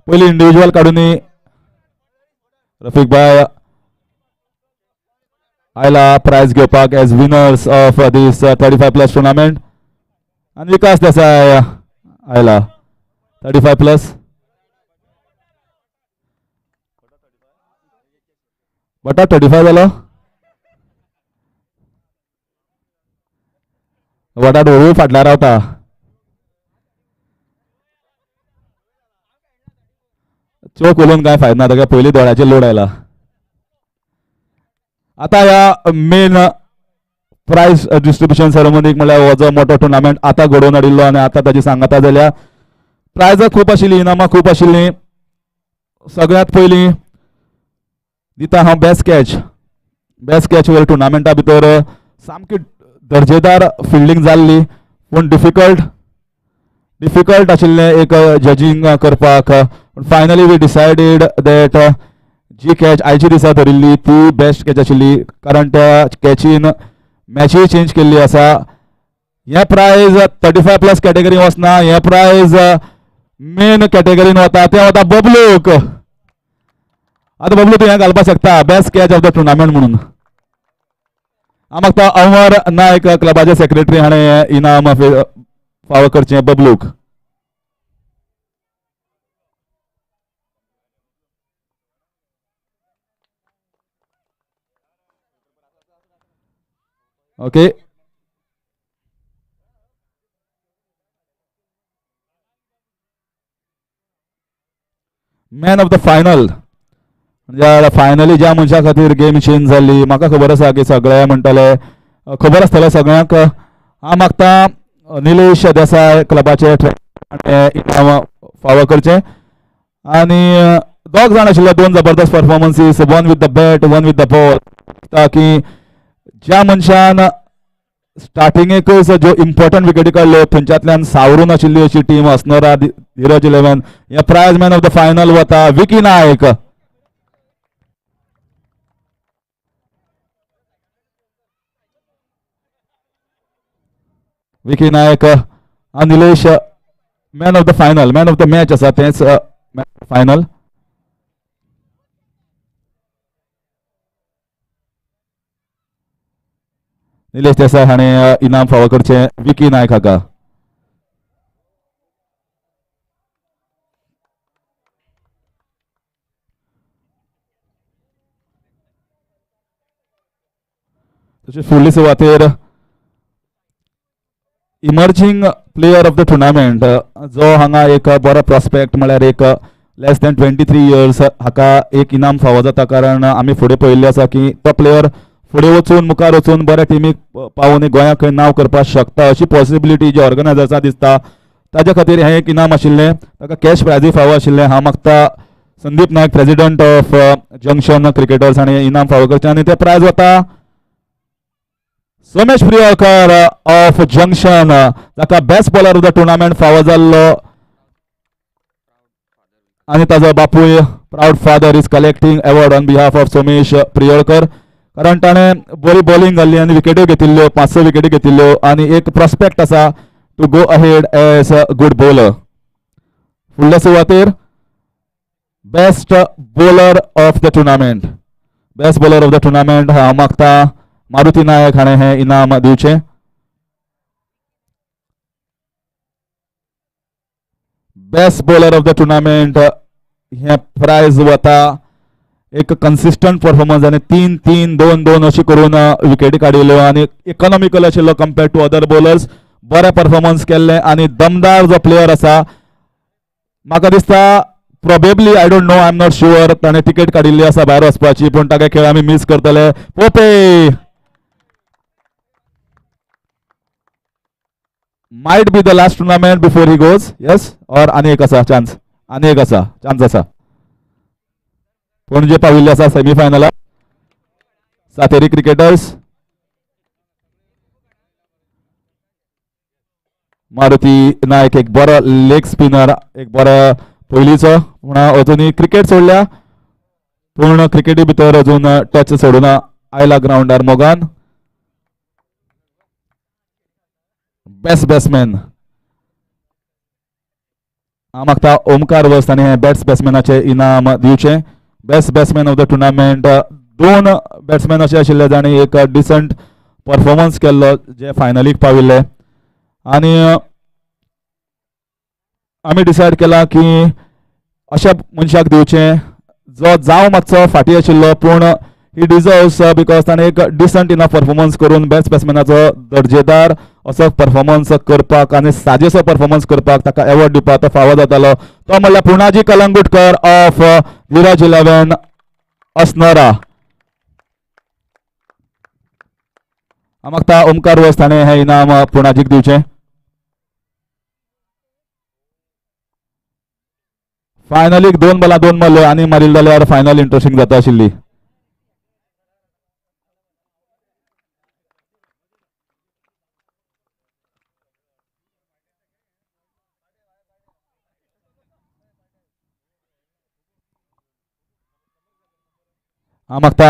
पयलीं इंडिविज्युअल काडून. रफीक भाई आयला प्राइज घेवपाक as winners of these 35+ tournament. आनी विकास देसाय आयला 35+. बटा 35 जालो. वडा डोळू फाटल्यार रावता. चोक उलोवन काय फायदो ना, ताका पयलीं दोळ्याचेर लोड आयला. आता ह्या मेन प्राइज डिस्ट्रीब्युशन सेरेमनीक म्हळ्यार हो जो मोठो टुर्नामेंट आतां घडोवन हाडिल्लो आनी आतां ताची सांगता जाल्यार प्रायजां खूब आशिल्लीं, इनामां खूब आशिल्लीं. सगळ्यांत पयलीं दिता हांव बेस्ट कॅच. बेस्ट कॅच ह्या टुर्नामेंटा भितर सामकी दर्जेदार फिल्डिंग जाल्ली, पूण डिफिकल्ट आशिल्लें एक जजींग करपाक. फायनली वी डिसायडेड दॅट जी कॅच आयच्या दिसा धरिल्ली ती बेस्ट कॅच आशिल्ली, कारण त्या कॅचीन मॅचूय चेंज केल्ली आसा. हें प्रायज 35+ कॅटेगरीन वचना, हें प्रायज मेन कॅटेगरीन वता, तें वता बबलूक. आतां बबलू तूं हें घालपाक शकता best catch of the tournament म्हणून. म्हाका अमर नायक क्लबाचे सेक्रेटरी हाणें हें इनाम फावो करचें बबलूक. Okay. Man of the final म्हणजे फायनली ज्या मनशा खातीर गेम चेंज जाल्ली, म्हाका खबर आसा की सगळे म्हणटले, खबर आसतलें सगळ्यांक. हांव मागता निलेश देसाय क्लबाचे इनाम फावो करचें. आनी दोग जाण आशिल्ले, दोन जबरदस्त performances, one with the bat, one with the ball. की ज्या मनशान स्टार्टिंगेकच ज्यो इम्पॉर्टंट विकेटी काडल्यो थंयच्यांतल्यान सावरून आशिल्ली अशी टीम असनोरा धीरज 11. हे prize man of the final वता Vicky Naik. Vicky Naik Nilesh man of the final, man of the match आसा तेच फायनल. निलेश देसाय हाणें इनाम फावो करचें विकी नायक हाका. तशेंच फुडले सुवातेर emerging player of the tournament जो हांगा एक बरो प्रॉस्पेक्ट म्हळ्यार एक लेस दॅन 23 इयर्स हाका एक इनाम फावो जाता, कारण आमी फुडें पळयल्लें आसा की तो प्लेयर फुडें वचून मुखार वचून बऱ्या टिमीक पावून गोंयाक खंय नांव करपाक शकता अशी पॉसिबिलिटी जी ऑर्गनायझर्सां दिसता. ताज्या खातीर हें एक इनाम आशिल्लें, ताका कॅश प्रायजूय फावो आशिल्लें. हांव मागता Sandeep Naik president of junction cricketers हाणें इनाम फावो करचें. आनी तें प्रायज वता सोमेश प्रियकर ऑफ जंक्शन, ताका best bowler of the tournament फावो जाल्लो. आनी ताजो बापूय proud father is collecting award on behalf of Somesh Priyakar, कारण ताणें बरी बॉलिंग घाल्ली आनी विकेट्यो घेतिल्ल्यो, 5-6 विकेटी घेतिल्ल्यो आनी एक प्रॉस्पेक्ट आसा to go ahead as a good bowler. फुडल्या सुवातेर best bowler of the tournament. Best bowler of the tournament हांव मागता मारुती नायक हाणें हें इनाम दिवचें. Best bowler of the tournament हें प्रायज वता एक कन्सिस्टंट परफॉर्मन्स आनी 3-3, 2-2 अशी करून विकेटी काडिल्ल्यो आनी इकॉनॉमिकल आशिल्लो कंपेर्ड टू अदर बॉलर्स. बरें परफॉर्मन्स केल्लें आनी दमदार जो प्लेयर आसा, म्हाका दिसता probably I don't know, I am not sure, ताणें टिकेट काडिल्ली आसा भायर वचपाची, पूण ताका खेळ आमी मिस करतले. Pope might be the last tournament before he goes. Yes, or आनी एक आसा चान्स, आनी एक आसा चान्स आसा. पणजे पाविल्ले आसा सेमीफायनलाक सातेरी क्रिकेटर्स. मारुती नायक एक बरो लेग स्पिनर, एक बरो पयलीचो, पूण अजुनूय क्रिकेट सोडल्या, पूण क्रिकेटी भितर अजून टच सोडून आयला ग्राउंडार मोगान. बेस्ट बॅट्समॅन हांव मागता ओमकार वस्त आनी हे बेस्ट बॅट्समॅनाचे इनाम दिवचे. Best batsman of the tournament दोन बॅट्समॅन अशे आशिल्ले जाणी एक डिसंट परफॉर्मन्स केल्लो जे फायनलीक पाविल्ले आनी आमी डिसायड केला की अशा मनशाक दिवचे जो जावं मातसो फाटी आशिल्लो पूण ही डिजर्व्स बिकॉज ताणें एक डिसंट इनफ परफॉर्मन्स करून बेस्ट बॅट्समॅनाचो दर्जेदार असो परफॉर्मन्स करपाक आनी साजेसो परफॉर्मन्स करपाक ताका एवॉर्ड दिवपाक तो फावो जातालो. तो म्हणल्यार पुणाजी कलंगूटकर ऑफ विराज 11 अस्नोरा. हांव मागता ओमकार वस्त हाणें हें इनाम पुणाजीक दिवचें. फायनलीक 2 बॉलां 2 मारल्यो आनी मारिल्लो जाल्यार फायनल इंट्रस्टिंग जाता आशिल्ली. हांव मागता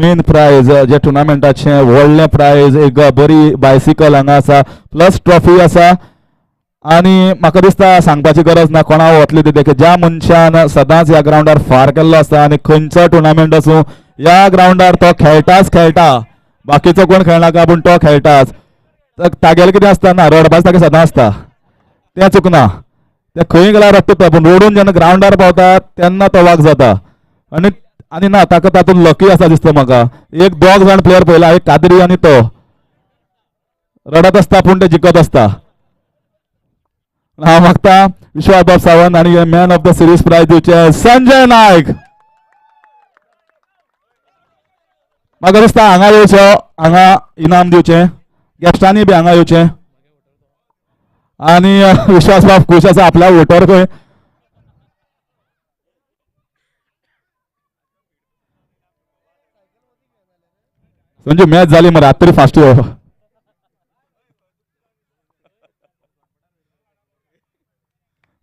मेन प्रायज जे टुर्नामेंटाचे व्हडलें प्रायज एक बरी बायसिकल हांगा आसा प्लस ट्रॉफी आसा आनी म्हाका दिसता सांगपाची गरज ना कोणा वतली ती ज्या मनशान सदांच ह्या ग्रावंडार फार केल्लो आसा आनी खंयचो टुर्नामेंट आसूं ह्या ग्रावंडार तो खेळटाच खेळटा. बाकीचो कोण खेळनाका पूण तो खेळटाच. तागेलें कितें आसता ना रडपाच ताका सदां आसता तें चुकना. ते खंय गेल्यार रडटा पूण रोडून जेन्ना ग्रावंडार पावता तेन्ना तो वाग जाता आनी आनी ना ताका तातूंत लकी आसा दिसता म्हाका. एक 2 जाण प्लेयर पळयला एक कादरी आनी तो रडत आसता पूण ते जिखत आसता. हांव मागता विश्वास बाब सावंत आनी man of the series prize दिवचे संजय नायक. म्हाका दिसता हांगा येवचो हांगा इनाम दिवचें गेस्टांनी बी हांगा येवचें आनी विश्वास बाब खूश आसा आपल्या वोटर खंय. संजू मॅच जाली मरे आतां तरी fast yo.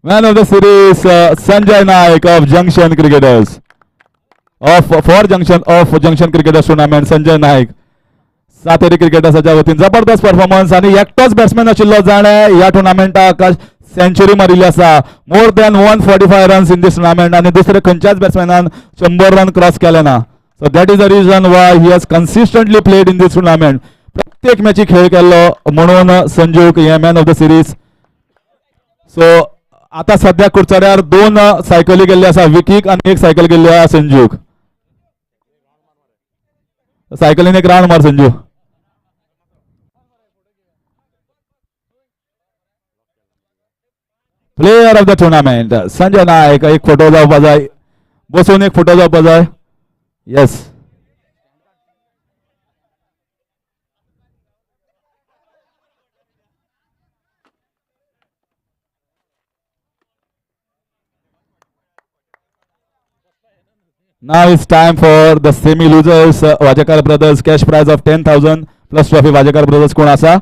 Man of the series, Sanjay Naik of Junction Cricketers. For Junction Cricketers tournament, Sanjay Naik. Sateri क्रिकेटर्साच्या वतीन जबरदस्त परफॉर्मन्स आणि एकटोच बॅट्समॅन आशिल्लो जाणे ह्या टुर्नामेंटाक सेंचुरी मारिल्ली आसा. More than 145 runs in this tournament आणि दुसरे खंयच्याच बॅट्समॅनान 100 रन क्रॉस केले ना. So that is the region Y he has consistently played in this tournament. प्रत्येक मॅची खेळ केल्लो म्हणून संजूक हे मॅन ऑफ द सिरीज. सो आता सध्या कुरचड्यार 2 सायकली गेल्ली आसा विकीक आणि 1 सायकल गेल्ली आसा संजूक. सायकलीन एक राउंड मार Sanju. Player of the tournament Sanjay Naik. एक फोटो जावपा जाय बसून एक फोटो जावपा जाय. Yes Now it's time for the semi-losers. Vajakar brothers cash prize of 10,000 plus trophy. Vajakar brothers कोण आसा?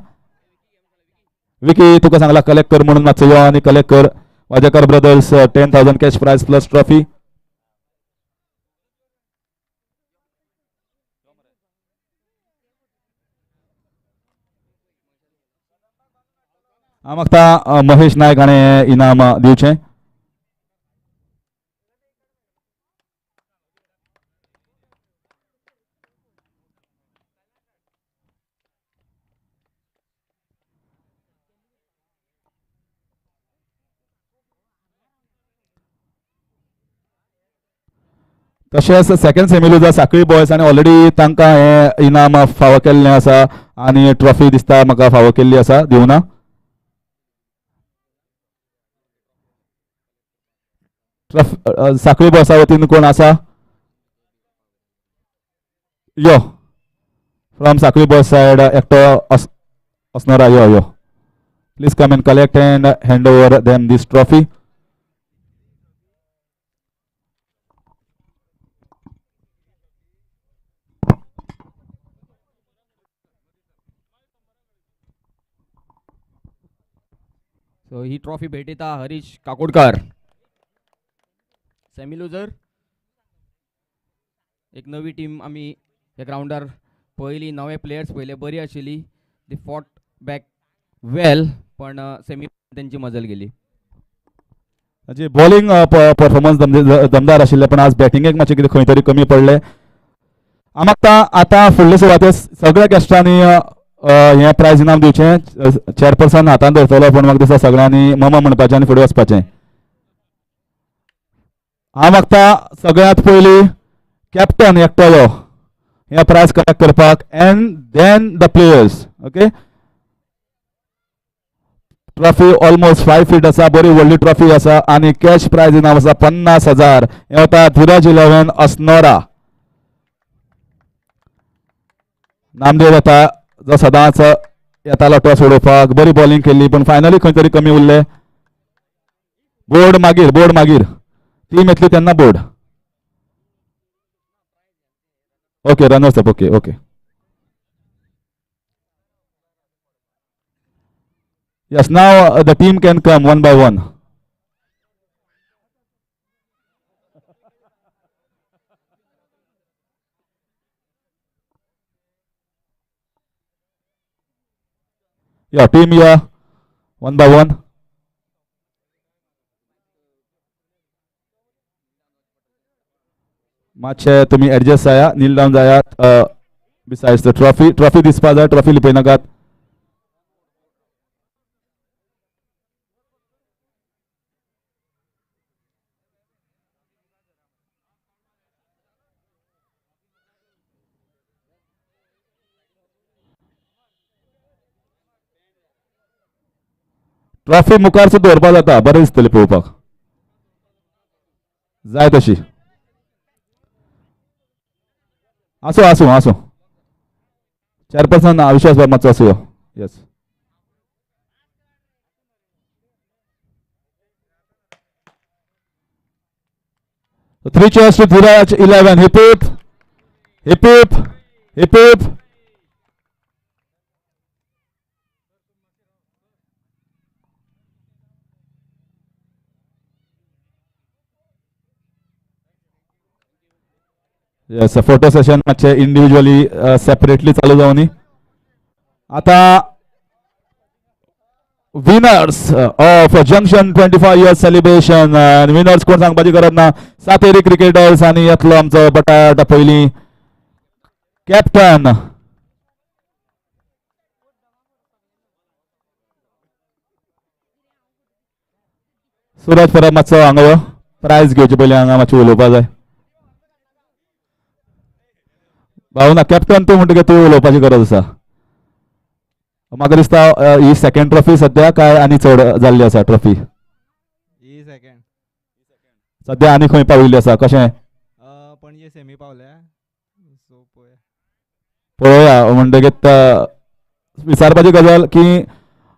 विकी तुका सांगला कलेक्ट कर म्हणून मातसो यो आनी कलेक्ट कर. Wajekar brothers 10,000 cash prize plus trophy. हांव मागता महेश नायक हाणें इनाम दिवचें. तशेंच second semi loser Sankhali boys आनी ऑलरेडी तांकां हे इनाम फावो केल्लें आसा आनी ट्रॉफी दिसता म्हाका फावो केल्ली आसा दिवना. साखळी बॉयसा वतीन कोण आसा? यो फ्रॉम साखळी बॉयज सायड एकटो असणारा यो यो please come and collect and hand over them this trophy.
So ही ट्रॉफी भेटिता हरीश काकोडकर. सेमी लुजर एक नवी टीम आमी ह्या ग्राउंडार पयली नवे प्लेयर्स पयले बरी आशिल्ली. दी फॉट बॅक वेल, पण सेमी त्यांची मजल गेली.
म्हणजे बॉलिंग परफॉर्मन्स दमदार आशिल्ले, पण आज बॅटिंगेक मातशें कितें खंय तरी कमी पडले. आमकां आतां फुडले सुवातेर सगळ्या गेस्टांनी हें प्रायज इनाम दिवचें. चेअरपर्सन हातान धरतलो, पण म्हाका दिसता सगळ्यांनी ममा म्हणपाचें आनी फुडें वचपाचें. हांव मागता सगळ्यांत पयलीं कॅप्टन एकटलो हें प्रायज कलेक्ट करपाक, and then the players. Okay, trophy almost 5 feet आसा, बरी व्हडली ट्रॉफी आसा, आणि कॅश प्रायज इनाम आसा 50,000. हे वता धीरज 11 अस्नोरा. नामदेव येता, जो सदांच येतालो टॉस उडोवपाक. बरी बॉलिंग केल्ली, पण फायनली खंय तरी कमी उरले. बोर्ड मागीर टीम येतली तेन्ना board. Okay, runners up. Okay. Yes, now the team can come one by one. Yeah, team here, one by one. मातशे तुम्ही ऍडजस्ट जाया, नील डावन जायात. बिसाइड्स द ट्रॉफी दिसपा जाय, ट्रॉफी लिपयनाकात. ट्रॉफी मुखार सुद्धा दवरपा जाता, बरें दिसतलें पळोवपाक. जाय तशी आसूं. चेअरपर्सन विश्वास मातसो आसूं. Yes. Three cheers to Dhiraj 11. Hip hip. Hip hip. Hip hip. Yes, a photo session मातशे इंडिविजुअली सेपरेटली चालू जावनी. आता winners of junction 25 years celebration. Winners कोण सांगपाची गरज ना, सातेरी क्रिकेटर्स. आणि येतलो आमचो बटाट पयलीं कॅप्टन सूरज परब. मातसो हांगा प्रायज घेवचे पयलीं हांगा मातशें उलोवपा जाय. भावना कॅप्टन तूं म्हणटकीर तूं उलोवपाची गरज आसा. म्हाका दिसता ही सेकंड ट्रॉफी सद्या काय आनी चड जाल्ली आसा ट्रॉफी?
ही सेकंड.
सद्या आनी खंय पाविल्ली आसा? कशें
पणजे सेमी पावल्या, सो
पळोवया. म्हणटकीर विचारपाची गजाल की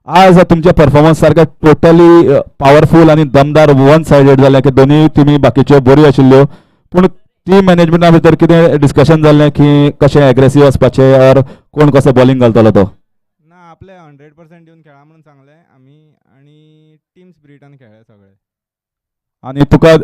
आज तुमचे परफॉर्मन्स सारके टोटली पॉवरफुल आणि दमदार वन सायडेड जाले, की दोन्ही टिमी बाकीच्यो बऱ्यो आशिल्ल्यो, पूण टीम मॅनेजमेंटा भितर कितें डिस्कशन जाल्लें की कशें एग्रेसीव वचपाचें, और कोण कसो बॉलिंग घालतलो तो?
ना, आपले 100% दिवन खेळा म्हणून सांगले आमी, आणि टीम स्पिरिटान खेळ्ळे सगळे.
आणि तुका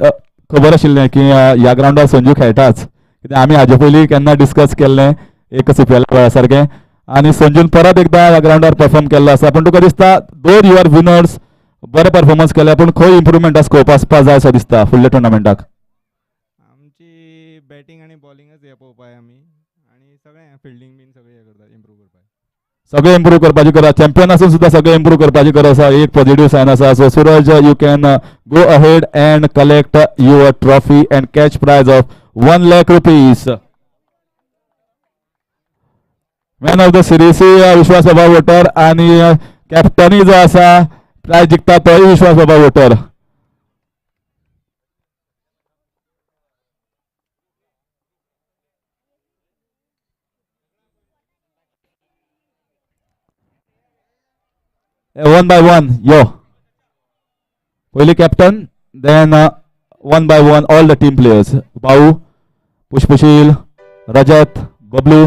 खबर आशिल्लें की ह्या ग्राउंडार संजू खेळटाच, कित्याक आमी हाजे पयलीं केन्ना डिस्कस केल्लें एक CPL वेळा सारकें, आणि संजून परत एकदा ह्या ग्राउंडार परफॉर्म केल्लो आसा. पण तुका दिसता दोर यू आर विनर्स, बरे परफॉर्मन्स केले, पूण खंय इम्प्रुवमेंटा स्कोप आसपा जाय असो दिसता फुडल्या टुर्नामेंटाक?
आमची बॅटिंग आणि बॉलिंगच हे पळोवपाय आमी, आणि सगळें फिल्डिंग बीन सगळें हे करता, इम्प्रूव करपाय.
सगळे इम्प्रूव करपाची गरज, चॅम्पियन असून सुद्धा सगळे इम्प्रूव करपाची गरज आसा. एक पॉझिटिव्ह सायन आसा. So Suraj, you can go ahead and collect your trophy and cash prize of 1 lakh rupees. Man of the series Vishwas Baba voter, आणि कॅप्टनी जो आसा प्राइज जिखता तोय विश्वास Baba voter. One by one, yo. Pahili captain, then one by one all the team players. Bau, Pushpashil, Rajat, Bablu,